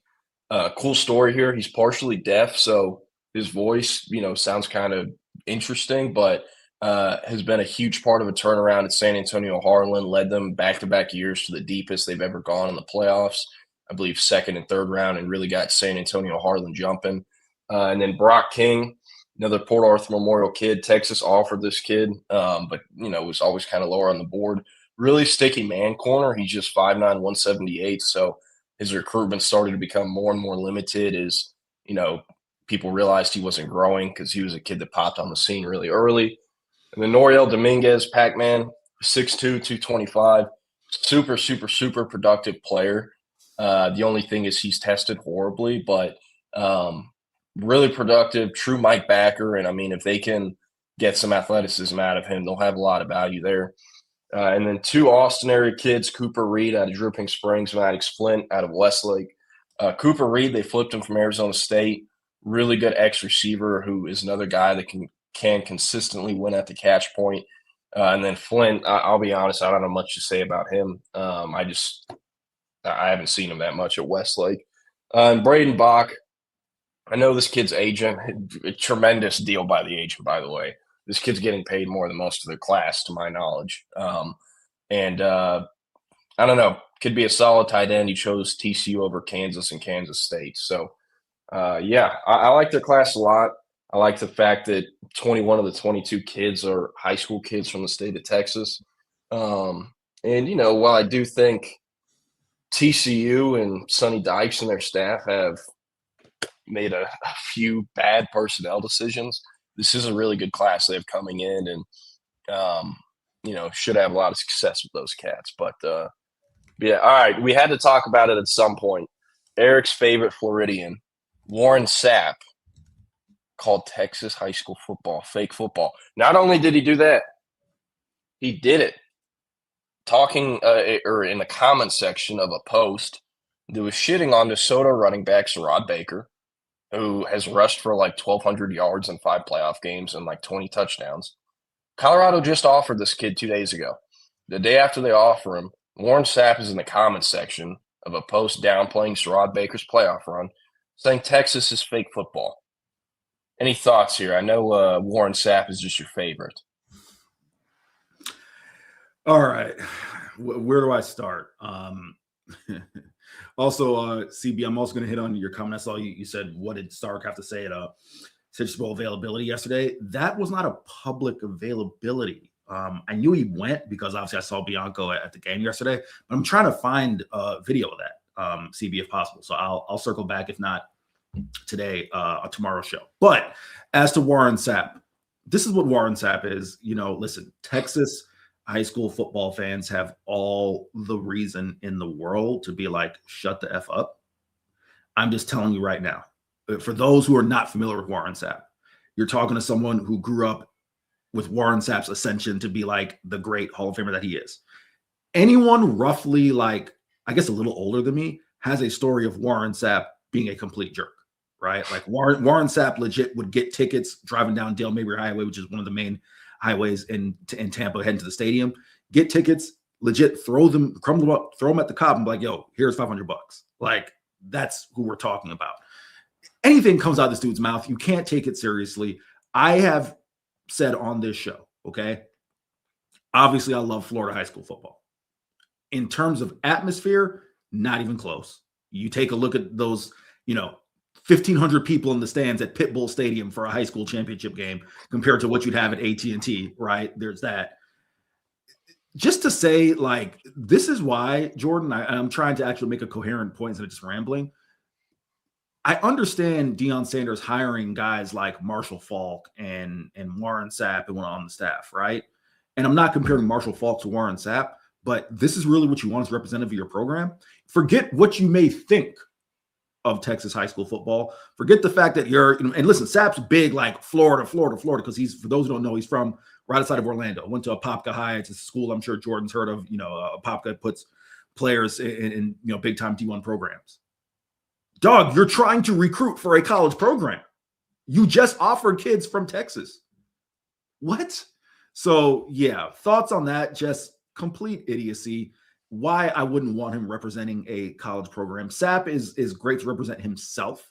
Cool story here. He's partially deaf, so his voice, sounds kind of interesting, but has been a huge part of a turnaround at San Antonio Harlan, led them back-to-back years to the deepest they've ever gone in the playoffs. I believe second and third round, and really got San Antonio Harlan jumping. And then Brock King, another Port Arthur Memorial kid. Texas offered this kid, but, was always kind of lower on the board. Really sticky man corner. He's just 5'9", 178. So his recruitment started to become more and more limited as, people realized he wasn't growing because he was a kid that popped on the scene really early. And then Noriel Dominguez, Pac-Man, 6'2", 225. Super, super, super productive player. The only thing is he's tested horribly, but really productive, true Mike backer. And, I mean, if they can get some athleticism out of him, they'll have a lot of value there. And then 2 Austin area kids, Cooper Reed out of Dripping Springs, Maddox Flint out of Westlake. Cooper Reed, they flipped him from Arizona State. Really good X-receiver who is another guy that can consistently win at the catch point. And then Flint, I'll be honest, I don't know much to say about him. I haven't seen him that much at Westlake. And Braden Bach, I know this kid's agent, a tremendous deal by the agent, by the way. This kid's getting paid more than most of their class, to my knowledge. I don't know, could be a solid tight end. He chose TCU over Kansas and Kansas State. So, I like their class a lot. I like the fact that 21 of the 22 kids are high school kids from the state of Texas. While I do think TCU and Sonny Dykes and their staff have made a few bad personnel decisions, this is a really good class they have coming in, and should have a lot of success with those cats. But all right, we had to talk about it at some point. Eric's favorite Floridian, Warren Sapp, called Texas high school football fake football. Not only did he do that, he did it talking or in the comment section of a post that was shitting on DeSoto running back Rod Baker, who has rushed for like 1,200 yards in 5 playoff games and like 20 touchdowns. Colorado just offered this kid 2 days ago. The day after they offer him, Warren Sapp is in the comment section of a post downplaying Sherrod Baker's playoff run, saying Texas is fake football. Any thoughts here? I know Warren Sapp is just your favorite. All right. Where do I start? Also, CB, I'm also going to hit on your comment. I saw you said, what did Stark have to say at Citrus Bowl availability yesterday? That was not a public availability. I knew he went because obviously I saw Bianco at the game yesterday, but I'm trying to find a video of that, CB, if possible. So I'll circle back, if not today, on tomorrow's show. But as to Warren Sapp, this is what Warren Sapp is. Listen, Texas high school football fans have all the reason in the world to be like, shut the F up. I'm just telling you right now, for those who are not familiar with Warren Sapp, you're talking to someone who grew up with Warren Sapp's ascension to be like the great Hall of Famer that he is. Anyone roughly like, I guess a little older than me, has a story of Warren Sapp being a complete jerk, right? Like Warren Sapp legit would get tickets driving down Dale Mabry Highway, which is one of the main highways in Tampa, heading to the stadium, get tickets, legit throw them, crumble them up, throw them at the cop and be like, yo, here's $500. Like, that's who we're talking about. Anything comes out of this dude's mouth, you can't take it seriously. I have said on this show, okay, obviously I love Florida high school football. In terms of atmosphere, not even close. You take a look at those, 1,500 people in the stands at Pitbull Stadium for a high school championship game compared to what you'd have at AT&T, right? There's that. Just to say, like, this is why, Jordan, I'm trying to actually make a coherent point instead of just rambling. I understand Deion Sanders hiring guys like Marshall Faulk and Warren Sapp and one on the staff, right? And I'm not comparing Marshall Faulk to Warren Sapp, but this is really what you want as representative of your program. Forget what you may think of Texas high school football. Forget the fact that and listen, Sapp's big, like Florida, because he's, for those who don't know, he's from right outside of Orlando. Went to Apopka High. It's a school I'm sure Jordan's heard of. Apopka puts players in big time D1 programs. Dog, you're trying to recruit for a college program. You just offered kids from Texas. What? So yeah, thoughts on that? Just complete idiocy. Why I wouldn't want him representing a college program. Sapp is great to represent himself,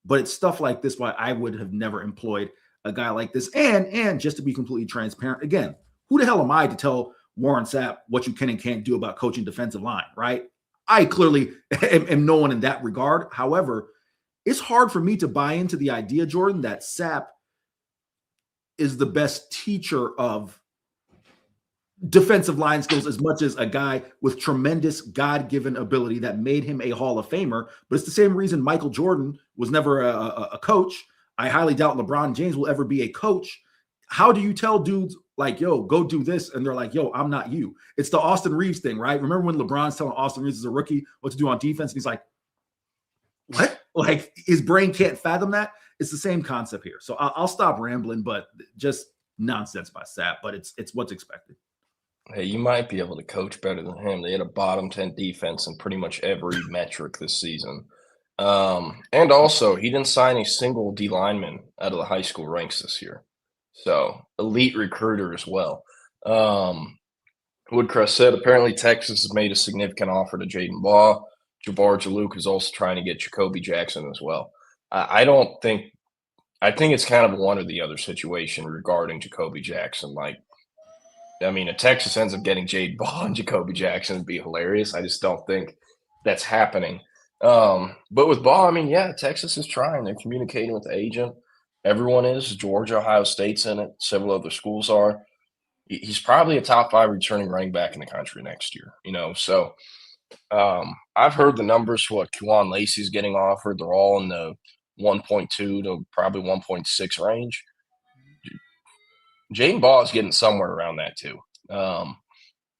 but it's stuff like this why I would have never employed a guy like this. And just to be completely transparent, again, who the hell am I to tell Warren Sapp what you can and can't do about coaching defensive line, right? I clearly am no one in that regard. However, it's hard for me to buy into the idea, Jordan, that Sapp is the best teacher of defensive line skills as much as a guy with tremendous God-given ability that made him a Hall of Famer. But it's the same reason Michael Jordan was never a coach. I highly doubt LeBron James will ever be a coach. How do you tell dudes like, yo, go do this? And they're like, yo, I'm not you. It's the Austin Reeves thing, right? Remember when LeBron's telling Austin Reeves as a rookie what to do on defense? And he's like, what? Like, his brain can't fathom that. It's the same concept here. So I'll stop rambling, but just nonsense by Sapp, but it's what's expected. Hey, you might be able to coach better than him. They had a bottom 10 defense in pretty much every metric this season. And also, he didn't sign a single D lineman out of the high school ranks this year. So, elite recruiter as well. Woodcrest said, apparently Texas has made a significant offer to Jaden Baugh. Jabbar Jalouk is also trying to get Jacoby Jackson as well. I think it's kind of a one or the other situation regarding Jacoby Jackson. If Texas ends up getting Jaden Baugh and Jacoby Jackson, it'd be hilarious. I just don't think that's happening. But with Baugh, Texas is trying. They're communicating with the agent. Everyone is. Georgia, Ohio State's in it. Several other schools are. He's probably a top 5 returning running back in the country next year. So I've heard the numbers for what Kewan Lacey's getting offered. They're all in the 1.2 to probably 1.6 range. Jaden Baugh is getting somewhere around that too. And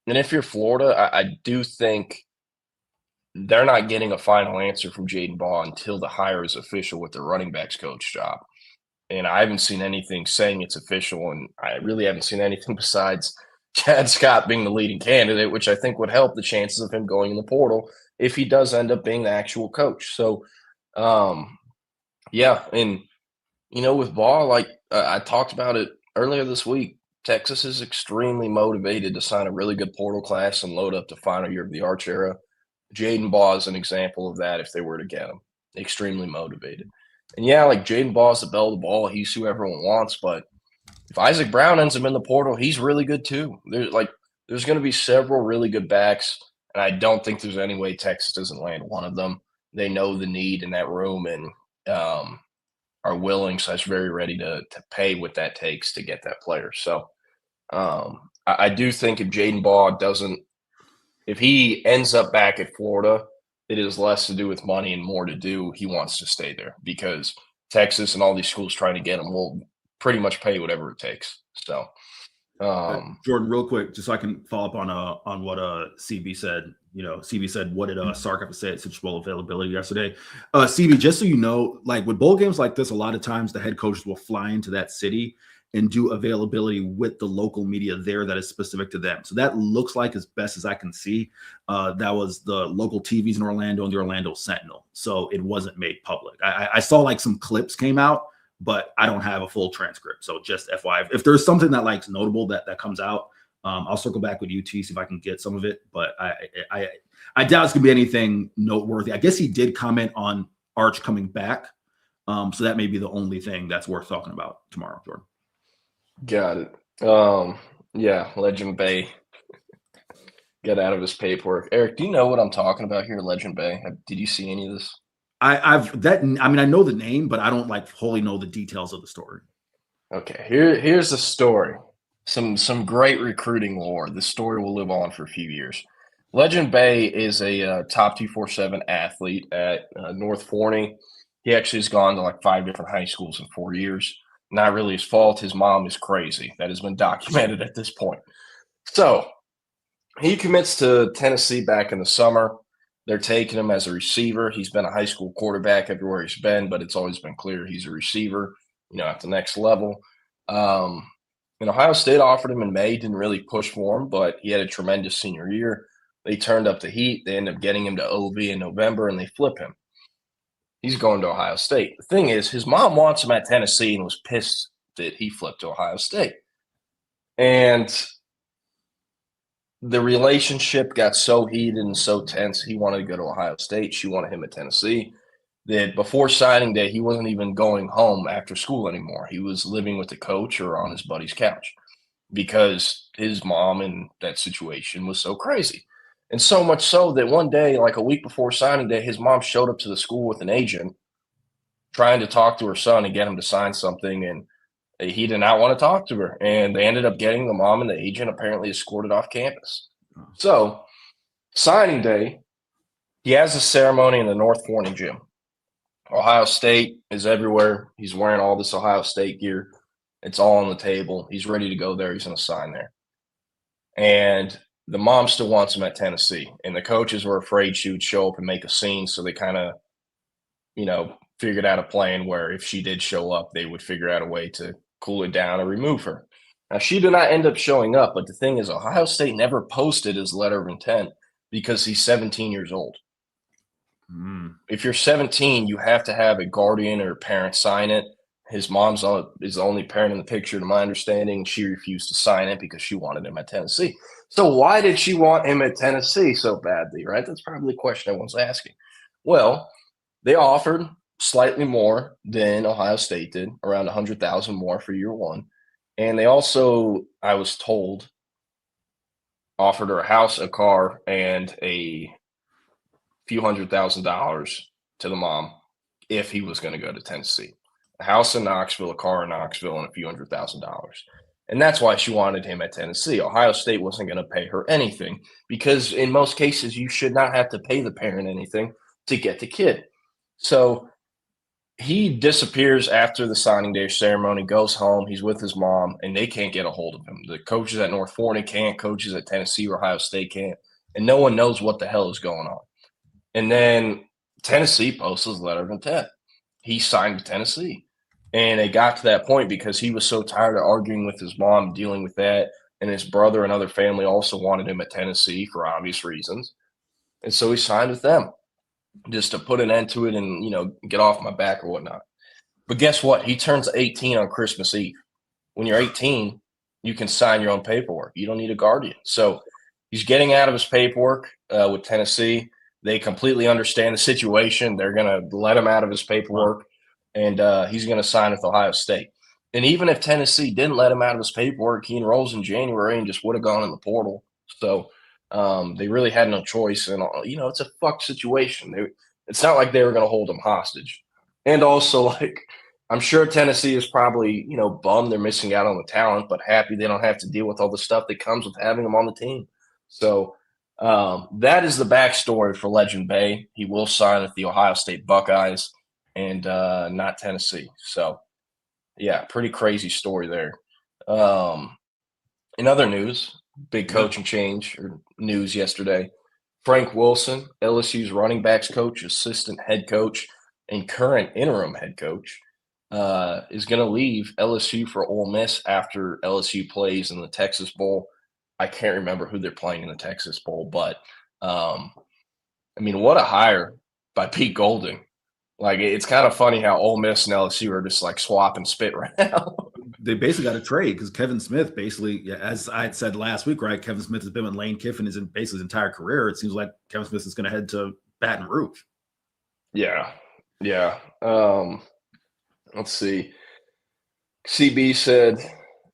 if you're Florida, I do think they're not getting a final answer from Jaden Baugh until the hire is official with the running backs coach job. And I haven't seen anything saying it's official, and I really haven't seen anything besides Chad Scott being the leading candidate, which I think would help the chances of him going in the portal if he does end up being the actual coach. So, yeah. And, with Baugh, I talked about it earlier this week, Texas is extremely motivated to sign a really good portal class and load up the final year of the Arch era. Jaden Baugh is an example of that if they were to get him. Extremely motivated. And yeah, Jaden Baugh is the belle of the ball. He's who everyone wants. But if Isaac Brown ends up in the portal, he's really good too. There's going to be several really good backs And I don't think there's any way Texas doesn't land one of them. They know the need in that room and are willing / very ready to pay what that takes to get that player. So I do think if Jaden Baugh if he ends up back at Florida, it is less to do with money and more to do he wants to stay there, because Texas and all these schools trying to get him will pretty much pay whatever it takes. So Jordan, real quick, just so I can follow up on what CB said. CB said, what did Sark have to say at Citrus Bowl availability yesterday? CB, just so you know, like with bowl games like this, a lot of times the head coaches will fly into that city and do availability with the local media there that is specific to them. So that looks like, as best as I can see, that was the local TVs in Orlando and the Orlando Sentinel. So it wasn't made public. I saw like some clips came out, but I don't have a full transcript. So just FYI, if there's something that like notable that comes out, I'll circle back with UT, see if I can get some of it. But I doubt it's gonna be anything noteworthy. I guess he did comment on Arch coming back. So that may be the only thing that's worth talking about tomorrow, Jordan. Got it. Yeah, Legend Bay get out of his paperwork. Eric, do you know what I'm talking about here, Legend Bay? Did you see any of this? I know the name, but I don't like wholly know the details of the story. Okay, here's the story. Some great recruiting lore. This story will live on for a few years. Legend Bay is a top 247 athlete at North Forney. He actually has gone to like 5 different high schools in 4 years. Not really his fault. His mom is crazy. That has been documented at this point. So he commits to Tennessee back in the summer. They're taking him as a receiver. He's been a high school quarterback everywhere he's been, but it's always been clear he's a receiver, at the next level. And Ohio State offered him in May, didn't really push for him, but he had a tremendous senior year. They turned up the heat. They end up getting him to OV in November, and they flip him. He's going to Ohio State. The thing is, his mom wants him at Tennessee and was pissed that he flipped to Ohio State. And the relationship got so heated and so tense, he wanted to go to Ohio State. She wanted him at Tennessee. That before signing day, he wasn't even going home after school anymore. He was living with the coach or on his buddy's couch because his mom in that situation was so crazy. And so much so that one day, like a week before signing day, his mom showed up to the school with an agent trying to talk to her son and get him to sign something. And he did not want to talk to her. And they ended up getting the mom and the agent apparently escorted off campus. So signing day, he has a ceremony in the North Forney gym. Ohio State is everywhere. He's wearing all this Ohio State gear. It's all on the table. He's ready to go there. He's going to sign there. And the mom still wants him at Tennessee. And the coaches were afraid she would show up and make a scene. So they kind of, figured out a plan where if she did show up, they would figure out a way to cool it down or remove her. Now, she did not end up showing up. But the thing is, Ohio State never posted his letter of intent because he's 17 years old. If you're 17, you have to have a guardian or a parent sign it. His mom's is the only parent in the picture, to my understanding. She refused to sign it because she wanted him at Tennessee. So why did she want him at Tennessee so badly, right? That's probably a question everyone's asking. Well, they offered slightly more than Ohio State did, around $100,000 more for year one. And they also, I was told, offered her a house, a car, and a few $100,000 to the mom if he was going to go to Tennessee. A house in Knoxville, a car in Knoxville, and a few $100,000. And that's why she wanted him at Tennessee. Ohio State wasn't going to pay her anything because in most cases, you should not have to pay the parent anything to get the kid. So he disappears after the signing day ceremony, goes home. He's with his mom, and they can't get a hold of him. The coaches at North Forney can't, coaches at Tennessee or Ohio State can't, and no one knows what the hell is going on. And then Tennessee posts his letter of intent. He signed with Tennessee. And it got to that point because he was so tired of arguing with his mom, dealing with that. And his brother and other family also wanted him at Tennessee for obvious reasons. And so he signed with them just to put an end to it and, get off my back or whatnot. But guess what? He turns 18 on Christmas Eve. When you're 18, you can sign your own paperwork. You don't need a guardian. So he's getting out of his paperwork with Tennessee. They completely understand the situation. They're going to let him out of his paperwork, and he's going to sign with Ohio State. And even if Tennessee didn't let him out of his paperwork, he enrolls in January and just would have gone in the portal. So They really had no choice, and it's a fucked situation. It's not like they were going to hold him hostage. And also, like, I'm sure Tennessee is probably bummed they're missing out on the talent, but happy they don't have to deal with all the stuff that comes with having him on the team. So that is the backstory for Legend Bay. He will sign with the Ohio State Buckeyes and not Tennessee. So, yeah, pretty crazy story there. In other news, big coaching change or news yesterday. Frank Wilson, LSU's running backs coach, assistant head coach, and current interim head coach, is going to leave LSU for Ole Miss after LSU plays in the Texas Bowl. I can't remember who they're playing in the Texas Bowl, but what a hire by Pete Golding. Like, it's kind of funny how Ole Miss and LSU are just like swapping spit right now. They basically got a trade because Kevin Smith basically, as I had said last week, right? Kevin Smith has been with Lane Kiffin basically his entire career. It seems like Kevin Smith is going to head to Baton Rouge. Yeah. Let's see. CB said,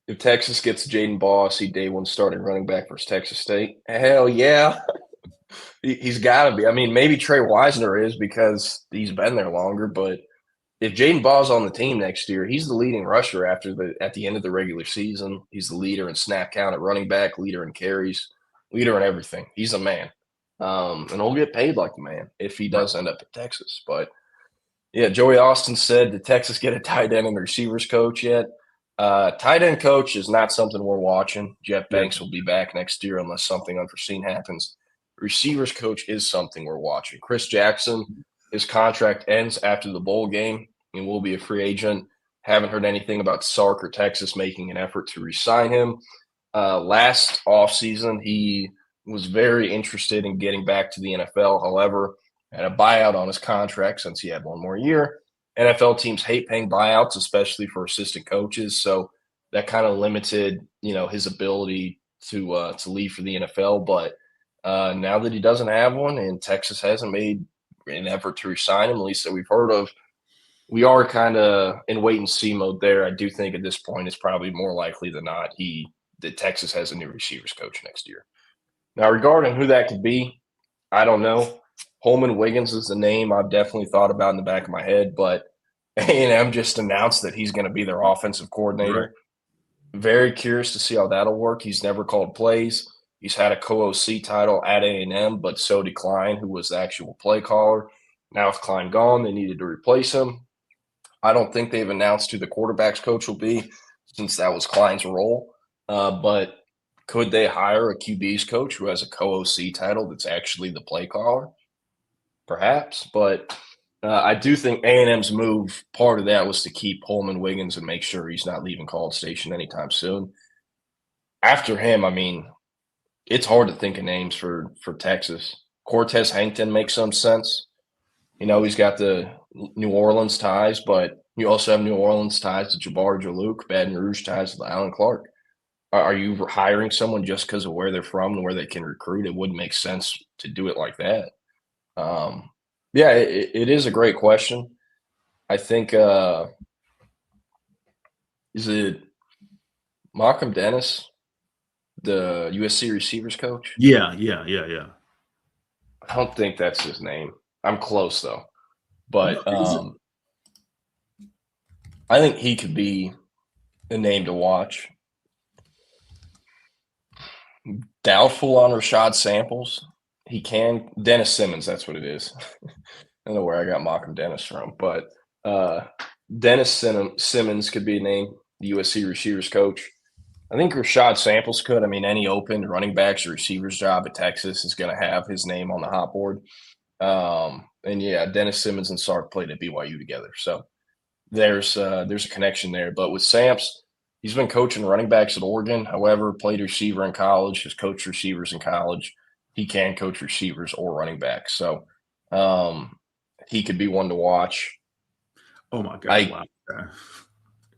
if Texas gets Jaden Ball, I see day one starting running back versus Texas State. Hell yeah. He's got to be. I mean, maybe Trey Wisner is because he's been there longer, but if Jaden Ball's on the team next year, he's the leading rusher at the end of the regular season. He's the leader in snap count at running back, leader in carries, leader in everything. He's a man. And he'll get paid like a man if he does end up at Texas. But, yeah, Joey Austin said, did Texas get a tight end and receivers coach yet? Tight end coach is not something we're watching. Jeff Banks will be back next year unless something unforeseen happens. Receivers coach is something we're watching. Chris Jackson, his contract ends after the bowl game and will be a free agent. Haven't heard anything about Sark or Texas making an effort to re-sign him. Last offseason, he was very interested in getting back to the NFL. However, had a buyout on his contract since he had one more year. NFL teams hate paying buyouts, especially for assistant coaches. So that kind of limited, his ability to leave for the NFL. But now that he doesn't have one and Texas hasn't made an effort to resign him, at least that we've heard of, we are kind of in wait and see mode there. I do think at this point it's probably more likely than not that Texas has a new receivers coach next year. Now, regarding who that could be, I don't know. Holman Wiggins is the name I've definitely thought about in the back of my head, but A&M just announced that he's going to be their offensive coordinator. Right. Very curious to see how that'll work. He's never called plays. He's had a co-OC title at A&M, but so did Klein, who was the actual play caller. Now with Klein gone, they needed to replace him. I don't think they've announced who the quarterback's coach will be since that was Klein's role. But could they hire a QB's coach who has a co-OC title that's actually the play caller? Perhaps. But I do think A&M's move, part of that was to keep Holman Wiggins and make sure he's not leaving College Station anytime soon. After him, it's hard to think of names for Texas. Cortez Hankton makes some sense. He's got the New Orleans ties, but you also have New Orleans ties to Jabbar Jaluk, Baton Rouge ties to Alan Clark. Are you hiring someone just because of where they're from and where they can recruit? It wouldn't make sense to do it like that. It is a great question. I think is it Malcolm Dennis, the USC receivers coach? Yeah. I don't think that's his name. I'm close though, but I think he could be a name to watch. Doubtful on Rashad Samples. He can. Dennis Simmons, that's what it is. I don't know where I got Malcolm Dennis from, but Dennis Simmons could be a name, the USC receivers coach. I think Rashad Samples could. Any open running backs or receivers job at Texas is going to have his name on the hot board. Dennis Simmons and Sark played at BYU together. So there's a connection there. But with Samps, he's been coaching running backs at Oregon. However, played receiver in college, has coached receivers in college. He can coach receivers or running backs. So he could be one to watch. Oh, my God. Wow.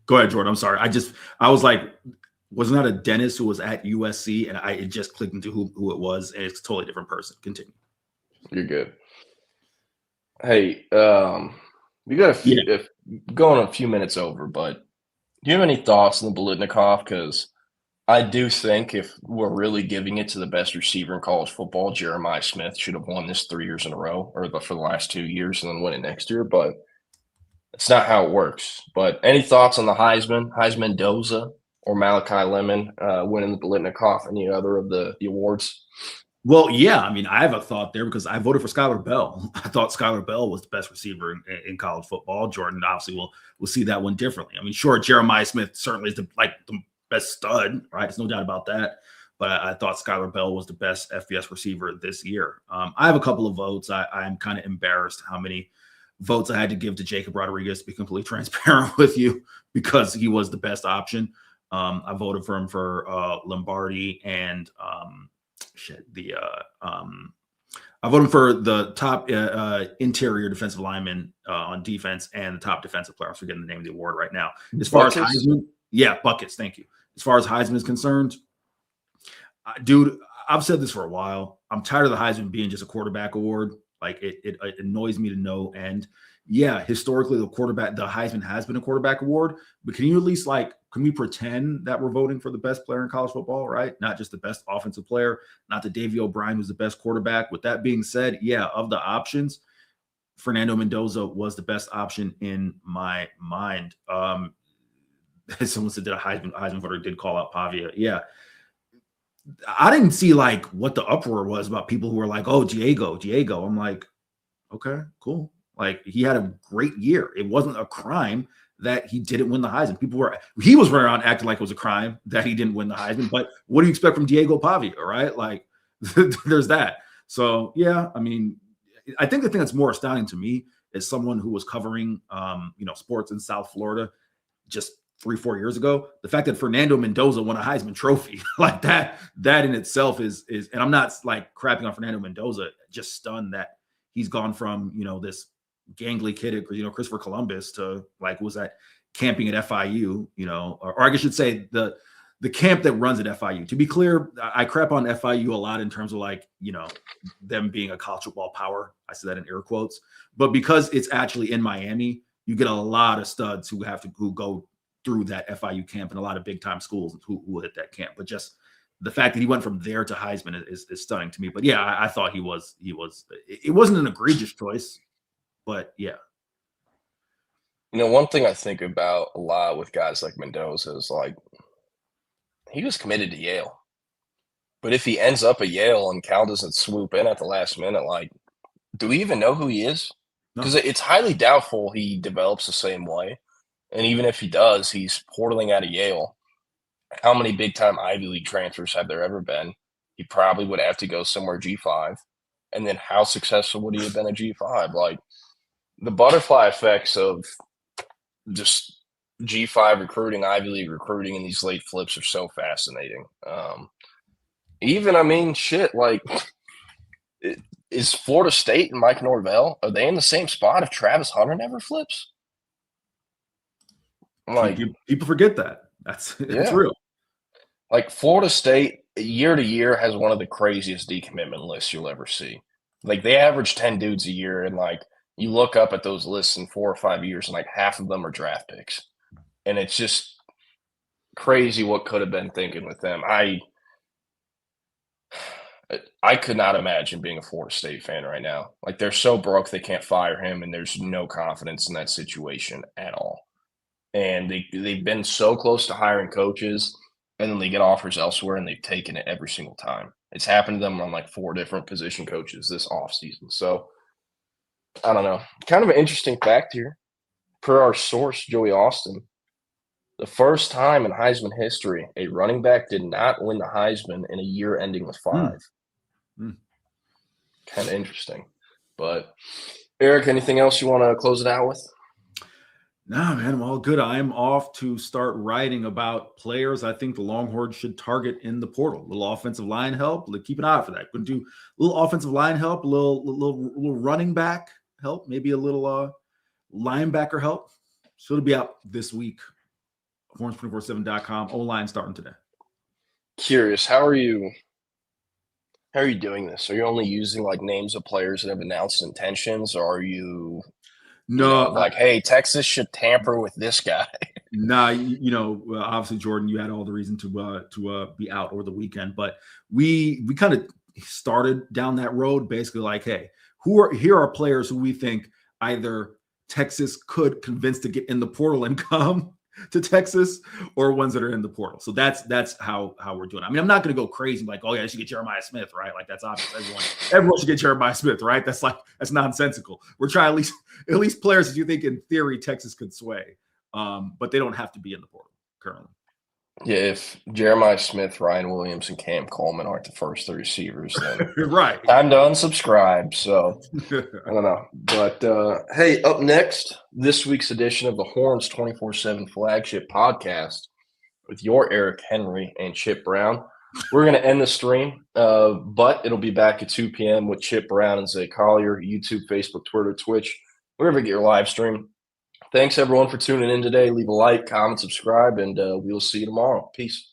Go ahead, Jordan. I'm sorry. I was like, wasn't that a Dennis who was at USC? And it just clicked into who it was. And it's a totally different person. Continue. You're good. Hey, we got going a few minutes over, but do you have any thoughts on the Bolitnikov? Because I do think if we're really giving it to the best receiver in college football, Jeremiah Smith should have won this 3 years in a row, or for the last 2 years, and then win it next year. But it's not how it works. But any thoughts on the Heisman Doza, or Malachi Lemon winning the Biletnikoff, any other of the awards? Well, yeah. I mean, I have a thought there because I voted for Skylar Bell. I thought Skylar Bell was the best receiver in college football. Jordan obviously will see that one differently. I mean, sure, Jeremiah Smith certainly is the best stud, right? There's no doubt about that. But I thought Skylar Bell was the best FBS receiver this year. I have a couple of votes. I'm kind of embarrassed how many votes I had to give to Jacob Rodriguez, to be completely transparent with you, because he was the best option. I voted for him for Lombardi and I voted for the top interior defensive lineman on defense and the top defensive player. I'm forgetting the name of the award right now. As far as Heisman, Buckets. Thank you. As far as Heisman is concerned, dude, I've said this for a while. I'm tired of the Heisman being just a quarterback award. Like it annoys me to no end. Yeah, historically the Heisman has been a quarterback award, but can you at least can we pretend that we're voting for the best player in college football, right? Not just the best offensive player, not that Davey O'Brien was the best quarterback. With that being said, yeah, of the options, Fernando Mendoza was the best option in my mind. Someone said that a Heisman voter did call out Pavia. Yeah. I didn't see what the uproar was about people who were like, oh, Diego. I'm like, okay, cool. He had a great year. It wasn't a crime that he didn't win the Heisman. He was running around acting like it was a crime that he didn't win the Heisman. But what do you expect from Diego Pavia, right? There's that. So, yeah, I mean, I think the thing that's more astounding to me is someone who was covering, sports in South Florida just 3-4 years ago, the fact that Fernando Mendoza won a Heisman Trophy that in itself is, and I'm not crapping on Fernando Mendoza, just stunned that he's gone from, this gangly kid at, Christopher Columbus to was that camping at FIU, or I should say the camp that runs at FIU. To be clear, I crap on FIU a lot in terms of them being a college football power. I say that in air quotes, but because it's actually in Miami, you get a lot of studs who go through that FIU camp, and a lot of big time schools who hit that camp. But just the fact that he went from there to Heisman is stunning to me. But yeah, I thought he was. It wasn't an egregious choice, but yeah. One thing I think about a lot with guys like Mendoza is he was committed to Yale, but if he ends up at Yale and Cal doesn't swoop in at the last minute, do we even know who he is? Because it's highly doubtful he develops the same way. And even if he does, he's portaling out of Yale. How many big-time Ivy League transfers have there ever been? He probably would have to go somewhere G5. And then how successful would he have been at G5? The butterfly effects of just G5 recruiting, Ivy League recruiting, and these late flips are so fascinating. Is Florida State and Mike Norvell, are they in the same spot if Travis Hunter never flips? People forget that. It's real. Florida State year to year has one of the craziest decommitment lists you'll ever see. They average 10 dudes a year, and you look up at those lists in 4 or 5 years, and half of them are draft picks. And it's just crazy what could have been thinking with them. I could not imagine being a Florida State fan right now. They're so broke they can't fire him, and there's no confidence in that situation at all. And they've been so close to hiring coaches, and then they get offers elsewhere, and they've taken it every single time. It's happened to them on 4 different position coaches this offseason. So, I don't know. Kind of an interesting fact here. Per our source, Joey Austin, the first time in Heisman history, a running back did not win the Heisman in a year ending with 5. Kind of interesting. But, Eric, anything else you want to close it out with? No, man, well, good. I'm off to start writing about players I think the Longhorns should target in the portal. A little offensive line help. Keep an eye out for that. Going to do a little offensive line help, a little running back help, maybe a little linebacker help. So it'll be out this week. Horns247.com. O-line starting today. Curious, how are you doing this? Are you only using names of players that have announced intentions, or are you – No, hey, Texas should tamper with this guy? Nah, obviously, Jordan, you had all the reason to be out over the weekend, but we kind of started down that road, basically like, hey, here are players who we think either Texas could convince to get in the portal and come to Texas, or ones that are in the portal. So that's how we're doing it. I mean, I'm not going to go crazy like, oh yeah, I should get Jeremiah Smith, right? Like that's obvious. Everyone should get Jeremiah Smith, right? That's nonsensical. We're trying at least players that you think in theory Texas could sway, but they don't have to be in the portal currently. Yeah, if Jeremiah Smith, Ryan Williams, and Cam Coleman aren't the first 3 receivers, then right, time to unsubscribe. So I don't know. But hey, up next, this week's edition of the Horns 24/7 flagship podcast with your Eric Henry and Chip Brown. We're going to end the stream, but it'll be back at 2 p.m. with Chip Brown and Zay Collier, YouTube, Facebook, Twitter, Twitch, wherever you get your live stream. Thanks, everyone, for tuning in today. Leave a like, comment, subscribe, and we will see you tomorrow. Peace.